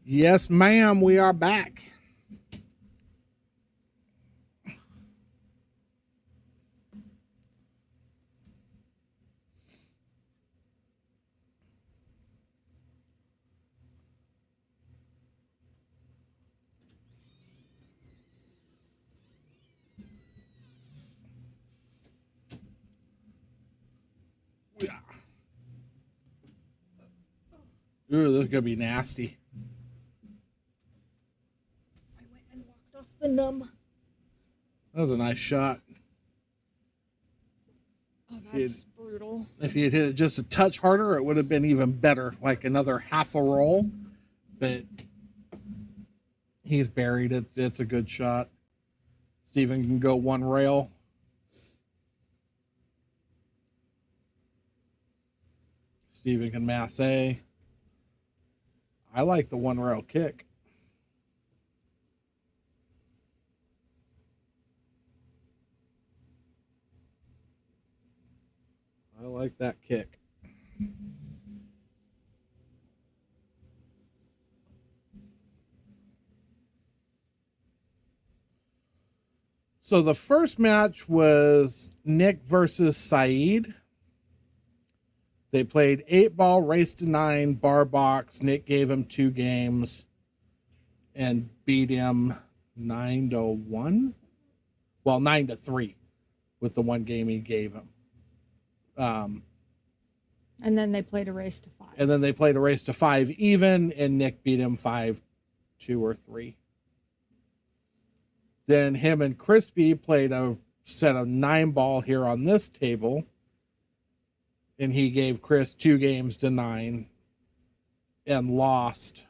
Yes, ma'am, we are back. Ooh, this is gonna be nasty. I went and walked off the numb. That was a nice shot. Oh, that's brutal. If you had hit it just a touch harder, it would have been even better, like another half a roll. But he's buried. It's a good shot. Steven can go one rail. Steven can masse. I like the one rail kick. I like that kick. So the first match was Nick versus Sayeed. They played 8-ball, race to 9, bar box. Nick gave him 2 games and beat him 9-1. Well, 9-3 with the 1 game he gave him. And then they played a race to 5. And then they played a race to 5 even, and Nick beat him 5-2 or 3. Then him and Crispy played a set of 9-ball here on this table. And he gave Chris 2 games to 9 and lost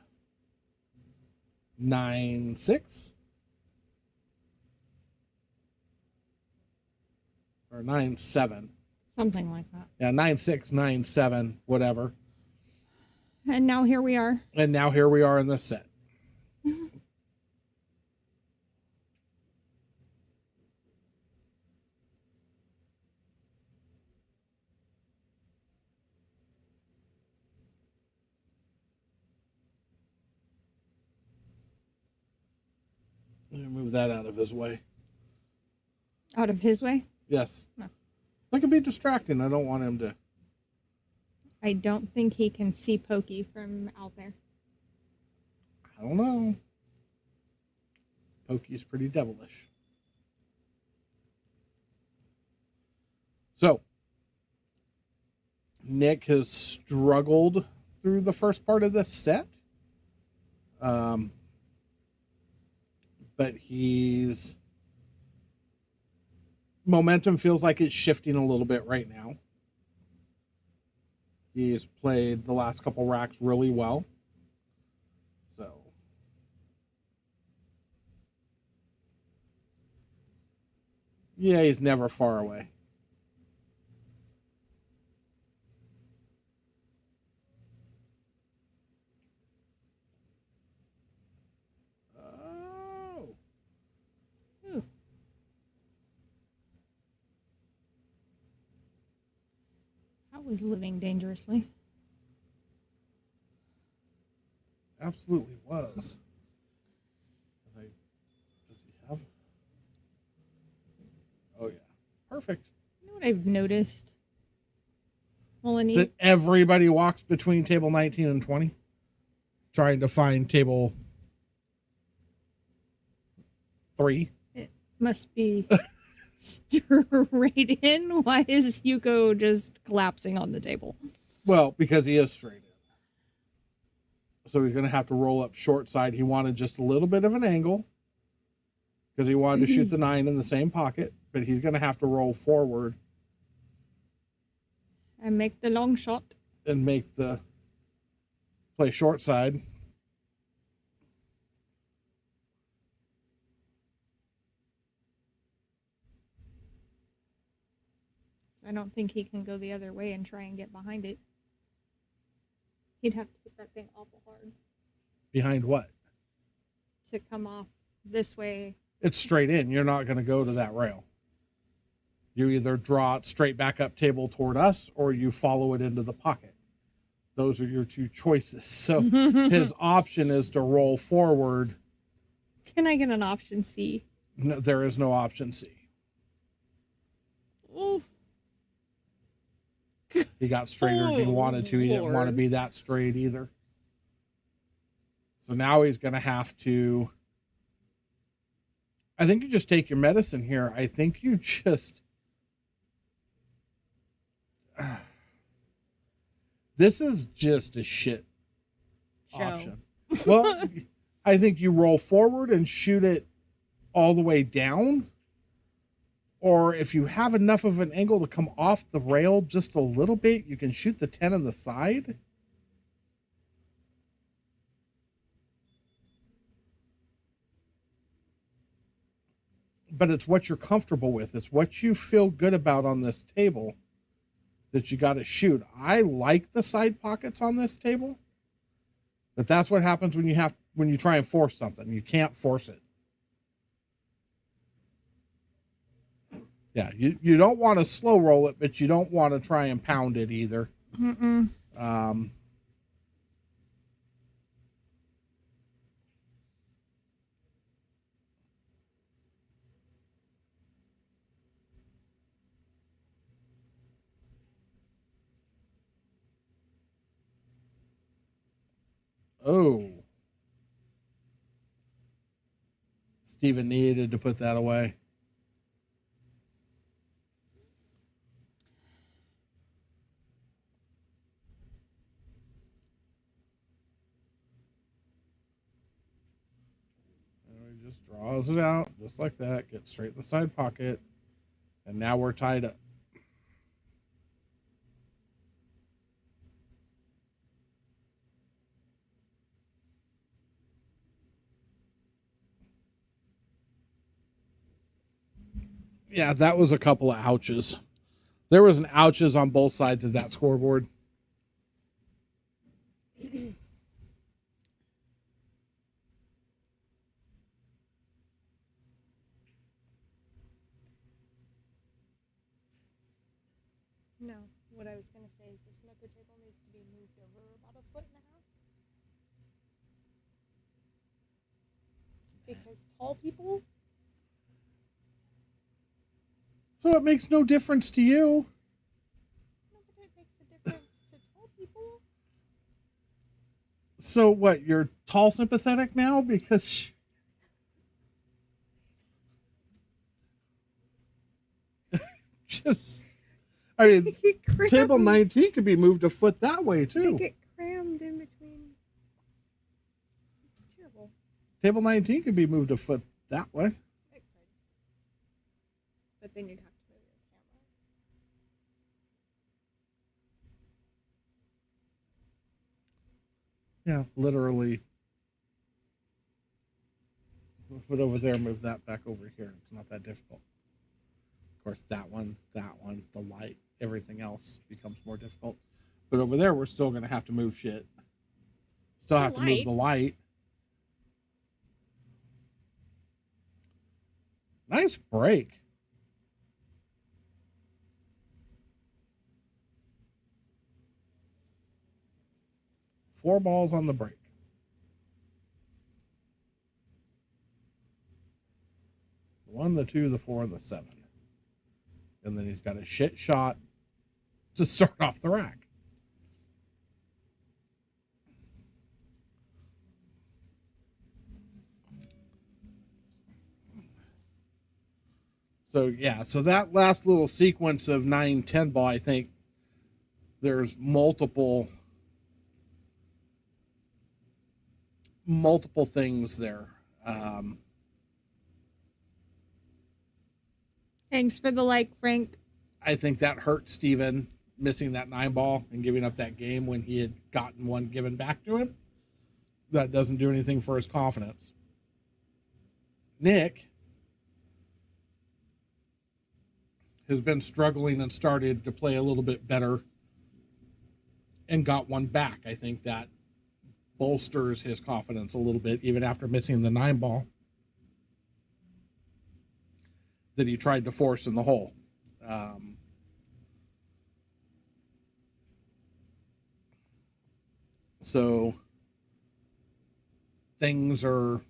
9-6 or 9-7. Something like that. Yeah, 9-6, 9-7, whatever. And now here we are. And now here we are in this set. Move that out of his way. Out of his way? Yes. No. That could be distracting. I don't want him to. I don't think he can see Pokey from out there. I don't know. Pokey's pretty devilish. So, Nick has struggled through the first part of this set. But he's... Momentum feels like it's shifting a little bit right now. He's played the last couple racks really well. So... yeah, he's never far away. Oh. Ooh. I was living dangerously. Absolutely was. Does he have? Oh, yeah. Perfect. You know what I've noticed? Melanie, That everybody walks between table 19 and 20, trying to find table 3. it must be straight in. Why is Yuko just collapsing on the table? Well, because he is straight in. So he's going to have to roll up short side. He wanted just a little bit of an angle because he wanted to shoot the 9 in the same pocket, but he's going to have to roll forward And make the long shot. and make the play short side. I don't think he can go the other way and try and get behind it. He'd have to hit that thing awful hard Behind what? to come off this way. It's straight in. You're not going to go to that rail. You either draw it straight back up table toward us or you follow it into the pocket. Those are your two choices. So his option is to roll forward. Can I get an option C? No, there is no option C. Oof. He got straighter than he wanted to. He didn't want to Lord. be that straight either. So now he's going to have to. I think you just take your medicine here. I think you just. This is just a shit Show. option. Well, I think you roll forward and shoot it all the way down. Or if you have enough of an angle to come off the rail just a little bit, you can shoot the 10 on the side. But it's what you're comfortable with. It's what you feel good about on this table that you got to shoot. I like the side pockets on this table, but that's what happens when you try and force something. You can't force it. Yeah, you don't want to slow roll it, but you don't want to try and pound it either. Mm-mm. Oh. Steven needed to put that away. And he just draws it out just like that, gets straight in the side pocket, and now we're tied up. Yeah, that was a couple of ouches. There was an ouches on both sides of that scoreboard. No, what I was going to say is the snooker table needs to be moved over about 1.5 feet. Because tall people, So it makes no difference to you. no, but it makes a difference to tall people. So what, you're tall sympathetic now? Because just, I mean, They get crammed. table 19 could be moved a foot that way They too. get crammed in between. It's terrible. Table 19 could be moved a foot that way. It could. But then you'd have to move your camera. Yeah, literally. Put over there, move that back over here. It's not that difficult. Of course, that one, the light, everything else becomes more difficult. But over there, we're still going to have to move shit. Still have to move the light. Nice break. Four balls on the break. The 1, the 2, the 4, and the 7. And then he's got a shit shot to start off the rack. So, yeah, so that last little sequence of 9-10 ball, I think, there's multiple things there. Thanks for the like, Frank. I think that hurt Steven missing that 9 ball and giving up that game when he had gotten one given back to him. That doesn't do anything for his confidence. Nick has been struggling and started to play a little bit better and got one back. I think that bolsters his confidence a little bit, even after missing the 9 ball that he tried to force in the hole. So things are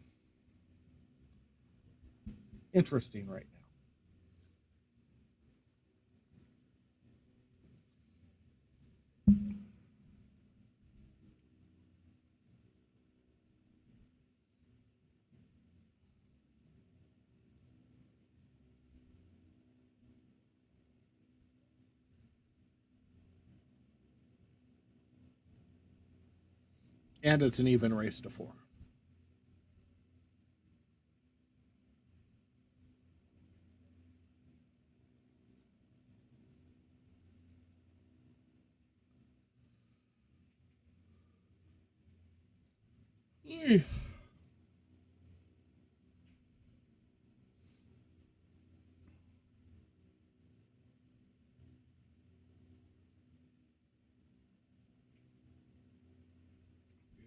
interesting right now. And it's an even race to 4.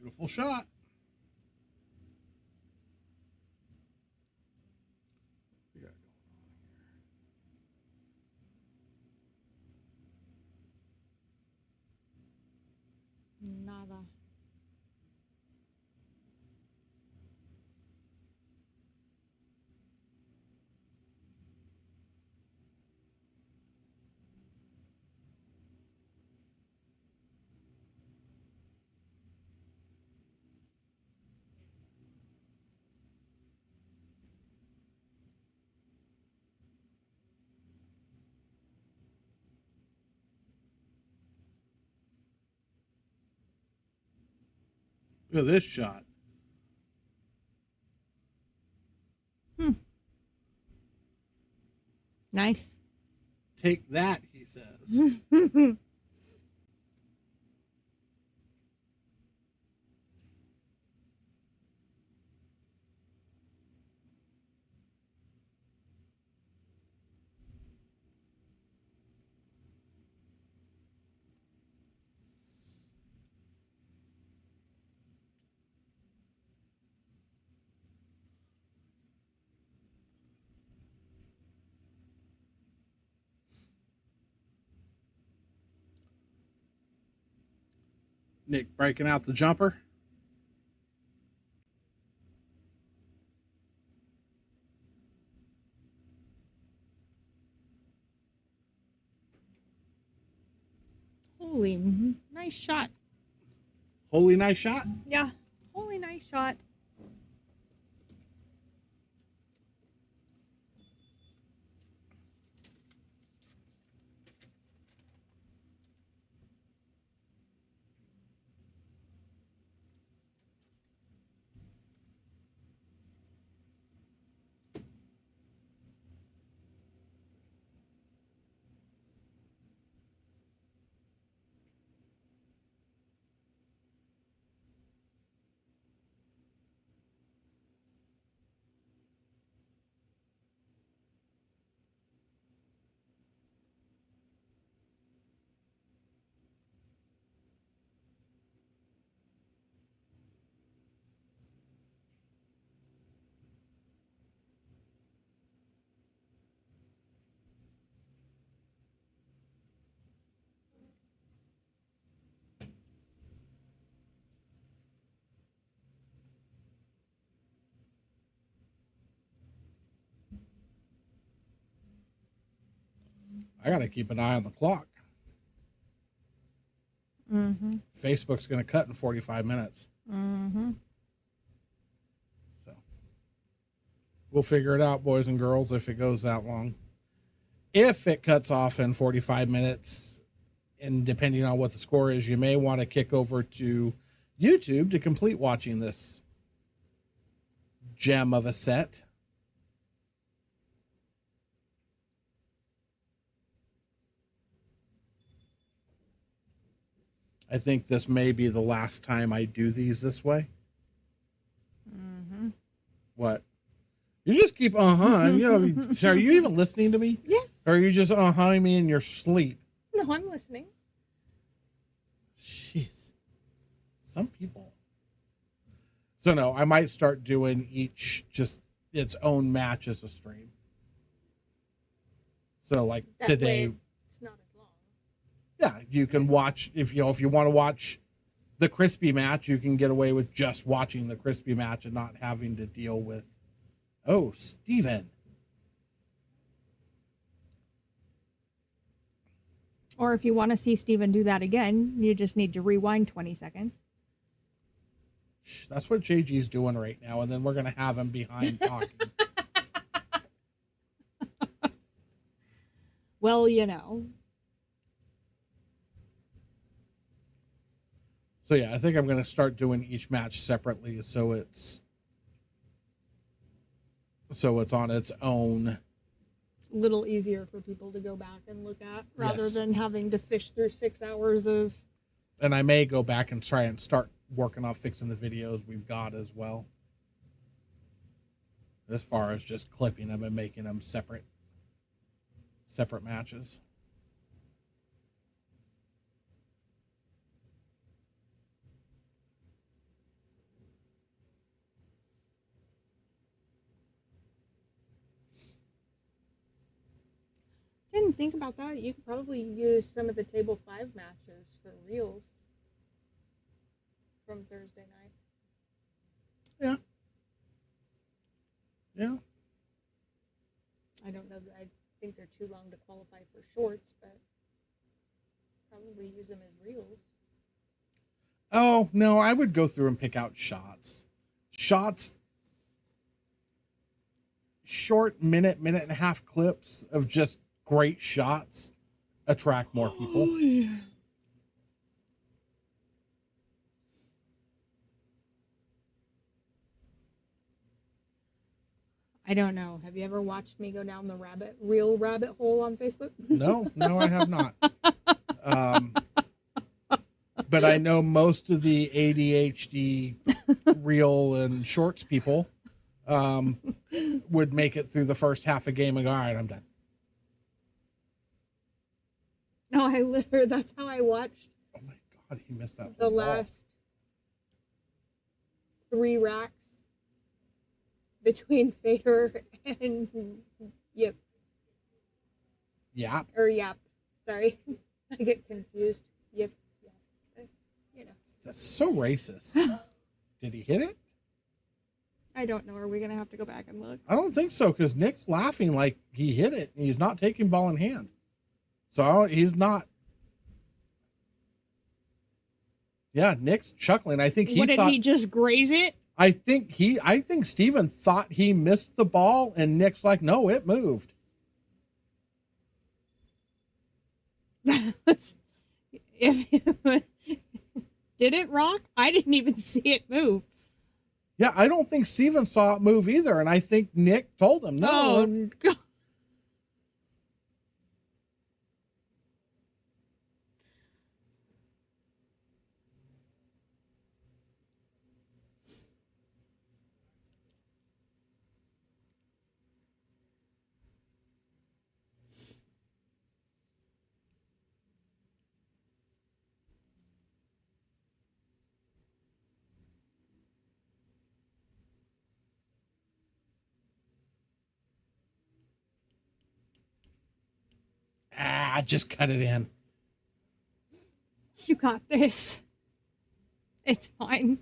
Beautiful shot. Nada. Look at this shot. Nice. Take that, he says. Nick breaking out the jumper. Holy, nice shot. Holy nice shot. Yeah. Holy nice shot. I got to keep an eye on the clock. Facebook's going to cut in 45 minutes. So we'll figure it out, boys and girls, if it goes that long. If it cuts off in 45 minutes And depending on what the score is, you may want to kick over to YouTube to complete watching this gem of a set. I think this may be the last time I do these this way. Mm-hmm. What? You just keep you know, so are you even listening to me? Yes. Or are you just me in your sleep? No, I'm listening. Jeez. Some people. So no, I might start doing each just its own match as a stream. So like That today, way it's not as long. yeah, you can watch if you want to watch the crispy match, you can get away with just watching the crispy match and not having to deal with, oh, Steven. Or if you want to see Steven do that again, you just need to rewind 20 seconds. That's what JG's doing right now, and then we're gonna have him behind talking. Well, you know. So yeah, I think I'm gonna start doing each match separately, so it's on its own. Little easier for people to go back and look at rather Yes. than having to fish through 6 hours of. And I may go back and try and start working on fixing the videos we've got as well. As far as just clipping them and making them separate matches. Didn't think about that. You could probably use some of the table 5 matches for reels from Thursday night. Yeah. Yeah. I don't know that I think they're too long to qualify for shorts, but probably use them as reels. Oh, no, I would go through and pick out shots. Shots, short minute and a half clips of just great shots attract more people. Oh, yeah. I don't know. Have you ever watched me go down the real rabbit hole on Facebook? No, I have not. But I know most of the ADHD reel and shorts people would make it through the first half a game and go, all right, I'm done. No, that's how I watched Oh my God, he missed that the whole ball. last 3 racks between Fader and Yip. Yeah. Or Yap. Sorry. I get confused. Yip. You know. That's so racist. Did he hit it? I don't know. Are we going to have to go back and look? I don't think so, because Nick's laughing like he hit it, and he's not taking ball in hand. So he's not. Yeah, Nick's chuckling. I think he What, did thought. he just graze it? I think Steven thought he missed the ball, and Nick's like, no, it moved. Did it rock? I didn't even see it move. Yeah, I don't think Steven saw it move either, and I think Nick told him no. Oh, God. Just cut it in. You got this. It's fine.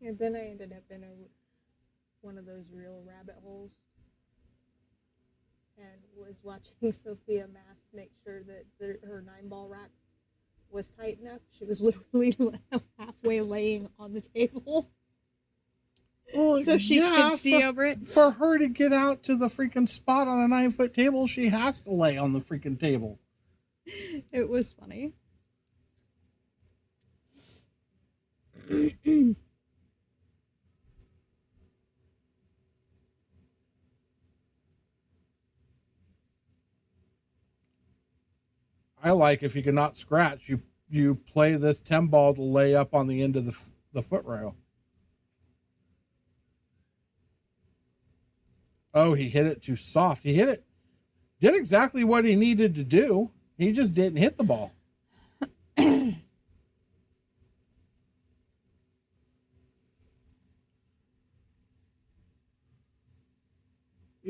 And then I ended up in a one of those real rabbit holes and was watching Sophia Mass make sure that her 9-ball rack was tight enough. She was literally halfway laying on the table Well, so she yeah, could see over it. For her to get out to the freaking spot on a 9-foot table, she has to lay on the freaking table. It was funny. I like if you cannot scratch, you play this 10 ball to lay up on the end of the foot rail. Oh, he hit it too soft. He did exactly what he needed to do. He just didn't hit the ball. He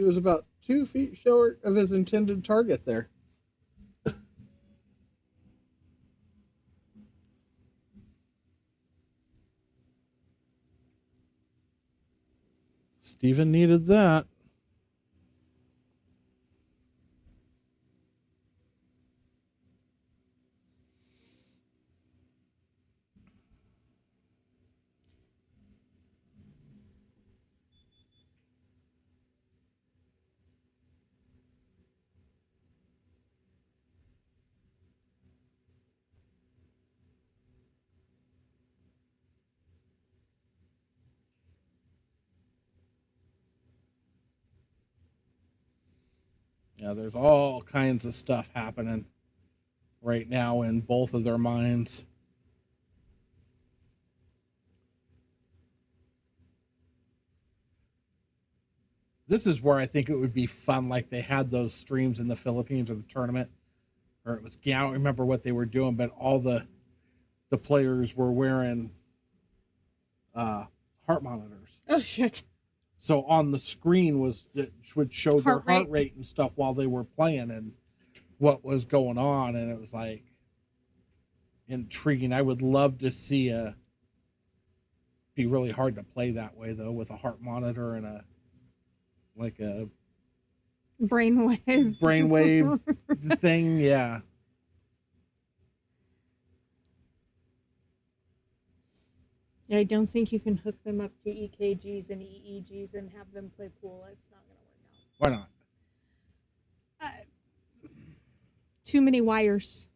was about 2 feet short of his intended target there. Steven needed that. Yeah, there's all kinds of stuff happening right now in both of their minds. This is where I think it would be fun, like they had those streams in the Philippines or the tournament, or it was, I don't remember what they were doing, but all the players were wearing heart monitors. Oh shit! So on the screen it would show their Heart heart rate and stuff while they were playing and what was going on, and it was like intriguing. I would love to see be really hard to play that way though, with a heart monitor and a brainwave thing. Yeah. I don't think you can hook them up to EKGs and EEGs and have them play pool. It's not going to work out. Why not? Too many wires.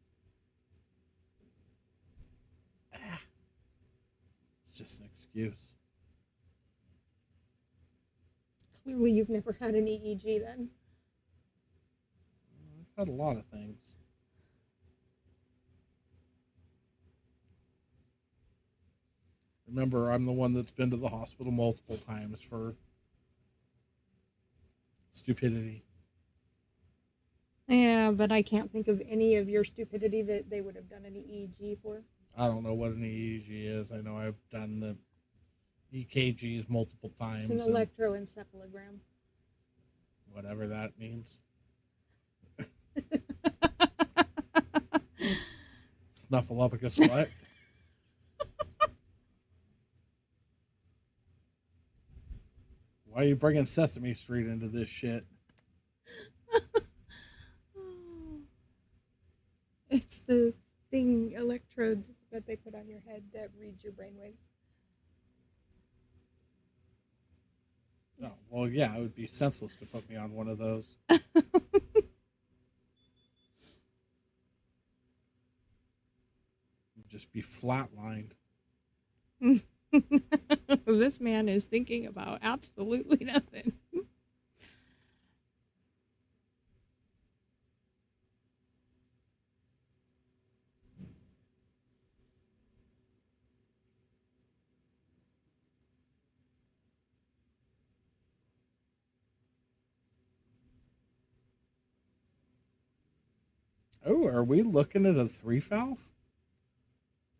It's just an excuse. Clearly, you've never had an EEG then. I've had a lot of things. Remember, I'm the one that's been to the hospital multiple times for stupidity. Yeah, but I can't think of any of your stupidity that they would have done an EEG for. I don't know what an EEG is. I know I've done the EKGs multiple times. It's an electroencephalogram. Whatever that means. Snuffleupagus what? Why are you bringing Sesame Street into this shit? It's the thing, electrodes that they put on your head that reads your brainwaves. Oh, well, yeah, it would be senseless to put me on one of those. Just be flatlined. This man is thinking about absolutely nothing. Oh, are we looking at a 3-foul?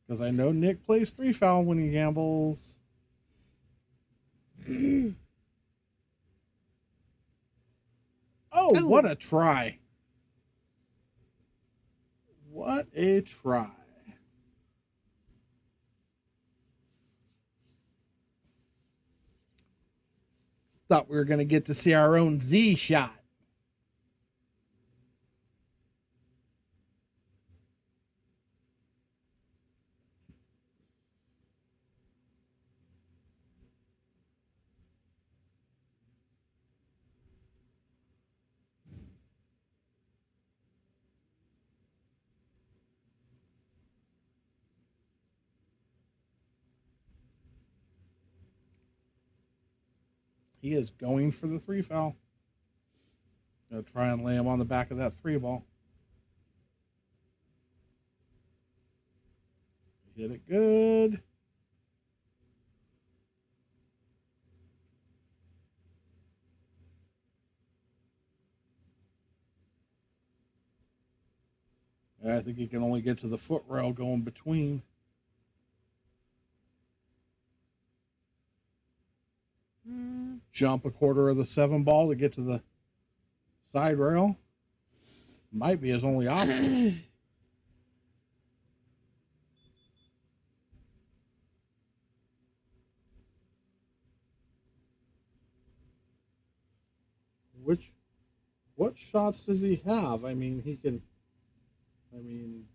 Because I know Nick plays 3-foul when he gambles. Oh, what a try. What a try. Thought we were going to get to see our own Z shot. He is going for the 3 foul. Gonna try and lay him on the back of that 3 ball. Hit it good. And I think he can only get to the foot rail going between. Jump a quarter of the 7 ball to get to the side rail. Might be his only option. What shots does he have? I mean,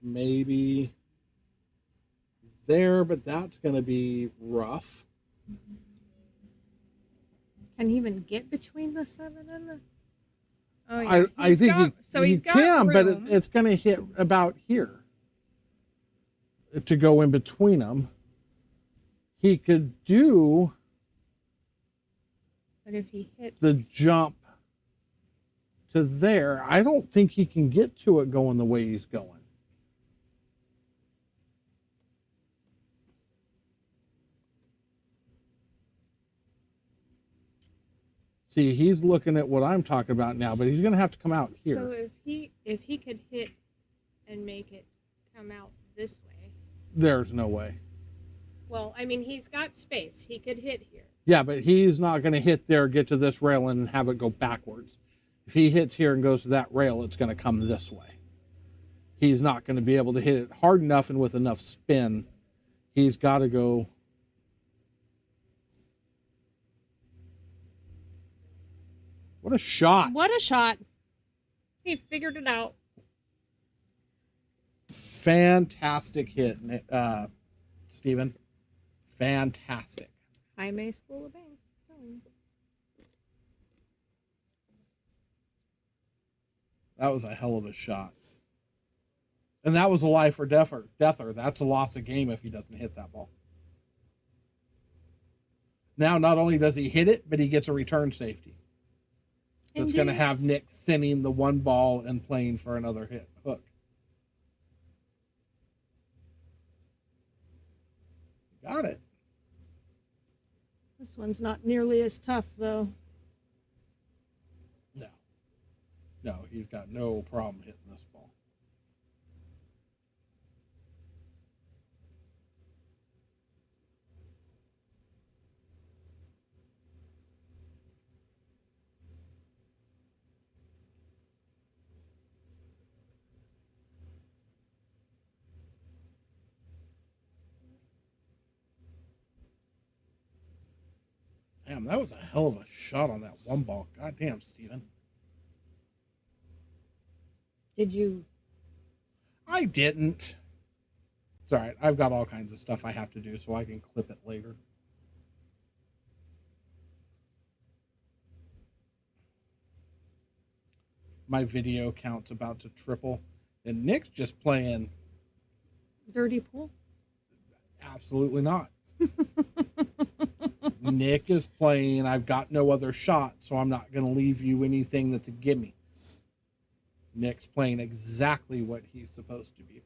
maybe there, but that's going to be rough. Can he even get between the 7 and the? Oh I think he can, but room. it's going to hit about here to go in between them. He could do But if he hits the jump to there. I don't think he can get to it going the way he's going. See, he's looking at what I'm talking about now, but he's going to have to come out here. So if he could hit and make it come out this way. There's no way. Well, I mean, he's got space. He could hit here. Yeah, but he's not going to hit there, get to this rail, and have it go backwards. If he hits here and goes to that rail, it's going to come this way. He's not going to be able to hit it hard enough and with enough spin. He's got to go. What a shot. What a shot. He figured it out. Fantastic hit, Stephen. Fantastic. Jaime School of Bank. That was a hell of a shot. And that was a life or deather. That's a loss of game if he doesn't hit that ball. Now, not only does he hit it, but he gets a return safety. That's going to have Nick thinning the one ball and playing for another hook. Got it. This one's not nearly as tough, though. No, he's got no problem hitting this ball. Damn, that was a hell of a shot on that one ball. Goddamn, Steven. Did you? I didn't. It's all right. I've got all kinds of stuff I have to do, so I can clip it later. My video count's about to triple, and Nick's just playing. Dirty pool? Absolutely not. Nick is playing, I've got no other shot, so I'm not going to leave you anything that's a gimme. Nick's playing exactly what he's supposed to be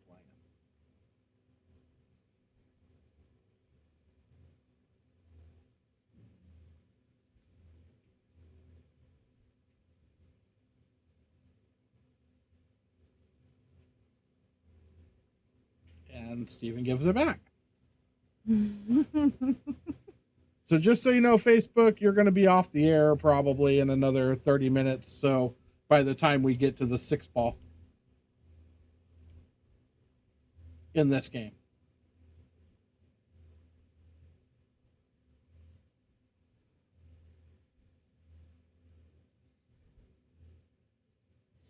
playing. And Steven gives it back. So just so you know, Facebook, you're going to be off the air probably in another 30 minutes. So by the time we get to the 6 ball in this game.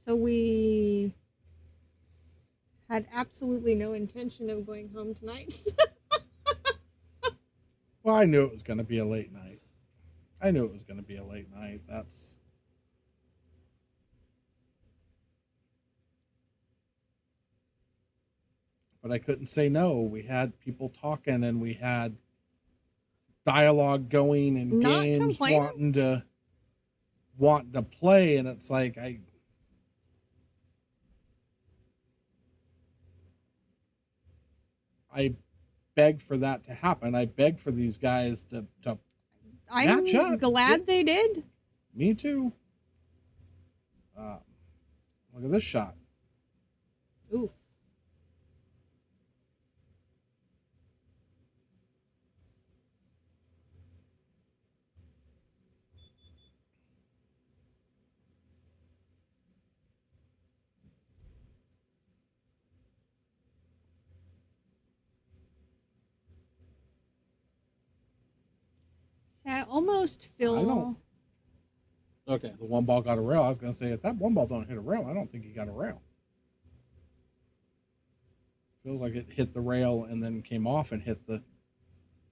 So we had absolutely no intention of going home tonight. Well, I knew it was going to be a late night. But I couldn't say no. We had people talking and we had dialogue going and Not games complaining. wanting to play, and it's like I beg for that to happen. I beg for these guys to match I'm up. glad they did. Me too. Look at this shot. Oof. I almost feel. I don't- Okay, the one ball got a rail. I was going to say, if that one ball don't hit a rail, I don't think he got a rail. Feels like it hit the rail and then came off and hit the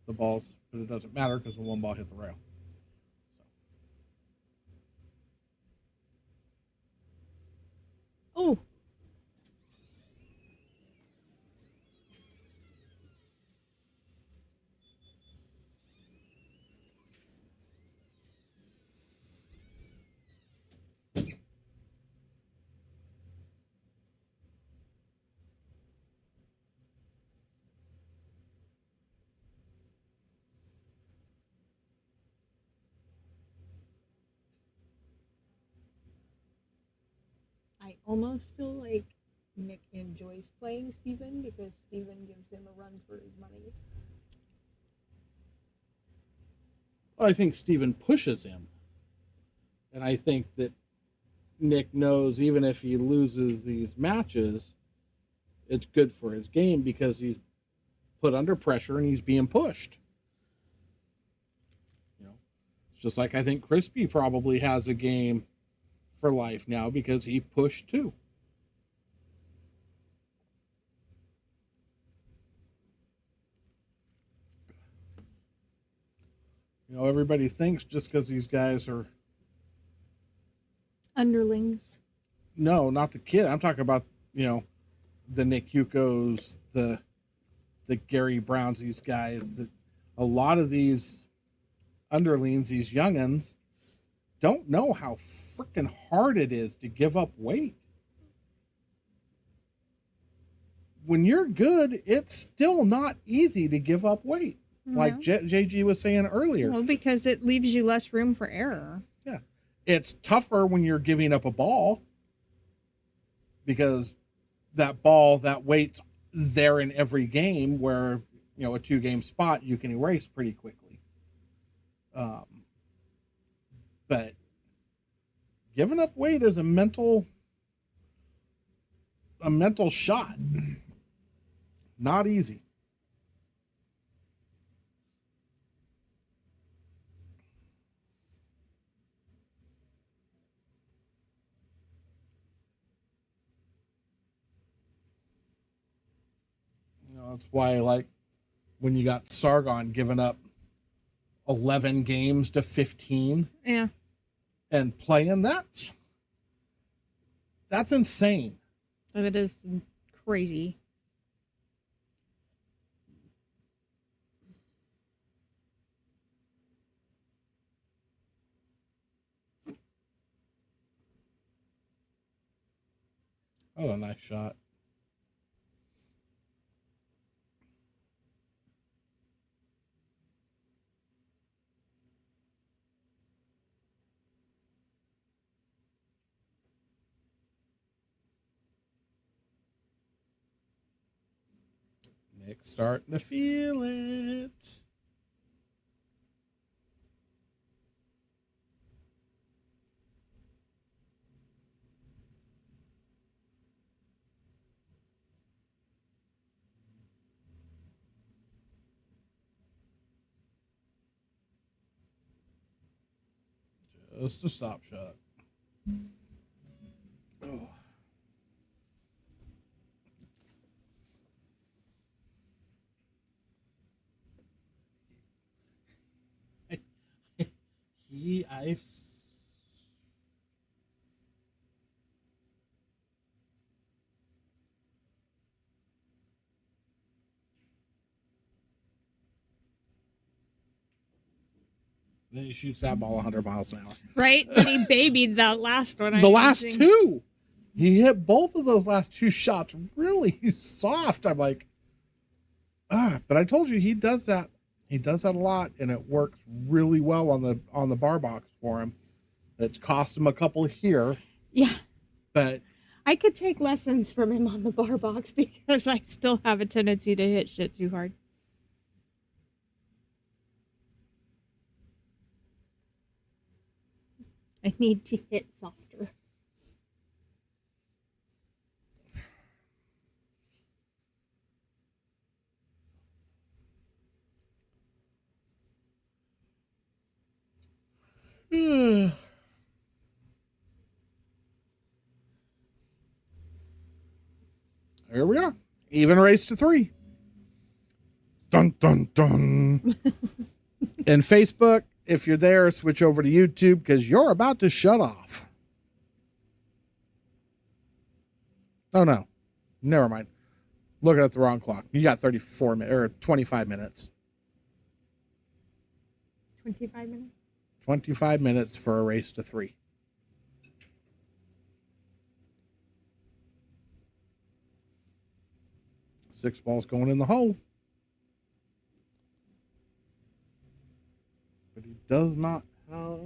balls, but it doesn't matter because the one ball hit the rail. Oh, I almost feel like Nick enjoys playing Steven because Steven gives him a run for his money. Well, I think Steven pushes him. And I think that Nick knows even if he loses these matches, it's good for his game because he's put under pressure and he's being pushed. You know, it's just like I think Crispy probably has a game for life now because he pushed too. You know, everybody thinks just because these guys are underlings. no, not the kid. I'm talking about, you know, the Nick Yukos, the Gary Browns, these guys. That a lot of these underlings, these youngins, don't know how freaking hard it is to give up weight. When you're good, it's still not easy to give up weight. Like JG was saying earlier. Well, because it leaves you less room for error. Yeah. It's tougher when you're giving up a ball because that ball, that weight's there in every game where, you know, a 2-game spot you can erase pretty quickly. But giving up weight is a mental shot. Not easy. You know, that's why, like, when you got Sargon giving up 11 games to 15 Yeah. and playing, that's insane. That is crazy. Oh, a nice shot. Nick's starting to feel it. Just a stop shot. Oh. Ski ice. Then he shoots that ball 100 miles an hour. Right? But he babied that last one. The last two, he hit both of those last two shots really soft. I'm like, but I told you he does that. He does that a lot, and it works really well on the bar box for him. It's cost him a couple here. Yeah. But I could take lessons from him on the bar box because I still have a tendency to hit shit too hard. I need to hit softer. here we are. Even race to 3. Dun, dun, dun. And Facebook, if you're there, switch over to YouTube because you're about to shut off. Oh, no. Never mind. Looking at the wrong clock. You got 34 minutes or 25 minutes. 25 minutes? 25 minutes for a race to 3. Six balls going in the hole. But he does not have...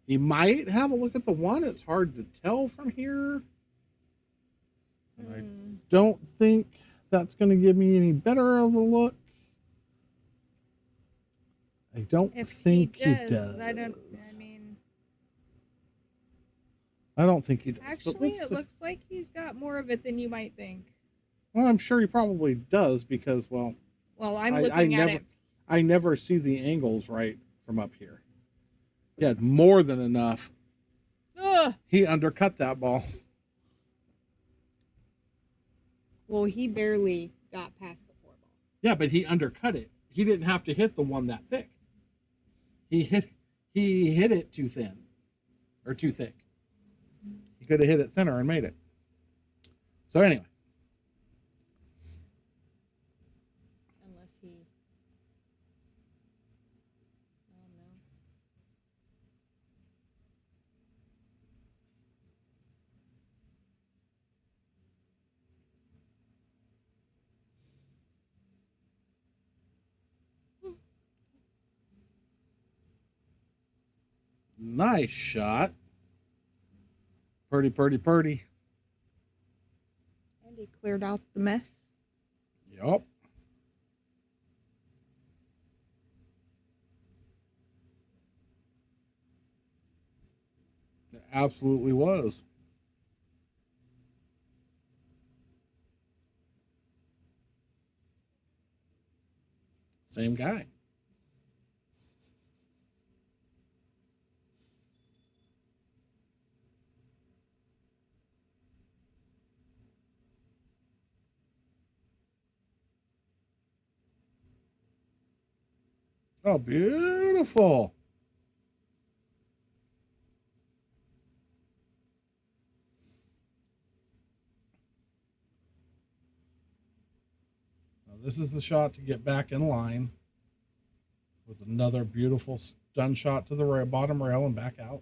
He might have a look at the one. It's hard to tell from here. And I don't think that's going to give me any better of a look. I don't think he does. I don't think he does. Actually, it looks like he's got more of it than you might think. Well, I'm sure he probably does because, well, I'm looking at it. I never see the angles right from up here. He had more than enough. Ugh. He undercut that ball. Well, he barely got past the 4 ball. Yeah, but he undercut it. He didn't have to hit the one that thick. He hit it too thin or too thick. He could have hit it thinner and made it. So anyway. Unless he... Oh, no. Nice shot. Purdy, purdy, purdy. And he cleared out the mess. Yup. It absolutely was. Same guy. Oh, beautiful. Now this is the shot to get back in line with another beautiful stun shot to the bottom rail and back out.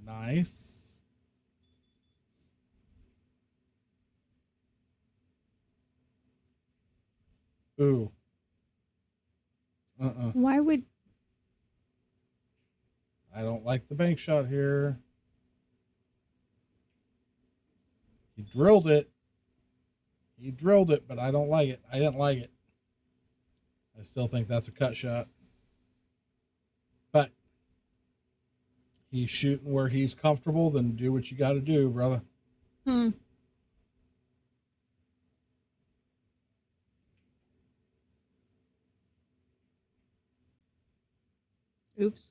Nice. Ooh. Why would... I don't like the bank shot here. He drilled it. But I don't like it. I didn't like it. I still think that's a cut shot. But he's shooting where he's comfortable, then do what you got to do, brother. Oops.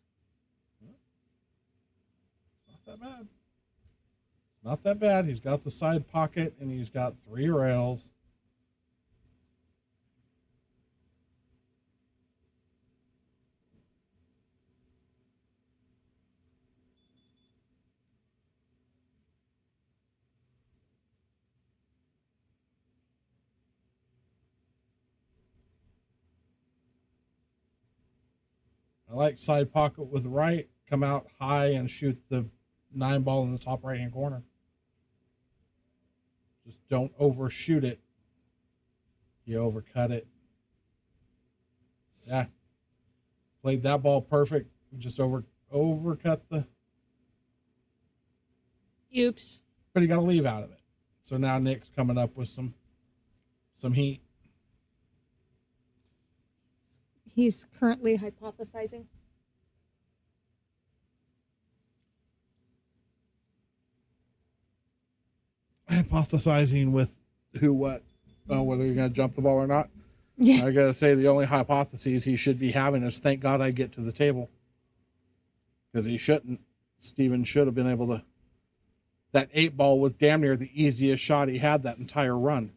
Not that bad. Not that bad. He's got the side pocket and he's got 3 rails. I like side pocket with right, come out high and shoot the 9 ball in the top right hand corner. Just don't overshoot it. You overcut it. Yeah. Played that ball perfect. Just overcut the. Oops. But he got to leave out of it. So now Nick's coming up with some heat. He's currently hypothesizing. Hypothesizing with who, what, whether you're going to jump the ball or not. Yeah. I got to say, the only hypotheses he should be having is thank God I get to the table. Because he shouldn't. Steven should have been able to. That 8 ball was damn near the easiest shot he had that entire run.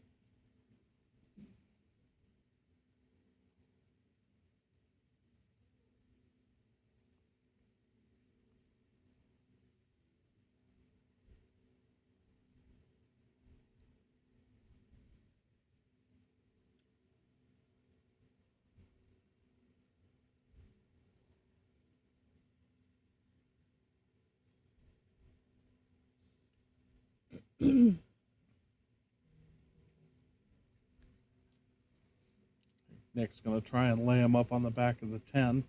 Nick's going to try and lay him up on the back of the 10.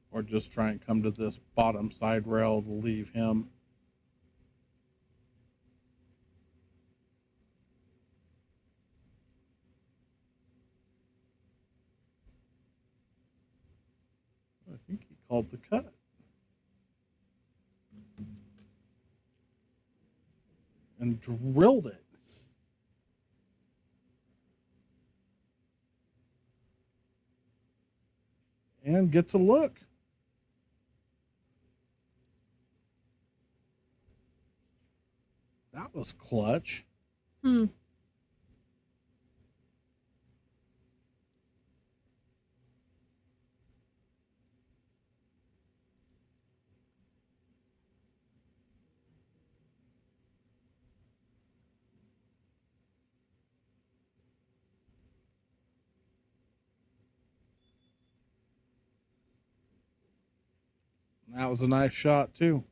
Or just try and come to this bottom side rail to leave him. I think he called the cut. And drilled it. And gets a look. That was clutch. That was a nice shot, too.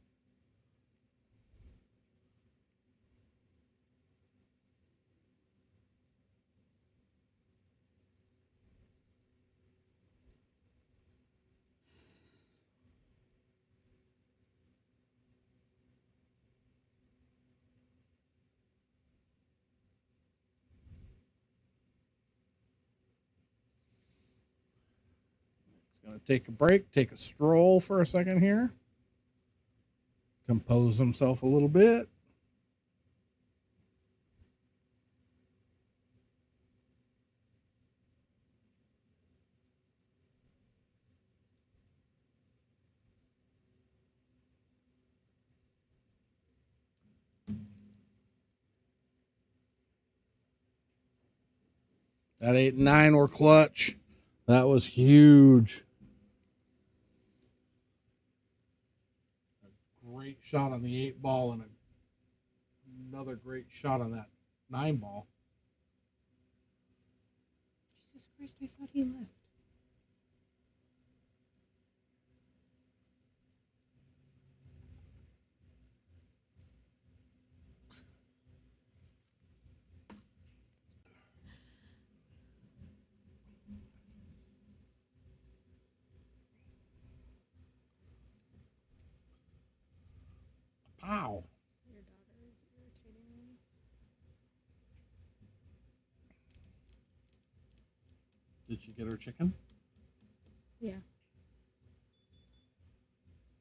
Going to take a break, take a stroll for a second here. Compose himself a little bit. That 8 and 9 were clutch. That was huge. A great shot on the 8 ball and another great shot on that 9 ball. Jesus Christ, I thought he left. Pow. Your daughter is irritating me. Did she get her chicken? Yeah.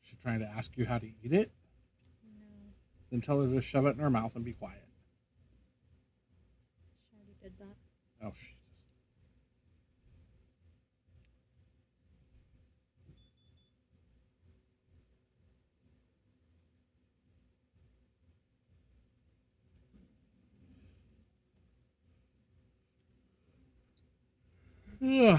She trying to ask you how to eat it? No. Then tell her to shove it in her mouth and be quiet. She already did that. Oh, Jesus. Ugh.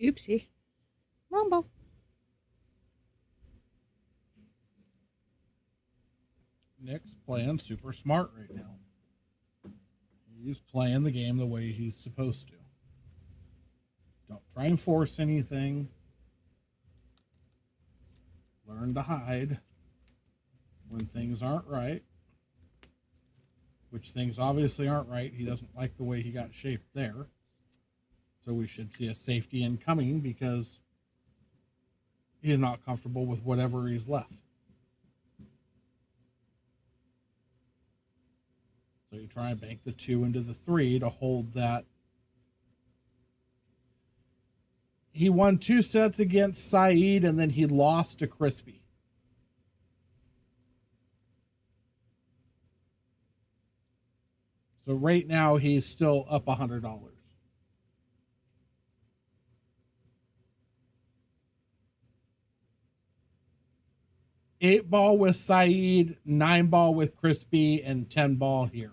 Oopsie. Wrong ball. Nick's playing super smart right now. He's playing the game the way he's supposed to. Don't try and force anything. Learn to hide when things aren't right. Which things obviously aren't right. He doesn't like the way he got shaped there. So we should see a safety incoming because he's not comfortable with whatever he's left. So you try and bank the 2 into the 3 to hold that. He won 2 sets against Sayeed and then he lost to Crispy. So right now he's still up $100. 8 ball with Sayeed, 9 ball with Crispy, and 10 ball here.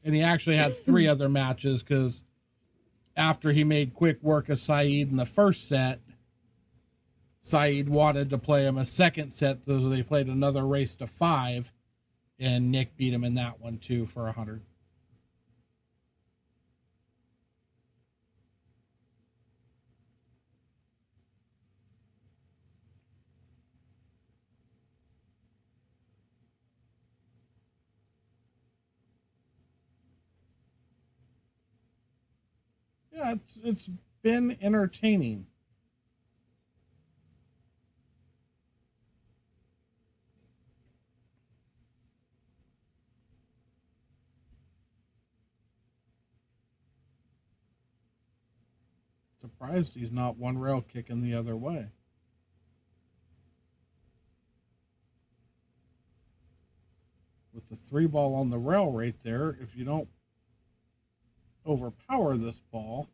And he actually had 3 other matches because after he made quick work of Sayeed in the first set, Sayeed wanted to play him a second set, so they played another race to 5, and Nick beat him in that one too for 100. Yeah, it's been entertaining. Surprised he's not one rail kicking the other way. With the 3 ball on the rail right there, if you don't overpower this ball,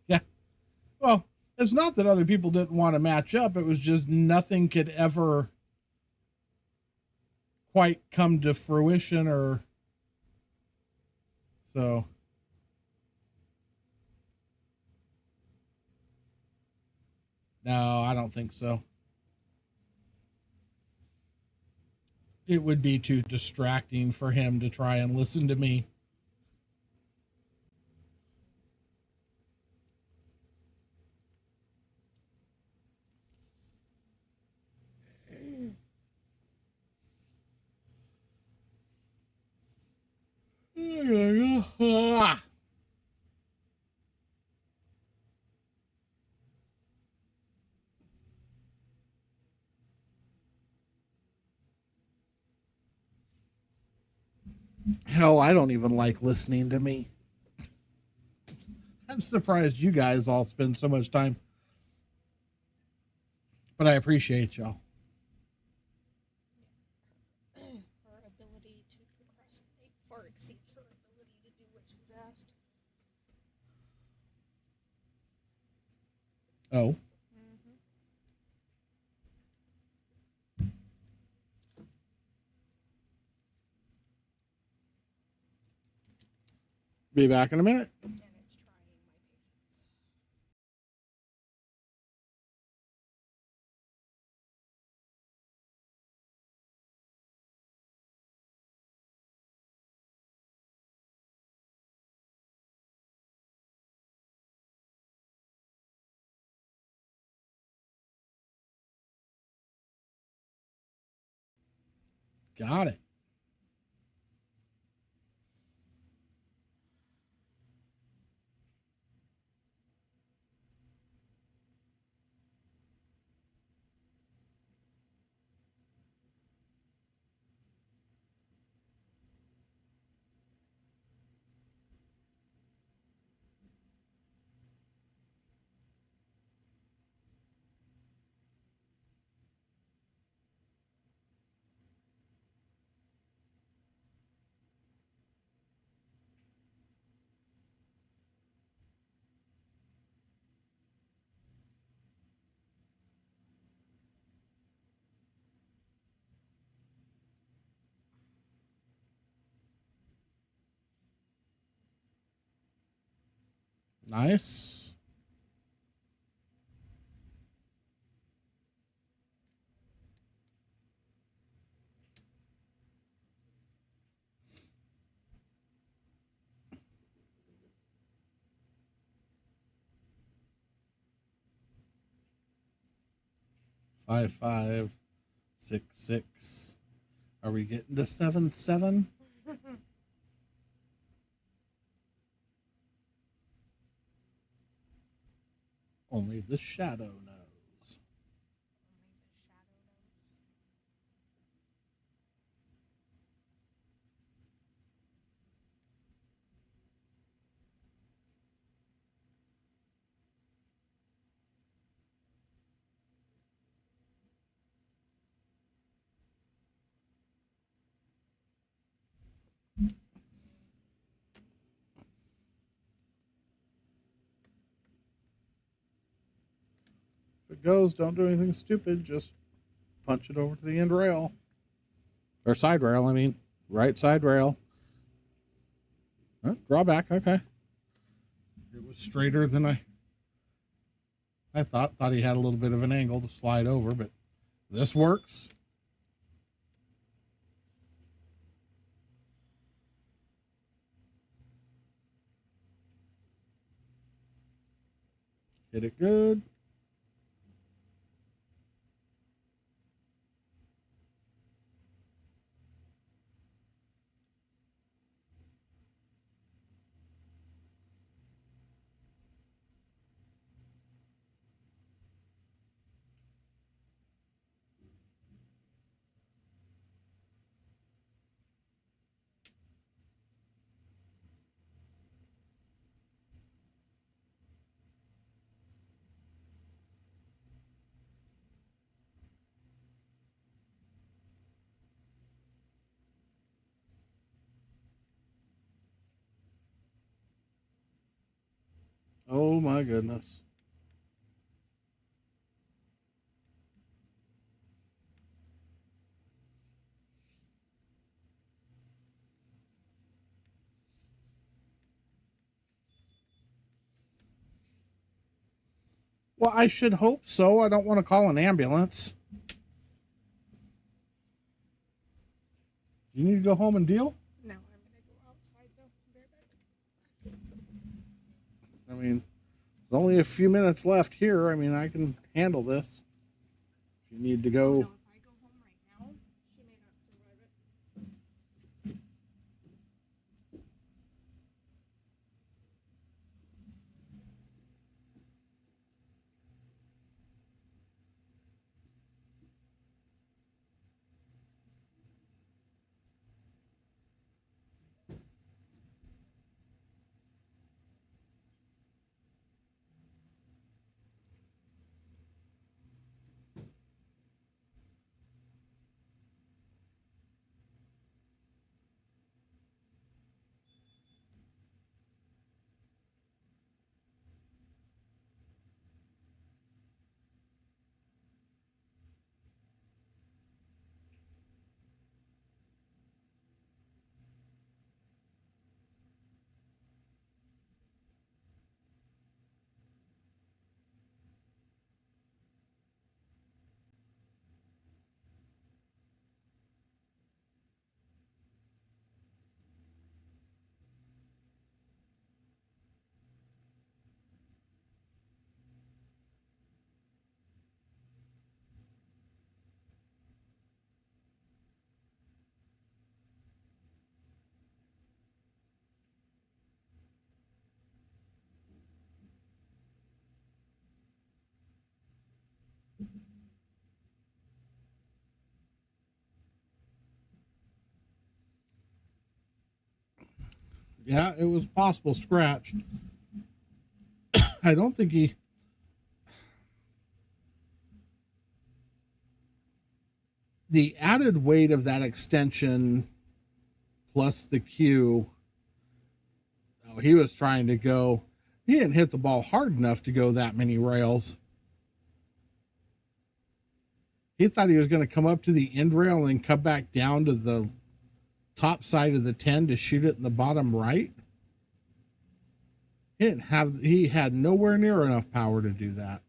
yeah. Well, it's not that other people didn't want to match up. It was just nothing could ever quite come to fruition or so. No, I don't think so. It would be too distracting for him to try and listen to me. Hell, I don't even like listening to me. I'm surprised you guys all spend so much time. But I appreciate y'all. Her ability to procrastinate far exceeds her ability to do what she's asked. Oh. Be back in a minute. And it's trying my patience. Got it. Nice. Five, 5, 6, 6. Are we getting to 7, 7? Only the shadow knows. If it goes, don't do anything stupid. Just punch it over to the end rail. Or side rail, I mean. Right side rail. Draw back, okay. It was straighter than I thought. Thought he had a little bit of an angle to slide over, but this works. Hit it good. Oh my goodness. Well, I should hope so. I don't want to call an ambulance. You need to go home and deal? No, I'm gonna go outside though. Be right back. I mean, there's only a few minutes left here. I mean, I can handle this. If you need to go. No, if I go home right now, she may not survive it. Yeah, it was possible scratch. I don't think he. The added weight of that extension plus the cue. Oh, he was trying to go. He didn't hit the ball hard enough to go that many rails. He thought he was going to come up to the end rail and come back down to the top side of the 10 to shoot it in the bottom right. He had nowhere near enough power to do that.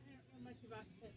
I don't know much about tips.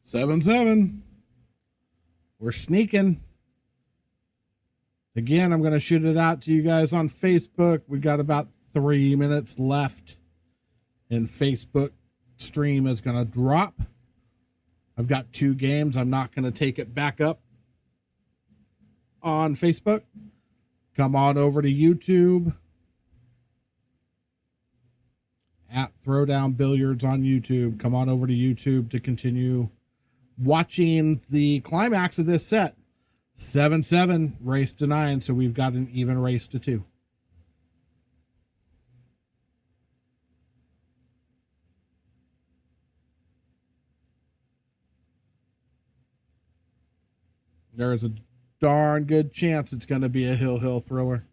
7-7. We're sneaking. Again, I'm going to shoot it out to you guys on Facebook. We got about 3 minutes left, and Facebook stream is going to drop. I've got 2 games. I'm not going to take it back up on Facebook. Come on over to YouTube at Throwdown Billiards on YouTube. Come on over to YouTube to continue watching the climax of this set. 7-7, race to 9, so we've got an even race to 2. There's a darn good chance it's going to be a hill thriller.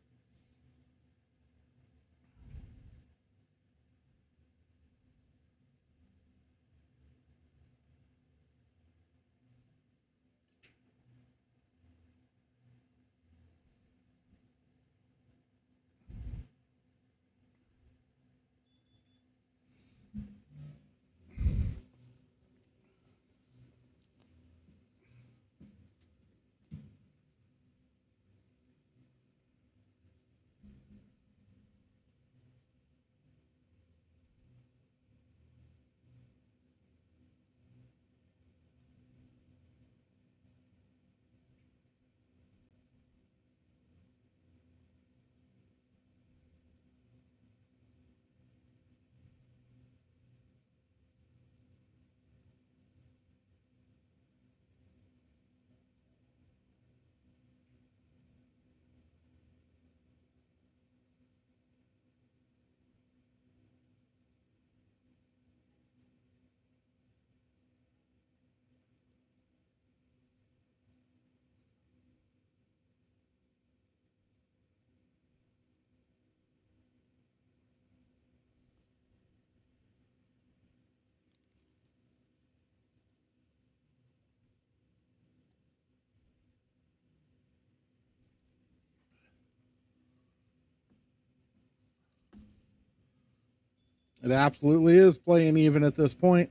It absolutely is playing even at this point.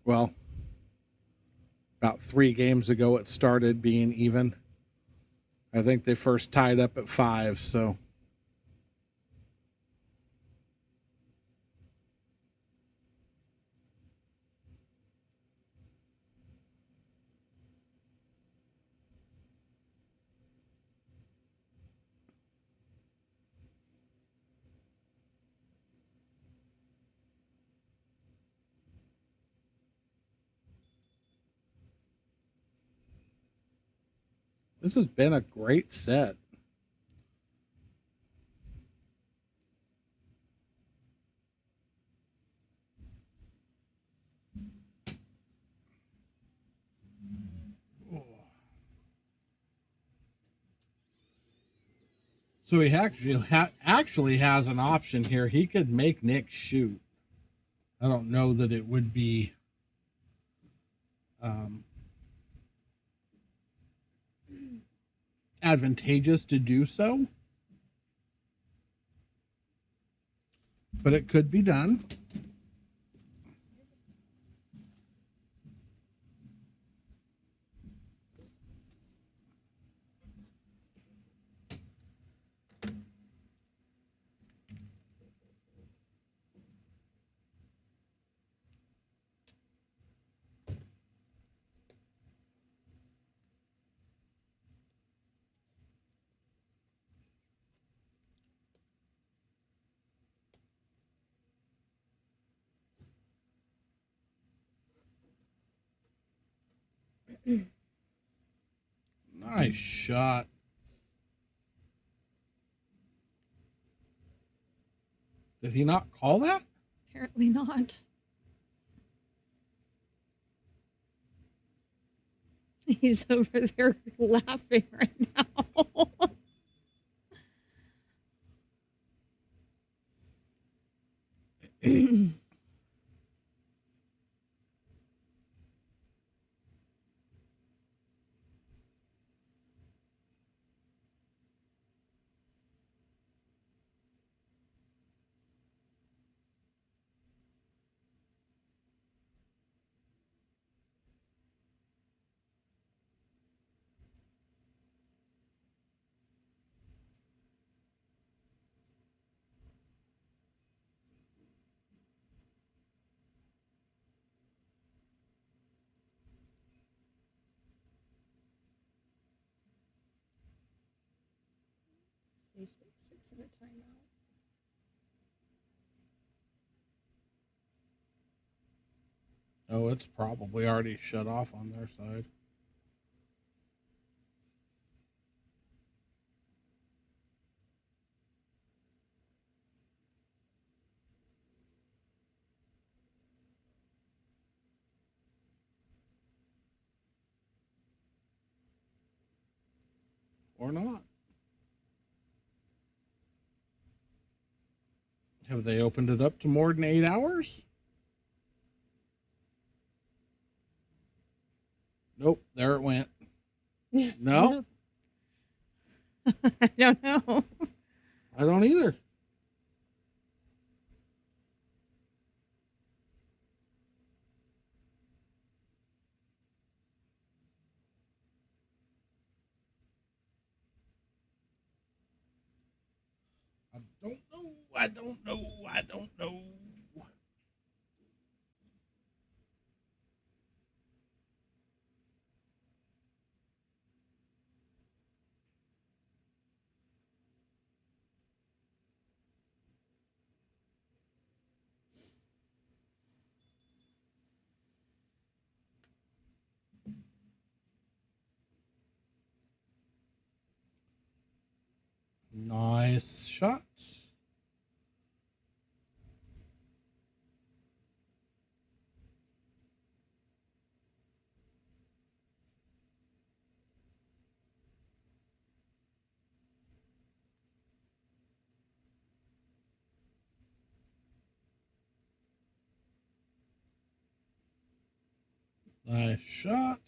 Well, about 3 games ago, it started being even. I think they first tied up at 5, so. This has been a great set. So he actually has an option here. He could make Nick shoot. I don't know that it would be advantageous to do so, but it could be done. Nice shot. Did he not call that? Apparently not. He's over there laughing right now. Facebook 6 at a timeout. Oh, it's probably already shut off on their side. Or not. Have they opened it up to more than 8 hours? Nope, there it went. No, I don't know. I don't either. I don't know. Nice shots. Nice shot.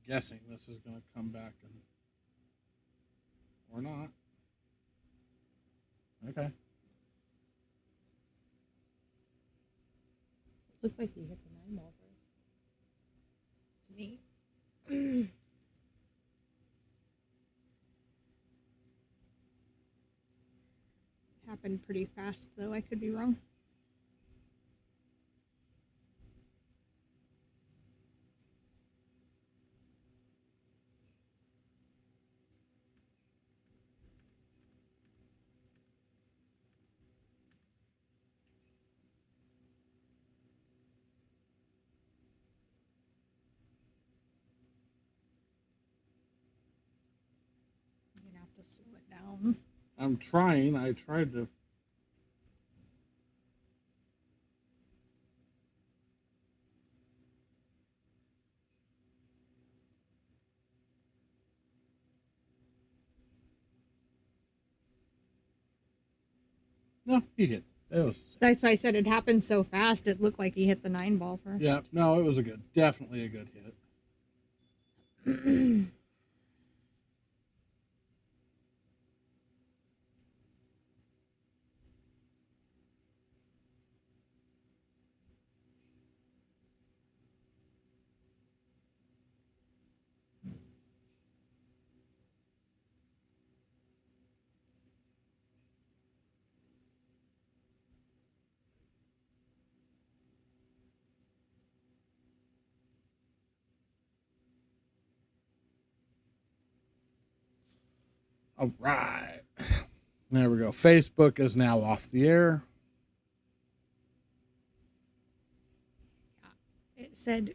Guessing this is going to come back and or not. Okay. Looked like he hit the 9 ball first. To me. Happened pretty fast, though. I could be wrong. You're gonna have to slow it down. I'm trying. I tried to. No, he hit. It was. That's why I said it happened so fast. It looked like he hit the 9 ball first. Yeah. No, it was definitely a good hit. All right. There we go. Facebook is now off the air. It said,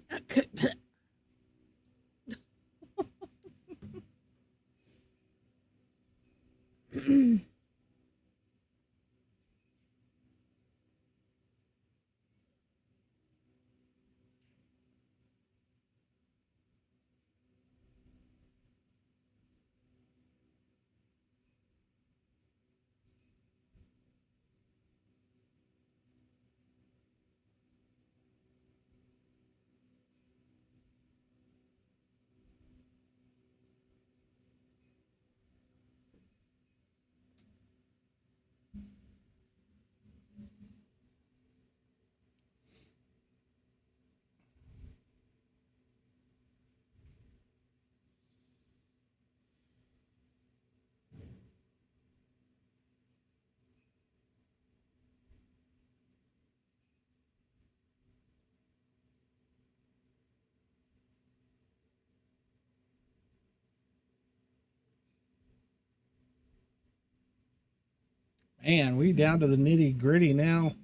Man, we down to the nitty gritty now.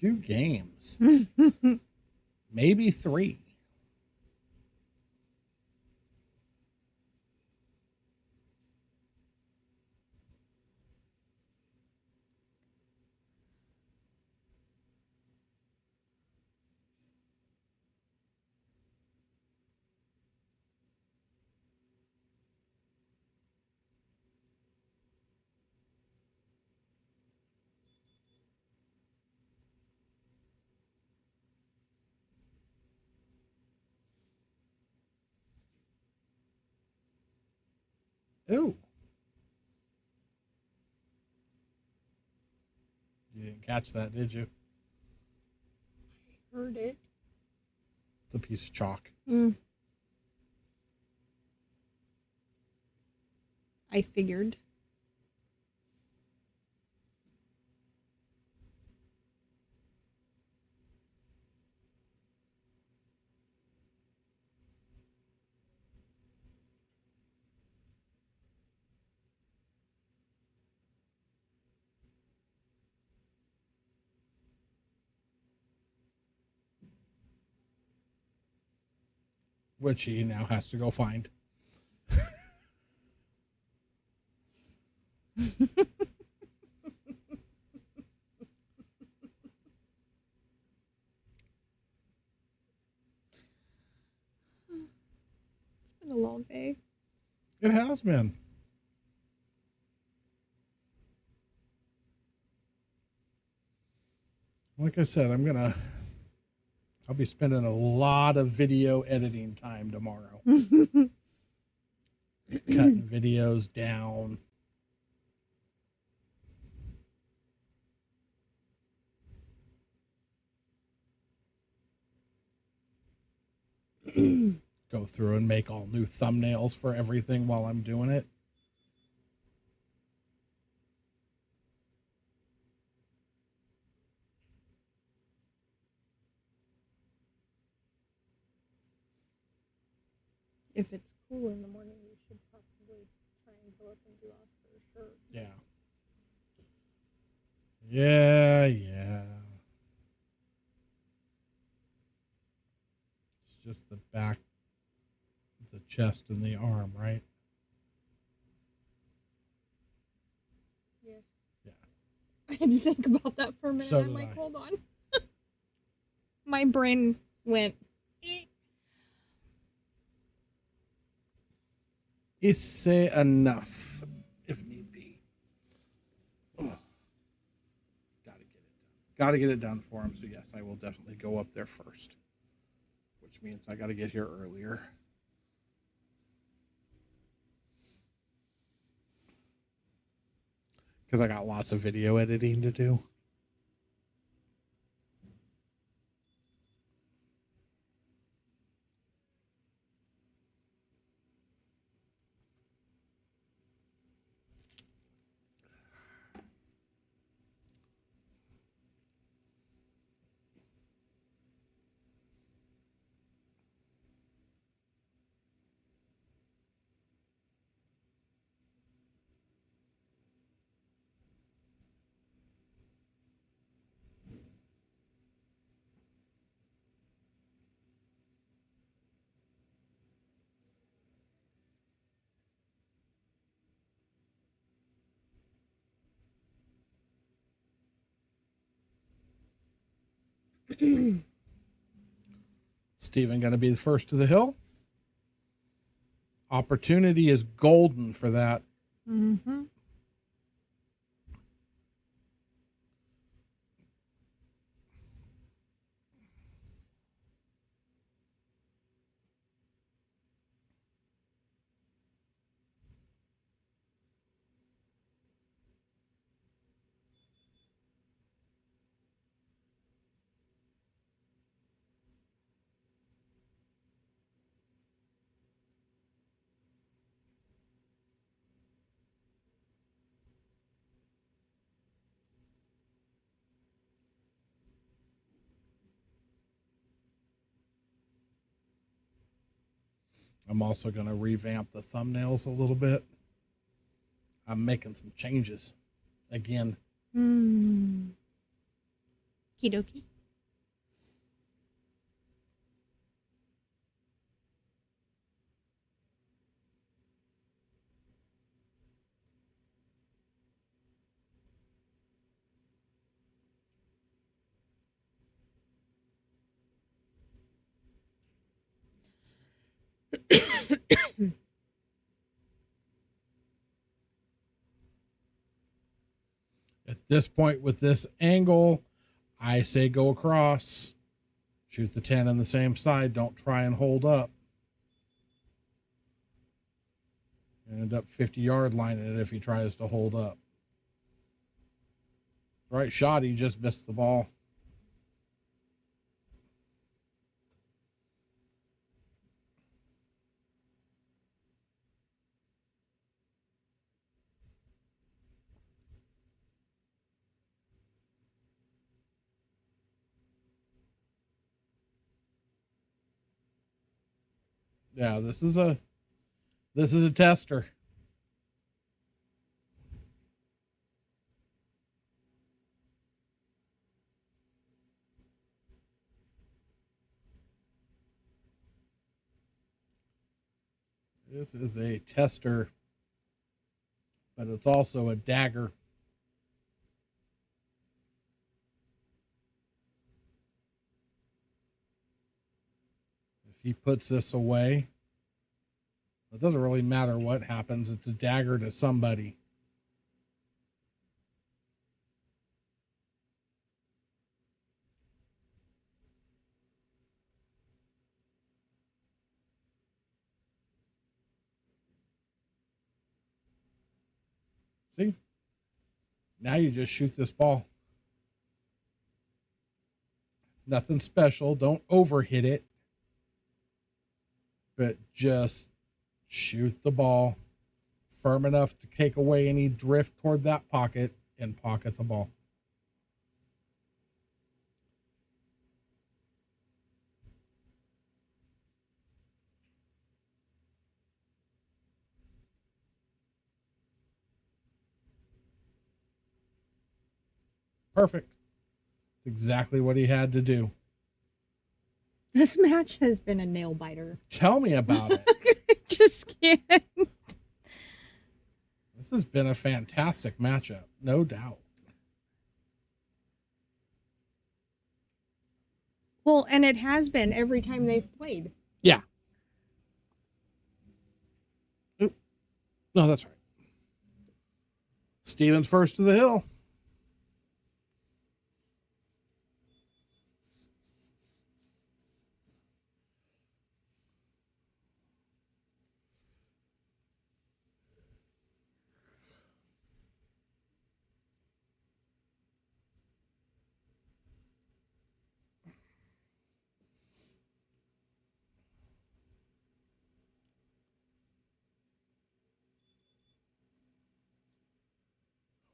2 games. Maybe 3. Ooh. You didn't catch that, did you? Heard it. It's a piece of chalk. I figured. Which he now has to go find. It's been a long day. It has been. Like I said, I'll be spending a lot of video editing time tomorrow. Cutting videos down. go through and make all new thumbnails for everything while I'm doing it. If it's cool in the morning, you should probably try and go up and do Oscar's shirt. Yeah. Yeah. It's just the back, the chest, and the arm, right? Yeah. Yeah. I had to think about that for a minute. So I'm did like, I. hold on. My brain went. Is enough, if need be. Ugh. Gotta get it done for him. So yes, I will definitely go up there first, which means I gotta get here earlier. Because I got lots of video editing to do. Steven going to be the first to the hill. Opportunity is golden for that. Mm-hmm. I'm also going to revamp the thumbnails a little bit. I'm making some changes again. Kidoki. At this point, with this angle, I say go across. Shoot the 10 on the same side. Don't try and hold up. End up 50-yard lining it if he tries to hold up. Right shot, he just missed the ball. Yeah, this is a tester. This is a tester, but it's also a dagger. If he puts this away, it doesn't really matter what happens. It's a dagger to somebody. See? Now you just shoot this ball. Nothing special. Don't overhit it. it. Just shoot the ball firm enough to take away any drift toward that pocket and pocket the ball. Perfect. Exactly what he had to do. This match has been a nail biter. Tell me about it. I just can't. This has been a fantastic matchup, no doubt. Well, and it has been every time they've played. Yeah. Oop. No, that's right. Stevens first to the hill.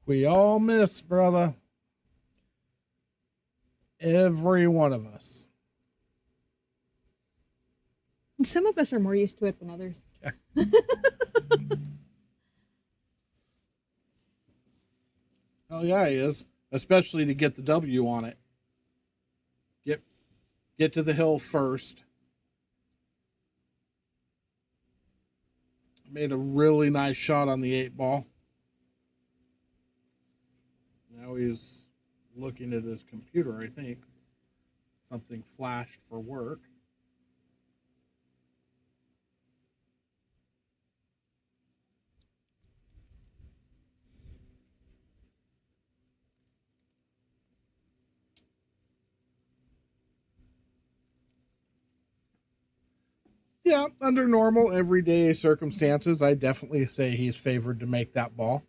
We all miss, brother. Every one of us. Some of us are more used to it than others. Oh yeah, he is. Especially to get the W on it. Get to the hill first. Made a really nice shot on the 8-ball. Now he's looking at his computer, I think. Something flashed for work. Yeah, under normal, everyday circumstances, I definitely say he's favored to make that ball.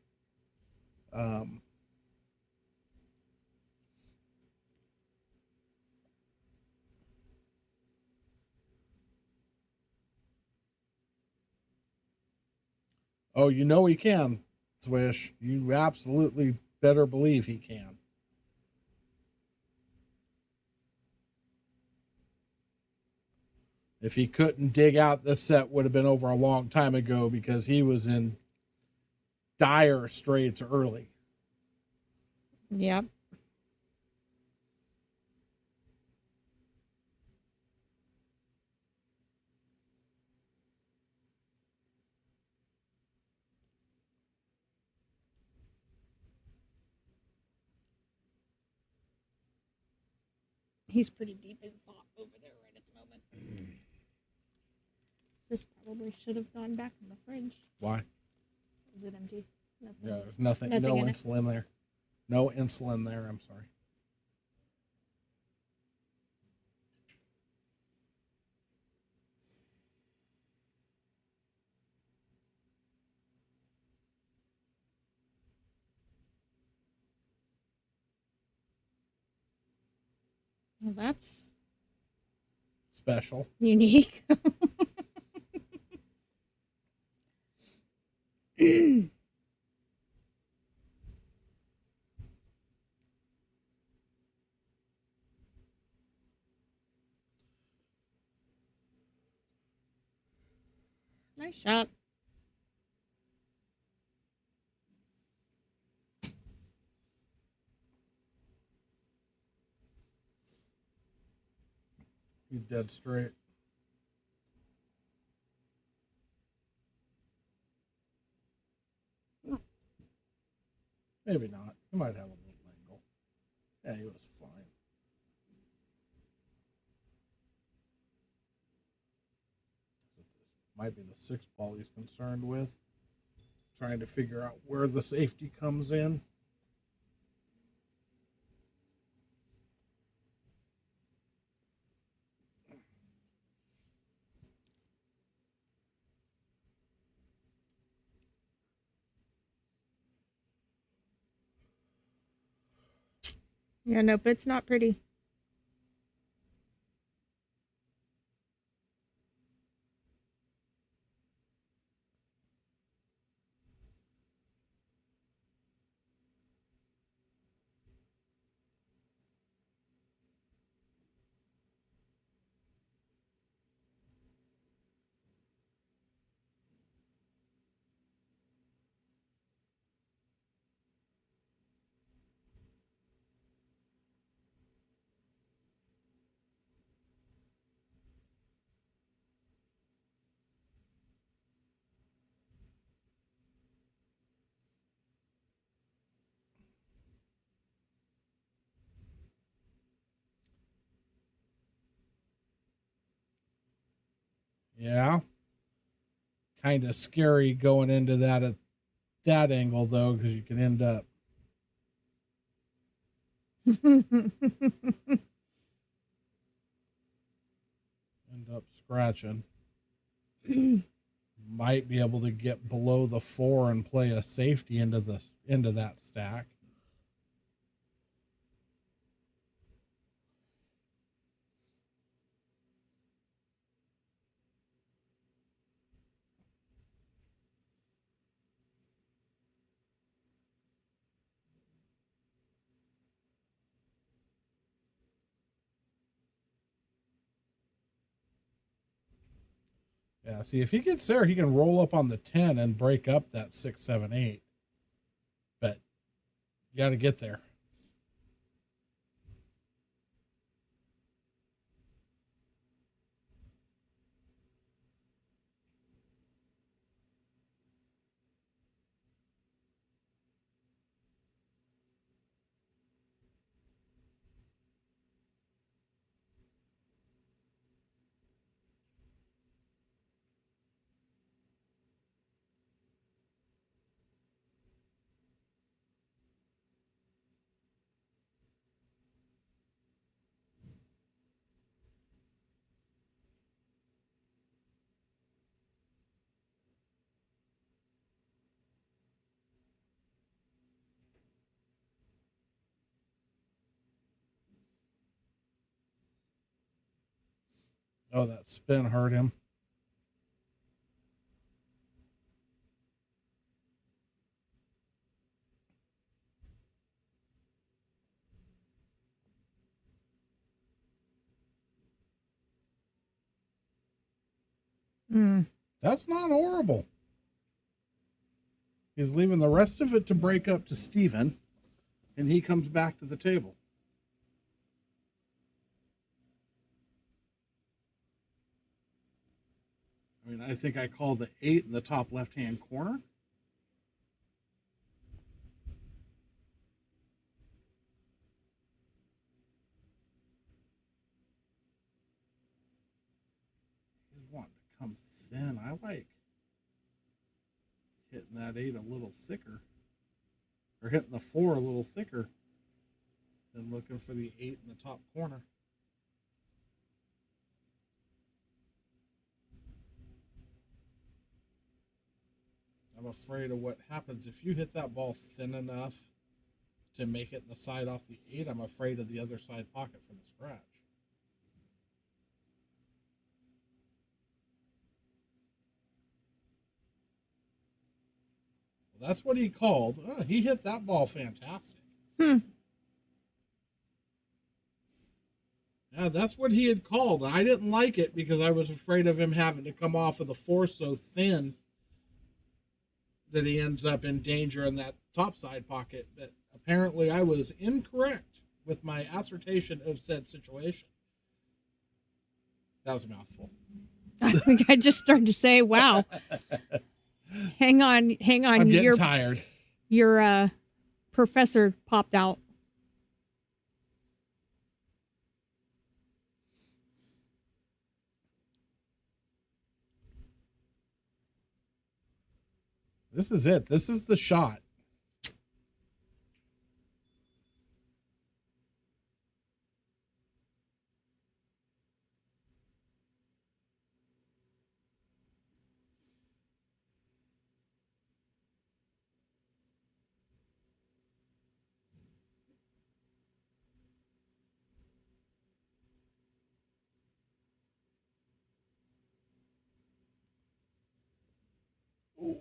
Oh, you know he can, Swish. You absolutely better believe he can. If he couldn't dig out, this set would have been over a long time ago because he was in dire straits early. Yep. He's pretty deep in thought over there right at the moment. This probably should have gone back in the fridge. Why? Is it empty? Nothing. Yeah, there's nothing Nothing no in it. insulin there. No insulin there, I'm sorry. Well, that's Special. unique. Nice shot. You dead straight. Maybe not. He might have a little angle. Yeah, he was fine. Might be the 6-ball he's concerned with. Trying to figure out where the safety comes in. Yeah, nope, it's not pretty. Yeah. Kind of scary going into that at that angle, though, because you can end up scratching. Might be able to get below the 4 and play a safety into that stack. Yeah, see, if he gets there, he can roll up on the 10 and break up that 6, 7, 8. But you got to get there. Oh, that spin hurt him. That's not horrible. He's leaving the rest of it to break up to Steven, and he comes back to the table. I mean, I think I called the 8 in the top left-hand corner. He's wanting to come thin. I like hitting that 8 a little thicker, or hitting the 4 a little thicker than looking for the 8 in the top corner. I'm afraid of what happens if you hit that ball thin enough to make it in the side off the 8. I'm afraid of the other side pocket for the scratch. Well, that's what he called. Oh, he hit that ball fantastic. Yeah, that's what he had called. I didn't like it because I was afraid of him having to come off of the 4 so thin that he ends up in danger in that top side pocket. But apparently I was incorrect with my assertion of said situation. That was a mouthful. I think I just started to say, wow. Hang on. I'm getting tired. Your professor popped out. This is it. This is the shot. Ooh,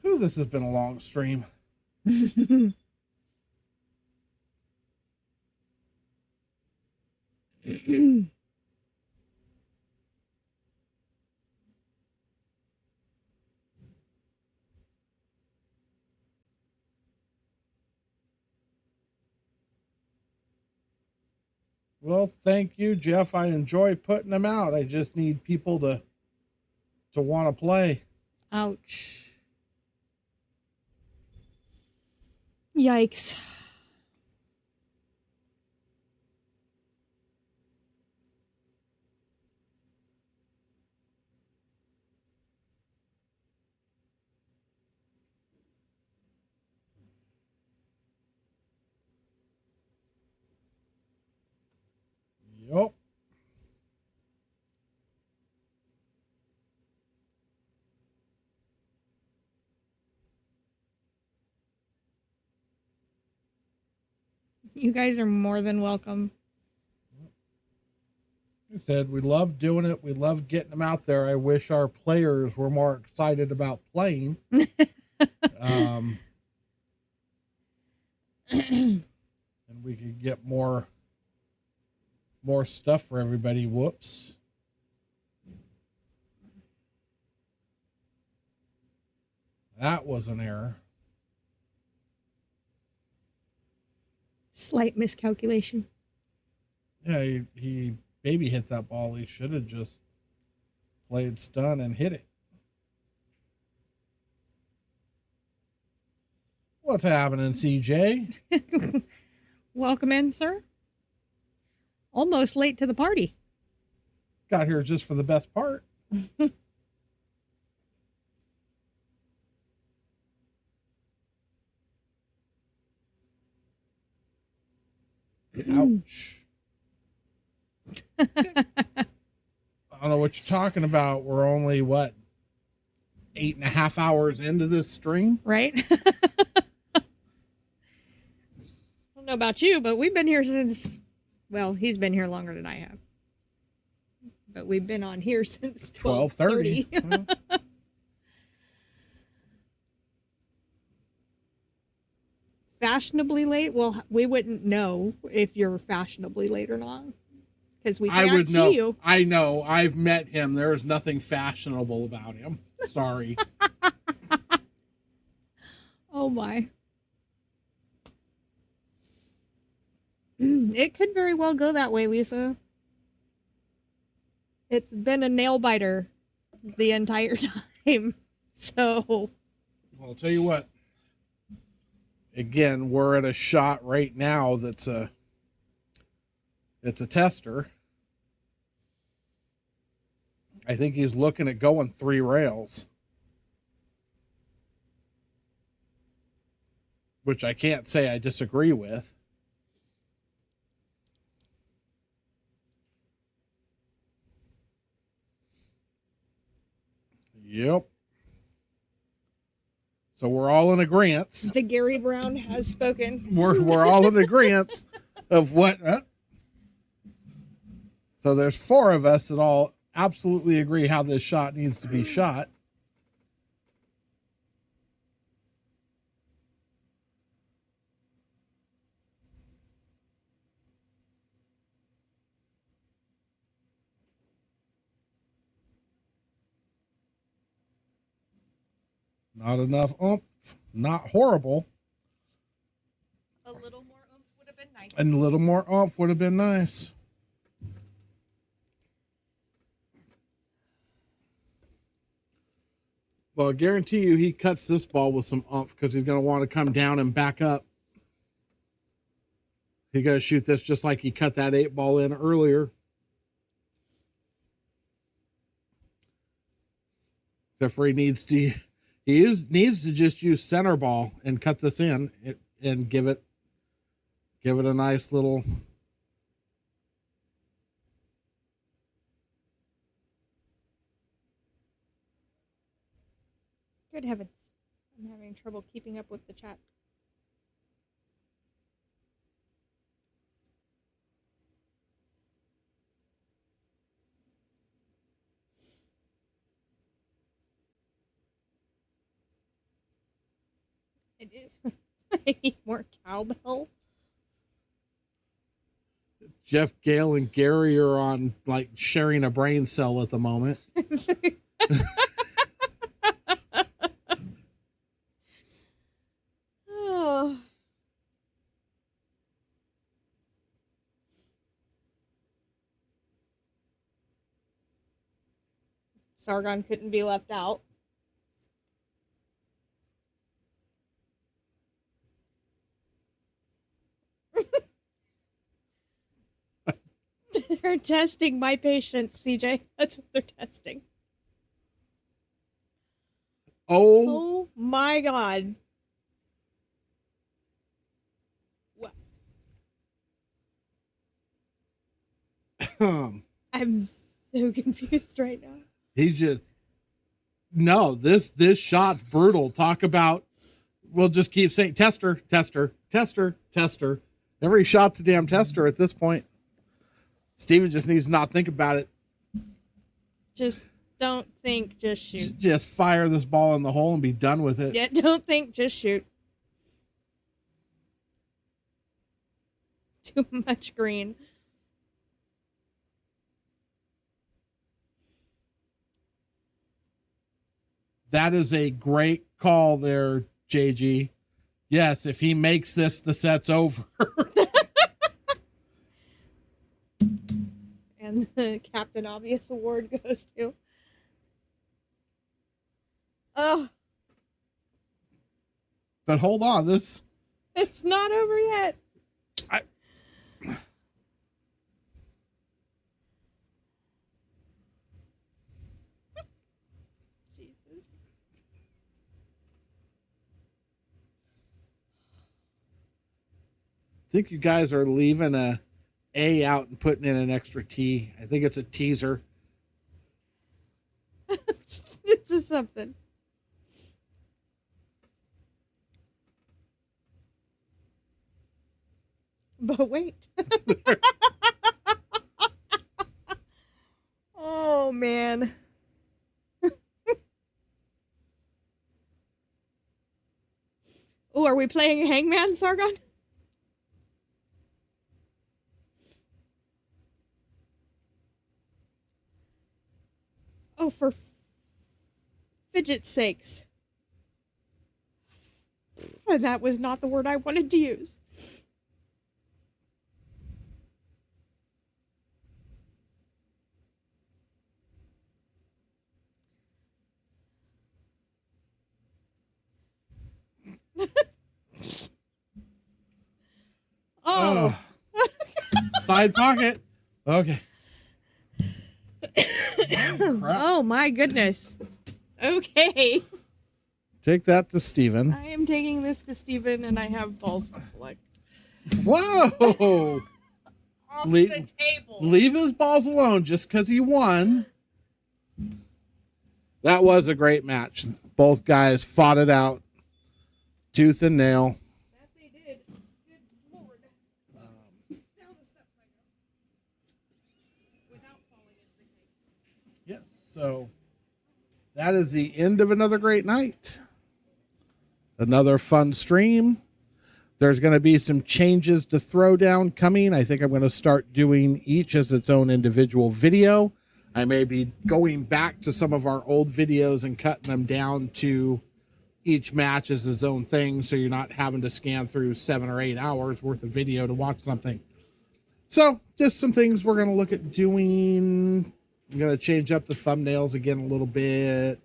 Whew, this has been a long stream. Well, thank you, Jeff. I enjoy putting them out. I just need people to want to play. Ouch. Yikes. Yup. You guys are more than welcome. I said we love doing it. We love getting them out there. I wish our players were more excited about playing. And we could get more stuff for everybody. Whoops. That was an error. Slight miscalculation. Yeah, he maybe hit that ball. He should have just played stun and hit it. What's happening, CJ? Welcome in, sir. Almost late to the party. Got here just for the best part. Ouch. I don't know what you're talking about. We're only, 8.5 hours into this stream? Right? I don't know about you, but we've been here since, well, he's been here longer than I have. But we've been on here since 12:30. Fashionably late? Well, we wouldn't know if you're fashionably late or not. Because we can't see you. I know. I've met him. There's nothing fashionable about him. Sorry. Oh, my. It could very well go that way, Lisa. It's been a nail biter the entire time. So. Well, I'll tell you what. Again, we're at a shot right now it's a tester. I think he's looking at going 3 rails. Which I can't say I disagree with. Yep. So we're all in agreement. The Gary Brown has spoken. We're all in agreement of what. So there's 4 of us that all absolutely agree how this shot needs to be shot. Not enough oomph. Not horrible. A little more oomph would have been nice. And a little more oomph would have been nice. Well, I guarantee you he cuts this ball with some oomph because he's going to want to come down and back up. He's going to shoot this just like he cut that 8 ball in earlier. Except for he needs to just use center ball and cut this in and give it a nice little. Good heavens. I'm having trouble keeping up with the chat. It is. I need more cowbell. Jeff, Gale, and Gary are on like sharing a brain cell at the moment. Oh. Sargon couldn't be left out. They're testing my patience, CJ. That's what they're testing. Oh, Oh my god. I'm so confused right now. he just no. This shot's brutal. Talk about. We'll just keep saying tester, tester, tester, tester. Every shot's a damn tester at this point. Steven just needs to not think about it. Just don't think, just shoot. Just fire this ball in the hole and be done with it. Yeah, don't think, just shoot. Too much green. That is a great call there, JG. Yes, if he makes this, the set's over. And the Captain Obvious award goes to. Oh, But hold on, this it's not over yet. Jesus. I think you guys are leaving a out and putting in an extra T. I think it's a teaser. This is something. But wait. Oh, man. Oh, are we playing Hangman, Sargon? Oh, for fidget's sakes. That was not the word I wanted to use. Oh. Side pocket. Okay. Oh, my goodness. Okay. Take that to Steven. I am taking this to Steven, and I have balls to collect. Whoa! Off the table. Leave his balls alone just because he won. That was a great match. Both guys fought it out tooth and nail. That they did. Good Lord. Down the steps I go. Without falling into the cake. Yes, so that is the end of another great night. Another fun stream. There's going to be some changes to Throwdown coming. I think I'm going to start doing each as its own individual video. I may be going back to some of our old videos and cutting them down to each match as its own thing, so you're not having to scan through 7 or 8 hours worth of video to watch something. So just some things we're going to look at doing. I'm going to change up the thumbnails again a little bit.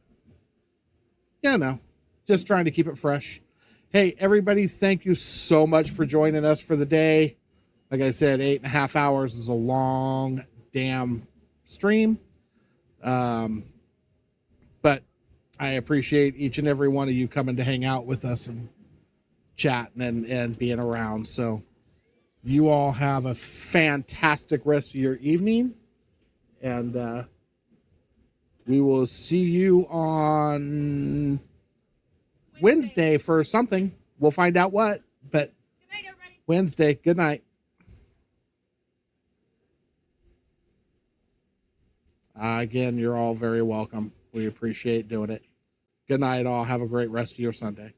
Yeah, no, just trying to keep it fresh. Hey, everybody, thank you so much for joining us for the day. Like I said, 8.5 hours is a long damn stream. But I appreciate each and every one of you coming to hang out with us and chatting and being around. So you all have a fantastic rest of your evening. And we will see you on Wednesday for something. We'll find out what, but Good night, everybody. Wednesday. Good night. Again, you're all very welcome. We appreciate doing it. Good night, all. Have a great rest of your Sunday.